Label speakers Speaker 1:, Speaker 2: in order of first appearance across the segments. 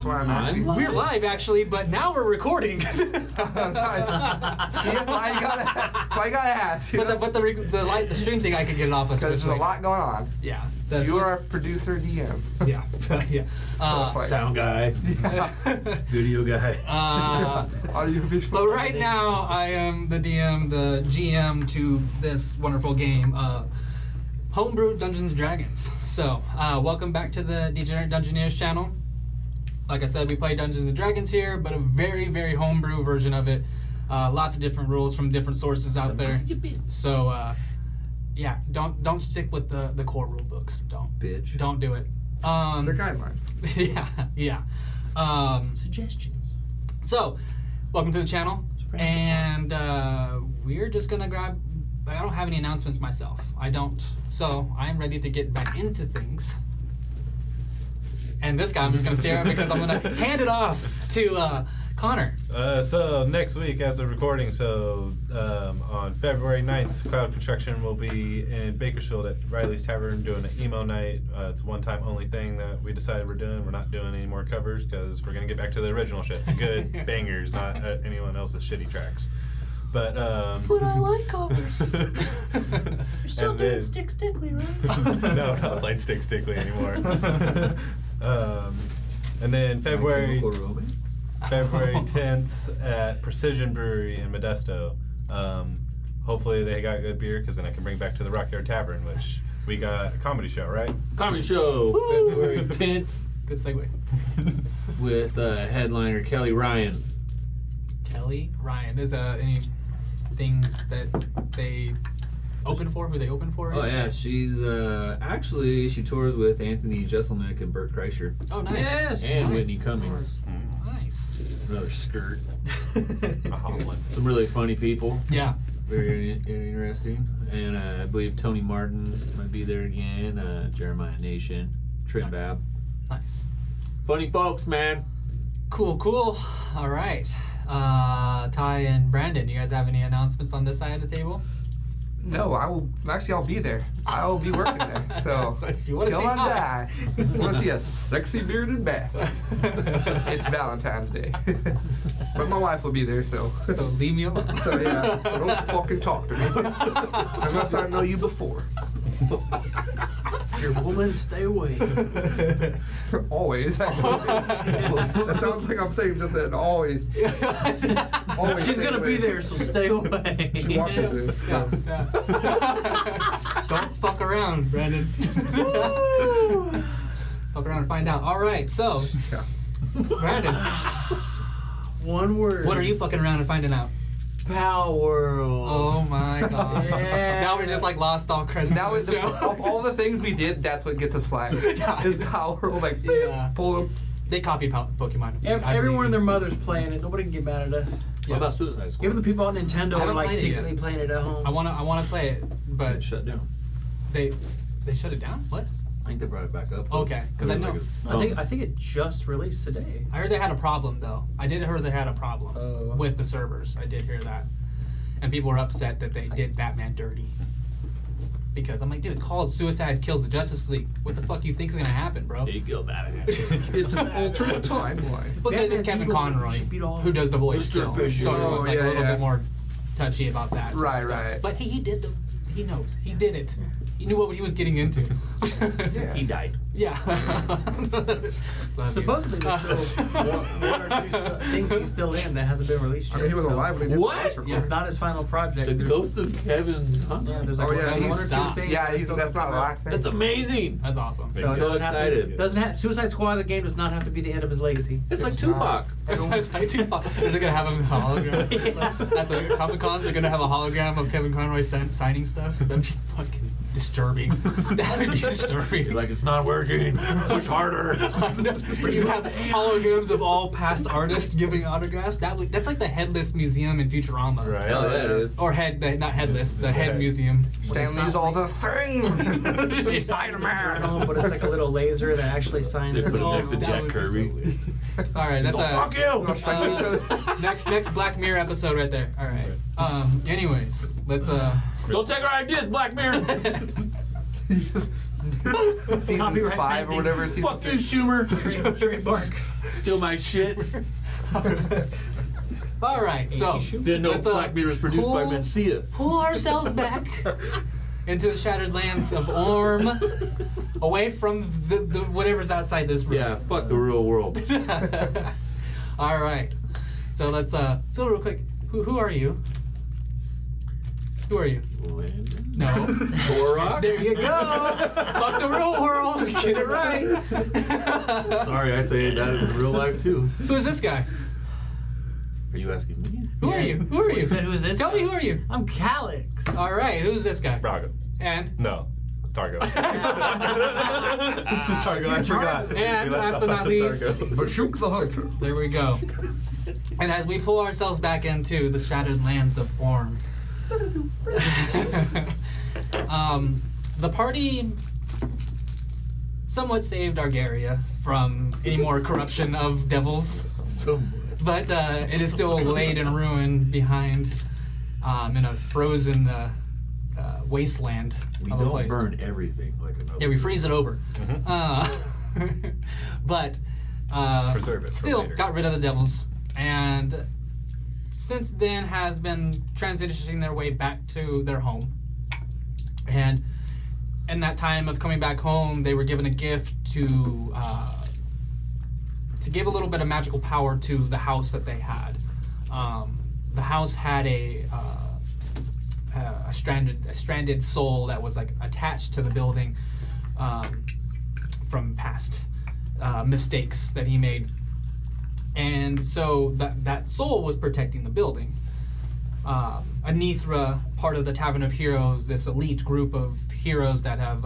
Speaker 1: That's why I'm asking.
Speaker 2: We're live, actually, but now we're recording.
Speaker 1: Nice. See, that's why you gotta ask.
Speaker 2: But the stream thing, I could get it off.
Speaker 1: Because there's a lot going on.
Speaker 2: Yeah.
Speaker 1: You are a producer DM.
Speaker 2: Yeah. Yeah.
Speaker 1: So it's
Speaker 3: Sound guy. Video guy.
Speaker 1: Audiovisual.
Speaker 2: But right now, I am the DM, the GM to this wonderful game, Homebrew Dungeons & Dragons. So, welcome back to the Degenerate Dungeoneers channel. Like I said, we play Dungeons & Dragons here, but a very, very homebrew version of it. Lots of different rules from different sources out there. So, yeah, don't stick with the core rule books. Don't do it.
Speaker 1: They're guidelines.
Speaker 2: Yeah.
Speaker 3: Suggestions.
Speaker 2: So, welcome to the channel, and we're just gonna grab. I don't have any announcements myself. I don't. So I'm ready to get back into things. And this guy, I'm just gonna stare at because I'm gonna hand it off to Connor.
Speaker 4: So next week as a recording, on February 9th, Cloud Construction will be in Bakersfield at Riley's Tavern doing an emo night. It's a one-time only thing that we decided we're doing. We're not doing any more covers because we're gonna get back to the original shit, the good bangers, not anyone else's shitty tracks. But
Speaker 2: I like covers.
Speaker 5: You're still doing Stick Stickly, right?
Speaker 4: No, not playing Stick Stickly anymore. And then February 10th at Precision Brewery in Modesto. Hopefully they got good beer because then I can bring back to the Rockyard Tavern, which we got a comedy show, right?
Speaker 3: Comedy show, February 10th.
Speaker 2: Good segue.
Speaker 3: With headliner Kelly Ryan.
Speaker 2: Kelly Ryan. Is any things that they open for? Who they open for?
Speaker 3: Oh yeah, she's actually she tours with Anthony Jeselnik and Bert Kreischer.
Speaker 2: Oh, nice.
Speaker 5: Yes.
Speaker 3: And
Speaker 2: Nice.
Speaker 3: Whitney Cummings.
Speaker 2: Nice.
Speaker 3: Another skirt.
Speaker 4: A hot one.
Speaker 3: Some really funny people.
Speaker 2: Yeah.
Speaker 3: Very interesting. And I believe Tony Martins might be there again. Jeremiah Nation. Trent
Speaker 2: Nice.
Speaker 3: Babb.
Speaker 2: Nice.
Speaker 3: Funny folks, man.
Speaker 2: Cool. All right. Ty and Brandon, you guys have any announcements on this side of the table?
Speaker 1: No, I will. Actually, I'll be there. I will be working there. So,
Speaker 2: So if you want to see
Speaker 1: come on
Speaker 2: Ty,
Speaker 1: by. You want to see a sexy bearded bastard? It's Valentine's Day, but my wife will be there. So
Speaker 2: leave me alone.
Speaker 1: So yeah. So don't fucking talk to me unless I know you before.
Speaker 5: Your woman, stay away.
Speaker 1: Always. Actually. That sounds like I'm saying just that. Always. Always.
Speaker 5: She's
Speaker 1: stay
Speaker 5: gonna
Speaker 1: away.
Speaker 5: be there, so stay away.
Speaker 1: She watches this. So.
Speaker 2: Don't fuck around, Brandon. Fuck around and find out. All right, so
Speaker 1: Yeah.
Speaker 2: Brandon,
Speaker 5: One word.
Speaker 2: what are you fucking around and finding out?
Speaker 5: Power World.
Speaker 2: Oh my god!
Speaker 5: Yeah.
Speaker 2: Now we're just like lost all credit.
Speaker 1: That
Speaker 2: for
Speaker 1: was
Speaker 2: this show.
Speaker 1: of all the things we did. That's what gets us flagged.
Speaker 2: Yeah.
Speaker 1: His power, like
Speaker 2: Yeah.
Speaker 1: pull him.
Speaker 2: They copied Pokemon.
Speaker 5: Everyone and their mother's playing it. Nobody can get mad at us.
Speaker 3: What about Suicide Squad?
Speaker 5: Even the people on Nintendo
Speaker 2: I haven't
Speaker 5: are like
Speaker 2: played it
Speaker 5: secretly
Speaker 2: yet.
Speaker 5: playing it at home.
Speaker 2: I wanna play it, but
Speaker 3: It shut down.
Speaker 2: they shut it down. What?
Speaker 3: I think they brought it back up.
Speaker 2: Okay, 'cause I know-
Speaker 5: I think it just released today.
Speaker 2: I heard they had a problem though. I did hear they had a problem
Speaker 5: Oh.
Speaker 2: with the servers. I did hear that, and people were upset that they did Batman dirty. Because I'm like, dude, it's called Suicide Kills the Justice League. What the fuck you think is gonna happen, bro?
Speaker 3: He killed that.
Speaker 1: It's an alternate timeline.
Speaker 2: Because it's
Speaker 5: Batman's
Speaker 2: Kevin
Speaker 5: evil.
Speaker 2: Conroy
Speaker 5: Should beat all of
Speaker 2: who
Speaker 5: them.
Speaker 2: does the voice
Speaker 3: Mr.
Speaker 2: still.
Speaker 3: Vision.
Speaker 2: So everyone's like
Speaker 1: Oh,
Speaker 2: a little
Speaker 1: yeah.
Speaker 2: bit more touchy about that.
Speaker 1: Right,
Speaker 2: stuff.
Speaker 1: right.
Speaker 2: But he did he knows. He did it. He knew what he was getting into.
Speaker 1: Yeah.
Speaker 3: He died.
Speaker 2: Yeah. Love
Speaker 5: Supposedly,
Speaker 2: you.
Speaker 5: there's still one or two things he's still in that hasn't been released
Speaker 1: I
Speaker 5: yet.
Speaker 1: mean, he was
Speaker 5: so
Speaker 1: alive when he did
Speaker 3: What?
Speaker 1: the voice recording.
Speaker 5: It's not his final project.
Speaker 3: The
Speaker 5: There's-
Speaker 3: ghost of Kevin. Huh?
Speaker 5: Yeah, there's like
Speaker 1: Oh, yeah,
Speaker 5: one or
Speaker 1: he's
Speaker 5: two
Speaker 2: stopped.
Speaker 5: things.
Speaker 1: Yeah,
Speaker 5: that
Speaker 1: he's,
Speaker 5: still
Speaker 1: that's
Speaker 5: don't
Speaker 1: not the
Speaker 5: come out.
Speaker 1: last thing.
Speaker 3: That's amazing.
Speaker 2: That's awesome.
Speaker 4: Big
Speaker 5: So it
Speaker 4: So
Speaker 5: doesn't have
Speaker 4: excited.
Speaker 5: to. Doesn't have Suicide Squad. The game does not have to be the end of his legacy.
Speaker 3: It's like
Speaker 1: It's
Speaker 3: Tupac.
Speaker 2: It's like Tupac. They're gonna have him hologram at the Comic Cons. They're gonna have a hologram of Kevin Conroy signing stuff. That'd be fucking disturbing. That would be disturbing.
Speaker 3: You're like, it's not working. Push harder.
Speaker 2: I know. You have holograms of all past artists giving autographs. That's like the headless museum in Futurama.
Speaker 4: Right.
Speaker 3: Hell yeah, it is.
Speaker 2: Or not headless. The head museum.
Speaker 1: Stanley's all the thing.
Speaker 5: They sign a journal, but it's like a little laser that actually signs
Speaker 3: They put it
Speaker 5: everything.
Speaker 3: next to
Speaker 2: that
Speaker 3: Jack
Speaker 2: would be
Speaker 3: Kirby.
Speaker 2: so All right, that's
Speaker 3: Oh, fuck you.
Speaker 2: next Black Mirror episode right there. All right. Anyways, let's
Speaker 3: Don't take our ideas, Black Mirror.
Speaker 1: You just Seasons
Speaker 5: Copyright
Speaker 1: 5 or
Speaker 5: pending.
Speaker 1: whatever. Season
Speaker 3: Fuck you,
Speaker 1: 6.
Speaker 3: Schumer.
Speaker 5: Trademark.
Speaker 3: Steal my shit.
Speaker 2: All right, so
Speaker 3: Didn't know
Speaker 2: let's,
Speaker 3: Black Mirror is produced by
Speaker 2: pull-
Speaker 3: Mencia.
Speaker 2: pull ourselves back into the shattered lands of Orm, away from the whatever's outside this room.
Speaker 3: Yeah, fuck the real world.
Speaker 2: All right, so let's so real quick. Who are you? Who are you?
Speaker 3: Landon?
Speaker 2: No.
Speaker 3: Torok?
Speaker 2: There you go. Fuck the real world. Get it right.
Speaker 3: Sorry, I say that in real life too.
Speaker 2: Who is this guy?
Speaker 3: Are you asking me?
Speaker 2: Who are you? Who are you?
Speaker 5: You said who is this?
Speaker 2: Tell
Speaker 5: guy?
Speaker 2: me who are you?
Speaker 5: I'm Calix.
Speaker 2: All right, who's this guy?
Speaker 4: Braga.
Speaker 2: And
Speaker 4: No. Targo. This is Targo. I forgot.
Speaker 2: And
Speaker 4: We left
Speaker 2: last but not
Speaker 4: off
Speaker 2: least,
Speaker 4: Targo.
Speaker 1: Bashuk the Hunter.
Speaker 2: there we go. And as we pull ourselves back into the shattered lands of Orm, the party somewhat saved Argaria from any more corruption of devils,
Speaker 3: Somewhat.
Speaker 2: but it is still laid in ruin behind in a frozen wasteland
Speaker 3: We
Speaker 2: of a
Speaker 3: don't
Speaker 2: place.
Speaker 3: burn everything like another.
Speaker 2: Yeah, we freeze it over. But
Speaker 4: Preserve it for
Speaker 2: still
Speaker 4: later.
Speaker 2: got rid of the devils, and since then has been transitioning their way back to their home. And in that time of coming back home, they were given a gift to give a little bit of magical power to the house that they had. The house had a stranded soul that was like attached to the building from past mistakes that he made, and so that soul was protecting the building. Anithra, part of the Tavern of Heroes, this elite group of heroes that have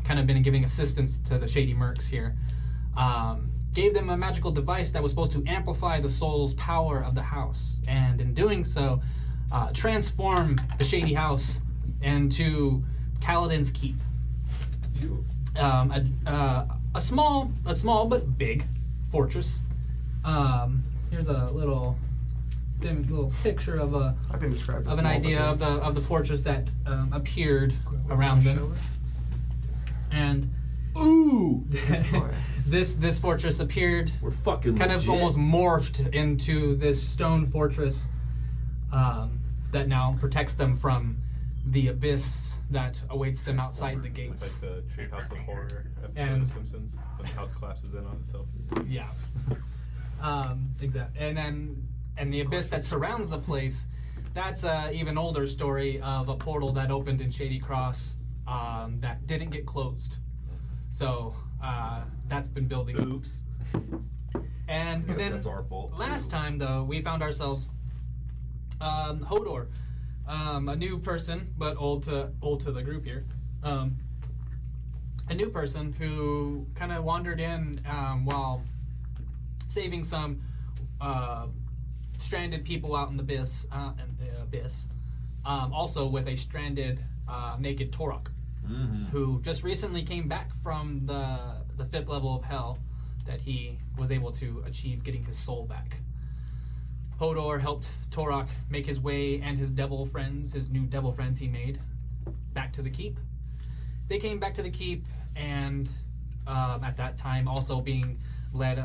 Speaker 2: kind of been giving assistance to the Shady Mercs here, gave them a magical device that was supposed to amplify the soul's power of the house, and in doing so, transform the Shady House into Kalidin's Keep. A small but big fortress. Here's a little picture of
Speaker 1: I've been described as
Speaker 2: an
Speaker 1: small,
Speaker 2: idea
Speaker 1: but
Speaker 2: of the fortress that appeared around them. And
Speaker 3: Ooh!
Speaker 2: this fortress appeared,
Speaker 3: We're fucking
Speaker 2: kind of
Speaker 3: legit.
Speaker 2: almost morphed into this stone fortress that now protects them from the abyss that awaits them outside the
Speaker 4: It's
Speaker 2: gates.
Speaker 4: like the Treehouse of Horror episode
Speaker 2: And-
Speaker 4: of Simpsons. When the house collapses in on itself.
Speaker 2: Yeah. Exactly. And the abyss that surrounds the place, that's an even older story of a portal that opened in Shady Cross that didn't get closed. So that's been building.
Speaker 3: Oops.
Speaker 2: And
Speaker 3: Guess
Speaker 2: then
Speaker 3: that's our fault.
Speaker 2: last
Speaker 3: too.
Speaker 2: time, though, we found ourselves Hodor, a new person, but old to the group here. A new person who kind of wandered in while saving some stranded people out in the abyss. Also with a stranded naked Torok, who just recently came back from the 5th level of hell that he was able to achieve getting his soul back. Hodor helped Torok make his way and his new devil friends he made, back to the keep. They came back to the keep, and at that time also being led,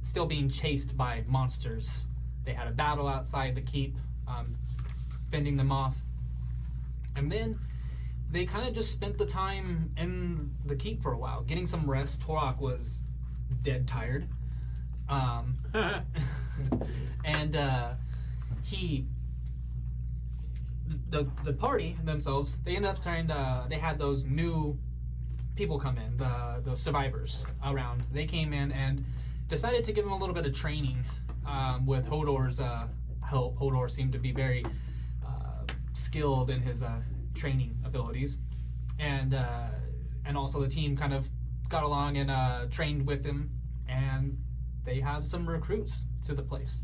Speaker 2: still being chased by monsters. They had a battle outside the keep, fending them off. And then they kind of just spent the time in the keep for a while, getting some rest. Torok was dead tired. And the party themselves, they ended up they had those new people come in, the survivors around. They came in and decided to give them a little bit of training with Hodor's help. Hodor seemed to be very skilled in his training abilities, and also the team kind of got along and trained with him, and they have some recruits to the place,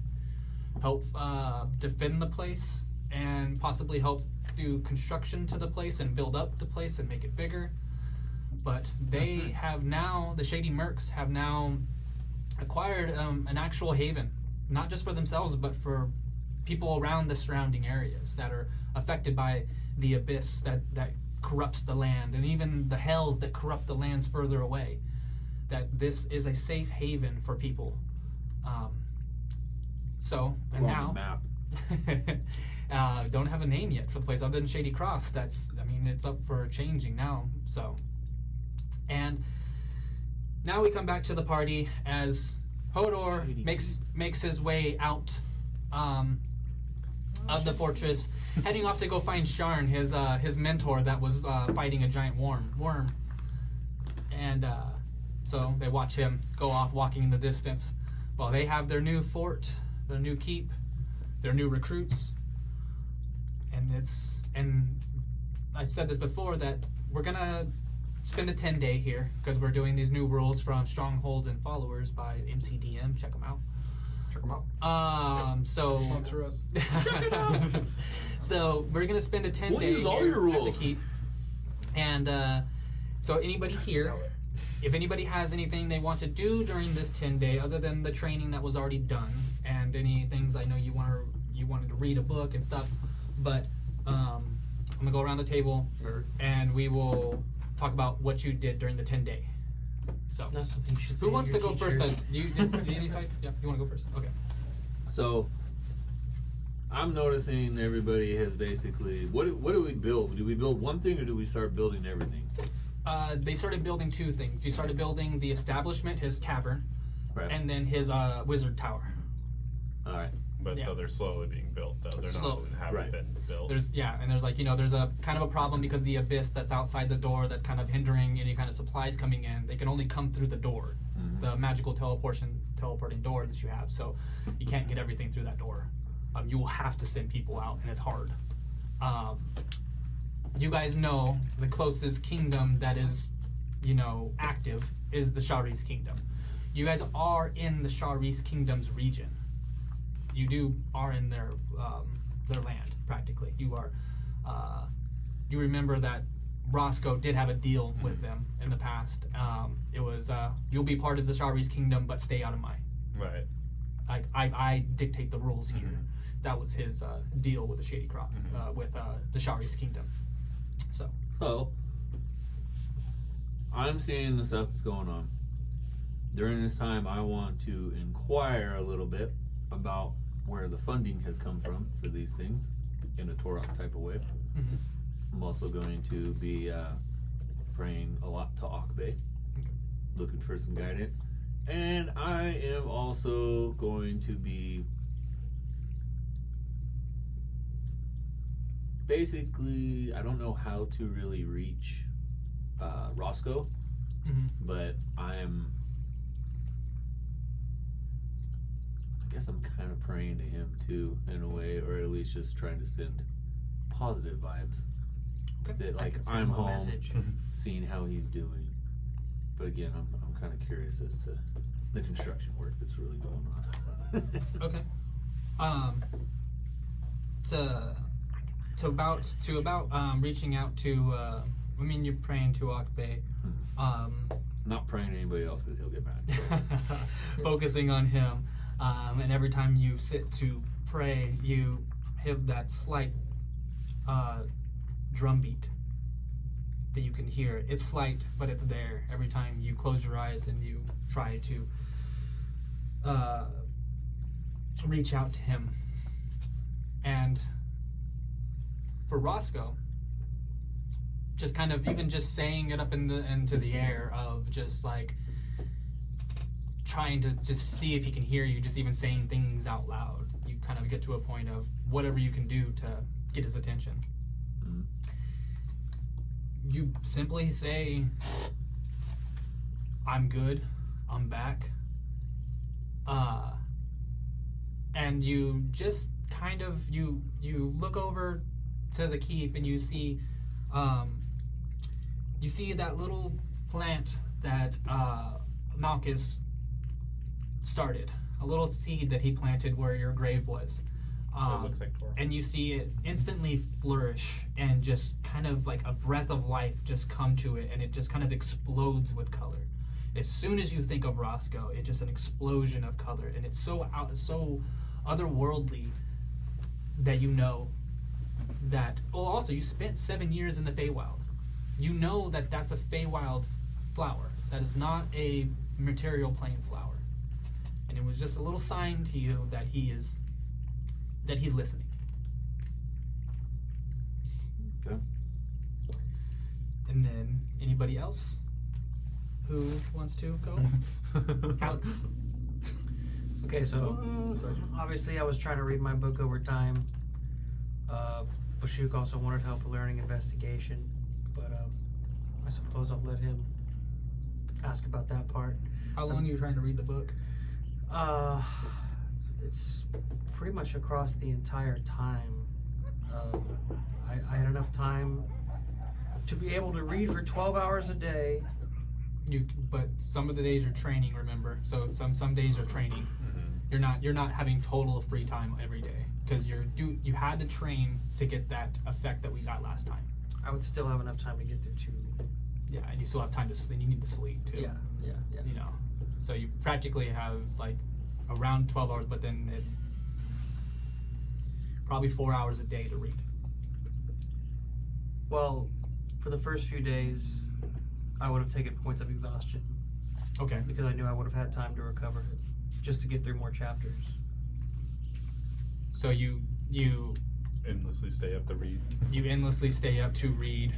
Speaker 2: help defend the place, and possibly help do construction to the place and build up the place and make it bigger. But they have now, the Shady Mercs have now acquired an actual haven, not just for themselves, but for people around the surrounding areas that are affected by the abyss that corrupts the land, and even the hells that corrupt the lands further away. That this is a safe haven for people. So, and
Speaker 3: We're
Speaker 2: now,
Speaker 3: on the map.
Speaker 2: don't have a name yet for the place other than Shady Cross. It's up for changing now. So, and now we come back to the party as Hodor makes his way out of the fortress, heading off to go find Sharn, his mentor that was fighting a giant worm. And so they watch him go off walking in the distance while they have their new fort, their new keep, their new recruits. And I've said this before that we're gonna spend a 10-day here because we're doing these new rules from Strongholds and Followers by MCDM. Check them out.
Speaker 1: Check them out.
Speaker 2: So
Speaker 4: Sponsor us.
Speaker 2: so we're gonna spend a 10-day
Speaker 3: We'll use all
Speaker 2: here
Speaker 3: your
Speaker 2: at the
Speaker 3: rules.
Speaker 2: keep. And so anybody here, if anybody has anything they want to do during this 10-day, other than the training that was already done, and any things I know you wanted to read a book and stuff, but I'm gonna go around the table and we will talk about what you did during the 10-day. So,
Speaker 5: That's something you should say
Speaker 2: who wants
Speaker 5: your
Speaker 2: to go first?
Speaker 5: teachers.
Speaker 2: You yeah, you want to go first? Okay.
Speaker 3: So, I'm noticing everybody has basically. What do we build? Do we build one thing or do we start building everything?
Speaker 2: They started building two things. You started building the establishment, his tavern,
Speaker 3: Right.
Speaker 2: and then his wizard tower.
Speaker 3: All right.
Speaker 4: But
Speaker 2: Yeah.
Speaker 4: so they're slowly being built, though. They're
Speaker 2: Slowly.
Speaker 4: not haven't
Speaker 3: Right.
Speaker 4: been built.
Speaker 2: There's there's a kind of a problem because the abyss that's outside the door that's kind of hindering any kind of supplies coming in. They can only come through the door, the magical teleporting door that you have. So you can't get everything through that door. You will have to send people out, and it's hard. You guys know the closest kingdom that is, active is the Shari's kingdom. You guys are in the Shari's kingdom's region. You are in their land practically. You are. You remember that Roscoe did have a deal with them in the past. It was you'll be part of the Shari's kingdom, but stay out of mine.
Speaker 4: Right.
Speaker 2: I dictate the rules here. That was his deal with the Shady Cross, with the Shari's kingdom. So
Speaker 3: I'm seeing the stuff that's going on. During this time, I want to inquire a little bit about where the funding has come from for these things in a Torah type of way. I'm also going to be praying a lot to Akbe, looking for some guidance. And I am also going to be basically, I don't know how to really reach Roscoe, but I guess I'm kind of praying to him too, in a way, or at least just trying to send positive vibes. That like I'm home,
Speaker 5: Message.
Speaker 3: seeing how he's doing. But again, I'm kind of curious as to the construction work that's really going on.
Speaker 2: Okay. To about reaching out to you're praying to Akbe.
Speaker 3: Not praying to anybody else because he'll get mad.
Speaker 2: Focusing on him, and every time you sit to pray, you have that slight drum beat that you can hear. It's slight, but it's there every time you close your eyes and you try to reach out to him. And for Roscoe, just kind of even just saying it up into the air of just like trying to just see if he can hear you, just even saying things out loud, you kind of get to a point of whatever you can do to get his attention. You simply say, I'm good, I'm back. And you just kind of, you look over to the keep and you see that little plant that Malchus started, a little seed that he planted where your grave was.
Speaker 4: That looks like Torah.
Speaker 2: And you see it instantly flourish and just kind of like a breath of life just come to it, and it just kind of explodes with color. As soon as you think of Roscoe, it's just an explosion of color, and it's so otherworldly that you know that. Well, also you spent 7 years in the Feywild, you know that that's a Feywild flower. That is not a material plane flower. And it was just a little sign to you that he's listening.
Speaker 3: Okay.
Speaker 2: And then anybody else who wants to go? Alex.
Speaker 5: Okay, so obviously I was trying to read my book over time. Bashuk also wanted help with learning investigation, but I suppose I'll let him ask about that part.
Speaker 2: How long are you trying to read the book?
Speaker 5: It's pretty much across the entire time. I had enough time to be able to read for 12 hours a day.
Speaker 2: But some of the days are training, remember. So some days are training. You're not having total free time every day because you had to train to get that effect that we got last time.
Speaker 5: I would still have enough time to get through 2.
Speaker 2: Yeah, and you still have time to sleep. You need to sleep too.
Speaker 5: Yeah.
Speaker 2: You know, so you practically have like around 12 hours, but then it's probably 4 hours a day to read.
Speaker 5: Well, for the first few days, I would have taken points of exhaustion
Speaker 2: Okay.
Speaker 5: because I knew I would have had time to recover just to get through more chapters.
Speaker 2: So you
Speaker 4: Endlessly stay up to read.
Speaker 2: endlessly stay up to read.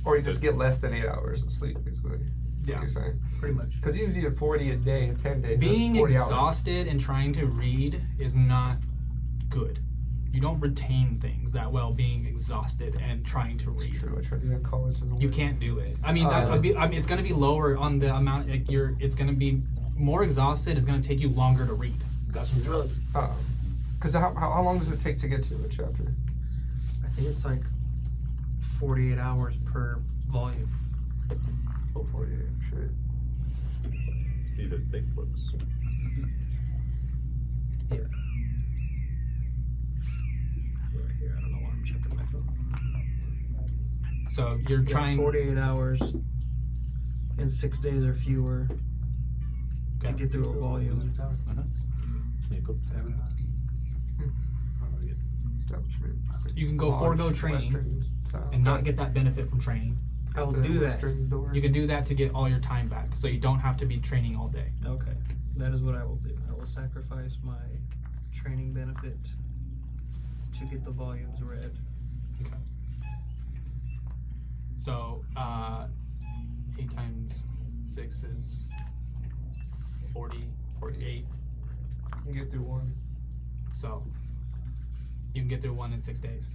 Speaker 1: Or you just get less than 8 hours of sleep, basically. That's
Speaker 2: Yeah.
Speaker 1: what you're saying.
Speaker 5: Pretty much.
Speaker 1: Because you need 40 a day in 10 days.
Speaker 2: Being
Speaker 1: that's 40
Speaker 2: exhausted and trying to read is not good. You don't retain things that well being exhausted and trying to
Speaker 1: hours.
Speaker 2: read.
Speaker 1: It's true. I tried to do that in college.
Speaker 2: You can't do it. I mean, it's going to be lower on the amount. Like it's going to be more exhausted. It's going to take you longer to read.
Speaker 3: Got some drugs.
Speaker 1: Because how long does it take to get to a chapter?
Speaker 5: I think it's like 48 hours per volume.
Speaker 1: Oh, 48. Shit.
Speaker 4: These are thick books.
Speaker 5: Yeah. Right here. I don't know why I'm checking my phone.
Speaker 2: So you're
Speaker 5: Yeah,
Speaker 2: trying.
Speaker 5: 48 hours in 6 days or fewer to
Speaker 2: Okay.
Speaker 5: get through a volume.
Speaker 1: Establishment.
Speaker 2: You can go forego training and not get that benefit from training.
Speaker 5: I'll do that.
Speaker 2: You can do that to get all your time back, so you don't have to be training all day.
Speaker 5: Okay, that is what I will do. I will sacrifice my training benefit to get the volumes read.
Speaker 2: Okay. So 8 times 6 is 40, 48.
Speaker 1: You can get through one.
Speaker 2: So you can get through 1 in 6 days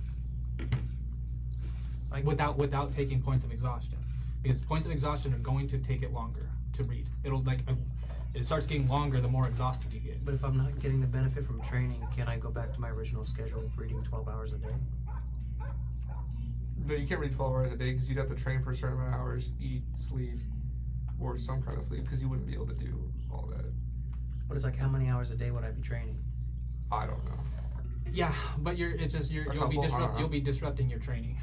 Speaker 5: Like,
Speaker 2: without taking points of exhaustion, because points of exhaustion are going to take it longer to read. It'll it starts getting longer the more exhausted you get.
Speaker 5: but if I'm not getting the benefit from training, can I go back to my original schedule of reading 12 hours a day?
Speaker 1: But you can't read 12 hours a day because you'd have to train for a certain amount of hours, eat, sleep, or some kind of sleep because you wouldn't be able to do all that.
Speaker 5: But it's like, how many hours a day would I be training?
Speaker 1: I don't know.
Speaker 2: Yeah, but you'll be disrupting your training.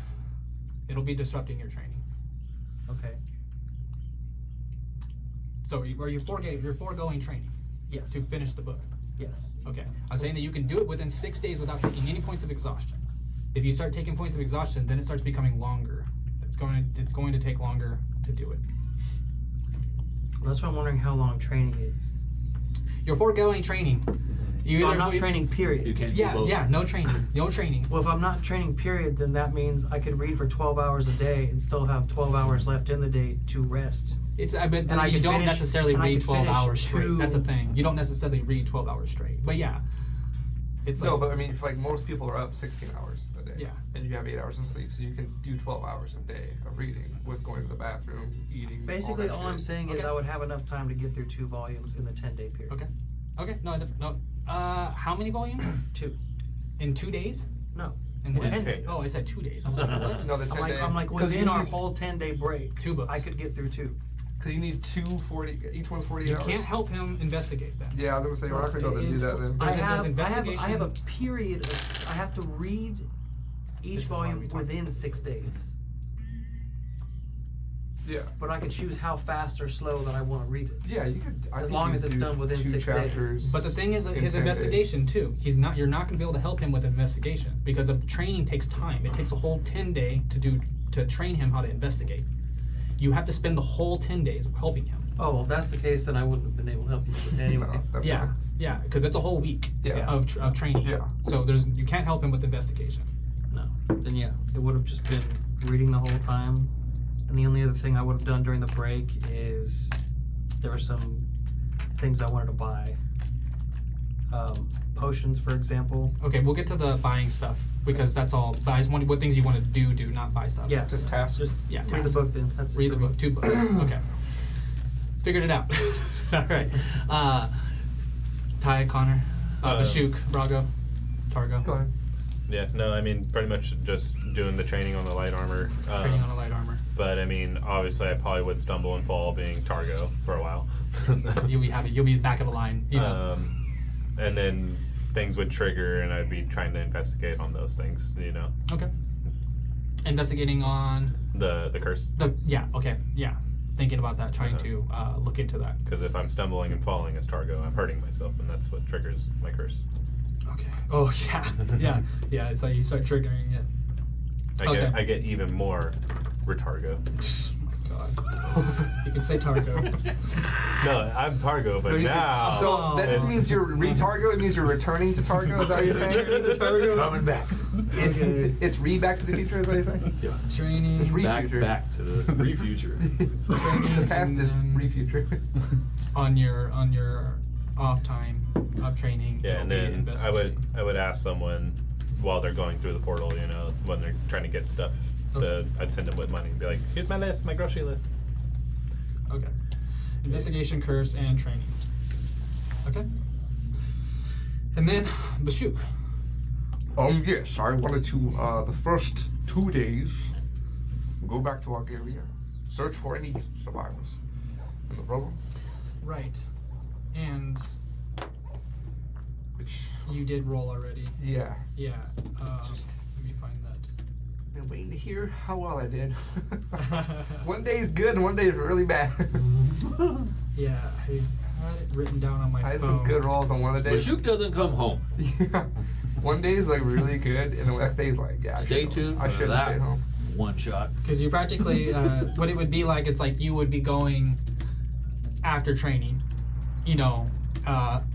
Speaker 2: It'll be disrupting your training.
Speaker 5: Okay.
Speaker 2: So you're foregoing training
Speaker 5: Yes.
Speaker 2: to finish the book.
Speaker 5: Yes.
Speaker 2: Okay. I'm saying that you can do it within 6 days without taking any points of exhaustion. If you start taking points of exhaustion, then it starts becoming longer. It's going to take longer to do it.
Speaker 5: Well, that's why I'm wondering how long training is.
Speaker 2: You're foregoing training.
Speaker 5: So I'm not training, period.
Speaker 3: You can't do
Speaker 2: Yeah,
Speaker 3: both.
Speaker 2: yeah, no training. No training.
Speaker 5: Well, if I'm not training, period, then that means I could read for 12 hours a day and still have 12 hours left in the day to rest.
Speaker 2: I bet
Speaker 5: And I
Speaker 2: you
Speaker 5: could
Speaker 2: don't
Speaker 5: finish-
Speaker 2: necessarily
Speaker 5: and I
Speaker 2: read
Speaker 5: could
Speaker 2: 12
Speaker 5: finish
Speaker 2: hours straight. That's the
Speaker 5: 2
Speaker 2: thing. You don't necessarily read 12 hours straight. But yeah, it's like,
Speaker 1: No, but I mean, if, like most people are up 16 hours a day.
Speaker 2: Yeah.
Speaker 1: And you have 8 hours of sleep, so you can do 12 hours a day of reading with going to the bathroom, eating.
Speaker 5: Basically,
Speaker 1: that
Speaker 5: all I'm
Speaker 1: shit.
Speaker 5: saying is
Speaker 2: Okay.
Speaker 5: I would have enough time to get through 2 volumes in the 10-day period.
Speaker 2: Okay. No. How many volumes?
Speaker 5: 2.
Speaker 2: In 2 days?
Speaker 5: No.
Speaker 2: In
Speaker 5: 10
Speaker 4: days.
Speaker 2: Oh, I said 2 days. I'm like, what?
Speaker 1: No, the 10 day.
Speaker 5: I'm like
Speaker 1: 'cause
Speaker 5: within
Speaker 1: you
Speaker 5: our
Speaker 1: need-
Speaker 5: whole 10-day break,
Speaker 2: 2 books.
Speaker 5: I could get through 2.
Speaker 1: Because you need 240, each one's 48
Speaker 2: You
Speaker 1: hours.
Speaker 2: can't help him investigate that.
Speaker 1: Yeah, I was gonna say, we're not gonna be able to do
Speaker 5: It's-
Speaker 1: that then.
Speaker 2: There's
Speaker 5: I have a
Speaker 2: investigation.
Speaker 5: period of, I have to read
Speaker 2: This
Speaker 5: each
Speaker 2: is why
Speaker 5: volume
Speaker 2: we talk
Speaker 5: within 6 days.
Speaker 1: Yeah.
Speaker 5: but I can choose how fast or slow that I want to read it.
Speaker 1: Yeah, you could. I
Speaker 5: As
Speaker 1: think
Speaker 5: long
Speaker 1: you
Speaker 5: as it's
Speaker 1: do
Speaker 5: done within
Speaker 1: 2
Speaker 5: 6 days.
Speaker 1: chapters.
Speaker 2: But the thing is,
Speaker 1: in
Speaker 2: his
Speaker 1: 10 days.
Speaker 2: investigation too. You're not going to be able to help him with investigation because of training takes time. It takes a whole 10-day to train him how to investigate. You have to spend the whole 10 days helping him.
Speaker 5: Oh, well, if that's the case, then I wouldn't have been able to help you anyway.
Speaker 1: No, that's
Speaker 2: Yeah,
Speaker 1: fine.
Speaker 2: yeah, because it's a whole week
Speaker 1: Yeah.
Speaker 2: of training.
Speaker 1: Yeah.
Speaker 2: So you can't help him with investigation.
Speaker 5: No. Then yeah, it would have just been reading the whole time. And the only other thing I would have done during the break is there were some things I wanted to buy. Potions, for example.
Speaker 2: Okay, we'll get to the buying stuff because that's all. But I just wonder what things you want to do, not buy stuff.
Speaker 5: Yeah.
Speaker 1: Just tasks.
Speaker 5: Just
Speaker 2: Yeah,
Speaker 5: read the
Speaker 2: tasks.
Speaker 5: book then. That's it
Speaker 2: Read
Speaker 5: for
Speaker 2: the
Speaker 5: me.
Speaker 2: book, 2 books. Okay. Figured it out. All right. Ty, Connor, Bashuk, Brago, Targo.
Speaker 1: Go ahead.
Speaker 4: Yeah, no, I mean, pretty much just doing the training on the light armor.
Speaker 2: Training on a light armor.
Speaker 4: But I mean, obviously, I probably would stumble and fall being Targo for a while.
Speaker 2: You'll be back of the line. You know.
Speaker 4: And then things would trigger, and I'd be trying to investigate on those things. You know,
Speaker 2: Okay. Investigating on
Speaker 4: the curse.
Speaker 2: Thinking about that, trying to look into that.
Speaker 4: Because if I'm stumbling and falling as Targo, I'm hurting myself, and that's what triggers my curse.
Speaker 2: Okay. Oh yeah, yeah. So you start triggering it.
Speaker 4: I get even more retargo.
Speaker 2: Oh my god. You can say Targo.
Speaker 4: No, I'm Targo, but
Speaker 1: No, you
Speaker 4: now
Speaker 1: should- so that just
Speaker 4: it's-
Speaker 1: means you're retargo. It means you're returning to Targo. Is that what you're saying?
Speaker 3: Coming back.
Speaker 1: It's Back to the Future. Is that what you're saying?
Speaker 3: Yeah.
Speaker 2: Training.
Speaker 1: It's
Speaker 3: Back, back to the re-future.
Speaker 1: The past is future.
Speaker 2: on your off time of training.
Speaker 4: Yeah,
Speaker 2: you'll
Speaker 4: and
Speaker 2: be
Speaker 4: then
Speaker 2: investigating.
Speaker 4: I would ask someone while they're going through the portal, you know, when they're trying to get stuff. I'd send them with money. Be like, here's my list, my grocery list.
Speaker 2: Okay. Investigation, curse, and training. Okay. And then Bashuk.
Speaker 1: Yes, I wanted to, the first 2 days, go back to Algeria, search for any survivors in the rubble,
Speaker 2: Right. And
Speaker 1: which,
Speaker 2: you did roll already.
Speaker 1: yeah,
Speaker 2: Yeah.
Speaker 1: Just-
Speaker 2: Let me find that.
Speaker 1: been waiting to hear how well I did. One day is good and one day is really bad.
Speaker 2: Yeah, I had it written down on my
Speaker 1: I had
Speaker 2: phone.
Speaker 1: some good rolls on one of the days.
Speaker 3: Bashuk doesn't come home.
Speaker 1: Yeah. One day is like really good and the next day is like, yeah,
Speaker 3: Stay tuned
Speaker 1: I
Speaker 3: for
Speaker 1: should have
Speaker 3: that
Speaker 1: stayed home.
Speaker 3: one shot.
Speaker 2: Because you practically, what it would be like, it's like you would be going after training, you know,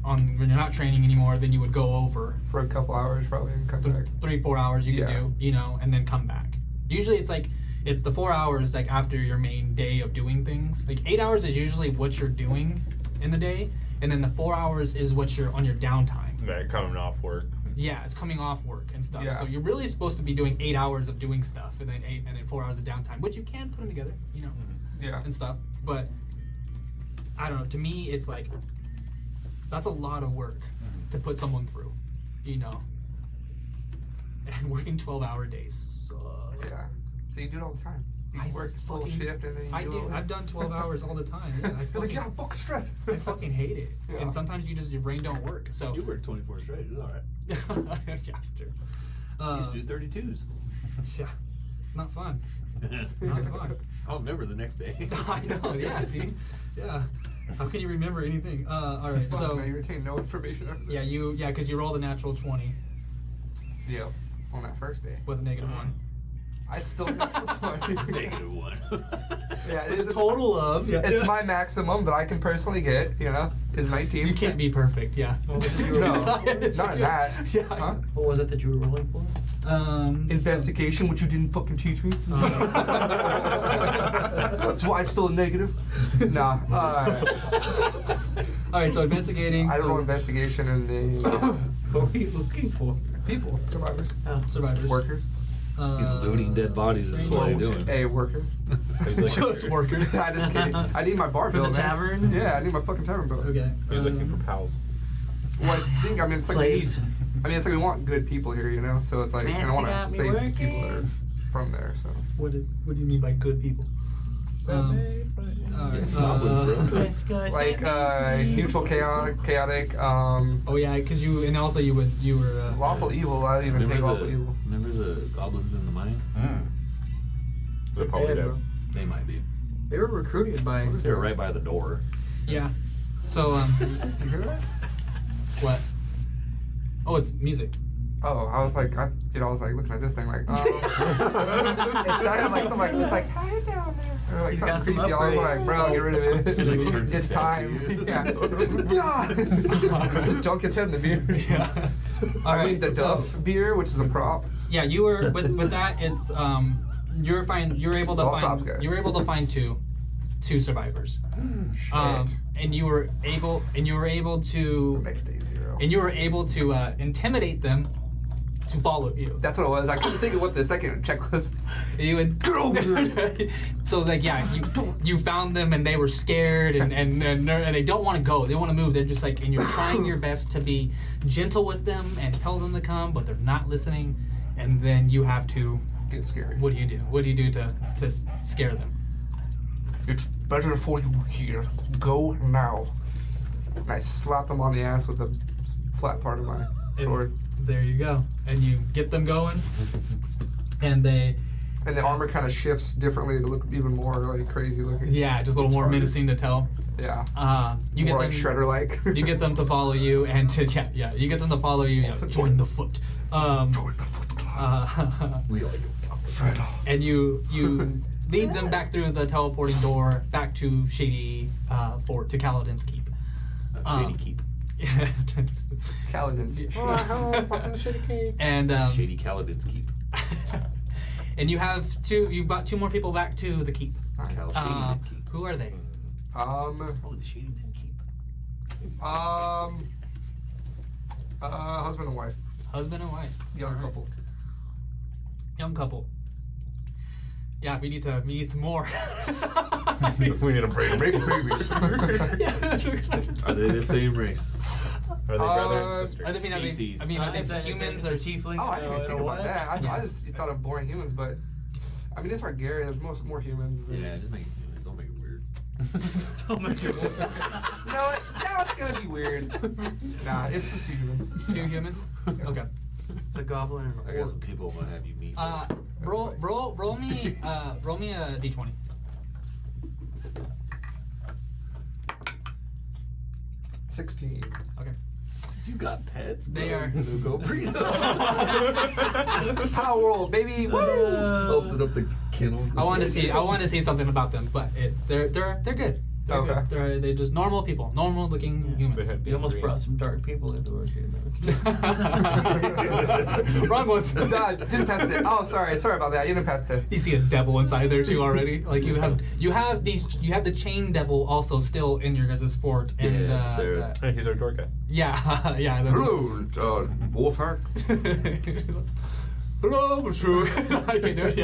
Speaker 2: when you're not training anymore, then you would go over
Speaker 1: For a couple hours probably and come back.
Speaker 2: 3-4 hours you could
Speaker 1: Yeah.
Speaker 2: do, you know, and then come back. Usually it's the 4 hours like after your main day of doing things. Like 8 hours is usually what you're doing in the day, and then the 4 hours is what you're on your downtime.
Speaker 4: Right, coming off work.
Speaker 2: Yeah, it's coming off work and stuff.
Speaker 1: Yeah.
Speaker 2: So you're really supposed to be doing 8 hours of doing stuff, and then 4 hours of downtime, which you can put them together, you know,
Speaker 1: Yeah.
Speaker 2: and stuff. But I don't know. To me, it's like that's a lot of work to put someone through, you know. And working 12-hour days.
Speaker 1: Yeah. So you do it all the time. You
Speaker 2: I
Speaker 1: work the full
Speaker 2: fucking-
Speaker 1: shift and then you
Speaker 2: I
Speaker 1: do
Speaker 2: do.
Speaker 1: all this.
Speaker 2: I've done 12 hours all the time. Yeah, I
Speaker 1: You're like,
Speaker 2: fucking,
Speaker 1: yeah, I'm fucking stressed.
Speaker 2: I fucking hate it.
Speaker 1: Yeah.
Speaker 2: And sometimes your brain don't work. So
Speaker 3: You work 24 straight. It's all right.
Speaker 2: yeah, sure.
Speaker 3: You used to do 32s.
Speaker 2: Yeah, it's not fun. Not fun.
Speaker 3: I'll remember the next day.
Speaker 2: I know. Yeah. See. Yeah. How can you remember anything? All right.
Speaker 1: Fuck,
Speaker 2: So
Speaker 1: no, you retain no information.
Speaker 2: yeah, because you rolled a natural 20
Speaker 1: Yeah. On that first day.
Speaker 2: with a negative 1.
Speaker 1: I'd still -1.
Speaker 3: -1.
Speaker 1: Yeah, it is a
Speaker 2: Total of
Speaker 1: It's my maximum that I can personally get, you know, is 19.
Speaker 2: You can't be perfect. Yeah.
Speaker 1: No, not in that.
Speaker 2: Yeah.
Speaker 1: Huh?
Speaker 5: What was it that you were rolling for?
Speaker 1: Investigation, which you didn't fucking teach me. That's why it's still a negative. Nah.
Speaker 2: All right. So investigating.
Speaker 1: I don't
Speaker 2: so
Speaker 1: know investigation and the
Speaker 5: What were you looking for?
Speaker 1: people, survivors,
Speaker 2: survivors.
Speaker 1: workers.
Speaker 3: He's looting dead bodies is what he's doing.
Speaker 1: Hey, workers.
Speaker 4: He's like,
Speaker 2: Just workers.
Speaker 1: I just kidding. I need my bar
Speaker 5: For
Speaker 1: bill,
Speaker 5: the
Speaker 1: man.
Speaker 5: tavern?
Speaker 1: Yeah, I need my fucking tavern bill.
Speaker 2: Okay.
Speaker 4: he's looking for pals.
Speaker 1: Well, I think, I mean, it's like
Speaker 5: Slaves.
Speaker 1: it's like we want good people here, you know. So it's like
Speaker 5: Man,
Speaker 1: I want
Speaker 5: see,
Speaker 1: to
Speaker 5: got me
Speaker 1: save the people that are
Speaker 5: working.
Speaker 1: from there. So
Speaker 2: What do you mean by good people? All right,
Speaker 3: Just goblins, bro.
Speaker 5: Let's go.
Speaker 1: like neutral, chaotic,
Speaker 2: oh yeah, because you and also you were
Speaker 1: lawful evil. I didn't even think lawful evil.
Speaker 3: Remember the goblins in the mine?
Speaker 4: They're probably
Speaker 5: Yeah,
Speaker 4: dead.
Speaker 5: bro.
Speaker 3: They might be.
Speaker 5: They were recruited by.
Speaker 3: They're right by the door.
Speaker 2: Yeah. So
Speaker 1: You hear that?
Speaker 2: what? Oh, it's music.
Speaker 1: Oh, I was like, I was like looking at this thing like, oh. It sounded like something like, it's like, hi down there. Or like
Speaker 5: He's
Speaker 1: something
Speaker 5: got some
Speaker 1: creepy. I was like,
Speaker 5: upgrades.
Speaker 1: bro, get rid of
Speaker 3: It, like,
Speaker 1: it.
Speaker 3: turns
Speaker 1: It's
Speaker 3: its back to
Speaker 1: time.
Speaker 3: you.
Speaker 1: Yeah. Just dunk its head in the beer.
Speaker 2: Yeah.
Speaker 1: I mean, the Duff beer, which is a prop.
Speaker 2: Yeah, you were with that. It's you're fine. You're able to
Speaker 1: It's all props,
Speaker 2: find.
Speaker 1: guys.
Speaker 2: You were able to find two survivors.
Speaker 1: Shit.
Speaker 2: And you were able to
Speaker 1: Next day, 0.
Speaker 2: and you were able to intimidate them to follow you.
Speaker 1: That's what it was. I couldn't think of what the second check was.
Speaker 2: You would
Speaker 1: Get over here.
Speaker 2: So like yeah, you found them and they were scared and they don't want to go. They want to move. They're just like, and you're trying your best to be gentle with them and tell them to come, but they're not listening. And then you have to.
Speaker 1: Get scary.
Speaker 2: What do you do? What do you do to scare them?
Speaker 1: It's better for you here. Go now. And I slap him on the ass with the flat part of my sword.
Speaker 2: There you go. And you get them going, and they.
Speaker 1: And the armor kind of shifts differently to look even more like crazy looking.
Speaker 2: Yeah, just a little
Speaker 1: It's
Speaker 2: more
Speaker 1: harder.
Speaker 2: menacing to tell.
Speaker 1: Yeah.
Speaker 2: You
Speaker 1: More
Speaker 2: get
Speaker 1: like
Speaker 2: them.
Speaker 1: Shredder like.
Speaker 2: You get them to follow you, and to you get them to follow you. Join the foot.
Speaker 1: Join the Foot Club.
Speaker 3: We are your
Speaker 1: Shredder.
Speaker 2: And you lead them back through the teleporting door back to Shady Fort, to Kalidin's keep.
Speaker 3: Shady Keep.
Speaker 2: Yeah.
Speaker 1: Kalidin's.
Speaker 2: And
Speaker 3: Shady Kalidin's Keep.
Speaker 2: and you've got two more people back to the keep.
Speaker 1: Nice.
Speaker 3: Cal Shady Keep.
Speaker 2: Who are they?
Speaker 3: Oh, the Shady Keep.
Speaker 1: Husband and wife,
Speaker 2: Husband and wife.
Speaker 1: young
Speaker 2: All right.
Speaker 1: couple.
Speaker 2: Young couple. Yeah, we need some more.
Speaker 4: We need a break.
Speaker 1: Big babies.
Speaker 2: Yeah.
Speaker 3: Are they the same race?
Speaker 4: Are they brother and sister?
Speaker 2: I mean,
Speaker 3: Species.
Speaker 2: are
Speaker 5: Is
Speaker 2: they
Speaker 5: that-
Speaker 2: humans
Speaker 5: is
Speaker 2: or
Speaker 5: it a tiefling?
Speaker 1: Oh, I didn't even think
Speaker 5: what?
Speaker 1: about that. I
Speaker 2: Yeah.
Speaker 1: just thought of boring humans, but I mean, it's Targaryen. There's more humans. Than...
Speaker 3: Yeah, just make it humans. Don't make it weird.
Speaker 5: Don't make it work.
Speaker 1: No, now it's gonna be weird. Nah, it's just humans.
Speaker 2: two humans? Okay.
Speaker 5: It's a goblin and
Speaker 3: I
Speaker 5: an
Speaker 3: got
Speaker 5: orc.
Speaker 3: some people I'm gonna have you meet.
Speaker 2: Roll me a d20.
Speaker 1: $16.
Speaker 2: Okay.
Speaker 3: You got pets?
Speaker 2: They
Speaker 3: bro.
Speaker 2: are-
Speaker 3: Go breed them.
Speaker 1: Power roll, baby. Woo!
Speaker 3: Open up the kennel.
Speaker 2: I want to see something about them, but they're good. They're
Speaker 1: Okay.
Speaker 2: good. They're just normal people, normal looking
Speaker 5: Yeah.
Speaker 2: humans.
Speaker 4: They had
Speaker 5: We almost
Speaker 4: green.
Speaker 5: brought some dark people into our team.
Speaker 2: Wrong ones.
Speaker 1: Didn't pass it. Oh, sorry about that. You didn't pass it.
Speaker 2: You see a devil inside there too already. Like you have the chain devil also still in your guys' fort. And
Speaker 3: Yeah, sir.
Speaker 4: Hey, he's our door guy.
Speaker 2: yeah.
Speaker 1: Hello, Wolfhard.
Speaker 2: Hello, monsieur. I can do it.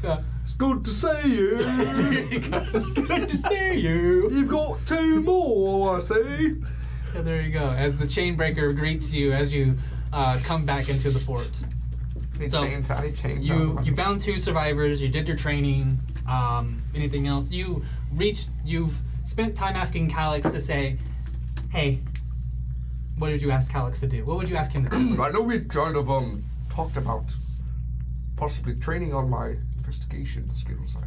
Speaker 2: Yeah.
Speaker 1: It's good to see you.
Speaker 2: It's good to see you.
Speaker 1: You've got 2 more, I see.
Speaker 2: And there you go. As the chain breaker greets you as you come back into the fort.
Speaker 1: Need
Speaker 2: So,
Speaker 1: chains. I need chains.
Speaker 2: You found 2 survivors. You did your training. Anything else? You've spent time asking Calix to say, "Hey, what did you ask Calix to do? What would you ask him to do?"
Speaker 1: I know we kind of talked about possibly training on my investigation skills. I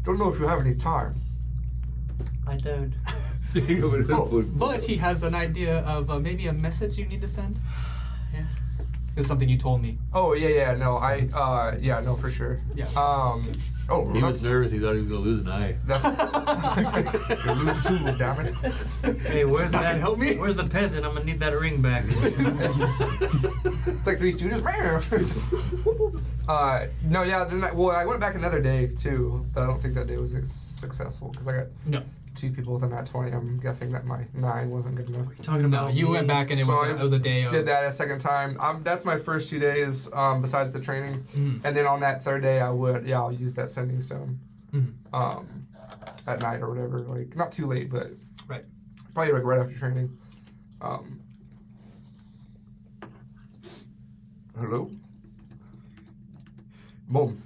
Speaker 1: don't know if you have any time.
Speaker 5: I don't.
Speaker 2: But he has an idea of maybe a message you need to send. Yeah, it's something you told me.
Speaker 1: Oh yeah, no, yeah, no, for sure.
Speaker 2: Yeah.
Speaker 1: Oh,
Speaker 3: He was
Speaker 1: that's-
Speaker 3: nervous. He thought he was gonna lose an eye.
Speaker 1: That's you lose 2, damn it.
Speaker 5: Hey, where's
Speaker 2: Not
Speaker 5: that?
Speaker 2: gonna help me?
Speaker 5: Where's the peasant? I'm gonna need that ring back.
Speaker 1: It's like 3 Stooges. No, yeah. Then I went back another day too, but I don't think that day was successful because I got
Speaker 2: No.
Speaker 1: 2 people with a nat 20. I'm guessing that my 9 wasn't good enough.
Speaker 5: Talking
Speaker 2: No,
Speaker 5: about
Speaker 2: you went back and it
Speaker 1: So
Speaker 2: was a day of.
Speaker 1: Did that a second time. That's my first 2 days besides the training,
Speaker 2: Mhm.
Speaker 1: and then on that 3rd day I'll use that sending stone
Speaker 2: Mhm.
Speaker 1: at night or whatever. Like not too late, but
Speaker 2: Right.
Speaker 1: probably like right after training. Hello, Mom.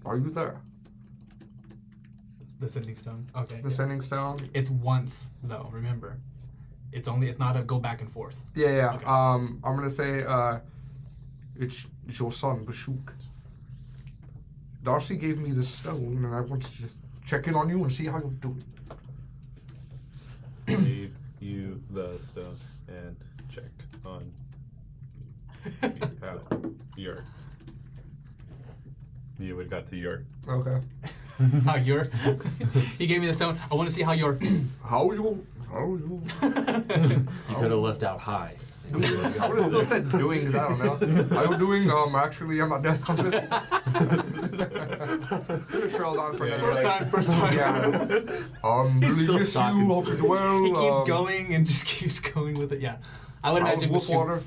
Speaker 1: Are you there?
Speaker 2: The sending stone. Okay.
Speaker 1: The sending stone.
Speaker 2: It's once though. Remember, it's not a go back and forth.
Speaker 1: Yeah.
Speaker 2: Okay.
Speaker 1: I'm gonna say it's your son, Bashuk. Darcy gave me the stone, and I wanted to check in on you and see how you're doing.
Speaker 4: Leave you the stone and check on see how you're. You would got to your.
Speaker 1: Okay.
Speaker 2: How you're? He gave me the stone. I want to see how you're.
Speaker 1: How you? How you?
Speaker 3: You could have left out high.
Speaker 1: I would have still said doing, because I don't know. How you doing? Actually, I'm not done on this. Could have trailed on for another.
Speaker 2: First time.
Speaker 1: Yeah.
Speaker 3: He's
Speaker 1: Really
Speaker 3: still
Speaker 1: miss
Speaker 3: talking
Speaker 1: you.
Speaker 3: to
Speaker 1: Hope
Speaker 3: her.
Speaker 1: you're well.
Speaker 2: He keeps going and just keeps going with it. Yeah, I would
Speaker 1: How's
Speaker 2: imagine
Speaker 1: Wolfwater?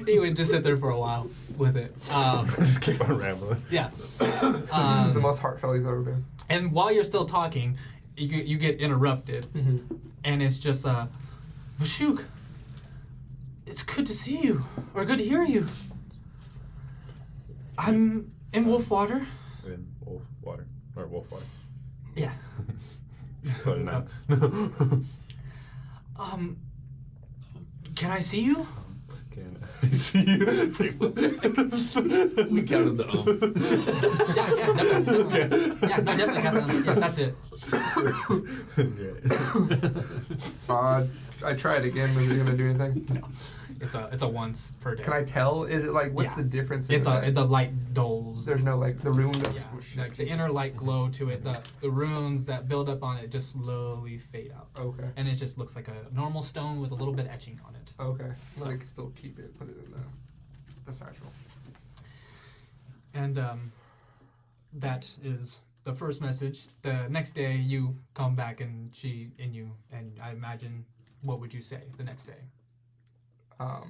Speaker 2: he would just sit there for a while with it.
Speaker 4: Just keep on rambling.
Speaker 2: Yeah.
Speaker 1: The most heartfelt he's ever been.
Speaker 2: And while you're still talking, you get interrupted, and it's just Vashuk, it's good to see you, or good to hear you. I'm in Wolfwater.
Speaker 4: In wolf water. Or wolf water.
Speaker 2: Yeah.
Speaker 4: So now.
Speaker 2: Can I see you?
Speaker 4: Can I see you?
Speaker 3: We counted the
Speaker 2: Yeah, definitely. Yeah, no, definitely got them. Yeah, that's it.
Speaker 1: I tried again. Was it gonna do anything?
Speaker 2: No, it's a once per day.
Speaker 1: Can I tell? Is it like what's
Speaker 2: Yeah.
Speaker 1: the difference? In
Speaker 2: The light dulls.
Speaker 1: There's no like the rune. That's
Speaker 2: Yeah, like the inner light glow to it. The runes that build up on it just slowly fade out,
Speaker 1: Okay.
Speaker 2: and it just looks like a normal stone with a little bit etching on it.
Speaker 1: Okay. So
Speaker 2: So-
Speaker 1: I can still keep it. Put it in the satchel.
Speaker 2: And that is the first message. The next day, you come back and and I imagine, what would you say the next day?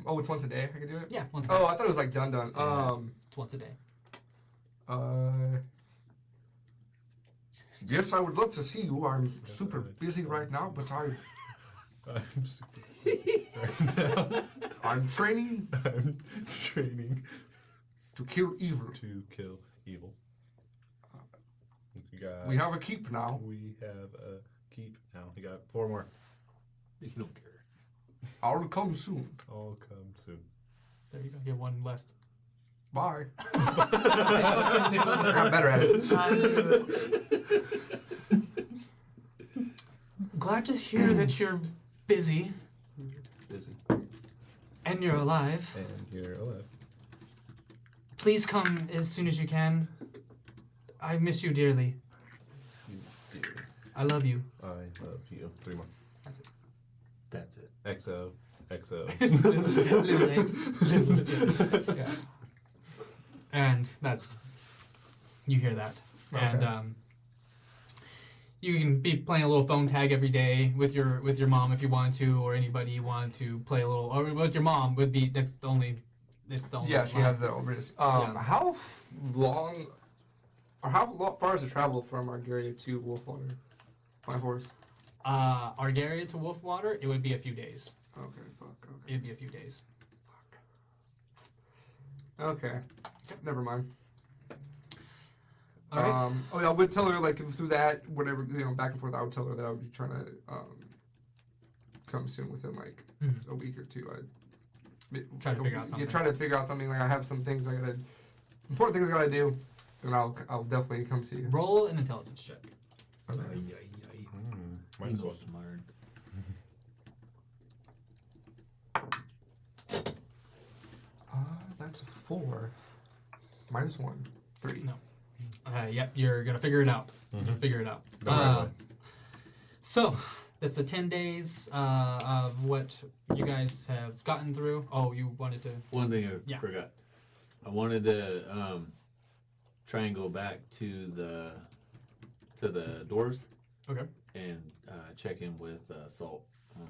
Speaker 1: Oh, it's once a day. I can do it.
Speaker 2: Yeah, once.
Speaker 1: Oh, I thought it was like done.
Speaker 2: It's once a day.
Speaker 1: Yes, I would love to see you. I'm super busy right now, but
Speaker 4: I'm super busy right now.
Speaker 1: I'm training
Speaker 4: I'm training
Speaker 1: to kill evil.
Speaker 4: to kill evil.
Speaker 1: We have a keep now.
Speaker 4: We have a keep now. We got 4 more.
Speaker 3: You don't care.
Speaker 1: I'll come soon.
Speaker 4: All come soon.
Speaker 2: There you go. You have one less.
Speaker 1: Bye. I got better at it.
Speaker 2: Glad to hear that you're busy
Speaker 3: Busy.
Speaker 2: and you're alive.
Speaker 4: And you're alive.
Speaker 2: Please come as soon as you can. I miss you dearly.
Speaker 4: You dear.
Speaker 2: I love you.
Speaker 4: I love you. 3 more.
Speaker 2: That's it.
Speaker 3: That's it.
Speaker 4: XO. XO.
Speaker 2: Little eggs. Yeah. And that's, you hear that.
Speaker 1: Okay.
Speaker 2: And you can be playing a little phone tag every day with your mom if you want to, or anybody you want to play a little, or with your mom would be, it's the only
Speaker 1: Yeah, she
Speaker 2: line.
Speaker 1: has the overus.
Speaker 2: Yeah.
Speaker 1: How long, or how far is the travel from Argaria to Wolfwater by horse?
Speaker 2: Argaria to Wolfwater, it would be a few days.
Speaker 1: Okay, fuck. Okay.
Speaker 2: It'd be a few days.
Speaker 1: Okay. Never mind.
Speaker 2: All right.
Speaker 1: Oh yeah, I would tell her like through that whatever back and forth. I would tell her that I would be trying to come soon within like a week or two.
Speaker 2: Try to figure out something.
Speaker 1: Yeah, try to figure out something. Like I have some things important things I gotta do, and I'll definitely come see you.
Speaker 2: Roll an intelligence check.
Speaker 1: Okay.
Speaker 4: Might as well.
Speaker 3: Smart.
Speaker 1: That's a 4. -1. 3.
Speaker 2: No. Yep, you're gonna figure it out. You're gonna figure it out.
Speaker 4: The right way.
Speaker 2: So, it's the 10 days of what you guys have gotten through. Oh, you wanted to...
Speaker 3: One thing I
Speaker 2: Yeah.
Speaker 3: forgot. I wanted to try and go back to the doors
Speaker 2: Okay.
Speaker 3: and check in with Salt on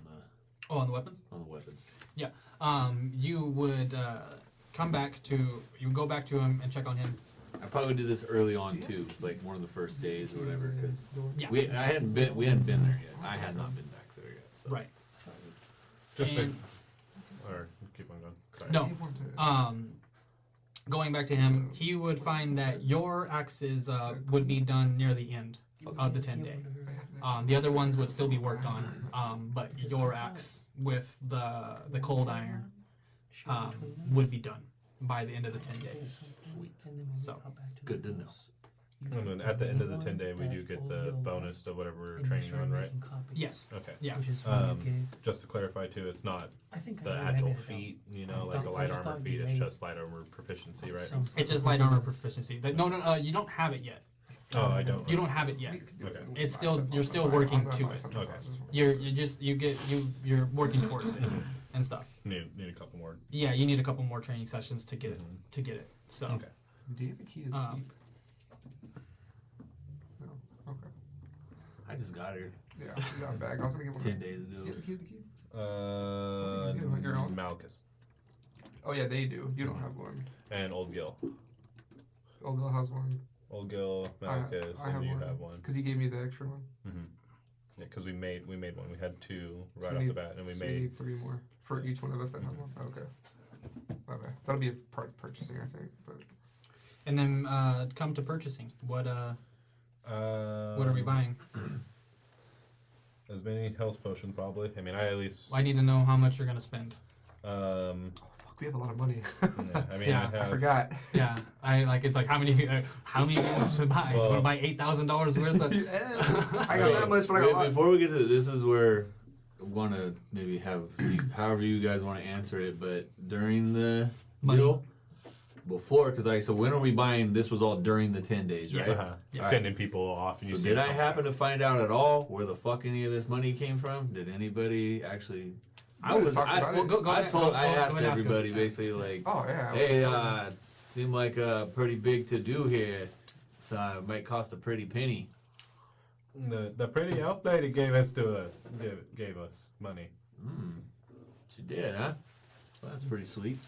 Speaker 2: Oh, on the weapons?
Speaker 3: the weapons.
Speaker 2: Yeah. You would you would go back to him and check on him.
Speaker 3: I probably do this early on too, like one of the first days or whatever, because
Speaker 2: Yeah.
Speaker 3: we hadn't been there yet. I had not been back there yet. So.
Speaker 2: Right.
Speaker 4: Just
Speaker 2: And-
Speaker 4: or keep on going. Sorry.
Speaker 2: No. Going back to him, he would find that your axes would be done near the end of the 10-day. The other ones would still be worked on, but your axe with the cold iron would be done by the end of the 10 days.
Speaker 3: Sweet.
Speaker 2: So,
Speaker 3: Good to know.
Speaker 4: And then at the end of the 10-day, we do get the bonus to whatever we're training on, right?
Speaker 2: Yes.
Speaker 4: Okay.
Speaker 2: Yeah.
Speaker 5: Which is fine, okay.
Speaker 4: Just to clarify too, it's not
Speaker 5: I think
Speaker 4: the
Speaker 5: I
Speaker 4: actual
Speaker 5: made it up.
Speaker 4: feat, you know,
Speaker 5: I
Speaker 4: like the
Speaker 5: thought- I
Speaker 4: light
Speaker 5: just
Speaker 4: armor
Speaker 5: thought
Speaker 4: feat.
Speaker 5: you
Speaker 4: It's
Speaker 5: made-
Speaker 4: just light armor proficiency, right?
Speaker 2: It's just light armor proficiency. No, you don't have it yet.
Speaker 4: Oh, I don't.
Speaker 2: You don't have it yet.
Speaker 4: Okay.
Speaker 2: It's still- you're still working to it.
Speaker 4: Okay.
Speaker 2: You're working towards it and stuff.
Speaker 4: Need a couple more.
Speaker 2: Yeah, you need a couple more training sessions to get it. So
Speaker 4: Okay.
Speaker 1: Do you have a key to the
Speaker 2: Um,
Speaker 1: keep? No. Okay.
Speaker 3: I just got here
Speaker 1: Yeah, you got a bag. I was gonna give one.
Speaker 3: 10 days
Speaker 1: Do you
Speaker 3: ago.
Speaker 1: have a key to the keep?
Speaker 4: Uh,
Speaker 1: You have your own?
Speaker 4: Malchus
Speaker 1: Oh yeah, they do. You don't have one.
Speaker 4: and Old Gil.
Speaker 1: Old Bill has one.
Speaker 4: Old Gil, Malchus,
Speaker 1: I have
Speaker 4: and you
Speaker 1: one.
Speaker 4: have one.
Speaker 1: Because he gave me the extra one.
Speaker 4: Mm-hmm. Yeah, because we made one. We had two
Speaker 1: So
Speaker 4: right
Speaker 1: we
Speaker 4: off the
Speaker 1: need-
Speaker 4: bat, and we
Speaker 1: so
Speaker 4: made.
Speaker 1: need 3 more for each one of us that have one. Okay. Okay. That'll be a part of purchasing, I think. But
Speaker 2: and then come to purchasing. What are we buying?
Speaker 4: As many health potions, probably. I mean, I at least.
Speaker 2: I need to know how much you're gonna spend.
Speaker 1: oh fuck, we have a lot of money.
Speaker 4: Yeah, I mean,
Speaker 2: Yeah,
Speaker 4: I
Speaker 1: I
Speaker 4: have.
Speaker 1: forgot.
Speaker 2: Yeah, it's like how many do I buy?
Speaker 4: Well-
Speaker 2: Want to buy $8,000 worth of?
Speaker 1: I got that much, but I got a lot.
Speaker 3: Before we get to this is where I want to maybe have however you guys want to answer it, but during the
Speaker 2: Money.
Speaker 3: deal, before, because so when are we buying? This was all during the 10 days, right?
Speaker 4: Uh-huh. Extending people off. And
Speaker 3: So
Speaker 4: you see
Speaker 3: did
Speaker 4: them
Speaker 3: I
Speaker 4: come
Speaker 3: happen
Speaker 4: back.
Speaker 3: to find out at all where the fuck any of this money came from? Did anybody actually?
Speaker 1: We would've talked about it.
Speaker 2: Go
Speaker 3: I
Speaker 2: ahead,
Speaker 3: told,
Speaker 2: go
Speaker 3: I
Speaker 2: ahead
Speaker 3: asked
Speaker 2: and ask him.
Speaker 3: everybody basically like,
Speaker 1: Oh yeah.
Speaker 3: hey, seemed like a pretty big to do here. Might cost a pretty penny.
Speaker 4: The pretty elf lady gave us money.
Speaker 3: She did, huh? Well, that's pretty sweet.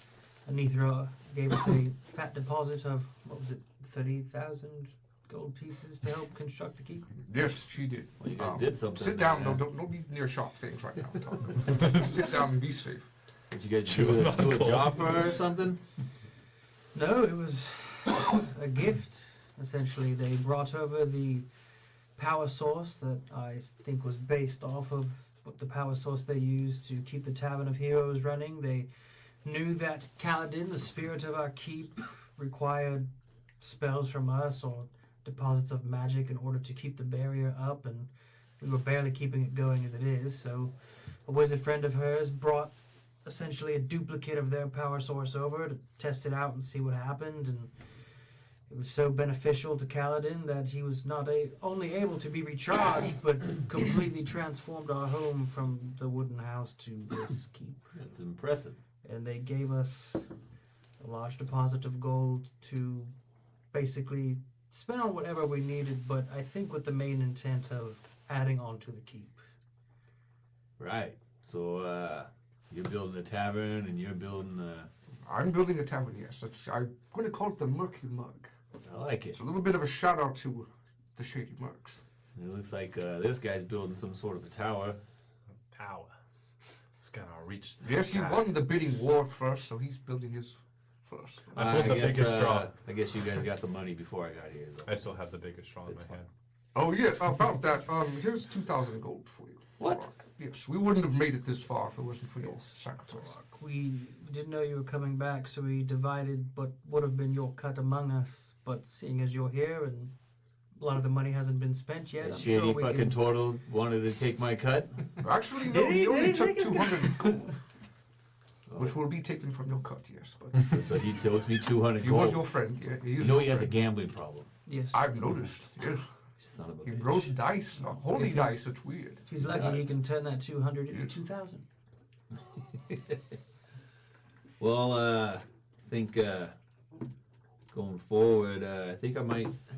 Speaker 5: Anithra gave us a fat deposit of, what was it, 30,000 gold pieces to help construct the keep.
Speaker 1: Yes, she did.
Speaker 3: Well, you guys did something.
Speaker 1: Sit down.
Speaker 3: yeah.
Speaker 1: Don't be near sharp things right now. Sit down and be safe.
Speaker 3: Did you guys
Speaker 4: Chew
Speaker 3: do
Speaker 4: on
Speaker 3: a
Speaker 4: gold.
Speaker 3: job for her or something?
Speaker 5: No, it was a gift. Essentially, they brought over the power source that I think was based off of what the power source they used to keep the Tavern of Heroes running. They knew that Kalidin, the spirit of our keep, required spells from us or deposits of magic in order to keep the barrier up, and we were barely keeping it going as it is. So a wizard friend of hers brought essentially a duplicate of their power source over to test it out and see what happened, and it was so beneficial to Kalidin that he was not only able to be recharged, but completely transformed our home from the wooden house to this keep.
Speaker 3: That's impressive.
Speaker 5: And they gave us a large deposit of gold to basically spend on whatever we needed, but I think with the main intent of adding on to the keep.
Speaker 3: Right. So you're building a tavern and you're building a.
Speaker 1: I'm building a tavern. Yes, I'm going to call it the Murky Mug.
Speaker 3: I like it.
Speaker 1: It's a little bit of a shout out to the Shady Mercs.
Speaker 3: It looks like this guy's building some sort of a tower.
Speaker 4: Power. It's gotta reach the
Speaker 1: Yes, he
Speaker 4: sky.
Speaker 1: won the bidding war first, so he's building his first.
Speaker 4: I pulled the biggest straw.
Speaker 3: I guess you guys got the money before I got here. So.
Speaker 4: I still have the biggest straw in
Speaker 3: It's
Speaker 4: my
Speaker 3: fine.
Speaker 4: hand.
Speaker 1: Oh yes, about that. Here's 2,000 gold for you.
Speaker 3: What?
Speaker 1: Yes, we wouldn't have made it this far if it wasn't for your sacrifice.
Speaker 5: We didn't know you were coming back, so we divided what would have been your cut among us. But seeing as you're here and a lot of the money hasn't been spent yet,
Speaker 3: That
Speaker 5: I'm
Speaker 3: shady
Speaker 5: sure we
Speaker 3: fucking
Speaker 5: can...
Speaker 3: turtle wanted to take my cut.
Speaker 1: Actually, no, he only
Speaker 3: Did
Speaker 1: took
Speaker 3: he?
Speaker 1: 200 gold, which will be taken from your cut. Yes, but
Speaker 3: So he tells me 200
Speaker 1: he was
Speaker 3: gold.
Speaker 1: your friend. Yeah, he
Speaker 3: You
Speaker 1: is
Speaker 3: know
Speaker 1: your
Speaker 3: he has a
Speaker 1: friend.
Speaker 3: gambling problem.
Speaker 5: Yes.
Speaker 1: I've noticed. Yes,
Speaker 3: Son of a
Speaker 1: he
Speaker 3: bitch.
Speaker 1: rolls dice, holy
Speaker 5: If he's-
Speaker 1: dice. It's weird.
Speaker 5: If he's lucky, he
Speaker 3: Nice.
Speaker 5: can turn that 200 into
Speaker 1: Yes.
Speaker 5: 2,000.
Speaker 3: Well, I think going forward, I think I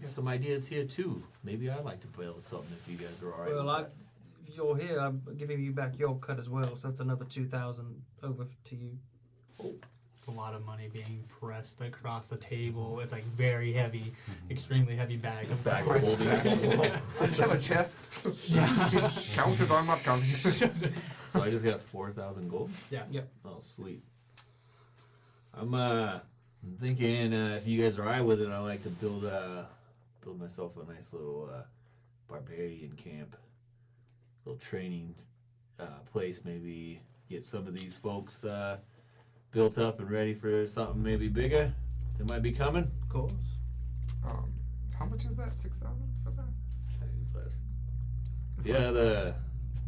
Speaker 3: got some ideas here too. Maybe I'd like to build something if you guys are alright.
Speaker 5: Well, if you're here, I'm giving you back your cut as well, so that's another 2,000 over to you.
Speaker 2: It's a lot of money being pressed across the table. It's like very heavy, extremely heavy bag of
Speaker 3: Bag of
Speaker 2: gold.
Speaker 3: holding.
Speaker 1: I just have a chest. Counted, I'm not counting.
Speaker 3: So I just got 4,000 gold.
Speaker 2: Yeah.
Speaker 5: Yep.
Speaker 3: Oh, sweet. I'm thinking if you guys are alright with it, I like to build myself a nice little barbarian camp, little training place. Maybe get some of these folks built up and ready for something maybe bigger that might be coming.
Speaker 5: Of course.
Speaker 1: How much is that? 6,000 for that?
Speaker 3: I think it's less.
Speaker 1: It's
Speaker 3: Yeah,
Speaker 1: like-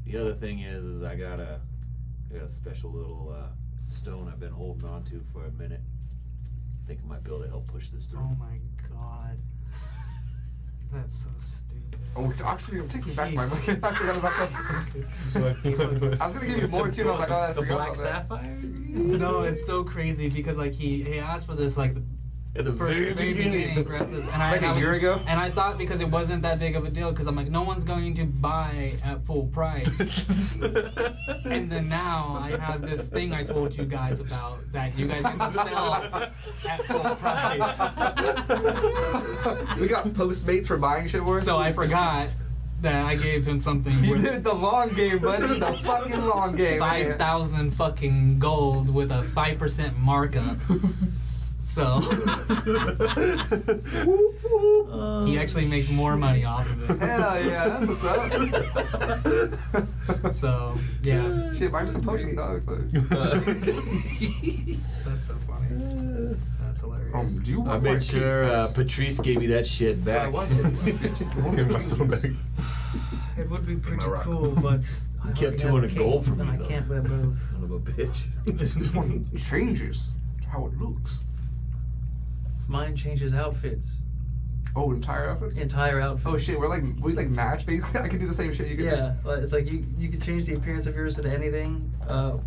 Speaker 3: the other thing is I got a special little stone I've been holding on to for a minute. I think I might be able to help push this through.
Speaker 2: Oh my god. That's so stupid.
Speaker 1: Oh, actually, I'm taking back my money. I forgot about that. I was gonna give you more too. And I was like, oh, I
Speaker 5: The
Speaker 1: forgot
Speaker 5: black
Speaker 1: about that.
Speaker 5: sapphire?
Speaker 2: No, it's so crazy because like he asked for this like
Speaker 3: At the
Speaker 2: very beginning, grabs this, and
Speaker 1: Like a
Speaker 2: was-
Speaker 1: year ago?
Speaker 2: and I thought because it wasn't that big of a deal because I'm like no one's going to buy at full price, and then now I have this thing I told you guys about that you guys can sell at full price.
Speaker 1: We got Postmates for buying shit worth.
Speaker 2: So I forgot that I gave him something
Speaker 1: You
Speaker 2: worth
Speaker 1: did the long game, buddy. The fucking long game.
Speaker 2: 5,000 fucking gold with a 5% markup. So he actually makes more money off of it.
Speaker 1: Hell yeah, that's what's up.
Speaker 2: So yeah,
Speaker 1: Shit, buy me some potions, dog.
Speaker 2: that's so funny. That's hilarious.
Speaker 1: Do you
Speaker 3: I
Speaker 1: want my
Speaker 3: made sure
Speaker 1: cape?
Speaker 3: Patrice gave me that shit
Speaker 5: I
Speaker 3: back.
Speaker 5: want to.
Speaker 4: Give me my stone back.
Speaker 5: It would be pretty
Speaker 4: rock.
Speaker 5: cool, but I
Speaker 3: Kept
Speaker 5: already have
Speaker 3: 200
Speaker 5: a
Speaker 3: gold
Speaker 5: cape,
Speaker 3: from
Speaker 5: and
Speaker 3: me,
Speaker 5: I
Speaker 3: though.
Speaker 5: can't wear both.
Speaker 3: Son of a bitch.
Speaker 1: This one changes how it looks.
Speaker 5: Mine changes outfits,
Speaker 1: Oh, entire outfits?
Speaker 5: entire outfits.
Speaker 1: Oh shit, we like match basically. I can do the same shit you can do.
Speaker 5: Yeah, like, it's like you can change the appearance of yours to anything.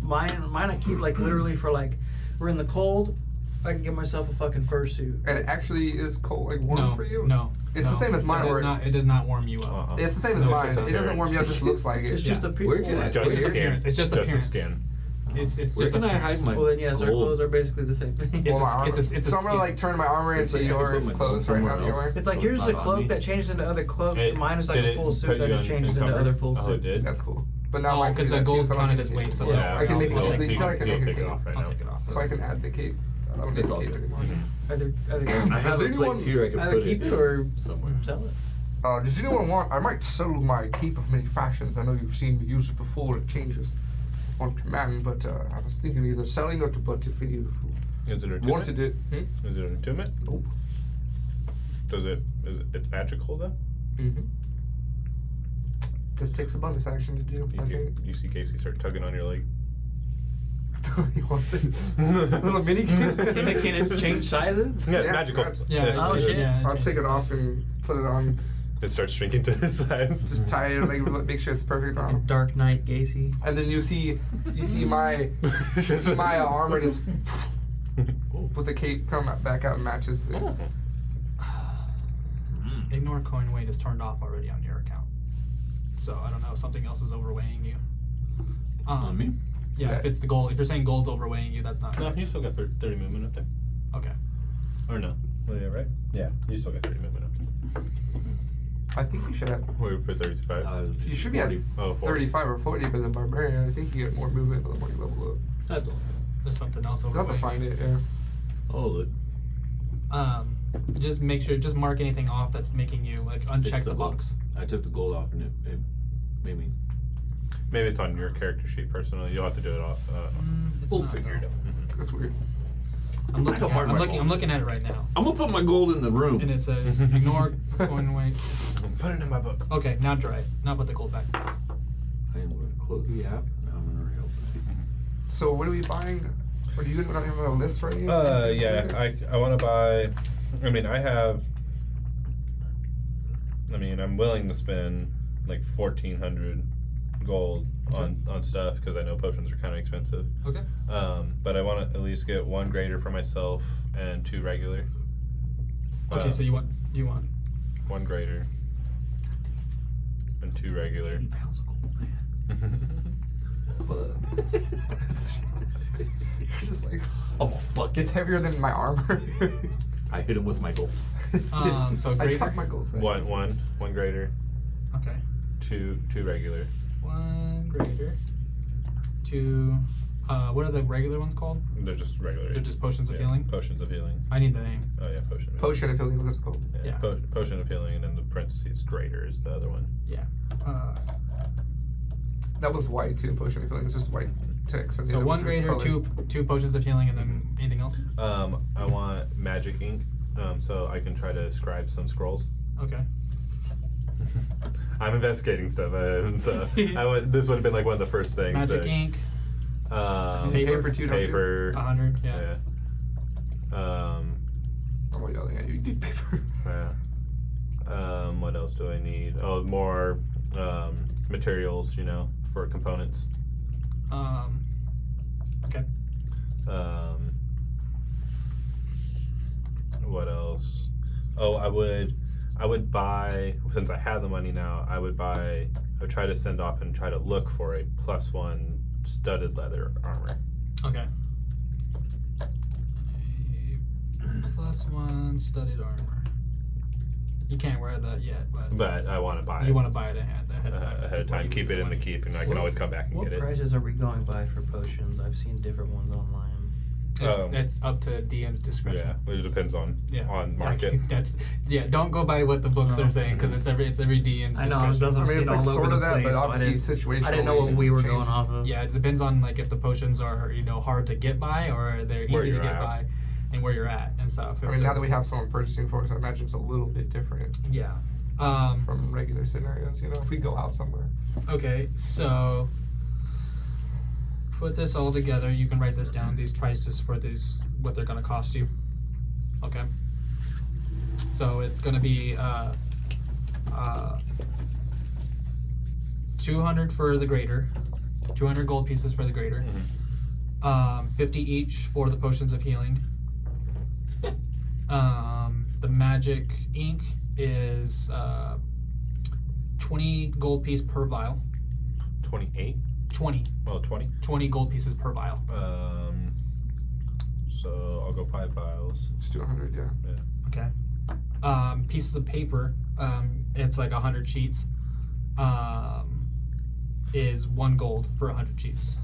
Speaker 5: Mine I keep like literally for like we're in the cold. I can give myself a fucking fursuit.
Speaker 1: And it actually is cold, like warm
Speaker 2: No,
Speaker 1: for you.
Speaker 2: no.
Speaker 1: It's the same as mine,
Speaker 2: It
Speaker 1: where-
Speaker 2: does not. It does not warm you up.
Speaker 4: Uh-uh.
Speaker 1: It's the same as
Speaker 4: No,
Speaker 1: mine.
Speaker 4: it's just
Speaker 1: It doesn't warm you up. It just looks like it.
Speaker 5: It's just a
Speaker 3: Where can I-
Speaker 4: Just
Speaker 2: It's
Speaker 4: the
Speaker 2: appearance.
Speaker 4: skin.
Speaker 2: It's just
Speaker 4: the
Speaker 2: appearance.
Speaker 4: skin.
Speaker 2: It's
Speaker 3: Where
Speaker 2: just
Speaker 3: can I
Speaker 2: appearance.
Speaker 3: hide my
Speaker 5: Well then yes, our
Speaker 3: gold?
Speaker 5: clothes are basically the same thing.
Speaker 2: It's
Speaker 1: Well,
Speaker 2: a-
Speaker 1: my armor.
Speaker 2: it's a
Speaker 1: So I'm gonna
Speaker 2: skin.
Speaker 1: like turn my armor into
Speaker 3: Like, I
Speaker 1: your
Speaker 3: put my
Speaker 1: clothes
Speaker 3: gold
Speaker 1: right now
Speaker 3: somewhere
Speaker 1: that you're wearing.
Speaker 3: else.
Speaker 5: It's like
Speaker 3: So
Speaker 5: yours
Speaker 3: it's
Speaker 5: is a
Speaker 3: not on
Speaker 5: cloak
Speaker 3: me.
Speaker 5: that changed into other cloaks.
Speaker 4: It-
Speaker 5: Mine is like
Speaker 4: did
Speaker 5: a
Speaker 4: it
Speaker 5: full suit
Speaker 4: put
Speaker 5: that
Speaker 4: you
Speaker 5: just
Speaker 4: on
Speaker 5: changes into
Speaker 4: encumbered?
Speaker 5: other full
Speaker 4: Oh, it
Speaker 5: suits.
Speaker 4: did?
Speaker 1: That's cool. But now
Speaker 2: Oh,
Speaker 1: mine
Speaker 2: because
Speaker 1: can
Speaker 2: the
Speaker 1: do that too,
Speaker 2: gold's
Speaker 1: so I don't
Speaker 2: counted
Speaker 1: need
Speaker 2: as
Speaker 1: the
Speaker 2: weight.
Speaker 1: cape.
Speaker 2: So
Speaker 4: Yeah,
Speaker 1: I can make it
Speaker 2: I'll
Speaker 1: at
Speaker 2: take
Speaker 1: least
Speaker 2: it
Speaker 1: I
Speaker 2: off.
Speaker 1: can
Speaker 4: You'll
Speaker 1: make
Speaker 4: take
Speaker 1: it
Speaker 4: it off right
Speaker 2: I'll
Speaker 4: now.
Speaker 2: take it off.
Speaker 1: so I can add the cape. I don't need
Speaker 3: It's
Speaker 1: the
Speaker 3: all
Speaker 1: cape
Speaker 3: good.
Speaker 1: anymore.
Speaker 5: Either
Speaker 3: I have
Speaker 1: Does
Speaker 3: a
Speaker 1: anyone-
Speaker 3: place here I can
Speaker 5: either
Speaker 3: put
Speaker 5: keep
Speaker 3: it
Speaker 5: it or
Speaker 3: somewhere.
Speaker 5: sell it.
Speaker 1: Does anyone want? I might sell my cape of many fashions. I know you've seen me use it before. It changes on command, but I was thinking either selling or to but if you
Speaker 4: Is it a
Speaker 1: wanted it.
Speaker 4: Is it an attunement?
Speaker 1: Nope.
Speaker 4: Is it's magical though?
Speaker 1: Mm-hmm. Just takes a bonus action to do. I think.
Speaker 4: You see Casey start tugging on your leg.
Speaker 1: You want the little mini cape?
Speaker 5: Can it change sizes?
Speaker 4: Yeah, it's
Speaker 1: Yeah,
Speaker 4: magical.
Speaker 1: it's
Speaker 2: Yeah.
Speaker 5: Oh, shit.
Speaker 2: Yeah,
Speaker 1: I'll take it off and put it on.
Speaker 4: It starts shrinking to his size.
Speaker 1: Just tie it, like make sure it's perfect on.
Speaker 5: Dark Knight Gacy.
Speaker 1: And then you see my armor just with the cape come back out and matches. It.
Speaker 4: Oh.
Speaker 2: Ignore coin weight is turned off already on your account. So I don't know. Something else is overweighing you.
Speaker 3: On me?
Speaker 2: Yeah, if it's the gold. If you're saying gold's overweighing you, that's not.
Speaker 4: No, you still got 30 movement up there.
Speaker 2: Okay.
Speaker 4: Or no? Oh, yeah, right? Yeah, you still got 30 movement up there.
Speaker 1: I think you should have.
Speaker 4: We put 35.
Speaker 1: You should be at
Speaker 3: 40.
Speaker 1: 35 or 40, but the barbarian, I think you get more movement the more you level up.
Speaker 3: That's all.
Speaker 2: There's something else
Speaker 1: You'll have to
Speaker 2: overweighing.
Speaker 1: find it. Yeah.
Speaker 3: Oh, look.
Speaker 2: Just make sure. Just mark anything off that's making you like uncheck
Speaker 3: It's
Speaker 2: the
Speaker 3: gold.
Speaker 2: box.
Speaker 3: I took the gold off and it made me.
Speaker 4: Maybe it's on your character sheet personally. You'll have to do it off.
Speaker 2: It's
Speaker 3: We'll
Speaker 2: not,
Speaker 3: figure it
Speaker 2: though.
Speaker 3: out.
Speaker 1: That's weird.
Speaker 2: I'm looking.
Speaker 3: don't
Speaker 2: At,
Speaker 3: mark
Speaker 2: I'm
Speaker 3: my
Speaker 2: looking.
Speaker 3: gold.
Speaker 2: I'm looking at it right now,
Speaker 3: I'm gonna put my gold in the room.
Speaker 2: and it says ignore coin weight.
Speaker 4: Put it in my book.
Speaker 2: Okay, now dry it. Now put the gold back.
Speaker 3: I am going to close the app. Now I'm going to reopen it.
Speaker 1: So what are we buying? Or do you not have a list right?
Speaker 4: Yeah, I want to buy. I mean, I'm willing to spend like 1,400 gold on stuff because I know potions are kind of expensive.
Speaker 2: Okay.
Speaker 4: But I want to at least get 1 greater for myself and 2 regular.
Speaker 2: Okay. So you want
Speaker 4: 1 greater and 2 regular.
Speaker 3: 80 pounds of gold, man.
Speaker 1: You're just like,
Speaker 3: Oh, fuck
Speaker 1: it's
Speaker 3: it.
Speaker 1: heavier than my armor.
Speaker 3: I hit him with my gold.
Speaker 2: So
Speaker 1: I
Speaker 2: greater.
Speaker 1: dropped my goals.
Speaker 4: One greater,
Speaker 2: Okay.
Speaker 4: 2 regular.
Speaker 2: 1 greater. 2. What are the regular ones called?
Speaker 4: They're just regular.
Speaker 2: They're just potions of healing.
Speaker 4: Potions of healing.
Speaker 2: I need the name.
Speaker 4: Oh yeah, potion. Of healing.
Speaker 1: Potion of healing was what it's called.
Speaker 2: Yeah.
Speaker 4: Potion of healing, and then the parentheses greater is the other one.
Speaker 2: Yeah.
Speaker 1: That was white too. Potion of healing was just white text. And the
Speaker 2: So
Speaker 1: other
Speaker 2: 1
Speaker 1: ones were
Speaker 2: greater,
Speaker 1: colored.
Speaker 2: two potions of healing, and then anything else.
Speaker 4: I want magic ink, so I can try to scribe some scrolls.
Speaker 2: Okay.
Speaker 4: I'm investigating stuff, so this would have been like one of the first things.
Speaker 2: Magic ink.
Speaker 1: Paper, 200.
Speaker 4: Paper.
Speaker 2: 100. Yeah.
Speaker 4: I'm
Speaker 1: yelling at you. You need paper.
Speaker 4: Yeah. What else do I need? Oh, more materials, for components.
Speaker 2: Okay.
Speaker 4: What else? Oh, I would buy, since I have the money now, I would try to send off and try to look for a +1 studded leather armor.
Speaker 2: Okay. +1 studded armor. You can't wear that yet,
Speaker 4: But I want to buy it.
Speaker 2: You want to buy it ahead
Speaker 4: of time. Keep it in the keep, and I can always come back and
Speaker 5: What
Speaker 4: get it.
Speaker 5: prices are we going by for potions? I've seen different ones online.
Speaker 2: It's up to DM's discretion.
Speaker 4: Yeah, it depends on market.
Speaker 2: Don't go by what the books are saying because it's every DM's discretion.
Speaker 5: I know it doesn't seem all over the place.
Speaker 1: But
Speaker 5: So
Speaker 1: obviously situational.
Speaker 5: I didn't know what we were going off of.
Speaker 2: Yeah, it depends on like if the potions are hard to get by or they're
Speaker 4: Where
Speaker 2: easy to
Speaker 4: you're
Speaker 2: get
Speaker 4: at.
Speaker 2: by, and where you're at and stuff.
Speaker 1: I mean, now that we have someone purchasing for us, I imagine it's a little bit different
Speaker 2: Yeah.
Speaker 1: from regular scenarios. If we go out somewhere.
Speaker 2: Okay, so put this all together. You can write this down. These prices for these, what they're gonna cost you. Okay. So it's gonna be 200 for the grater, 200 gold pieces for the grater, 50 each for the potions of healing. The magic ink is 20 gold piece per vial.
Speaker 4: 28.
Speaker 2: 20.
Speaker 4: Oh, 20.
Speaker 2: 20 gold pieces per vial.
Speaker 4: So I'll go 5 vials.
Speaker 1: It's 200, yeah.
Speaker 2: Okay. Pieces of paper, it's like 100 sheets, is 1 gold for 100 sheets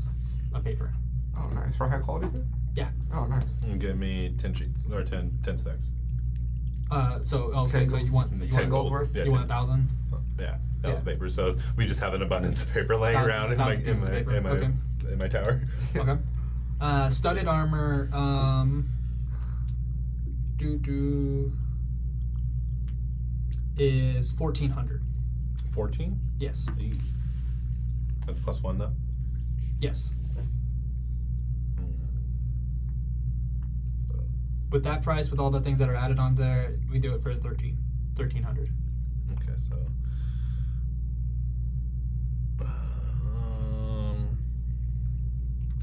Speaker 2: of paper.
Speaker 1: Oh, nice. For high quality paper?
Speaker 2: Yeah.
Speaker 1: Oh, nice.
Speaker 4: And give me 10 sheets or 10 stacks.
Speaker 2: So
Speaker 1: 10
Speaker 2: you want
Speaker 1: 10 gold worth?
Speaker 4: Yeah,
Speaker 2: you want 1,000?
Speaker 4: Yeah, that
Speaker 2: Yeah.
Speaker 4: was paper. So we just have an abundance of paper laying
Speaker 2: 1,000
Speaker 4: around in
Speaker 2: 1,000 pieces of paper. Okay.
Speaker 4: in my tower.
Speaker 2: Okay. Studded armor, is 1,400.
Speaker 4: 14.
Speaker 2: Yes.
Speaker 4: That's +1 though.
Speaker 2: Yes.
Speaker 4: So,
Speaker 2: With that price, with all the things that are added on there, we do it for 1,300.
Speaker 4: okay, so.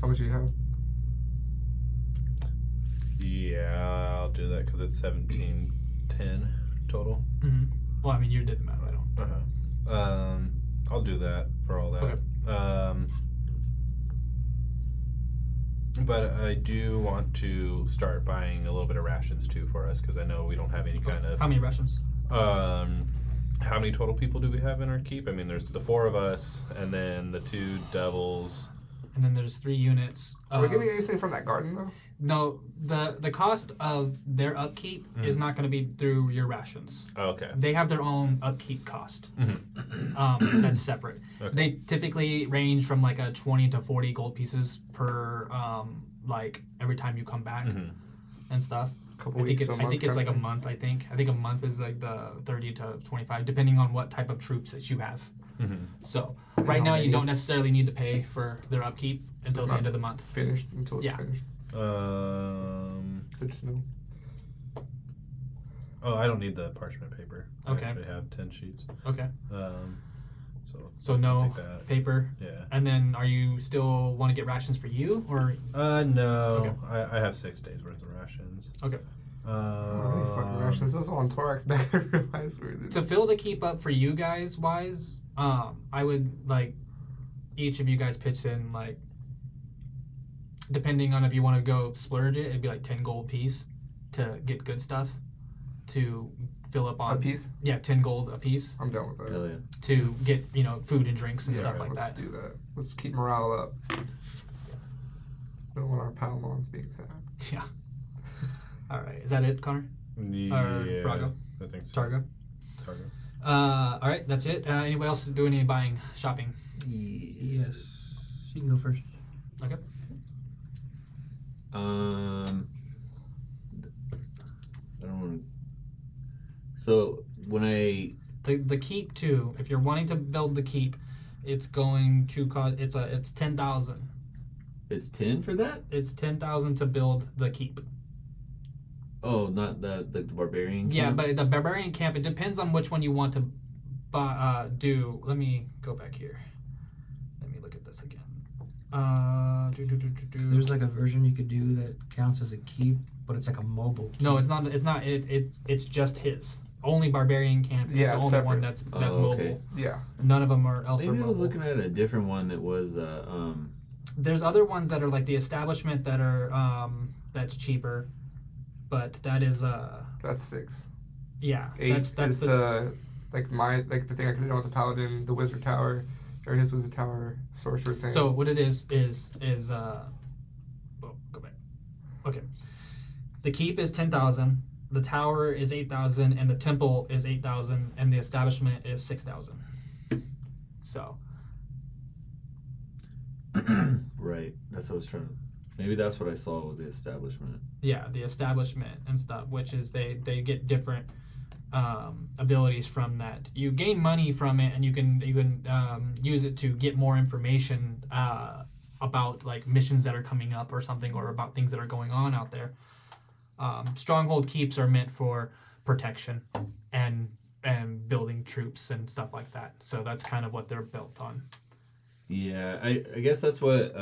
Speaker 1: How much do you have?
Speaker 4: Yeah, I'll do that because it's 1710 total.
Speaker 2: Mm-hmm. Well, I mean, you did the math. I don't.
Speaker 4: I'll do that for all that.
Speaker 2: Okay.
Speaker 4: But I do want to start buying a little bit of rations too for us because I know we don't have any kind of.
Speaker 2: How many rations?
Speaker 4: How many total people do we have in our keep? I mean, there's the 4 of us, and then the 2 devils.
Speaker 2: And then there's 3 units.
Speaker 1: Are we getting anything from that garden though?
Speaker 2: No, the cost of their upkeep is not going to be through your rations.
Speaker 4: Oh, okay.
Speaker 2: They have their own upkeep cost. That's separate.
Speaker 4: Okay.
Speaker 2: They typically range from like a 20 to 40 gold pieces per like every time you come back and stuff.
Speaker 1: Couple
Speaker 2: I think
Speaker 1: weeks
Speaker 2: it's
Speaker 1: to a month
Speaker 2: I think it's like a
Speaker 1: kind of
Speaker 2: month. I think a month is like the 30 to 25, depending on what type of troops that you have. So right now you don't necessarily need to pay for their upkeep until
Speaker 1: It's
Speaker 2: the
Speaker 1: not
Speaker 2: end of the month.
Speaker 1: Finished until it's
Speaker 2: Yeah.
Speaker 1: finished. Good to know.
Speaker 4: Oh, I don't need the parchment paper.
Speaker 2: Okay.
Speaker 4: I actually have 10 sheets.
Speaker 2: Okay.
Speaker 4: So
Speaker 2: So no
Speaker 4: take that.
Speaker 2: paper.
Speaker 4: Yeah.
Speaker 2: And then are you still want to get rations for you or?
Speaker 4: No. I have 6 days worth of rations.
Speaker 2: Okay.
Speaker 1: Really fucking rations. Those are on Torax back. I realized we did.
Speaker 2: To fill the keep up for you guys wise, I would like each of you guys pitch in like, depending on if you want to go splurge it, it'd be like 10 gold piece to get good stuff to fill up on
Speaker 1: A piece?
Speaker 2: Yeah, 10 gold a piece
Speaker 1: I'm down with that.
Speaker 3: Hell yeah.
Speaker 2: to get food and drinks and
Speaker 1: Yeah,
Speaker 2: stuff like
Speaker 1: let's
Speaker 2: that.
Speaker 1: do that. Let's keep morale up. Don't want our Palmons being sad.
Speaker 2: Yeah. All right, is that it, Connor?
Speaker 4: Yeah.
Speaker 2: Or Brago?
Speaker 4: I think so.
Speaker 2: Targo.
Speaker 4: Targo.
Speaker 2: All right, that's it. Anybody else do any buying, shopping?
Speaker 5: Yes. You can go first.
Speaker 2: Okay.
Speaker 3: I don't want to. So
Speaker 2: The keep too. If you're wanting to build the keep, it's going to cost. It's 10,000.
Speaker 3: It's 10 for that?
Speaker 2: It's 10,000 to build the keep.
Speaker 3: Oh, not the barbarian camp?
Speaker 2: Yeah, but the barbarian camp. It depends on which one you want to do. Let me go back here. Let me look at this again.
Speaker 5: 'Cause there's like a version you could do that counts as a keep, but it's like a mobile keep.
Speaker 2: No, it's not. It's not. It's just his. Only barbarian camp is
Speaker 1: Yeah,
Speaker 2: the
Speaker 1: it's
Speaker 2: only one
Speaker 1: separate.
Speaker 2: that's
Speaker 3: Oh,
Speaker 2: mobile.
Speaker 3: okay.
Speaker 1: Yeah.
Speaker 2: None of them are else
Speaker 3: Maybe
Speaker 2: are
Speaker 3: I was
Speaker 2: mobile.
Speaker 3: looking at a different one that was
Speaker 2: There's other ones that are like the establishment that are that's cheaper, but that is
Speaker 1: That's 6.
Speaker 2: yeah.
Speaker 1: 8
Speaker 2: that's
Speaker 1: is the the thing I could have done with the paladin, the wizard tower, or his wizard tower sorcerer thing.
Speaker 2: So what it is oh, go back. Okay. The keep is 10,000, the tower is 8,000, and the temple is 8,000, and the establishment is 6,000. So
Speaker 3: right. That's what I was trying to. Maybe that's what I saw was the establishment.
Speaker 2: yeah, the establishment and stuff, which is they get different abilities from that. You gain money from it, and you can use it to get more information about like missions that are coming up or something, or about things that are going on out there. Stronghold keeps are meant for protection and building troops and stuff like that. So that's kind of what they're built on.
Speaker 3: Yeah, I guess that's what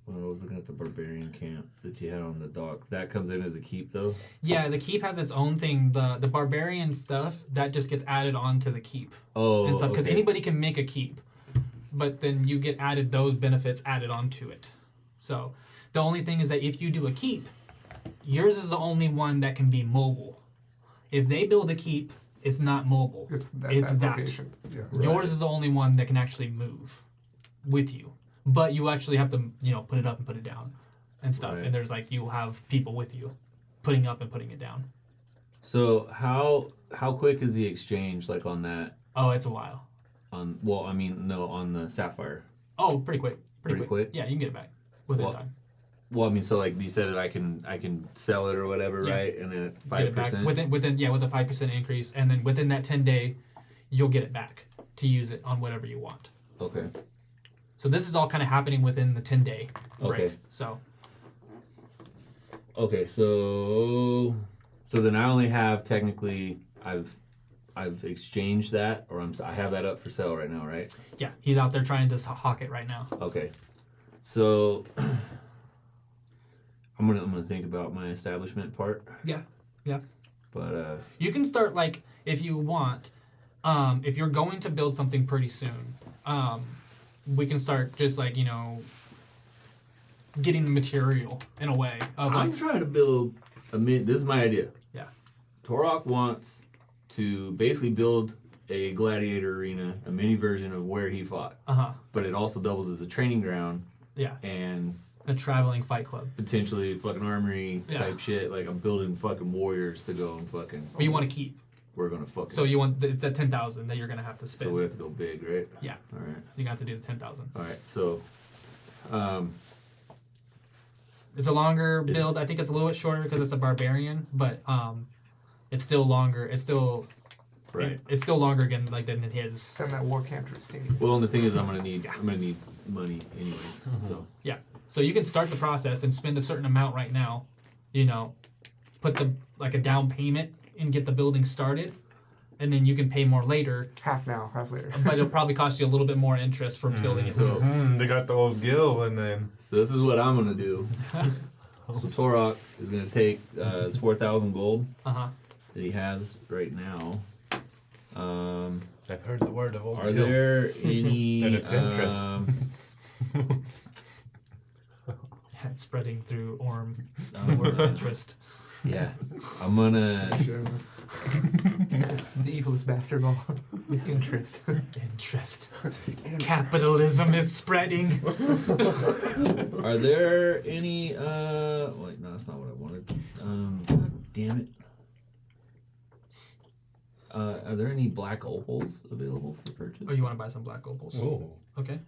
Speaker 3: when I was looking at the barbarian camp that you had on the dock. That comes in as a keep though.
Speaker 2: Yeah, the keep has its own thing. The barbarian stuff that just gets added on to the keep
Speaker 3: Oh,
Speaker 2: and stuff, because
Speaker 3: okay.
Speaker 2: anybody can make a keep, but then you get added those benefits added onto it. So the only thing is that if you do a keep, yours is the only one that can be mobile. If they build a keep, it's not mobile.
Speaker 1: it's that location. Yeah.
Speaker 2: Yours is the only one that can actually move with you. But you actually have to, put it up and put it down and stuff.
Speaker 3: Right.
Speaker 2: And there's like, you'll have people with you putting up and putting it down.
Speaker 3: So how quick is the exchange like on that?
Speaker 2: Oh, it's a while.
Speaker 3: On the sapphire.
Speaker 2: Oh, pretty quick.
Speaker 3: Pretty quick?
Speaker 2: Yeah, you can get it back within
Speaker 3: Well,
Speaker 2: time.
Speaker 3: Well, I mean, so like you said, I can sell it or whatever,
Speaker 2: Yeah.
Speaker 3: right? And then
Speaker 2: Get it back
Speaker 3: 5%.
Speaker 2: with a 5% increase, and then within that 10-day, you'll get it back to use it on whatever you want.
Speaker 3: Okay.
Speaker 2: So this is all kind of happening within the 10-day break.
Speaker 3: Okay.
Speaker 2: So
Speaker 3: Okay, so then I only have technically I've exchanged that, or I have that up for sale right now, right?
Speaker 2: yeah, he's out there trying to hawk it right now.
Speaker 3: Okay, so I'm gonna think about my establishment part,
Speaker 2: Yeah.
Speaker 3: but
Speaker 2: You can start like if you want. If you're going to build something pretty soon, we can start just like getting the material in a way of
Speaker 3: I'm
Speaker 2: like
Speaker 3: trying to build this is my idea.
Speaker 2: yeah.
Speaker 3: Torok wants to basically build a gladiator arena, a mini version of where he fought, but it also doubles as a training ground
Speaker 2: Yeah.
Speaker 3: and
Speaker 2: A traveling fight club.
Speaker 3: potentially fucking armory
Speaker 2: Yeah.
Speaker 3: type shit. Like I'm building fucking warriors to go and fucking.
Speaker 2: But you want to keep.
Speaker 3: We're gonna fucking.
Speaker 2: So you want it's at 10,000 that you're gonna have to spend.
Speaker 3: So we have to go big, right?
Speaker 2: Yeah.
Speaker 3: All right.
Speaker 2: You're gonna have to do the 10,000.
Speaker 3: All right. So,
Speaker 2: It's a longer build. I think it's a little bit shorter because it's a barbarian, but it's still longer. It's still
Speaker 3: right.
Speaker 2: It's still longer again than his.
Speaker 1: Send that war camp to Stadium.
Speaker 3: Well, and the thing is, I'm gonna need money anyways. So
Speaker 2: Yeah. So you can start the process and spend a certain amount right now. Put a down payment and get the building started, and then you can pay more later.
Speaker 1: Half now, half later.
Speaker 2: But it'll probably cost you a little bit more interest for building it.
Speaker 3: So
Speaker 4: They got the old gill, and then
Speaker 3: so this is what I'm gonna do. So Torok is gonna take his 4,000 gold
Speaker 2: Uh-huh.
Speaker 3: that he has right now.
Speaker 4: I've heard the word of old
Speaker 3: Are
Speaker 4: gill.
Speaker 3: there any?
Speaker 4: And its interest.
Speaker 2: Yeah, it's spreading through Orm. Word of interest.
Speaker 3: Yeah, I'm gonna.
Speaker 1: The evilest bastard of all. Interest.
Speaker 2: Interest. Capitalism is spreading.
Speaker 3: Are there any? Wait, no, that's not what I wanted. God damn it. Are there any black opals available for purchase?
Speaker 2: Oh, you want to buy some black opals?
Speaker 4: Oh,
Speaker 2: Okay.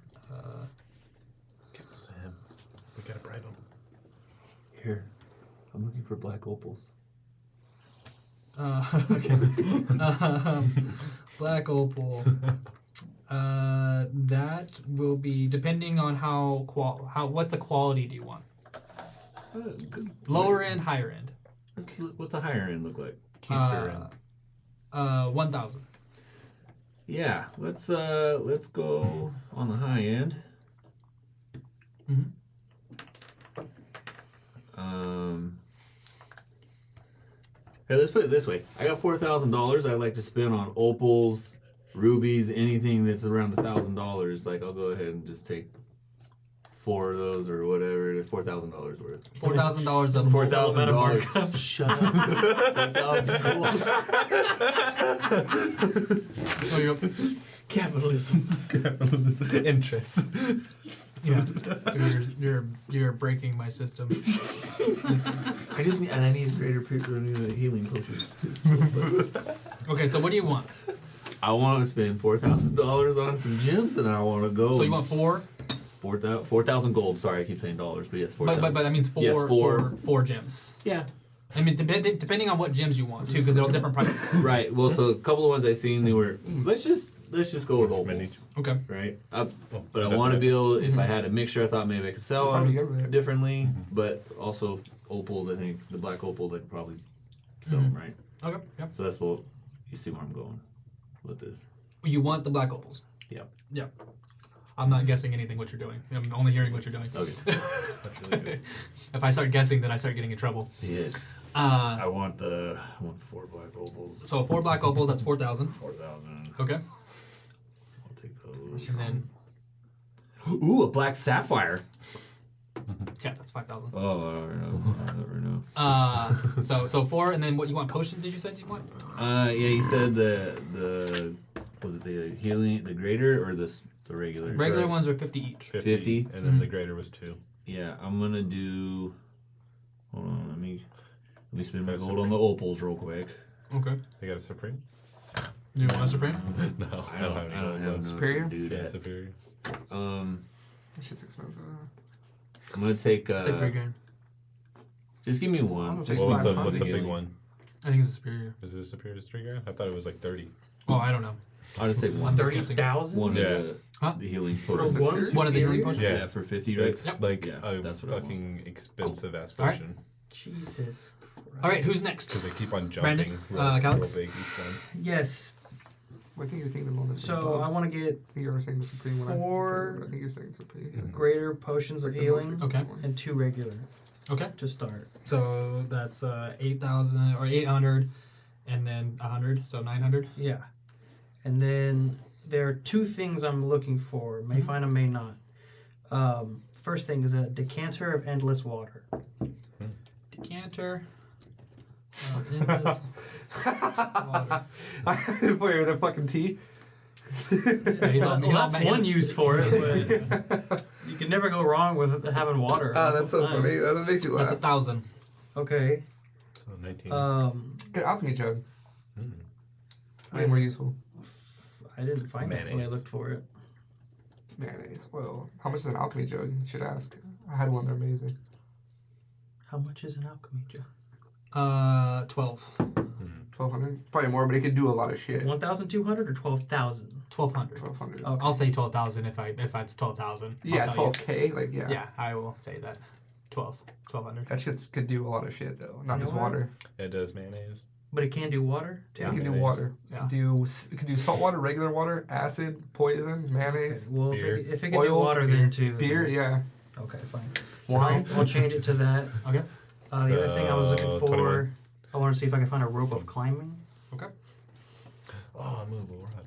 Speaker 4: give this to him. We gotta bribe him.
Speaker 3: Here, I'm looking for black opals.
Speaker 2: Okay. Black opal. That will be depending on how what's the quality do you want?
Speaker 3: Good.
Speaker 2: Lower end, higher end.
Speaker 3: What's the higher end look like?
Speaker 4: Keister in.
Speaker 2: 1,000.
Speaker 3: Yeah, let's go on the high end.
Speaker 2: Mhm.
Speaker 3: Hey, let's put it this way. I got $4,000 I'd like to spend on opals, rubies, anything that's around $1,000. Like, I'll go ahead and just take 4 of those or whatever. $4,000 worth.
Speaker 2: $4,000 of
Speaker 3: $4,000. Shut up. 4,000 gold.
Speaker 5: Capitalism.
Speaker 4: Interest.
Speaker 2: Yeah, you're breaking my system.
Speaker 3: I need a greater healing potion.
Speaker 2: Okay, so what do you want?
Speaker 3: I want to spend $4,000 on some gems, and I want to go.
Speaker 2: So you want 4?
Speaker 3: 4,000 gold. Sorry, I keep saying dollars, but yes, 4,000.
Speaker 2: But that means 4
Speaker 3: Yes,
Speaker 2: 4 gems.
Speaker 3: Yeah.
Speaker 2: I mean, depending on what gems you want too, because they're all different prices.
Speaker 3: Right. Well, so a couple of ones I seen, they were. Let's just go with opals.
Speaker 2: Okay.
Speaker 3: Right.
Speaker 4: Oh,
Speaker 3: But
Speaker 4: is
Speaker 3: I
Speaker 4: that
Speaker 3: want to
Speaker 4: the-
Speaker 3: be able. If I had a mixture, I thought maybe I could sell
Speaker 1: Probably
Speaker 3: them
Speaker 1: get rid.
Speaker 3: differently. But also opals. I think the black opals I could probably sell them. Right.
Speaker 2: Okay. Yep.
Speaker 3: So that's the. You see where I'm going with this.
Speaker 2: You want the black opals.
Speaker 3: Yep.
Speaker 2: Yep. I'm not guessing anything what you're doing. I'm only hearing what you're doing.
Speaker 3: Okay. That's really good.
Speaker 2: If I start guessing, then I start getting in trouble.
Speaker 3: Yes.
Speaker 2: Uh,
Speaker 3: I want 4 black opals.
Speaker 2: so 4 black opals, that's 4,000.
Speaker 3: 4,000.
Speaker 2: Okay.
Speaker 3: I'll take those.
Speaker 2: And then,
Speaker 3: Ooh, a black sapphire.
Speaker 2: yeah, that's 5,000.
Speaker 3: Oh, I never know.
Speaker 2: So 4, and then what you want? Potions? Did you say you want?
Speaker 3: Yeah, you said the was it the healing, the greater or the regular?
Speaker 2: Regular ones are 50 each.
Speaker 3: 50?
Speaker 4: And then the greater was 2.
Speaker 3: Yeah, I'm gonna do. Hold on, let me spend my
Speaker 4: That's
Speaker 3: gold on the opals real quick.
Speaker 2: Okay.
Speaker 4: They got a Supreme?
Speaker 2: Do you want a Supreme?
Speaker 4: No,
Speaker 3: I don't have enough
Speaker 1: Superior?
Speaker 3: to do
Speaker 4: Yeah,
Speaker 3: that.
Speaker 4: Superior.
Speaker 1: That shit's expensive.
Speaker 3: I'm gonna take.
Speaker 2: It's like 3 grand.
Speaker 3: Just give me one.
Speaker 1: What's
Speaker 3: Just
Speaker 4: What was
Speaker 3: give
Speaker 4: the,
Speaker 3: me
Speaker 4: what's the
Speaker 3: healing.
Speaker 4: big one?
Speaker 2: I think it's a superior.
Speaker 4: Is it Superior to 3 grand? I thought it was like 30.
Speaker 2: Oh, I don't know.
Speaker 3: I'll just take one.
Speaker 5: 30,000?
Speaker 3: One
Speaker 4: Yeah.
Speaker 3: of the,
Speaker 2: Huh?
Speaker 3: the healing
Speaker 5: For
Speaker 3: potions.
Speaker 5: one
Speaker 2: One of the healing
Speaker 5: superior?
Speaker 2: potions?
Speaker 3: Yeah, for 50, right?
Speaker 4: It's like
Speaker 3: Yeah,
Speaker 4: a
Speaker 3: that's what I want.
Speaker 4: fucking expensive ass
Speaker 2: All right.
Speaker 4: potion.
Speaker 5: Jesus.
Speaker 2: All right, who's next?
Speaker 4: Because they keep on
Speaker 2: Brandon,
Speaker 4: jumping real
Speaker 2: Calix?
Speaker 4: big each one.
Speaker 5: Yes.
Speaker 1: I think you're thinking the one that's
Speaker 5: So
Speaker 1: above.
Speaker 5: I want to get
Speaker 1: I think you were saying the Supreme one. I said
Speaker 5: 4
Speaker 1: Supreme, but I think you're saying Supreme. Yeah.
Speaker 5: greater potions of healing
Speaker 2: Okay.
Speaker 5: and 2 regular
Speaker 2: Okay.
Speaker 5: to start.
Speaker 2: So that's 8,000 or 800, and then 100, so 900.
Speaker 5: Yeah. And then there are 2 things I'm looking for. May find them, may not. First thing is a decanter of endless water.
Speaker 2: Decanter. Endless water.
Speaker 1: For the fucking tea.
Speaker 2: Yeah, he's on,
Speaker 5: Well, that's one use for it, but you can never go wrong with having water.
Speaker 1: Ah, that's so
Speaker 5: Fine.
Speaker 1: funny. That makes you
Speaker 2: That's
Speaker 1: laugh.
Speaker 2: 1,000.
Speaker 5: Okay.
Speaker 4: So 19.
Speaker 1: Good alchemy jug.
Speaker 4: Mm.
Speaker 1: Way more useful.
Speaker 5: I didn't find it when I
Speaker 4: Mayonnaise.
Speaker 5: looked for it.
Speaker 1: Mayonnaise. Well, how much is an alchemy jug? You should ask. I had one. They're amazing.
Speaker 5: How much is an alchemy jug?
Speaker 2: 12.
Speaker 1: 1,200. Probably more, but it could do a lot of shit.
Speaker 5: 1,200 or 12,000?
Speaker 2: 1,200.
Speaker 1: 1,200.
Speaker 5: Okay.
Speaker 2: I'll say 12,000 if it's 12,000.
Speaker 1: Yeah,
Speaker 2: I'll tell you.
Speaker 1: 12K. Like, yeah.
Speaker 2: Yeah, I will say that. 1,200.
Speaker 1: That shit could do a lot of shit, though. Not
Speaker 5: You know
Speaker 1: just
Speaker 5: what?
Speaker 1: water.
Speaker 4: It does mayonnaise.
Speaker 5: But it can do water too.
Speaker 1: It can do
Speaker 4: Mayonnaise.
Speaker 1: water.
Speaker 2: Yeah.
Speaker 1: It can do salt water, regular water, acid, poison, mayonnaise,
Speaker 5: Well,
Speaker 4: Beer.
Speaker 5: if it can do
Speaker 1: Oil,
Speaker 5: water, then too.
Speaker 1: beer. Yeah.
Speaker 5: Okay, fine.
Speaker 1: Wine.
Speaker 5: I'll change it to that.
Speaker 2: Okay.
Speaker 5: The other thing I was looking
Speaker 4: So,
Speaker 5: for,
Speaker 4: 21.
Speaker 5: I want to see if I can find a rope of climbing.
Speaker 2: Okay.
Speaker 4: Oh, movable rod.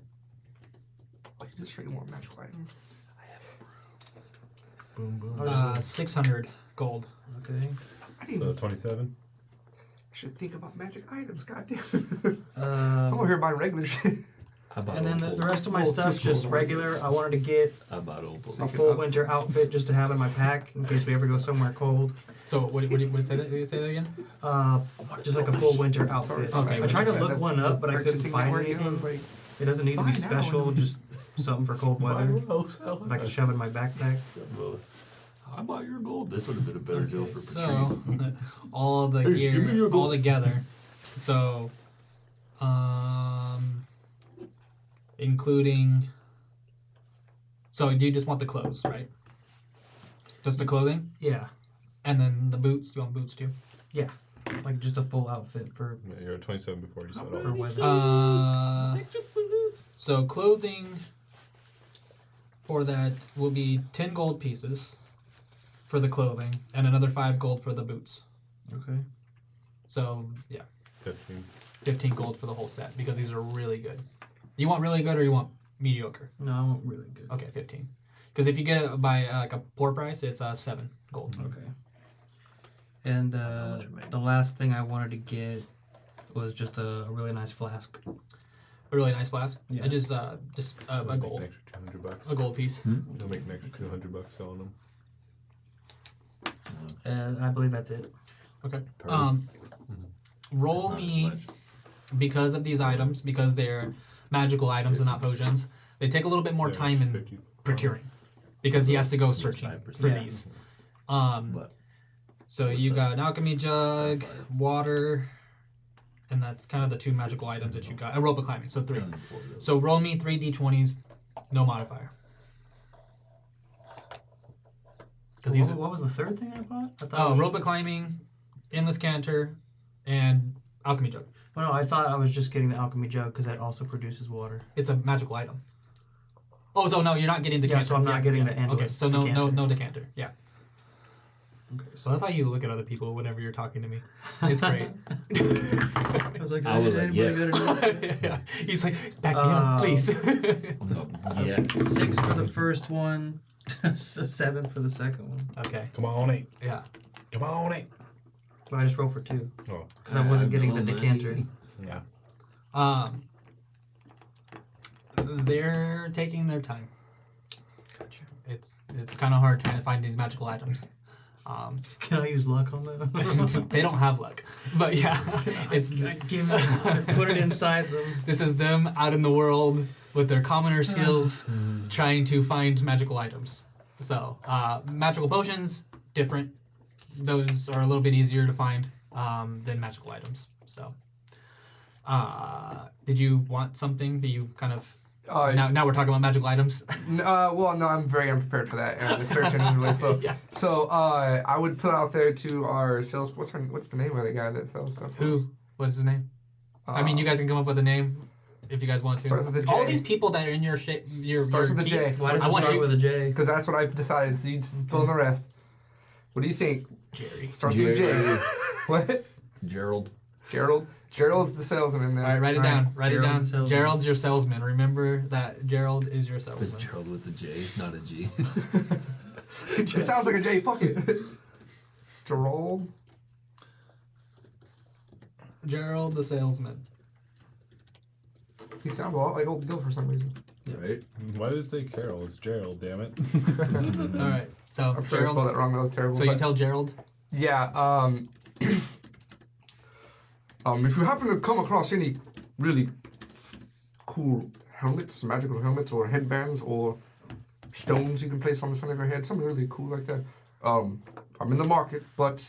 Speaker 1: Oh, you just straight more magical items.
Speaker 4: Boom, boom.
Speaker 5: I was just
Speaker 2: 600 gold.
Speaker 5: okay.
Speaker 1: I didn't
Speaker 4: So
Speaker 1: even
Speaker 4: 27.
Speaker 1: should think about magic items. Goddamn. I'm
Speaker 5: Um,
Speaker 1: over here buying regular shit.
Speaker 3: I bought
Speaker 5: and then the
Speaker 3: opals.
Speaker 5: rest of my
Speaker 1: Well,
Speaker 5: stuff's
Speaker 1: just
Speaker 5: just
Speaker 1: gold.
Speaker 5: regular. I wanted to get
Speaker 3: I bought opals.
Speaker 5: a full winter outfit just to have in my pack in case we ever go somewhere cold.
Speaker 2: So what say that again?
Speaker 5: Just like a full winter outfit.
Speaker 2: Okay,
Speaker 5: I tried to look one up, but I couldn't
Speaker 1: Purchasing
Speaker 5: find
Speaker 1: network,
Speaker 5: anything.
Speaker 1: it was like,
Speaker 5: It doesn't need to be
Speaker 1: Fine,
Speaker 5: special,
Speaker 1: now.
Speaker 5: just something for cold weather. If I can shove in my backpack.
Speaker 3: Both. I bought your gold. This would have been a better deal for
Speaker 2: So
Speaker 3: Patrice.
Speaker 2: all the
Speaker 3: Hey, give me
Speaker 2: gear
Speaker 3: your
Speaker 2: all
Speaker 3: gold.
Speaker 2: together. So Including. So do you just want the clothes, right? Just the clothing,
Speaker 5: Yeah,
Speaker 2: and then the boots. You want boots too?
Speaker 5: like just a full outfit for
Speaker 4: Yeah, you're at 27 before you settle.
Speaker 5: for weather.
Speaker 2: So clothing for that will be 10 gold pieces for the clothing, and another 5 gold for the boots.
Speaker 5: Okay.
Speaker 2: So yeah,
Speaker 4: 15.
Speaker 2: 15 gold for the whole set because these are really good. You want really good or you want mediocre?
Speaker 5: No, I want really good.
Speaker 2: Okay, 15. Because if you get it by like a poor price, it's 7 gold.
Speaker 5: Okay. And the last thing I wanted to get was just a really nice flask.
Speaker 2: A really nice flask.
Speaker 5: Yeah.
Speaker 2: It is just a
Speaker 4: It'll make
Speaker 2: gold,
Speaker 4: an extra $200.
Speaker 2: a gold piece.
Speaker 4: It'll make an extra $200 selling them.
Speaker 5: And I believe that's it.
Speaker 2: Okay.
Speaker 3: Per.
Speaker 2: Roll
Speaker 3: Not as
Speaker 2: me
Speaker 3: much.
Speaker 2: because of these items, because they're magical items and not potions. They take a little bit more
Speaker 4: Yeah,
Speaker 2: time
Speaker 4: it's
Speaker 2: in
Speaker 4: 50.
Speaker 2: procuring because he has to go searching
Speaker 3: 5%.
Speaker 2: for
Speaker 5: Yeah.
Speaker 2: these.
Speaker 3: But
Speaker 2: So
Speaker 3: with
Speaker 2: you
Speaker 3: the
Speaker 2: got an alchemy jug,
Speaker 3: sapphire.
Speaker 2: water, and that's kind of the 2 magical items that you got. Aerobic climbing, so 3.
Speaker 3: and 4 of those.
Speaker 2: So roll me 3 d20s, no modifier. Because these
Speaker 5: What was the third thing I bought? I thought
Speaker 2: oh,
Speaker 5: it was
Speaker 2: aerobic climbing, endless canter, and alchemy jug.
Speaker 5: Oh, no, I thought I was just getting the alchemy jug because that also produces water.
Speaker 2: It's a magical item. Oh, so no, you're not getting decanter.
Speaker 5: Yeah, so I'm not getting the endless
Speaker 2: Okay, so no
Speaker 5: decanter.
Speaker 2: decanter. Yeah.
Speaker 5: Okay,
Speaker 2: So I love how you look at other people whenever you're talking to me. It's great.
Speaker 5: I was like,
Speaker 3: I was like,
Speaker 5: anybody
Speaker 3: yes.
Speaker 5: got a
Speaker 2: Yeah. He's like, back me up, please.
Speaker 3: Yeah.
Speaker 5: 6 for the first one, 7 for the second one.
Speaker 2: Okay.
Speaker 4: Come on, eight.
Speaker 2: Yeah.
Speaker 4: Come on, eight.
Speaker 5: But I just rolled for 2
Speaker 4: Oh,
Speaker 5: because I wasn't getting the
Speaker 3: no
Speaker 5: decanter.
Speaker 3: money.
Speaker 4: yeah.
Speaker 2: They're taking their time. It's kind of hard trying to find these magical items.
Speaker 5: Can I use luck on that?
Speaker 2: They don't have luck, but yeah, it's
Speaker 5: Put it inside them.
Speaker 2: this is them out in the world with their commoner skills, trying to find magical items. So magical potions, different. Those are a little bit easier to find than magical items. So, did you want something? Do you kind of now we're talking about magical items?
Speaker 1: Well, no, I'm very unprepared for that, and the search engine is really slow.
Speaker 2: Yeah.
Speaker 1: So I would put out there to our sales. What's the name of the guy that sells stuff?
Speaker 2: Who? What's his name? I mean, you guys can come up with a name if you guys want to.
Speaker 1: Starts with a J.
Speaker 2: All these people that are in your
Speaker 1: Starts with a J.
Speaker 5: Why does
Speaker 2: I
Speaker 5: it
Speaker 2: want
Speaker 5: start
Speaker 2: you-
Speaker 5: with a J?
Speaker 1: Because that's what I've decided. So you just fill in the rest. What do you think?
Speaker 2: Jerry.
Speaker 1: Starts with a J.
Speaker 3: Jerry.
Speaker 1: What?
Speaker 3: Gerald.
Speaker 1: Gerald. Gerald's the salesman in there.
Speaker 2: All right, write it
Speaker 5: All
Speaker 2: down.
Speaker 5: right,
Speaker 2: Write it
Speaker 5: Gerald
Speaker 2: down.
Speaker 5: salesman.
Speaker 2: Gerald's your salesman. Remember that Gerald is your
Speaker 3: It's
Speaker 2: salesman.
Speaker 3: Gerald with a J, not a G.
Speaker 1: It sounds like a J. Fuck it. Gerald.
Speaker 2: Gerald the salesman.
Speaker 1: He sounds a lot like Old Bill for some reason.
Speaker 3: Right?
Speaker 4: Why did it say Carol? It's Gerald, damn it.
Speaker 2: All right. So
Speaker 1: I'm sure I spelled
Speaker 2: Gerald.
Speaker 1: that wrong. That was terrible.
Speaker 2: So you
Speaker 1: but-
Speaker 2: tell Gerald.
Speaker 1: Yeah. If you happen to come across any really cool helmets, magical helmets, or headbands, or stones you can place on the side of your head, something really cool like that, I'm in the market, but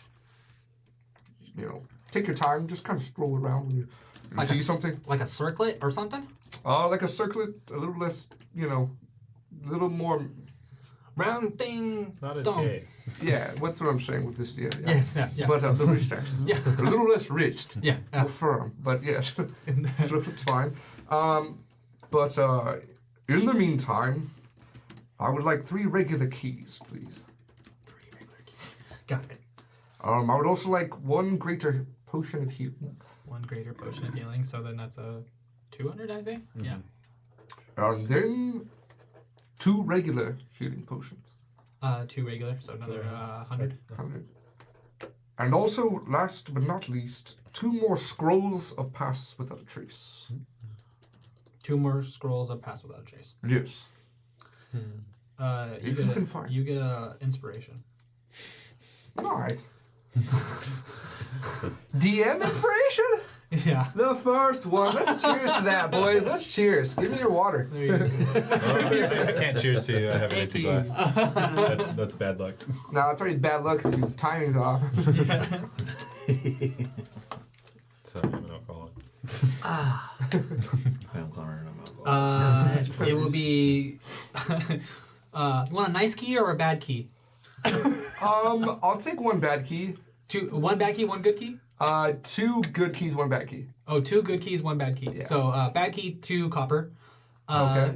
Speaker 1: take your time, just kind of stroll around when you
Speaker 2: Like
Speaker 1: see
Speaker 2: a-
Speaker 1: something.
Speaker 2: Like a circlet or something?
Speaker 1: Like a circlet, a little less, a little more.
Speaker 2: Round thing.
Speaker 4: Not a
Speaker 2: stone.
Speaker 4: J.
Speaker 1: Yeah, what's what I'm saying with this? Yeah.
Speaker 2: Yes. Yeah.
Speaker 1: But the wrist action.
Speaker 2: Yeah.
Speaker 1: A little less wrist.
Speaker 2: Yeah.
Speaker 1: More firm, but yes, so it's fine. But in the meantime, I would like 3 regular keys, please.
Speaker 2: 3 regular keys. Got it.
Speaker 1: I would also like 1 greater potion of healing.
Speaker 2: 1 greater potion of healing. So then that's a 200, I think. Yeah.
Speaker 1: And then 2 regular healing potions.
Speaker 2: 2 regular. So another 100.
Speaker 1: 100. And also, last but not least, 2 more scrolls of pass without a trace.
Speaker 2: 2 more scrolls of pass without a trace.
Speaker 1: Yes.
Speaker 2: You
Speaker 1: If
Speaker 2: get
Speaker 1: you can find.
Speaker 2: You get a inspiration.
Speaker 1: Nice. DM inspiration?
Speaker 2: Yeah.
Speaker 1: The first one. Let's cheers to that, boys. Let's cheers. Give me your water.
Speaker 2: There you go.
Speaker 4: I can't cheers to you. I have an empty
Speaker 5: Thank you.
Speaker 4: glass. That's bad luck.
Speaker 1: No, it's already bad luck because your timing's off.
Speaker 4: It's not even alcoholic.
Speaker 2: Ah.
Speaker 3: I'm clamoring about.
Speaker 2: It will be. You want a nice key or a bad key?
Speaker 1: I'll take one bad key.
Speaker 2: One bad key, one good key.
Speaker 1: 2 good keys, 1 bad key.
Speaker 2: Oh, 2 good keys, 1 bad key.
Speaker 1: Yeah.
Speaker 2: So bad key, 2 copper.
Speaker 1: Okay.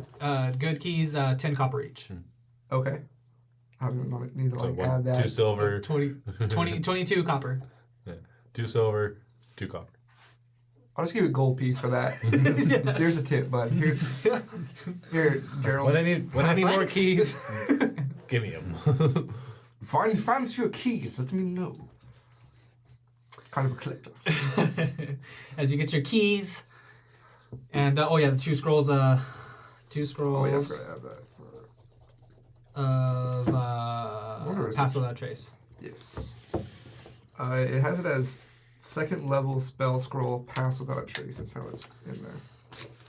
Speaker 2: Good keys, 10 copper each.
Speaker 1: Okay. I don't need to
Speaker 4: So
Speaker 1: add that.
Speaker 4: 2 silver,
Speaker 2: 22 copper.
Speaker 4: 2 silver, 2 copper.
Speaker 1: I'll just give you a gold piece for that. There's a tip, bud. Here, Gerald.
Speaker 4: When I need more
Speaker 2: Thanks.
Speaker 4: keys, give me them.
Speaker 1: Find fancier keys. Let me know. Kind of a collector.
Speaker 2: As you get your keys, and the 2 scrolls. 2 scrolls.
Speaker 1: Oh yeah, I forgot to add that. Wonder is
Speaker 2: Pass
Speaker 1: it-
Speaker 2: Without Trace.
Speaker 1: Yes. It has it as 2nd level spell scroll, pass without a trace. That's how it's in there.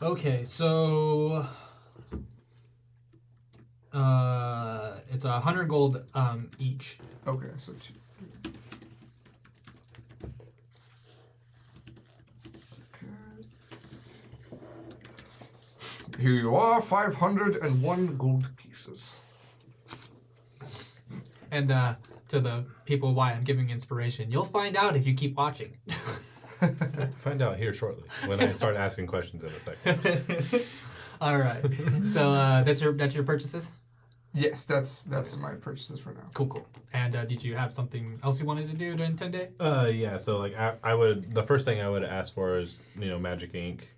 Speaker 2: Okay, so it's 100 gold each.
Speaker 1: Okay, so 2. Okay. Here you are, 501 gold pieces.
Speaker 2: And to the people why I'm giving inspiration, you'll find out if you keep watching.
Speaker 4: Find out here shortly when I start asking questions in a second.
Speaker 2: All right. So that's your purchases.
Speaker 1: Yes, that's my purchases for now.
Speaker 2: Cool. And did you have something else you wanted to do during 10 day?
Speaker 4: Yeah. So like I would, the first thing I would ask for is magic ink.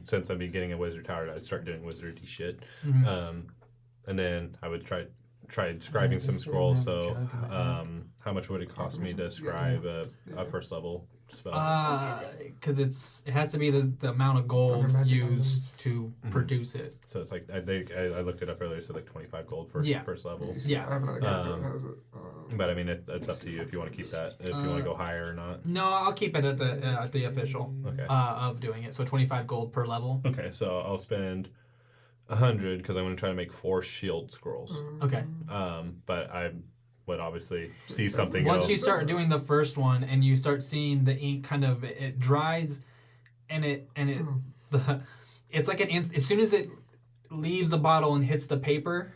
Speaker 4: Since I'd be getting a wizard tower, I'd start doing wizardy shit.
Speaker 2: Mm-hmm.
Speaker 4: And then I would try scribing some scrolls. So how much would it cost me to scribe a first level spell?
Speaker 2: Because it has to be the amount of gold
Speaker 1: magic
Speaker 2: used
Speaker 1: items.
Speaker 2: to produce it.
Speaker 4: So it's like I think I looked it up earlier. So like 25 gold for first level.
Speaker 2: Yeah.
Speaker 1: I have another character that has it.
Speaker 4: But I mean, it's up to you if you want to keep that. If you want to go higher or not.
Speaker 2: No, I'll keep it at the official
Speaker 4: Okay.
Speaker 2: of doing it. So 25 gold per level.
Speaker 4: Okay. So I'll spend 100 because I'm going to try to make 4 shield scrolls.
Speaker 2: Okay.
Speaker 4: But I would obviously see something.
Speaker 2: Once
Speaker 4: else.
Speaker 2: you start doing the first one and you start seeing the ink kind of it dries, and it's like as soon as it leaves the bottle and hits the paper,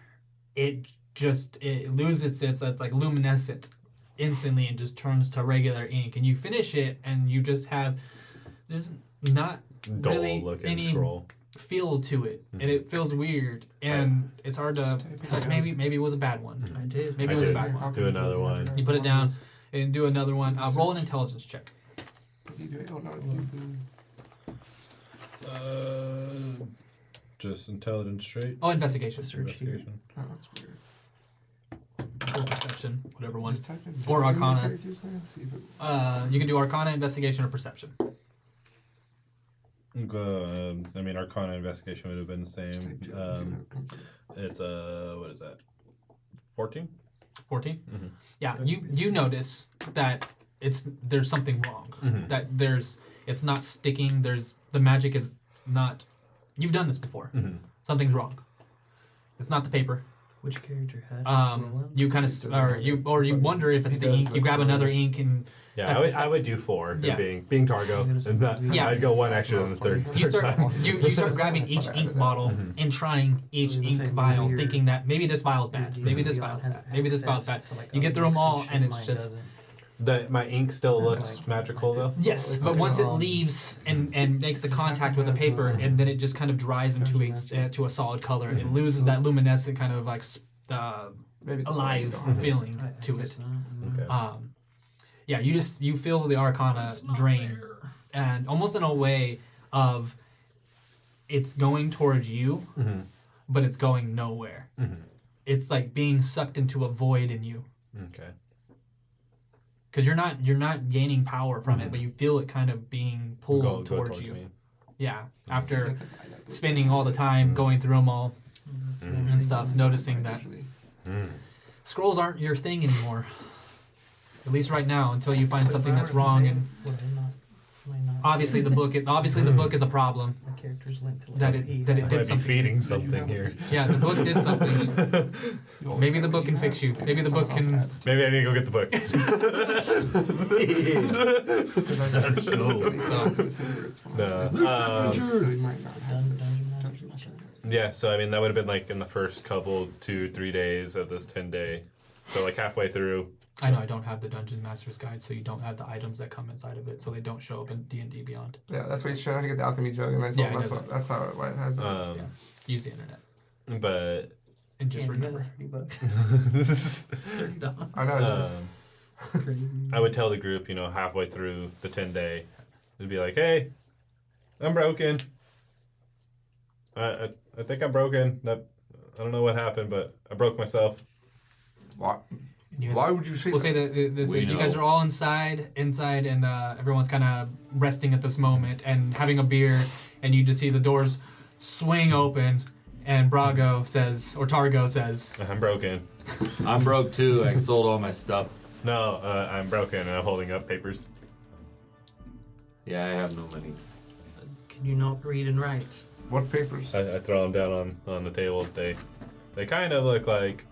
Speaker 2: it loses its like luminescent instantly and just turns to regular ink. And you finish it and you just have there's not
Speaker 4: dull
Speaker 2: really
Speaker 4: looking
Speaker 2: any
Speaker 4: scroll.
Speaker 2: feel to it, and it feels weird, and it's hard to like maybe it was a bad one.
Speaker 5: I did.
Speaker 2: Maybe
Speaker 4: I
Speaker 2: it was
Speaker 4: did.
Speaker 2: a bad one.
Speaker 4: Do another one.
Speaker 2: You put it down and do another one. Roll an intelligence check.
Speaker 4: Just intelligence straight.
Speaker 2: Oh, investigation.
Speaker 4: Investigation.
Speaker 1: Oh, that's weird.
Speaker 2: Or perception, whatever one.
Speaker 1: Just type in
Speaker 2: Or Arcana.
Speaker 1: characters there and see if it-
Speaker 2: You can do Arcana, investigation, or perception.
Speaker 4: I mean, Arcana investigation would have been the
Speaker 1: just type
Speaker 4: same.
Speaker 1: it and see if it comes up.
Speaker 4: It's what is that? 14.
Speaker 2: 14.
Speaker 4: Mhm.
Speaker 2: Yeah, you notice that there's something wrong.
Speaker 4: Mhm.
Speaker 2: That it's not sticking. The magic is not. You've done this before.
Speaker 4: Mhm.
Speaker 2: Something's wrong. It's not the paper.
Speaker 5: Which character had
Speaker 2: You kind of you wonder if it's
Speaker 1: He
Speaker 2: the
Speaker 1: does
Speaker 2: ink. You
Speaker 1: look
Speaker 2: grab
Speaker 1: familiar.
Speaker 2: another ink and
Speaker 4: Yeah,
Speaker 2: That's
Speaker 4: I would do 4.
Speaker 2: Yeah.
Speaker 4: Being Targo, and that,
Speaker 2: Yeah.
Speaker 4: I'd go 1 extra than the third.
Speaker 2: you start
Speaker 4: time.
Speaker 2: you start grabbing each ink bottle and trying each
Speaker 5: Doing the
Speaker 2: ink
Speaker 5: same
Speaker 2: vial,
Speaker 5: weird-
Speaker 2: thinking that maybe this vial's bad, maybe this vial's bad, maybe this vial's bad. You get through them all, and it's just
Speaker 4: My ink still looks magical though.
Speaker 2: yes.
Speaker 1: It's
Speaker 2: But
Speaker 1: like,
Speaker 2: once it leaves and makes a contact with the paper, and then it just kind of dries into to a solid color, it loses that luminescent kind of like
Speaker 1: Maybe it's
Speaker 2: alive
Speaker 1: already gone.
Speaker 2: feeling to it.
Speaker 4: Okay.
Speaker 2: Yeah, you feel the Arcana drain, and almost in a way of it's going towards you,
Speaker 4: Mhm.
Speaker 2: but it's going nowhere.
Speaker 4: Mhm.
Speaker 2: It's like being sucked into a void in you,
Speaker 4: Okay.
Speaker 2: because you're not gaining power from it, but you feel it kind of being pulled
Speaker 4: Go
Speaker 2: towards you.
Speaker 4: me.
Speaker 2: Yeah, after spending all the time going through them all and stuff, noticing that
Speaker 4: Mm.
Speaker 2: scrolls aren't your thing anymore. At least right now, until you find something that's wrong and Obviously, the book is a problem.
Speaker 5: My character's linked to
Speaker 2: That it did
Speaker 4: Might be
Speaker 2: something.
Speaker 4: feeding something here.
Speaker 2: Yeah, the book did something. Maybe the book can fix you. Maybe the book can.
Speaker 4: Maybe I need to go get the book.
Speaker 3: Let's go.
Speaker 4: No.
Speaker 1: So you might not have Dungeon Master.
Speaker 4: Yeah, so I mean that would have been like in the first couple 2-3 days of this 10-day. So like halfway through.
Speaker 2: I know I don't have the Dungeon Master's Guide, so you don't have the items that come inside of it, so they don't show up in D&D Beyond.
Speaker 1: Yeah, that's why he's trying to get the alchemy jug, and that's,
Speaker 2: Yeah,
Speaker 1: that's how it has it.
Speaker 2: Yeah. Use the internet
Speaker 4: But
Speaker 2: and just remember.
Speaker 5: $30.
Speaker 1: I know it is.
Speaker 4: I would tell the group, halfway through the 10-day, it'd be like, hey, I'm broken. I think I'm broken. I don't know what happened, but I broke myself.
Speaker 1: Why would you say
Speaker 2: We'll
Speaker 1: that?
Speaker 2: say that
Speaker 3: We
Speaker 2: you guys
Speaker 3: know.
Speaker 2: are all inside, and everyone's kind of resting at this moment and having a beer, and you just see the doors swing open, and Targo says,
Speaker 4: I'm broken.
Speaker 3: I'm broke too. I sold all my stuff.
Speaker 4: No, I'm broken and I'm holding up papers.
Speaker 3: Yeah, I have no monies.
Speaker 5: Can you not read and write?
Speaker 1: What papers?
Speaker 4: I throw them down on the table. They kind of look like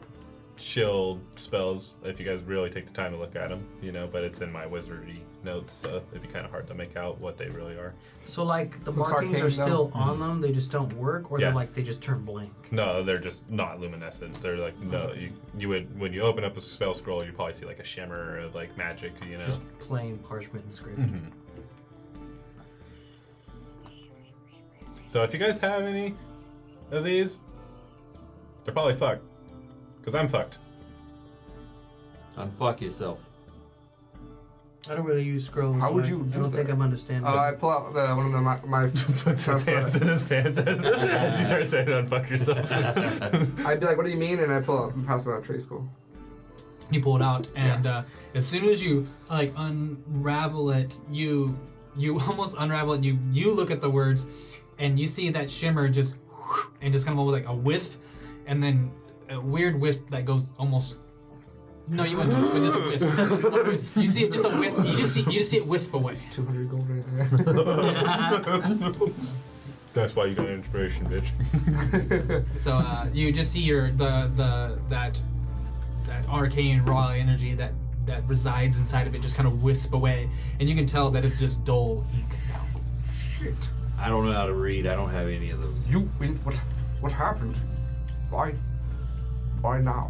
Speaker 4: shield spells if you guys really take the time to look at them, but it's in my wizardry notes, so it'd be kind of hard to make out what they really are.
Speaker 5: So like the
Speaker 1: Looks
Speaker 5: markings
Speaker 1: arcane,
Speaker 5: are still
Speaker 1: though.
Speaker 5: on them, they just don't work, or
Speaker 4: Yeah.
Speaker 5: they're like they just turn blank.
Speaker 4: No, they're just not luminescent. They're like, no, you would, when you open up a spell scroll, you probably see like a shimmer of like magic,
Speaker 5: Just plain parchment inscription.
Speaker 4: Mhm. So if you guys have any of these, they're probably fucked. Because I'm fucked.
Speaker 3: Unfuck yourself.
Speaker 5: I don't really use scrolls.
Speaker 1: How
Speaker 5: so
Speaker 1: would
Speaker 5: I-
Speaker 1: you
Speaker 5: I
Speaker 1: do
Speaker 5: don't
Speaker 1: that?
Speaker 5: think I'm understanding.
Speaker 1: I pull out one of my
Speaker 4: Puts his hands in his pants as he starts saying, unfuck yourself.
Speaker 1: I'd be like, what do you mean? And I pull out and pass it out Trade School.
Speaker 2: You pull it out, and as soon as you unravel it, you almost unravel it. You look at the words, and you see that shimmer just kind of almost like a wisp, and then a weird wisp that goes almost. No, you wouldn't notice, but there's a wisp. A wisp. You see it, just a wisp. You just see it wisp away.
Speaker 1: 200 gold right there.
Speaker 4: That's why you got inspiration, bitch.
Speaker 2: So you just see that arcane raw energy that resides inside of it just kind of wisp away, and you can tell that it's just dull ink now.
Speaker 1: Shit.
Speaker 3: I don't know how to read. I don't have any of those.
Speaker 1: What happened? Why now?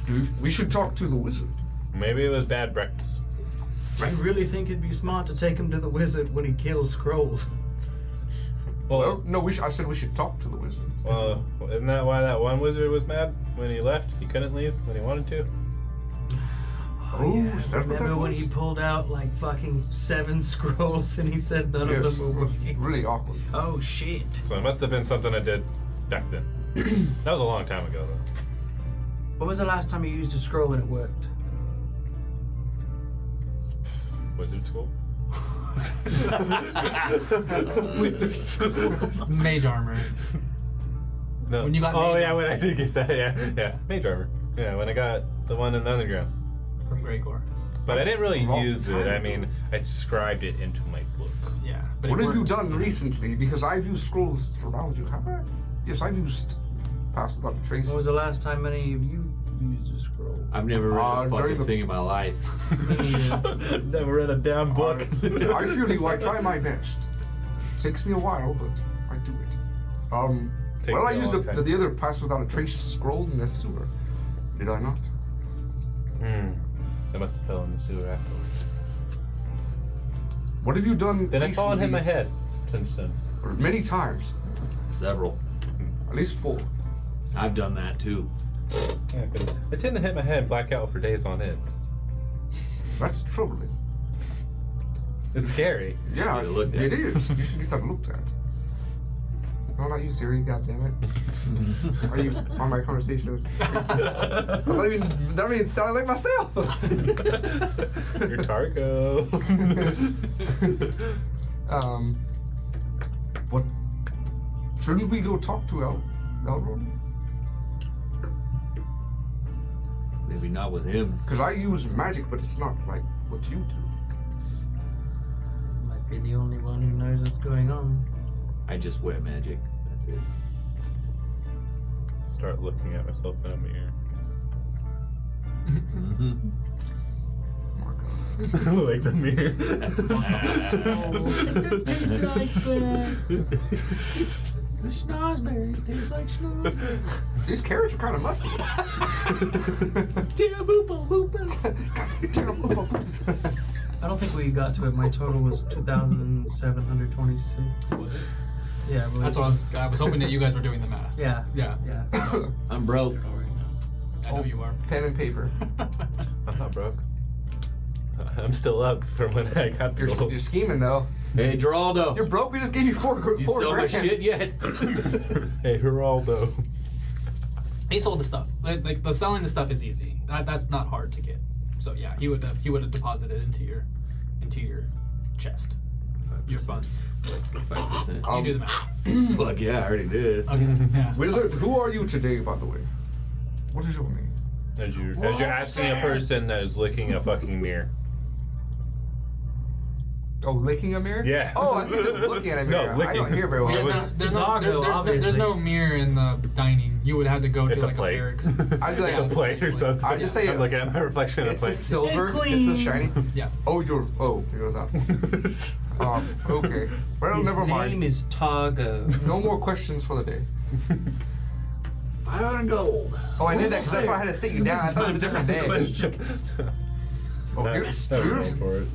Speaker 1: Dude, we should talk to the wizard.
Speaker 4: Maybe it was bad breakfast.
Speaker 5: I really think it'd be smart to take him to the wizard when he kills scrolls.
Speaker 1: Well, no, I said we should talk to the wizard.
Speaker 4: Well, isn't that why that one wizard was mad when he left? He couldn't leave when he wanted to?
Speaker 1: Oh,
Speaker 5: yeah.
Speaker 1: is that what
Speaker 5: Remember
Speaker 1: that
Speaker 5: when
Speaker 1: was?
Speaker 5: he pulled out like fucking 7 scrolls and he said none
Speaker 1: Yes,
Speaker 5: of
Speaker 1: it
Speaker 5: them were
Speaker 1: was
Speaker 5: working?
Speaker 1: really awkward.
Speaker 5: Oh shit.
Speaker 4: So it must have been something I did back then. That was a long time ago, though.
Speaker 5: When was the last time you used a scroll and it worked?
Speaker 4: Wizard school?
Speaker 2: Mage armor.
Speaker 4: No.
Speaker 2: When you got
Speaker 4: oh,
Speaker 2: mage
Speaker 4: yeah,
Speaker 2: armor.
Speaker 4: when I did get that, yeah. Mage armor. Yeah, when I got the one in the underground.
Speaker 2: From Grey Core.
Speaker 4: But I didn't really
Speaker 1: Long
Speaker 4: use it.
Speaker 1: time
Speaker 4: I
Speaker 1: ago.
Speaker 4: mean, I described it into my book.
Speaker 2: Yeah. But
Speaker 1: What
Speaker 2: it
Speaker 1: have you
Speaker 2: worked.
Speaker 1: done recently? Because I've used scrolls around you, have I? Yes, I've used Pass Without a Trace.
Speaker 5: When was the last time any of you used a scroll?
Speaker 3: I've never read a
Speaker 1: during
Speaker 3: fucking
Speaker 1: the-
Speaker 3: thing in my life.
Speaker 4: Never read a damn book.
Speaker 1: I feel you. I try my best. Takes me a while, but I do it.
Speaker 4: Takes
Speaker 1: Well,
Speaker 4: me
Speaker 1: I
Speaker 4: a
Speaker 1: used
Speaker 4: long time.
Speaker 1: the other Pass Without a Trace scroll in the sewer. Did I not?
Speaker 4: I must have fell in the sewer afterwards.
Speaker 1: What have you done
Speaker 4: Then I
Speaker 1: recently?
Speaker 4: fall and hit my head since then.
Speaker 1: Many times.
Speaker 3: Several.
Speaker 1: At least 4.
Speaker 3: I've done that too.
Speaker 4: Yeah, 'cause I tend to hit my head and black out for days on end.
Speaker 1: That's troubling.
Speaker 4: It's scary.
Speaker 1: Yeah,
Speaker 3: get it looked
Speaker 1: it
Speaker 3: at.
Speaker 1: is. You should get that looked at. No, not you, Siri. God damn it. Are you on my conversations? That means sound like myself.
Speaker 4: You're Targo.
Speaker 1: What? Shouldn't we go talk to Elrond?
Speaker 3: Maybe not with him.
Speaker 1: Because I use magic, but it's not like what you do.
Speaker 5: be the only one who knows what's going on.
Speaker 3: I just wear magic. That's it.
Speaker 4: Start looking at myself in a mirror. Like the mirror.
Speaker 3: The schnozberries taste like schnozberries.
Speaker 1: These carrots are kind of musty.
Speaker 3: Damn Oompa Loompas.
Speaker 5: I don't think we got to it. My total was 2,726.
Speaker 2: Was it?
Speaker 5: Yeah, but
Speaker 2: That's what I was hoping that you guys were doing the math.
Speaker 5: Yeah.
Speaker 2: Yeah.
Speaker 5: Yeah.
Speaker 3: I'm broke.
Speaker 2: I know you are.
Speaker 1: Pen and paper.
Speaker 4: I'm not broke. I'm still up from when I got the gold.
Speaker 1: You're scheming though.
Speaker 3: Hey, Geraldo.
Speaker 1: You're broke. We just gave you four
Speaker 3: You sell my
Speaker 1: grand.
Speaker 3: shit yet?
Speaker 4: Hey, Geraldo.
Speaker 2: He sold the stuff. Like the selling the stuff is easy. That's not hard to get. So yeah, he would have deposited into your chest. Your funds.
Speaker 3: 5%.
Speaker 2: You do the math.
Speaker 3: Fuck yeah, I already did.
Speaker 2: Okay. Yeah.
Speaker 1: Wizard, who are you today, by the way? What is your name?
Speaker 4: As you're asking a person that is licking a fucking mirror.
Speaker 1: Oh, licking a mirror?
Speaker 4: Yeah.
Speaker 1: Oh, I think it's looking at a
Speaker 4: No,
Speaker 1: mirror. I
Speaker 4: licking.
Speaker 1: don't hear very well.
Speaker 2: There's
Speaker 5: Zago,
Speaker 2: no mirror in the dining. You would have to go
Speaker 4: It's
Speaker 2: to
Speaker 4: a
Speaker 2: like
Speaker 4: plate.
Speaker 2: a barracks.
Speaker 1: I'd be like,
Speaker 4: A plate or something.
Speaker 1: I just say
Speaker 4: I'm looking at my reflection in a
Speaker 1: it's the
Speaker 4: plate.
Speaker 1: silver.
Speaker 5: And
Speaker 1: It's
Speaker 5: clean.
Speaker 1: the shiny.
Speaker 2: Yeah.
Speaker 1: Oh, you're. Oh, here goes that. Okay. Well,
Speaker 5: His
Speaker 1: never
Speaker 5: name
Speaker 1: mind.
Speaker 5: is Targo.
Speaker 1: No more questions for the day.
Speaker 3: 500 gold.
Speaker 1: Oh, I did that because that's why I had to sit you down. I thought it was a different day. Oh,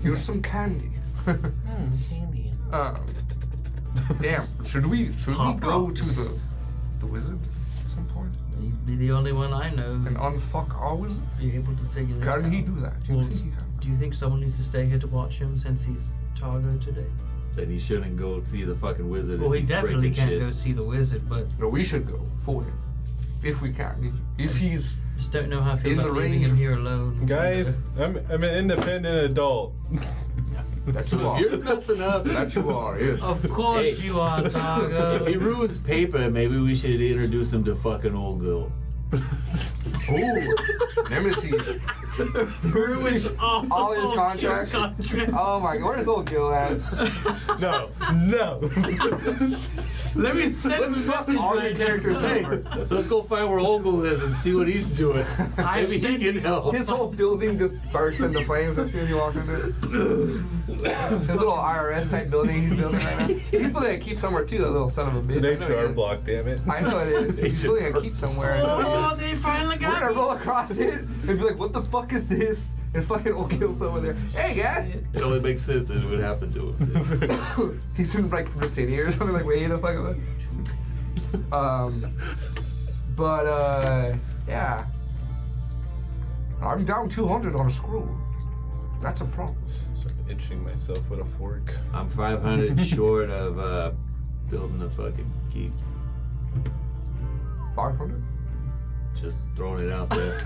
Speaker 1: here's some candy.
Speaker 5: Candy.
Speaker 1: Damn. Should we
Speaker 5: Pop
Speaker 1: go
Speaker 5: rocks.
Speaker 1: to the wizard at some point
Speaker 5: You'd be the only one I know
Speaker 1: and unfuck our wizard?
Speaker 5: be able to figure this out.
Speaker 1: Can he do that? Do you
Speaker 5: Well,
Speaker 1: think he can?
Speaker 5: do you think someone needs to stay here to watch him since he's Targo today?
Speaker 3: Then he shouldn't go see the fucking wizard.
Speaker 5: Well,
Speaker 3: if
Speaker 5: he
Speaker 3: he's
Speaker 5: definitely
Speaker 3: breaking
Speaker 5: can't
Speaker 3: shit.
Speaker 5: go see the wizard, but
Speaker 1: No, we should go for him if we can. If he's
Speaker 5: just don't know how I feel
Speaker 1: In
Speaker 5: about
Speaker 1: the
Speaker 5: leaving
Speaker 1: range
Speaker 5: him
Speaker 1: of-
Speaker 5: here alone.
Speaker 4: Guys, I'm an independent adult.
Speaker 1: that you are.
Speaker 3: You're messing up.
Speaker 1: That you are. Yes.
Speaker 5: Of course
Speaker 3: Hey.
Speaker 5: you are, Targo.
Speaker 3: If he ruins paper, maybe we should introduce him to fucking old girl.
Speaker 1: Ooh, Nemesis.
Speaker 5: ruins
Speaker 1: All his contracts. Oh my God, where's old Gil at?
Speaker 4: No.
Speaker 5: Let me send
Speaker 1: Let's
Speaker 5: him a
Speaker 1: fuck
Speaker 5: message
Speaker 1: all your
Speaker 5: right now.
Speaker 1: characters
Speaker 3: Hey,
Speaker 1: over.
Speaker 3: let's go find where Olgul is and see what he's doing.
Speaker 5: I've
Speaker 3: Maybe he
Speaker 5: sent
Speaker 3: can
Speaker 5: you-
Speaker 3: help.
Speaker 1: His whole building just bursts into flames as soon as you walk into it. His little IRS type building he's building right now. He's building a keep somewhere too, that little son of a bitch.
Speaker 4: It's an
Speaker 1: I know he
Speaker 4: HR
Speaker 1: is.
Speaker 4: block, damn it.
Speaker 1: I know it is. He's building a keep somewhere. I know he
Speaker 5: Oh,
Speaker 1: is.
Speaker 5: they finally
Speaker 1: We're
Speaker 5: got
Speaker 1: gonna
Speaker 5: me.
Speaker 1: roll across it and be like, what the fuck is this? And fucking old Gil's over there. Hey guys!
Speaker 3: It only makes sense that it would happen to him.
Speaker 1: He's in like Virginia or something like way the fuck up. Yeah. I'm down 200 on a scroll. That's a problem.
Speaker 4: Start itching myself with a fork.
Speaker 3: I'm 500 short of building a fucking keep.
Speaker 1: 500?
Speaker 3: Just throwing it out there.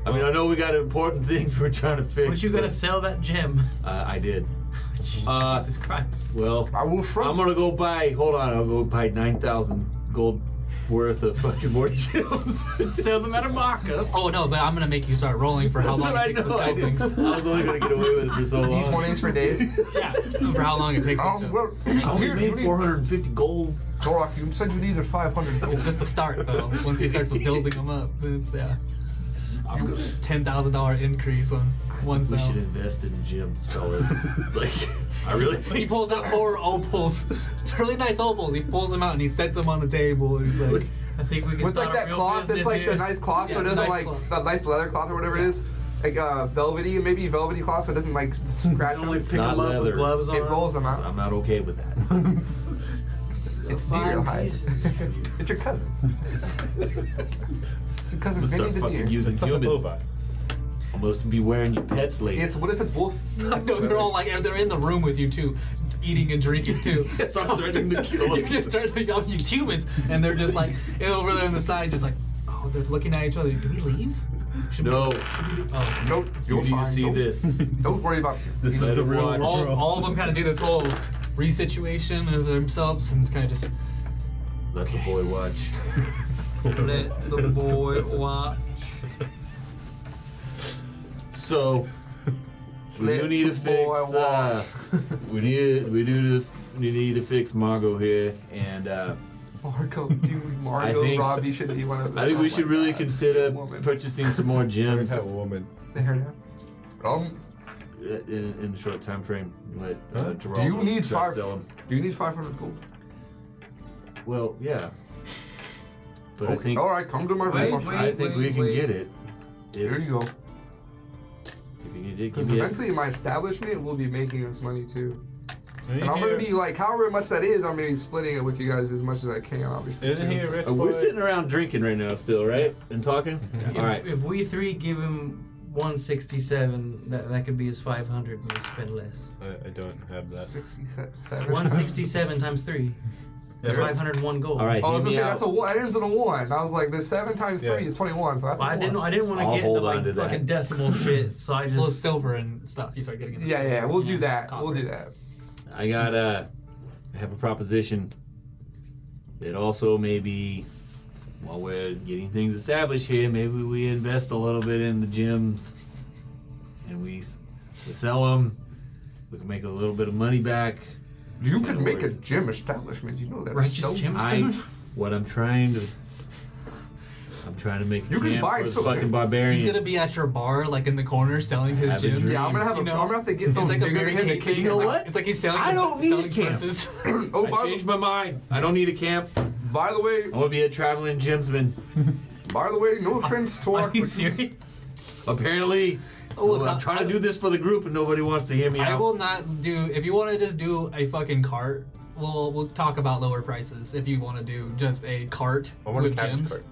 Speaker 3: I mean, I know we got important things we're trying to fix.
Speaker 5: But you gotta
Speaker 3: but,
Speaker 5: sell that gem.
Speaker 3: I did.
Speaker 5: Jesus Christ.
Speaker 3: Well,
Speaker 1: I will front.
Speaker 3: I'm gonna go buy. Hold on, I'll go buy 9,000 gold worth of fucking more gems.
Speaker 5: Sell them at a markup.
Speaker 2: Oh no, but I'm gonna make you start rolling for how
Speaker 3: That's
Speaker 2: long
Speaker 3: what
Speaker 2: it
Speaker 3: I
Speaker 2: takes to
Speaker 3: know.
Speaker 2: sell things.
Speaker 3: I was only gonna get away with it for so long.
Speaker 1: D20s for days.
Speaker 2: Yeah, for how long it takes you to.
Speaker 1: Well,
Speaker 3: I only
Speaker 1: here,
Speaker 3: made
Speaker 1: you need-
Speaker 3: 450 gold.
Speaker 1: Zorak, you said you needed 500 gold.
Speaker 2: It's just the start though. Once he starts building them up, it's $10,000 increase on one
Speaker 3: We
Speaker 2: sale.
Speaker 3: should invest in gems, fellas. Like, I really think
Speaker 2: He pulls
Speaker 3: so.
Speaker 2: out 4 opals, really nice opals. He pulls them out and he sets them on the table. And he's like,
Speaker 5: I think we can
Speaker 1: With
Speaker 5: start
Speaker 1: like
Speaker 5: a
Speaker 1: that
Speaker 5: real
Speaker 1: cloth that's
Speaker 5: business
Speaker 1: like
Speaker 5: here.
Speaker 1: the nice cloth so it
Speaker 2: Yeah,
Speaker 1: doesn't
Speaker 2: nice
Speaker 1: like
Speaker 2: cloth.
Speaker 1: a nice leather cloth or whatever it is. Like velvety, maybe velvety cloth so it doesn't like scratch
Speaker 5: Only
Speaker 1: them.
Speaker 5: pick
Speaker 3: not
Speaker 5: them up
Speaker 3: leather.
Speaker 5: with gloves on.
Speaker 1: It rolls them out.
Speaker 3: I'm not okay with that.
Speaker 1: It's
Speaker 5: Fine
Speaker 1: deer hide.
Speaker 5: piece.
Speaker 1: It's your cousin. It's your cousin
Speaker 3: I'm gonna
Speaker 1: Vinny
Speaker 3: start
Speaker 1: the
Speaker 3: fucking
Speaker 1: deer.
Speaker 3: using
Speaker 4: It's not a
Speaker 3: humans.
Speaker 4: bovine.
Speaker 3: Almost be wearing your pets later.
Speaker 1: It's what if it's wolf?
Speaker 2: no, they're all like, they're in the room with you too, eating and drinking too.
Speaker 3: So I'm threatening to kill them.
Speaker 2: You just start to yell, you humans, and they're just like over there on the side, just like, oh, they're looking at each other. Do we leave? Should
Speaker 3: No.
Speaker 2: We leave? Oh.
Speaker 1: Nope.
Speaker 3: You
Speaker 1: You're
Speaker 3: need
Speaker 1: fine.
Speaker 3: to see
Speaker 1: Don't-
Speaker 3: this.
Speaker 1: Don't worry about it.
Speaker 4: This is
Speaker 3: Let
Speaker 4: the
Speaker 3: him
Speaker 4: real
Speaker 3: watch.
Speaker 4: world.
Speaker 2: All of them kind of do this whole resituation of themselves and kind of just.
Speaker 3: Let the boy watch.
Speaker 5: Let the boy watch.
Speaker 3: So, We do need to fix.
Speaker 1: Boy, watch.
Speaker 3: We need to fix Margot here, and
Speaker 1: Marco, dude, Margot
Speaker 3: think-
Speaker 1: Robbie should be one of the.
Speaker 3: I think we should really
Speaker 1: God.
Speaker 3: consider
Speaker 1: Woman.
Speaker 3: purchasing some more gems
Speaker 4: That woman.
Speaker 1: The hair down.
Speaker 3: in the short time frame. Let Geraldo
Speaker 1: Do you need
Speaker 3: try to
Speaker 1: 5?
Speaker 3: sell 'em.
Speaker 1: Do you need 500 gold?
Speaker 3: Well, yeah. But I
Speaker 1: Okay,
Speaker 3: think
Speaker 1: all right, come to my room. I'll show you.
Speaker 3: I think we can get it.
Speaker 1: Here you go.
Speaker 3: If you can
Speaker 1: Because
Speaker 3: give me
Speaker 1: eventually my establishment will be making us money too.
Speaker 4: Isn't
Speaker 1: And I'm gonna
Speaker 4: he
Speaker 1: be like, however much that is, I'm gonna be splitting it with you guys as much as I can, obviously.
Speaker 4: Isn't
Speaker 1: too.
Speaker 4: he a rich
Speaker 3: we're
Speaker 4: boy?
Speaker 3: sitting around drinking right now still, right? And talking?
Speaker 5: If,
Speaker 3: All right.
Speaker 5: if we three give him 167, that could be his 500 and we spend less.
Speaker 4: I don't have that.
Speaker 1: 67.
Speaker 5: 167 times 3. That's
Speaker 4: There's-
Speaker 5: 501 gold.
Speaker 3: All right.
Speaker 1: Oh, I was
Speaker 3: hear
Speaker 1: gonna
Speaker 3: me
Speaker 1: say
Speaker 3: out.
Speaker 1: that's a 1. That ends in a 1. I was like, there's 7 times 3
Speaker 4: Yeah.
Speaker 1: is 21, so that's
Speaker 5: Well,
Speaker 1: a 1.
Speaker 5: I didn't want to
Speaker 3: I'll
Speaker 5: get into
Speaker 3: hold on
Speaker 5: like
Speaker 3: to that.
Speaker 5: fucking decimal shit, so I
Speaker 2: Well,
Speaker 5: just
Speaker 2: silver and stuff. You start getting into
Speaker 1: Yeah,
Speaker 2: silver.
Speaker 1: we'll do that.
Speaker 2: copper.
Speaker 1: We'll do that.
Speaker 3: I got I have a proposition that also maybe while we're getting things established here, maybe we invest a little bit in the gyms and we sell them. We can make a little bit of money back.
Speaker 1: You
Speaker 3: Yeah,
Speaker 1: could make a
Speaker 3: worries.
Speaker 1: gym establishment. You know that.
Speaker 5: Righteous
Speaker 1: so-
Speaker 5: Gemstone?
Speaker 3: I'm trying to make a
Speaker 1: You can
Speaker 3: camp
Speaker 1: buy
Speaker 3: for the
Speaker 1: something.
Speaker 3: fucking barbarians.
Speaker 2: He's gonna be at your bar, like in the corner, selling his
Speaker 3: Have a
Speaker 2: gyms.
Speaker 3: dream.
Speaker 1: Yeah, I'm gonna have.
Speaker 2: You know?
Speaker 1: I'm gonna have to get
Speaker 2: It's
Speaker 1: something
Speaker 2: like a
Speaker 1: bigger than
Speaker 2: Mary
Speaker 1: him to
Speaker 2: Kate
Speaker 1: kick
Speaker 2: thing.
Speaker 1: him.
Speaker 3: know what?
Speaker 2: It's like he's selling.
Speaker 3: I don't need
Speaker 2: selling
Speaker 3: a camp.
Speaker 2: purses.
Speaker 1: Oh,
Speaker 3: I changed my mind. I don't need a camp.
Speaker 1: by the way,
Speaker 3: I want to be a traveling gymsman.
Speaker 1: no offense to our.
Speaker 5: Are you serious?
Speaker 3: Apparently,
Speaker 2: Oh,
Speaker 3: I'm trying to do this for the group and nobody wants to hear me
Speaker 2: I
Speaker 3: out.
Speaker 2: will not do. If you want to just do a fucking cart, we'll talk about lower prices. If you want to do just a cart
Speaker 4: I want a
Speaker 2: with
Speaker 4: cabbage
Speaker 2: gyms
Speaker 4: cart.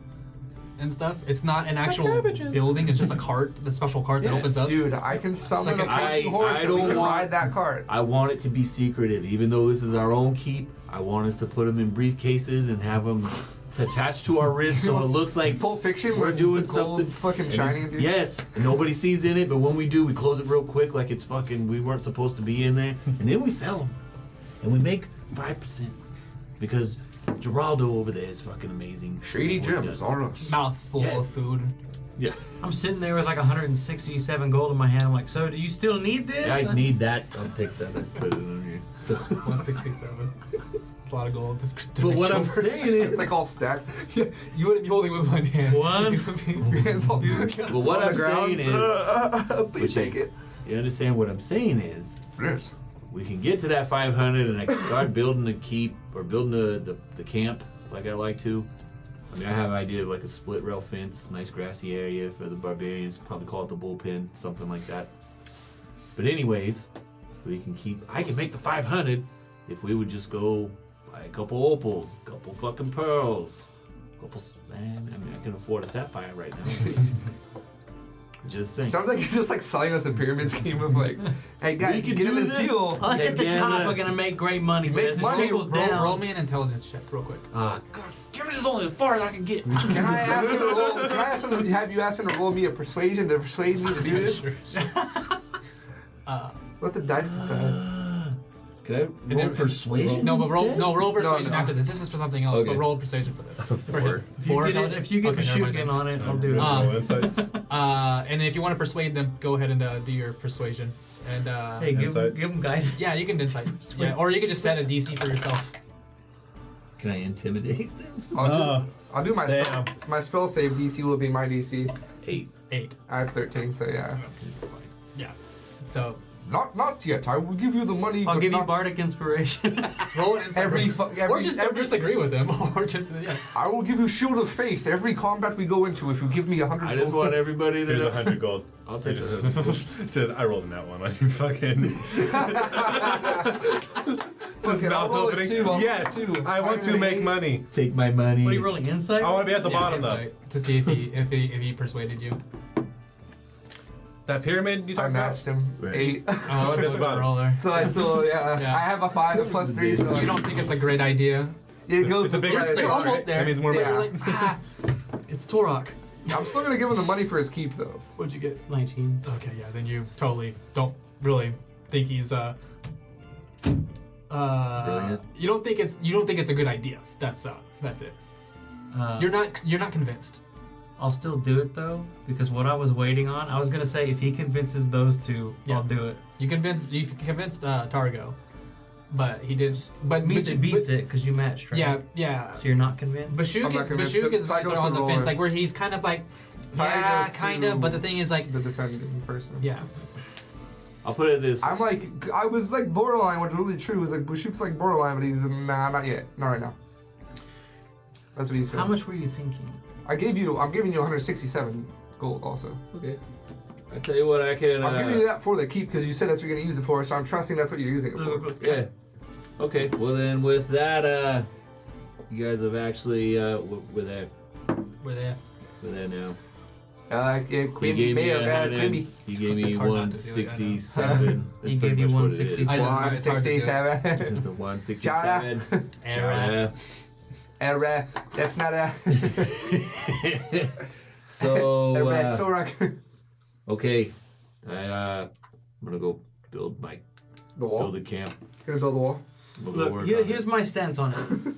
Speaker 2: and stuff, it's not an actual
Speaker 4: cabbages.
Speaker 2: building. It's just a cart, the special cart that opens up.
Speaker 1: Dude, I can summon
Speaker 2: Like
Speaker 1: a
Speaker 2: a-
Speaker 1: fucking
Speaker 3: I
Speaker 1: horse and we
Speaker 3: don't
Speaker 1: can
Speaker 3: want-
Speaker 1: ride that cart.
Speaker 3: I want it to be secretive, even though this is our own keep. I want us to put them in briefcases and have them attached to our wrists so it looks like
Speaker 1: Pulp Fiction,
Speaker 3: we're
Speaker 1: where it's just
Speaker 3: doing
Speaker 1: the gold
Speaker 3: something
Speaker 1: fucking shining, dude.
Speaker 3: Yes, and nobody sees in it, but when we do, we close it real quick like it's fucking. We weren't supposed to be in there, and then we sell them, and we make 5% because Geraldo over there is fucking amazing.
Speaker 1: Shady
Speaker 3: That's what he
Speaker 1: gems
Speaker 3: does.
Speaker 1: are us.
Speaker 2: Mouthful
Speaker 3: Yes.
Speaker 2: of food.
Speaker 3: Yeah,
Speaker 5: I'm sitting there with like 167 gold in my hand. I'm like, so do you still need this?
Speaker 3: I need that. I'll take that and put it on here. So,
Speaker 2: 167. It's a lot of gold. to
Speaker 3: but
Speaker 2: reach
Speaker 3: what I'm
Speaker 2: over.
Speaker 3: saying is,
Speaker 1: It's like all stacked.
Speaker 2: Yeah, you wouldn't be holding with one hand.
Speaker 5: One.
Speaker 2: You would be-
Speaker 1: Your hands all
Speaker 3: well, what
Speaker 1: on
Speaker 3: I'm
Speaker 1: the ground.
Speaker 3: saying is,
Speaker 1: Please take it.
Speaker 3: you understand what I'm saying is.
Speaker 1: Yes.
Speaker 3: We can get to that 500 and I can start building the keep or building the camp like I like to. I mean, I have an idea of like a split rail fence, nice grassy area for the barbarians, probably call it the bullpen, something like that. But anyways, I can make the 500 if we would just go buy a couple opals, a couple fucking pearls, man, I mean, I can afford a sapphire right now. Just saying.
Speaker 1: Sounds like you're just like selling us a pyramid scheme of like, hey guys,
Speaker 3: We could
Speaker 1: get in
Speaker 3: do
Speaker 1: this
Speaker 3: this.
Speaker 1: deal.
Speaker 5: Us at the
Speaker 3: Again,
Speaker 5: top are gonna make great money, but
Speaker 1: Make
Speaker 5: as it
Speaker 1: money,
Speaker 5: trickles
Speaker 2: roll,
Speaker 5: down,
Speaker 2: roll me an intelligence check real quick.
Speaker 3: God, damn it, is only as far as I can get.
Speaker 1: Can I ask him to roll? Can I ask him to have you ask him to roll me a persuasion to persuade me to do this? Let the dice decide.
Speaker 3: Can I
Speaker 2: And
Speaker 3: roll
Speaker 2: then-
Speaker 3: persuasion?
Speaker 2: No, but roll
Speaker 3: instead?
Speaker 2: roll persuasion
Speaker 1: no.
Speaker 2: after this. This is for something else.
Speaker 3: Okay.
Speaker 2: But roll persuasion for this. For him.
Speaker 5: if you
Speaker 2: Four
Speaker 5: get,
Speaker 2: intelligence?
Speaker 5: if you get
Speaker 2: Okay, never mind
Speaker 5: Meshuggah
Speaker 2: then.
Speaker 5: on it, I'll do it.
Speaker 4: No insights.
Speaker 2: And then if you want to persuade them, go ahead and do your persuasion. And
Speaker 5: Hey, give
Speaker 4: Insight.
Speaker 5: them guidance.
Speaker 2: yeah, you can insight. Yeah, or you can just set a DC for yourself.
Speaker 3: Can I intimidate them?
Speaker 1: I'll do my spell.
Speaker 4: Damn.
Speaker 1: My spell save DC will be my DC.
Speaker 3: 8.
Speaker 2: 8.
Speaker 1: I have 13, so yeah.
Speaker 3: It's fine.
Speaker 2: Yeah. So
Speaker 1: Not yet. I will give you the money.
Speaker 5: I'll
Speaker 1: but
Speaker 5: give you
Speaker 1: not
Speaker 5: bardic inspiration.
Speaker 2: roll it insight.
Speaker 1: Every
Speaker 2: for-
Speaker 1: fu- every-
Speaker 2: or just
Speaker 1: every-
Speaker 2: disagree with him, or just yeah.
Speaker 1: I will give you shield of faith every combat we go into if you give me 100.
Speaker 3: I just
Speaker 1: gold.
Speaker 3: want everybody
Speaker 4: Here's
Speaker 3: to.
Speaker 4: 100 gold.
Speaker 3: I'll take
Speaker 4: just,
Speaker 3: it.
Speaker 4: I rolled in that one on you fucking.
Speaker 1: Okay, I'll
Speaker 4: mouth
Speaker 1: roll it
Speaker 4: opening.
Speaker 1: too. I'll
Speaker 4: Yes,
Speaker 1: roll it too.
Speaker 4: I want to make money.
Speaker 3: Take my money.
Speaker 5: What are you rolling? Insight?
Speaker 4: I want to be at the
Speaker 2: Yeah,
Speaker 4: bottom though.
Speaker 2: insight, to see if he persuaded you.
Speaker 4: That pyramid you
Speaker 1: I
Speaker 4: talking
Speaker 1: matched
Speaker 4: about?
Speaker 1: him.
Speaker 3: Right.
Speaker 1: 8.
Speaker 2: Oh, it was the
Speaker 4: bottom.
Speaker 2: roller.
Speaker 1: So I still, yeah.
Speaker 2: Yeah.
Speaker 1: I have a 5, a plus 3, so
Speaker 2: You don't think it's a great idea?
Speaker 1: it goes
Speaker 4: It's a
Speaker 1: with
Speaker 4: bigger
Speaker 1: the
Speaker 4: space,
Speaker 2: You're
Speaker 1: right.
Speaker 2: almost
Speaker 4: right?
Speaker 2: there.
Speaker 4: That means more
Speaker 2: But
Speaker 1: money.
Speaker 2: you're like, ah, it's Torok.
Speaker 1: I'm still gonna give him the money for his keep though.
Speaker 2: What'd you get?
Speaker 5: 19.
Speaker 2: Okay, yeah, then you totally don't really think he's
Speaker 3: Brilliant.
Speaker 2: you don't think it's a good idea. That's it.
Speaker 5: Uh,
Speaker 2: You're not convinced.
Speaker 5: I'll still do it though, because what I was waiting on, I was gonna say if he convinces those two,
Speaker 2: Yeah.
Speaker 5: I'll do it.
Speaker 2: You convinced Targo, but he did. But
Speaker 5: Means it beats it because you matched, right?
Speaker 2: Yeah.
Speaker 5: So you're not convinced?
Speaker 2: Bashuk
Speaker 1: not convinced.
Speaker 2: is right there
Speaker 1: Targo's
Speaker 2: on the
Speaker 1: the
Speaker 2: fence,
Speaker 1: roller.
Speaker 2: like where he's kind of like,
Speaker 1: Targo's
Speaker 2: yeah, kind of.
Speaker 1: to-
Speaker 2: But the thing is, like,
Speaker 1: The defending person.
Speaker 2: yeah.
Speaker 3: I'll put it this way.
Speaker 1: I'm like, I was like borderline. What's really true is like Bashuk's like borderline, but he's nah, not yet, not right now. That's what he's feeling.
Speaker 5: How much were you thinking?
Speaker 1: I'm giving you 167 gold also.
Speaker 3: Okay. I tell you what, I can.
Speaker 1: I'm giving you that for the keep because you said that's what you're gonna use it for, so I'm trusting that's what you're using it for.
Speaker 3: Yeah. Okay. Well then, with that, you guys have actually we're there.
Speaker 2: We're there.
Speaker 3: We're there now.
Speaker 1: Yeah,
Speaker 3: He
Speaker 1: Quimby,
Speaker 3: gave me
Speaker 1: Quimby.
Speaker 3: He gave me
Speaker 2: It's hard not to do it, I know.
Speaker 3: 167. That's
Speaker 5: He
Speaker 3: pretty
Speaker 5: gave you
Speaker 3: much what it is.
Speaker 5: 167.
Speaker 2: I know, it's hard to do.
Speaker 1: 167.
Speaker 3: It's a 167.
Speaker 2: Era.
Speaker 1: Era. That's not a.
Speaker 3: So
Speaker 1: Era Torak.
Speaker 3: okay, I'm gonna go build
Speaker 1: The
Speaker 3: build
Speaker 1: wall.
Speaker 3: a camp.
Speaker 1: Gonna build the wall.
Speaker 3: We'll go
Speaker 5: Look,
Speaker 3: work
Speaker 5: here,
Speaker 3: on
Speaker 5: here's
Speaker 3: it.
Speaker 5: my stance on it.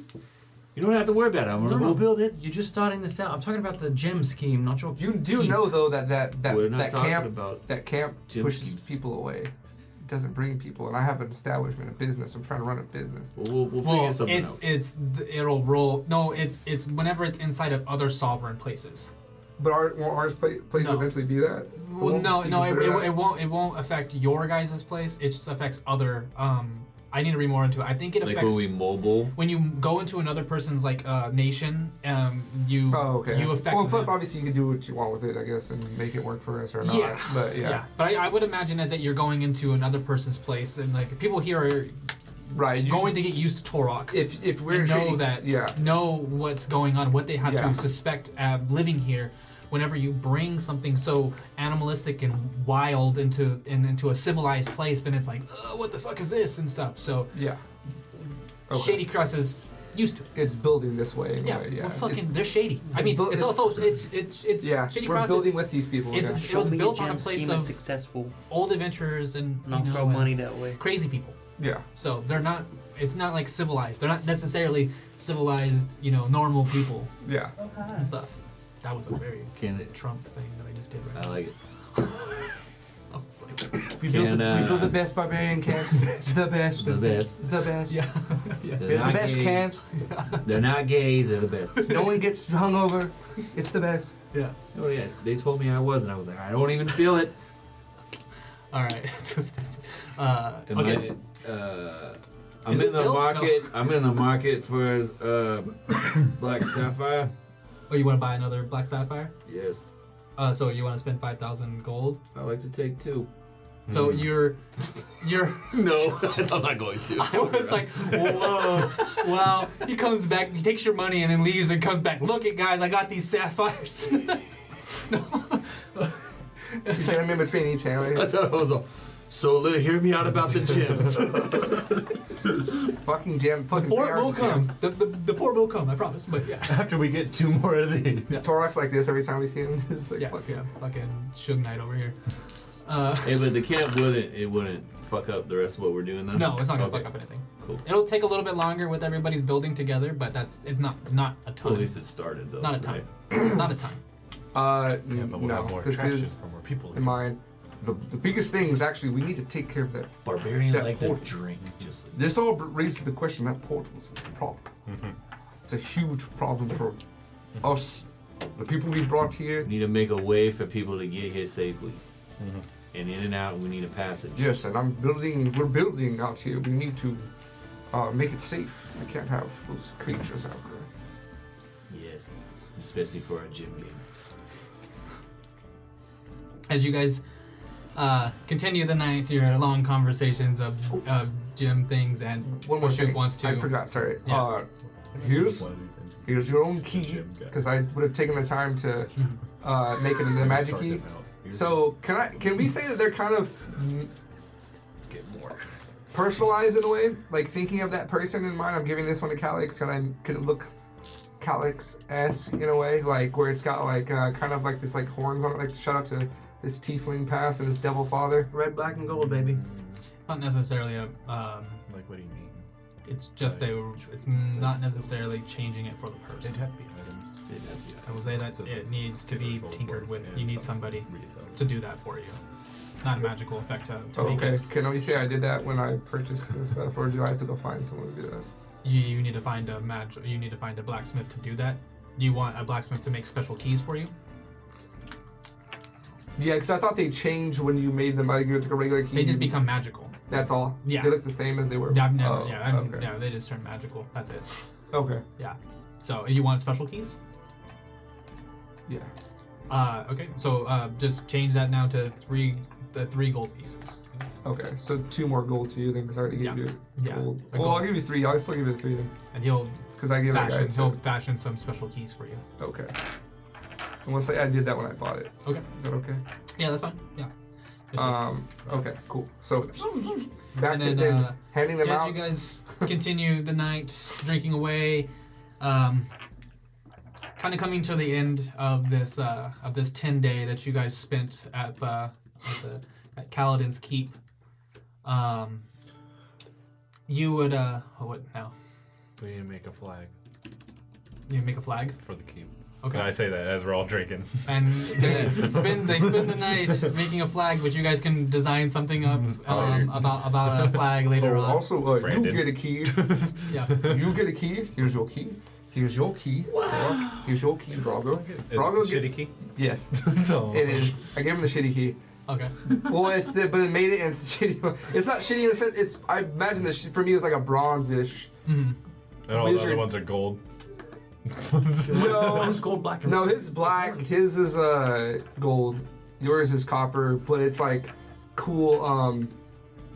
Speaker 3: You don't have to worry about it. I'm gonna go build it.
Speaker 5: You're just starting this out. I'm talking about the gem scheme, not your.
Speaker 1: Do you
Speaker 5: keep.
Speaker 1: know though that
Speaker 3: We're not talking
Speaker 1: camp
Speaker 3: about
Speaker 1: that camp
Speaker 3: gym
Speaker 1: pushes
Speaker 3: schemes.
Speaker 1: people away. It doesn't bring people, and I have an establishment, a business. I'm trying to run a business.
Speaker 3: We'll figure
Speaker 2: Well,
Speaker 3: something
Speaker 2: it's
Speaker 3: out.
Speaker 2: it'll roll. No, it's whenever it's inside of other sovereign places.
Speaker 1: But won't ours place
Speaker 2: No.
Speaker 1: eventually be that?
Speaker 2: Well,
Speaker 1: Won't
Speaker 2: no,
Speaker 1: you
Speaker 2: no,
Speaker 1: consider that?
Speaker 2: it won't affect your guys' place. It just affects other. I need to read more into it. I think it
Speaker 3: Like
Speaker 2: affects
Speaker 3: when we mobile.
Speaker 2: when you go into another person's like nation. You
Speaker 1: Oh, okay.
Speaker 2: you affect.
Speaker 1: Well, plus
Speaker 2: them.
Speaker 1: obviously you can do what you want with it, I guess, and make it work for us or not.
Speaker 2: Yeah.
Speaker 1: But yeah.
Speaker 2: But I would imagine as that you're going into another person's place, and like people here are
Speaker 1: Right. You,
Speaker 2: going to get used to Torok.
Speaker 1: if we're
Speaker 2: and know
Speaker 1: shady-
Speaker 2: that
Speaker 1: yeah.
Speaker 2: know what's going on, what they have
Speaker 1: Yeah.
Speaker 2: to suspect living here. Whenever you bring something so animalistic and wild into a civilized place, then it's like, what the fuck is this and stuff. So
Speaker 1: Yeah. Okay.
Speaker 2: Shady Cross is used to it.
Speaker 1: It's building this way.
Speaker 2: Yeah,
Speaker 1: Anyway. Yeah.
Speaker 2: well, fucking, they're shady. I mean,
Speaker 1: built-
Speaker 2: it's
Speaker 1: it's-
Speaker 2: also it's
Speaker 1: yeah.
Speaker 2: Shady
Speaker 1: We're
Speaker 2: Cross
Speaker 1: building
Speaker 2: is
Speaker 1: with these people.
Speaker 2: it's-
Speaker 1: yeah.
Speaker 2: it
Speaker 6: Show
Speaker 2: was
Speaker 6: me
Speaker 2: built
Speaker 6: a
Speaker 2: on a
Speaker 6: gem
Speaker 2: place
Speaker 6: scheme
Speaker 2: of
Speaker 6: is successful,
Speaker 2: old adventurers and
Speaker 6: and I'll
Speaker 2: you know,
Speaker 6: throw
Speaker 2: and
Speaker 6: money that way.
Speaker 2: crazy people.
Speaker 1: Yeah.
Speaker 2: So they're not. It's not like civilized. They're not necessarily civilized. Normal people
Speaker 1: Yeah.
Speaker 2: and stuff. That was a very
Speaker 3: Can it?
Speaker 2: Trump thing that I just did right
Speaker 3: I
Speaker 2: now.
Speaker 3: like it.
Speaker 2: I was like,
Speaker 1: We
Speaker 3: Can,
Speaker 1: build the best barbarian camps. the best.
Speaker 3: The best.
Speaker 1: The best.
Speaker 2: yeah, yeah.
Speaker 1: They're the
Speaker 3: not
Speaker 1: best
Speaker 3: gay.
Speaker 1: camps.
Speaker 3: They're not gay. They're the best.
Speaker 1: No one gets hungover. It's the best.
Speaker 2: Yeah.
Speaker 3: Oh yeah. They told me I was, and I was like, I don't even feel it.
Speaker 2: All right. So stupid.
Speaker 3: Am
Speaker 2: Okay.
Speaker 3: I'm
Speaker 2: Is
Speaker 3: in
Speaker 2: it
Speaker 3: the
Speaker 2: built?
Speaker 3: market. I'm in the market for black sapphire.
Speaker 2: Oh, you want to buy another Black Sapphire?
Speaker 3: Yes.
Speaker 2: So you want to spend 5,000 gold?
Speaker 3: I like to take 2.
Speaker 2: So you're.
Speaker 3: No, I'm not going to.
Speaker 2: I was like, whoa, wow. He comes back, he takes your money and then leaves and comes back. Look at guys, I got these sapphires. No. It's like,
Speaker 1: I'm in between each hand.
Speaker 3: I thought I was all. So hear me out about the gems.
Speaker 1: Fucking gem. Fucking
Speaker 2: the port
Speaker 1: ARs
Speaker 2: will
Speaker 1: with
Speaker 2: come.
Speaker 1: gems.
Speaker 2: The port will come, I promise. But yeah.
Speaker 4: After we get 2 more of these.
Speaker 1: Torok's like this every time we see him. It's like
Speaker 2: Yeah,
Speaker 1: fucking.
Speaker 2: yeah, fucking Suge Knight over here.
Speaker 3: Hey, but the camp wouldn't fuck up the rest of what we're doing then?
Speaker 2: No, it's not gonna
Speaker 3: Okay.
Speaker 2: fuck up anything.
Speaker 3: Cool.
Speaker 2: It'll take a little bit longer with everybody's building together, but it's not a
Speaker 3: Well,
Speaker 2: ton.
Speaker 3: at least it started though.
Speaker 2: Not a
Speaker 3: right?
Speaker 2: ton. Not a ton.
Speaker 4: Yeah, but we'll
Speaker 1: no.
Speaker 4: have more
Speaker 1: This
Speaker 4: traction
Speaker 1: is
Speaker 4: from more people.
Speaker 1: in mind. The biggest thing is actually we need to take care of that.
Speaker 3: Barbarians
Speaker 1: That
Speaker 3: like to
Speaker 1: port.
Speaker 3: drink. Just like,
Speaker 1: This all raises the question that port was a problem. It's a huge problem for us, the people we brought here.
Speaker 3: we need to make a way for people to get here safely. And in and out, we need a passage.
Speaker 1: Yes, and we're building out here. We need to make it safe. We can't have those creatures out there.
Speaker 3: Yes, especially for our gym game.
Speaker 2: As you guys continue the night, your long conversations of gym things, and
Speaker 1: One more
Speaker 2: Bashuk
Speaker 1: thing.
Speaker 2: wants to.
Speaker 1: I forgot, sorry.
Speaker 2: Yeah.
Speaker 1: Here's your own key, because I would have taken the time to make it into the magic key. So can we say that they're kind of
Speaker 4: Get more.
Speaker 1: personalized in a way? Like thinking of that person in mind. I'm giving this one to Calix. Can it look Calix-esque in a way? Like where it's got like kind of like this like horns on it. Like shout out to this tiefling past and this devil father.
Speaker 5: Red, black, and gold, baby.
Speaker 2: It's not necessarily a.
Speaker 4: Like, what do you mean?
Speaker 2: It's just it's not necessarily changing it for the person.
Speaker 4: It'd have to be items.
Speaker 2: I will say that it needs to be tinkered with. You need somebody to do that for you. Not a magical effect to make
Speaker 1: Okay.
Speaker 2: it.
Speaker 1: Can you say I did that when I purchased this stuff, or do I have to go find someone to do that?
Speaker 2: You need to find a You need to find a blacksmith to do that. Do you want a blacksmith to make special keys for you?
Speaker 1: Yeah, because I thought they changed when you made them. Like you took a regular key.
Speaker 2: They just become magical.
Speaker 1: That's all.
Speaker 2: Yeah.
Speaker 1: They look the same as they were.
Speaker 2: Yeah, I've never.
Speaker 1: Oh, okay.
Speaker 2: Yeah, they just turn magical. That's it.
Speaker 1: Okay.
Speaker 2: Yeah. So you want special keys?
Speaker 1: Yeah.
Speaker 2: Okay. So just change that now to the 3 gold pieces.
Speaker 1: Okay. So 2 more gold to you then, because I already gave you gold.
Speaker 2: A
Speaker 1: Well,
Speaker 2: gold.
Speaker 1: I'll give you 3. I'll still give you 3 then,
Speaker 2: And he'll
Speaker 1: because I gave that guy
Speaker 2: fashion. He'll
Speaker 1: 2.
Speaker 2: fashion some special keys for you.
Speaker 1: Okay. And we'll say I did that when I bought it.
Speaker 2: Okay.
Speaker 1: Is that okay?
Speaker 2: Yeah, that's fine. Yeah. It's just-
Speaker 1: Okay. Cool. So back
Speaker 2: and
Speaker 1: to
Speaker 2: then,
Speaker 1: then handing them
Speaker 2: as
Speaker 1: out.
Speaker 2: you guys continue the night drinking away, kind of coming to the end of this 10-day that you guys spent at Kalidin's Keep. You would what now?
Speaker 4: We need to make a flag
Speaker 2: You make a flag.
Speaker 4: for the keep.
Speaker 2: Okay.
Speaker 4: And I say that as we're all drinking.
Speaker 2: And they spend the night making a flag, which you guys can design something up about a flag later on.
Speaker 1: Also, you
Speaker 4: Brandon.
Speaker 1: get a key.
Speaker 2: Yeah.
Speaker 1: You get a key. Here's your key. Here's your key. Wow. Here's your key, Brago. Brago,
Speaker 4: Shitty key?
Speaker 1: Yes,
Speaker 4: No.
Speaker 1: it is. I gave him the shitty key.
Speaker 2: Okay.
Speaker 1: Well, but it made it, and it's shitty. It's not shitty in the sense. It's. I imagine this for me is like a bronze-ish.
Speaker 2: Mm-hmm.
Speaker 4: And all the
Speaker 1: Wizard.
Speaker 4: other ones are gold.
Speaker 1: No,
Speaker 5: Mine's gold, black, and
Speaker 1: no, his black. His is gold. Yours is copper, but it's like cool.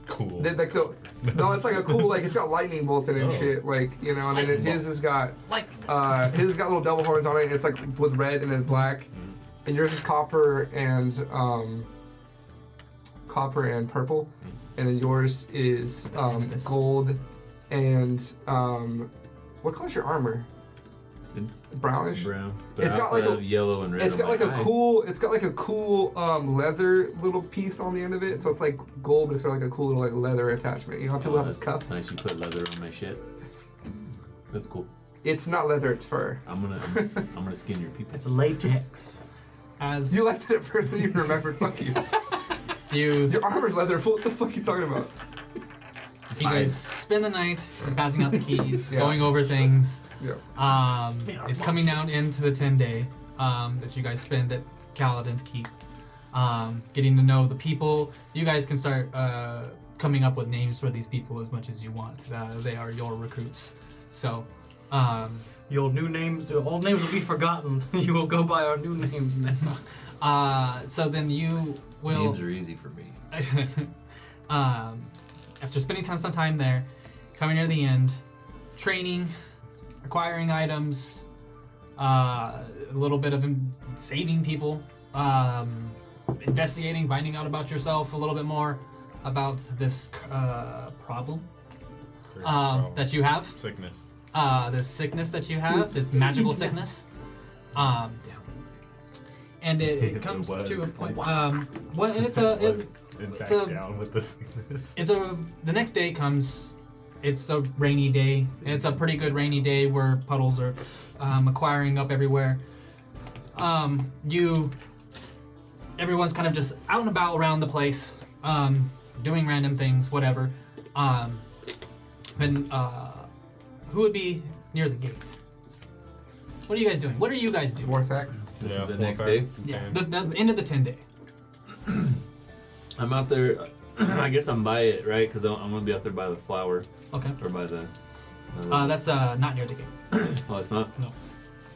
Speaker 4: Cool.
Speaker 1: Like the. No, it's like a cool. Like it's got lightning bolts in it and
Speaker 4: Oh.
Speaker 1: shit. Like you know, and then
Speaker 5: Lightning
Speaker 1: his has got.
Speaker 5: Like,
Speaker 1: His has got little double horns on it. And it's like with red and then black, and yours is copper and purple, and then yours is gold and what color's your armor?
Speaker 3: It's
Speaker 1: Brownish.
Speaker 3: brown. But
Speaker 1: It's
Speaker 3: I
Speaker 1: got
Speaker 3: also
Speaker 1: like a-
Speaker 3: have yellow and red.
Speaker 1: It's
Speaker 3: on
Speaker 1: got like
Speaker 3: my
Speaker 1: a
Speaker 3: eye.
Speaker 1: cool. It's got like a cool leather little piece on the end of it. So it's like gold, but it's got like a cool little like leather attachment. You know how people
Speaker 3: Oh,
Speaker 1: have his
Speaker 3: that's
Speaker 1: cuffs?
Speaker 3: nice. You put leather on my shit. That's cool.
Speaker 1: It's not leather. It's fur.
Speaker 3: I'm gonna skin your people.
Speaker 5: it's latex.
Speaker 2: As
Speaker 1: You liked it at first, then you remembered. Fuck you. Your armor's leather. What the fuck are you talking about?
Speaker 2: you guys spend the night passing out the keys,
Speaker 1: Yeah.
Speaker 2: going over things.
Speaker 1: Yeah.
Speaker 2: It's coming down into the 10-day that you guys spend at Kalidin's Keep, getting to know the people. You guys can start coming up with names for these people as much as you want. They are your recruits. So,
Speaker 5: Your new names, your old names will be forgotten. You will go by our new names now.
Speaker 2: so then you will.
Speaker 3: Names are easy for me.
Speaker 2: After spending some time there, coming near the end, training, acquiring items, a little bit of saving people, investigating, finding out about yourself a little bit more about this problem that you have,
Speaker 4: Sickness.
Speaker 2: this sickness that you have, this magical sickness. And it comes to a point. Well, and
Speaker 4: Down with the sickness.
Speaker 2: the next day comes. It's a rainy day. It's a pretty good rainy day where puddles are acquiring up everywhere. Everyone's kind of just out and about around the place, doing random things, whatever. And who would be near the gate? What are you guys doing? What are you guys doing?
Speaker 1: Dwarfak.
Speaker 3: This
Speaker 4: Yeah,
Speaker 3: is the
Speaker 4: full
Speaker 3: next
Speaker 4: pack.
Speaker 3: day.
Speaker 2: Yeah, the end of the 10 day.
Speaker 3: I'm out there. I guess I'm by it, right? Because I'm gonna be out there by the flower
Speaker 2: Okay.
Speaker 3: or by the.
Speaker 2: That's not near the gate.
Speaker 3: Oh, it's not.
Speaker 2: No.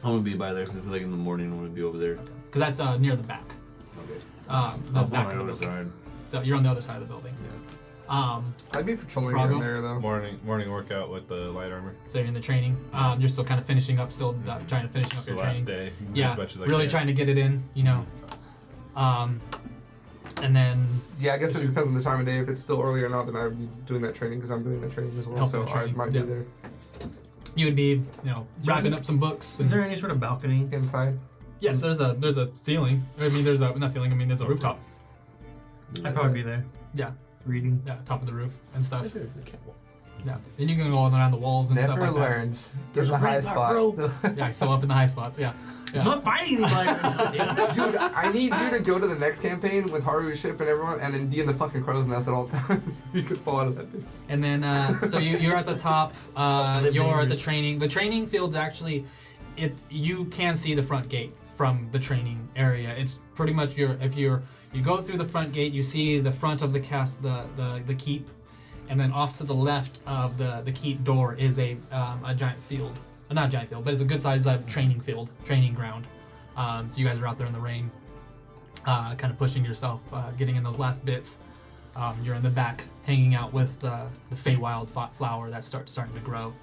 Speaker 3: I'm gonna be by there because it's like in the morning. I'm gonna be over there.
Speaker 2: Because that's near the back.
Speaker 3: Okay.
Speaker 2: The
Speaker 3: I'm on
Speaker 2: back
Speaker 3: my
Speaker 2: of the
Speaker 3: other
Speaker 2: building.
Speaker 3: side.
Speaker 2: So you're on the other side of the building.
Speaker 1: I'd be patrolling
Speaker 2: Brago?
Speaker 1: in there though.
Speaker 4: Morning workout with the light armor.
Speaker 2: So you're in the training. You're still kind of finishing up, trying to finish up
Speaker 4: It's the
Speaker 2: your
Speaker 4: last
Speaker 2: training.
Speaker 4: day.
Speaker 2: Yeah,
Speaker 4: As much as I
Speaker 2: really
Speaker 4: can.
Speaker 2: trying to get it in, you know. And then
Speaker 1: Yeah, I guess it depends on the time of day. If it's still early or not, then I would be doing that training because I'm doing that training as well.
Speaker 2: Helping
Speaker 1: So
Speaker 2: with training,
Speaker 1: I might
Speaker 2: yeah.
Speaker 1: be there
Speaker 2: you would be, wrapping up some books.
Speaker 5: Is there any sort of balcony?
Speaker 1: inside.
Speaker 2: Yes, there's a ceiling. I mean, there's a not ceiling. I mean, there's a rooftop.
Speaker 5: I'd probably be there.
Speaker 2: Yeah,
Speaker 5: Reading.
Speaker 2: yeah, top of the roof and stuff. Yeah. And you can go around the walls and
Speaker 1: Never
Speaker 2: stuff like
Speaker 1: learns.
Speaker 3: There's
Speaker 1: in the
Speaker 3: a
Speaker 1: high
Speaker 3: red
Speaker 1: spots.
Speaker 3: rope.
Speaker 2: that. Yeah, still up in the high spots. Yeah.
Speaker 5: I'm not fighting anybody.
Speaker 1: Dude, I need you to go to the next campaign with Haru's ship and everyone, and then be in the fucking crow's nest at all times. You could fall out of that thing.
Speaker 2: And then, so you're at the top. You're at the training. The training field actually, you can see the front gate from the training area. It's pretty much you go through the front gate, you see the front of the the keep, and then off to the left of the keep door is a giant field. Not a giant field, but it's a good sized training field, training ground. So you guys are out there in the rain, kind of pushing yourself, getting in those last bits. You're in the back, hanging out with the Feywild flower that's starting to grow.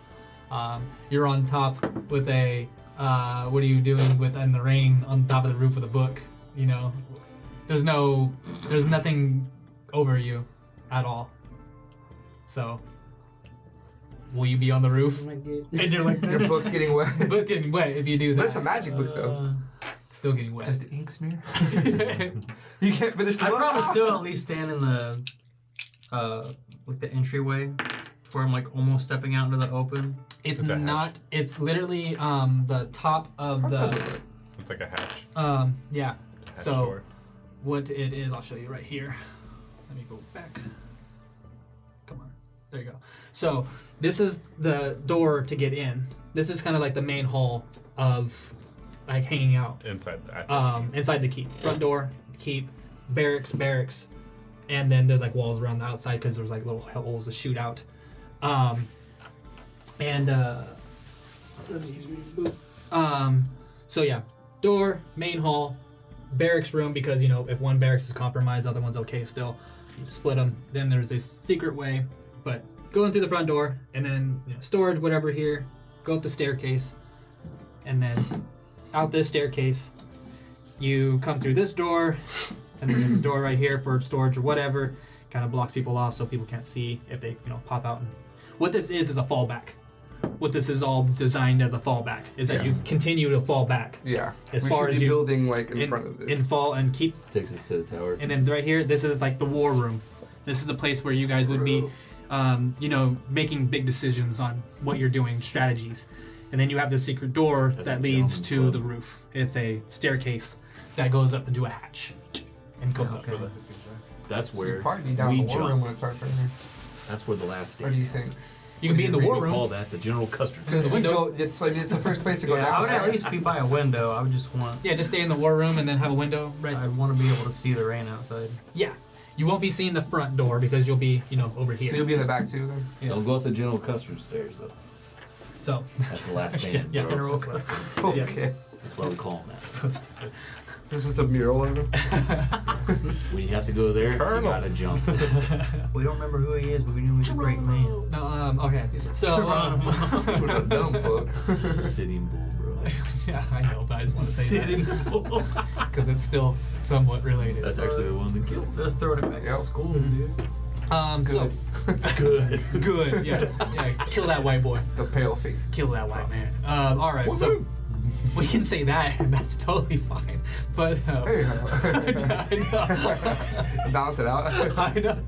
Speaker 2: You're on top with a. What are you doing in the rain on top of the roof of the book? You know, there's nothing over you at all. So, will you be on the roof? And you're like,
Speaker 1: Your book's getting wet.
Speaker 2: the book's getting wet if you do that.
Speaker 1: But it's a magic book, though.
Speaker 2: It's still getting wet.
Speaker 1: Does the ink smear? You can't finish the
Speaker 5: I'd
Speaker 1: book?
Speaker 5: probably still at least stand in the like the entryway where I'm like almost stepping out into the open.
Speaker 2: It's
Speaker 4: It's a
Speaker 2: not.
Speaker 4: hatch.
Speaker 2: It's literally the top of
Speaker 1: How does it
Speaker 2: the.
Speaker 1: look?
Speaker 4: It's like a hatch.
Speaker 2: Yeah.
Speaker 4: Hatch
Speaker 2: So
Speaker 4: door.
Speaker 2: what it is, I'll show you right here. Let me go back. Come on. There you go. So this is the door to get in. This is kind of like the main hall of like hanging out.
Speaker 4: Inside the actual
Speaker 2: Inside the keep. Front door, keep, barracks, and then there's like walls around the outside because there's like little holes to shoot out. So yeah, door, main hall, barracks room because if one barracks is compromised, the other one's okay still. You split them. Then there's this secret way, but going through the front door and then storage, whatever here. Go up the staircase, and then out this staircase. You come through this door, and then there's a door right here for storage or whatever. Kind of blocks people off so people can't see if they pop out. And what this is a fallback. What this is all designed as a fallback is that you continue to fall back.
Speaker 1: Yeah.
Speaker 2: As
Speaker 1: we
Speaker 2: far
Speaker 1: should
Speaker 2: as
Speaker 1: be
Speaker 2: you
Speaker 1: building like in front of this.
Speaker 2: and fall and keep.
Speaker 3: Takes us to the tower.
Speaker 2: And then right here, this is like the war room. This is the place where you guys would be, making big decisions on what you're doing, strategies. And then you have this secret door
Speaker 3: That's
Speaker 2: that
Speaker 3: a
Speaker 2: leads
Speaker 3: gentleman's
Speaker 2: to
Speaker 3: club.
Speaker 2: the roof. It's a staircase that goes up into a hatch and goes up.
Speaker 5: Okay.
Speaker 3: That's
Speaker 1: So
Speaker 3: where
Speaker 1: you'd probably be down
Speaker 3: we
Speaker 1: the war room
Speaker 3: jump.
Speaker 1: when it starts right here.
Speaker 3: That's where the last
Speaker 1: Or
Speaker 3: stage.
Speaker 1: do you think?
Speaker 2: You can be in the war
Speaker 3: We
Speaker 2: room.
Speaker 3: call that the General Custard.
Speaker 1: Because
Speaker 2: The window.
Speaker 1: it's the first place to go
Speaker 5: Yeah,
Speaker 1: down.
Speaker 5: I would at least be by a window. I would just want.
Speaker 2: Yeah, just stay in the war room and then have a window right.
Speaker 5: I want to be able to see the rain outside.
Speaker 2: Yeah, you won't be seeing the front door because you'll be, over here.
Speaker 1: So you'll be in the back too then?
Speaker 2: Yeah.
Speaker 3: Don't go up the General Custard stairs though.
Speaker 2: So,
Speaker 3: That's the last stand.
Speaker 2: Yeah.
Speaker 3: bro.
Speaker 5: General Custard.
Speaker 1: Okay.
Speaker 3: That's why we call them that.
Speaker 2: so stupid.
Speaker 1: This is a mural of him.
Speaker 3: When you have to go there,
Speaker 1: Colonel.
Speaker 3: you gotta jump.
Speaker 5: We don't remember who he is, but we knew he was a great man.
Speaker 2: No, okay. So,
Speaker 1: What a dumb fuck.
Speaker 3: Sitting Bull, bro.
Speaker 2: yeah, I know, but I just want to say that because it's still somewhat related.
Speaker 3: That's actually the one that killed.
Speaker 5: Let's throw it back
Speaker 1: Yep.
Speaker 5: to school, dude.
Speaker 2: So
Speaker 3: Good.
Speaker 2: good, yeah, kill that white boy,
Speaker 1: The pale face.
Speaker 2: kill that white man. All right, so we can say that, and that's totally fine. But
Speaker 1: Hey.
Speaker 2: I know.
Speaker 1: Balance it out.
Speaker 2: I know.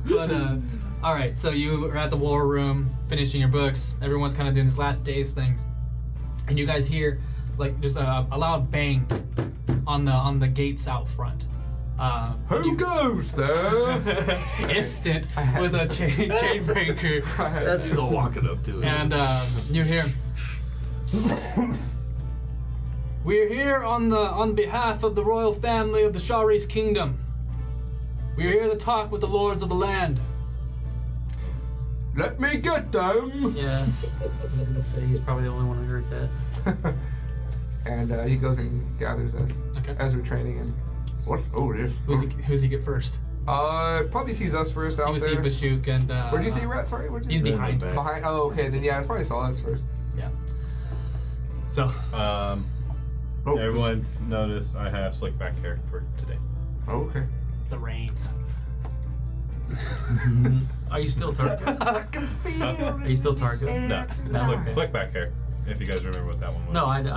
Speaker 2: But all right, so you are at the war room, finishing your books. Everyone's kind of doing this last days things, and you guys hear like just a loud bang on the gates out front.
Speaker 1: Who goes there?
Speaker 2: Instant with a chain breaker,
Speaker 3: As he's all walking up to it.
Speaker 2: and you hear. We're here on behalf of the royal family of the Shari's kingdom. We're here to talk with the lords of the land.
Speaker 1: Let me get them.
Speaker 5: Yeah. I was gonna say he's probably the only one who heard that.
Speaker 1: And he goes and gathers us
Speaker 2: Okay.
Speaker 1: as we're training. And what? Oh, it is.
Speaker 2: Who's he get first?
Speaker 1: Probably sees us first out
Speaker 2: You see
Speaker 1: there.
Speaker 2: Bashuk and.
Speaker 1: Where'd you say you were at? Sorry, where'd you
Speaker 2: He's
Speaker 1: say?
Speaker 2: behind.
Speaker 3: Back.
Speaker 1: Behind. Oh, okay. Then yeah, I probably saw us first.
Speaker 2: Yeah. So.
Speaker 1: Oh,
Speaker 4: Everyone's noticed I have slick back hair for today.
Speaker 1: Oh, okay.
Speaker 2: The reins.
Speaker 5: Are you still Target?
Speaker 1: I can feel
Speaker 5: Are
Speaker 1: it.
Speaker 5: you still Target?
Speaker 4: No,
Speaker 5: No, okay.
Speaker 4: slick back hair. If you guys remember what that one was.
Speaker 5: No, I do.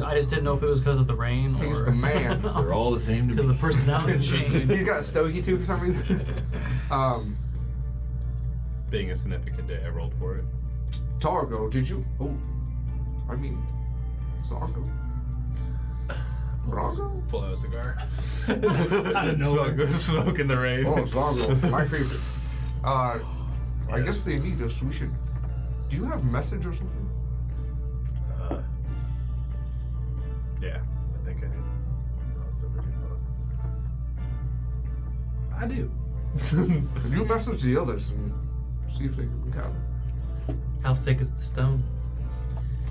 Speaker 5: I just didn't know if it was because of the rain
Speaker 1: He's
Speaker 5: or
Speaker 1: the man.
Speaker 3: They're all the same to
Speaker 5: because of
Speaker 3: me.
Speaker 5: the personality change.
Speaker 1: He's got a stogie too for some reason.
Speaker 4: being a significant day, I rolled for it.
Speaker 1: Targo, did you? Oh, I mean, Zargo. Rago?
Speaker 4: Pull out a cigar.
Speaker 2: Out of nowhere.
Speaker 4: Smoke in the rain.
Speaker 1: Oh, Zargo, my favorite. I guess they need us. We should. Do you have message or something?
Speaker 4: Yeah, I think I do. I do.
Speaker 1: Could you message the others and see if they can count?
Speaker 5: How thick is the stone?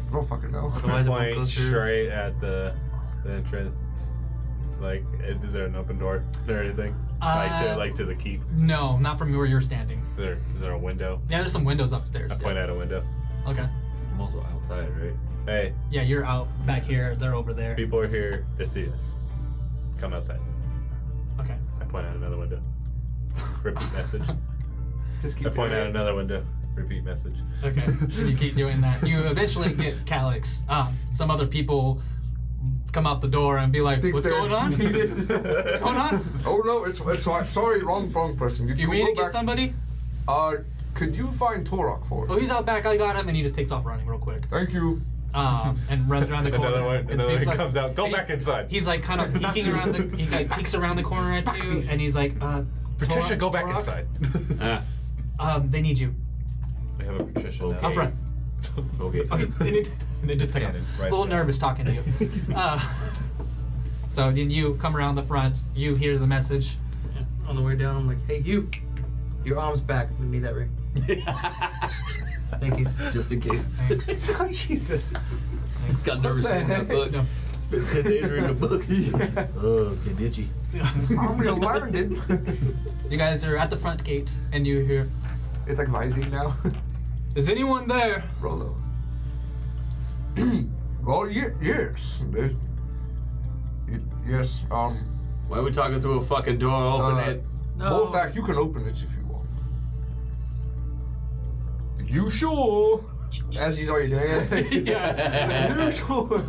Speaker 1: I don't fucking know.
Speaker 5: Otherwise, it won't
Speaker 4: Point
Speaker 5: go through.
Speaker 4: straight at the entrance. Like, is there an open door or anything? Like to the keep?
Speaker 2: No, not from where you're standing.
Speaker 4: Is there a window?
Speaker 2: Yeah, there's some windows upstairs.
Speaker 4: I point
Speaker 2: yeah.
Speaker 4: at a window.
Speaker 2: Okay.
Speaker 3: I'm also outside, right?
Speaker 4: Hey,
Speaker 2: Yeah, you're out back here. They're over there.
Speaker 4: people are here to see us. Come outside.
Speaker 2: Okay.
Speaker 4: I point out another window. Repeat message.
Speaker 1: Just keep
Speaker 4: I point
Speaker 1: doing
Speaker 4: out
Speaker 1: it.
Speaker 4: another window. Repeat message.
Speaker 2: Okay. And you keep doing that. You eventually get Calyx. Some other people come out the door and be like,
Speaker 1: Think
Speaker 2: "What's
Speaker 1: they're
Speaker 2: going on?
Speaker 1: needed.
Speaker 2: What's going on?
Speaker 1: Oh no, it's sorry, wrong person.
Speaker 2: You
Speaker 1: go
Speaker 2: mean to
Speaker 1: back.
Speaker 2: get somebody?"
Speaker 1: Could you find Torok for us?
Speaker 2: Oh, he's out back. I got him, and he just takes off running real quick.
Speaker 1: Thank you.
Speaker 2: And runs around the corner.
Speaker 4: Another one
Speaker 2: like,
Speaker 4: comes out. Go
Speaker 2: and he-
Speaker 4: back inside.
Speaker 2: He's like kind of peeking around the. He like peeks around the corner at you, and he's like,
Speaker 4: Patricia,
Speaker 2: Torok-
Speaker 4: go back
Speaker 2: Torok?
Speaker 4: inside.
Speaker 2: They need you
Speaker 4: We have a Patricia now.
Speaker 3: Okay.
Speaker 2: up front.
Speaker 3: Okay.
Speaker 2: Okay. and they just like a
Speaker 4: Cannon, right
Speaker 2: little
Speaker 4: there.
Speaker 2: nervous talking to you. So then you come around the front. You hear the message.
Speaker 5: Yeah. On the way down, I'm like, hey, you. Your arm's back. Give me that ring. Thank you.
Speaker 3: Just in case.
Speaker 2: Thanks.
Speaker 1: Oh, Jesus.
Speaker 2: Thanks.
Speaker 3: Got nervous
Speaker 1: What the
Speaker 3: reading that
Speaker 1: heck?
Speaker 3: book.
Speaker 2: No.
Speaker 3: Spent 10 days reading a book. Oh, getting itchy.
Speaker 1: I'm real learned.
Speaker 2: You guys are at the front gate, and you hear,
Speaker 1: It's like Visine now.
Speaker 2: "Is anyone there?"
Speaker 1: Rolo. Well, yes. Yes.
Speaker 3: Why are we talking through a fucking door? Open it.
Speaker 5: No.
Speaker 1: Volthak, you can open it if you want. You sure? As he's already doing it.
Speaker 2: Yeah.
Speaker 1: You sure?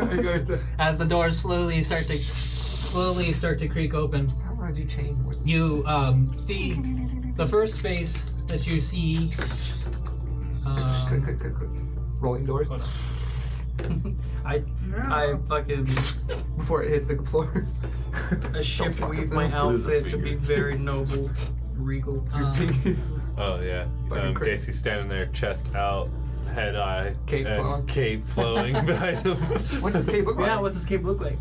Speaker 2: As the doors slowly start to creak open,
Speaker 1: How much you change?
Speaker 2: you see the first face that you see.
Speaker 1: Click, click, click, click. Rolling doors.
Speaker 5: I fucking
Speaker 1: Before it hits the floor.
Speaker 5: I shift
Speaker 1: fuck
Speaker 5: weave
Speaker 1: with
Speaker 5: my
Speaker 1: them.
Speaker 3: Lose a
Speaker 5: outfit to be
Speaker 3: finger.
Speaker 5: very noble, regal.
Speaker 4: Oh yeah.
Speaker 1: Fucking crazy.
Speaker 4: Casey's standing there, chest out, head eye,
Speaker 1: Cape
Speaker 4: and
Speaker 1: flowing.
Speaker 4: cape flowing behind him.
Speaker 1: What's his cape look like?
Speaker 5: Yeah, what's this cape look like?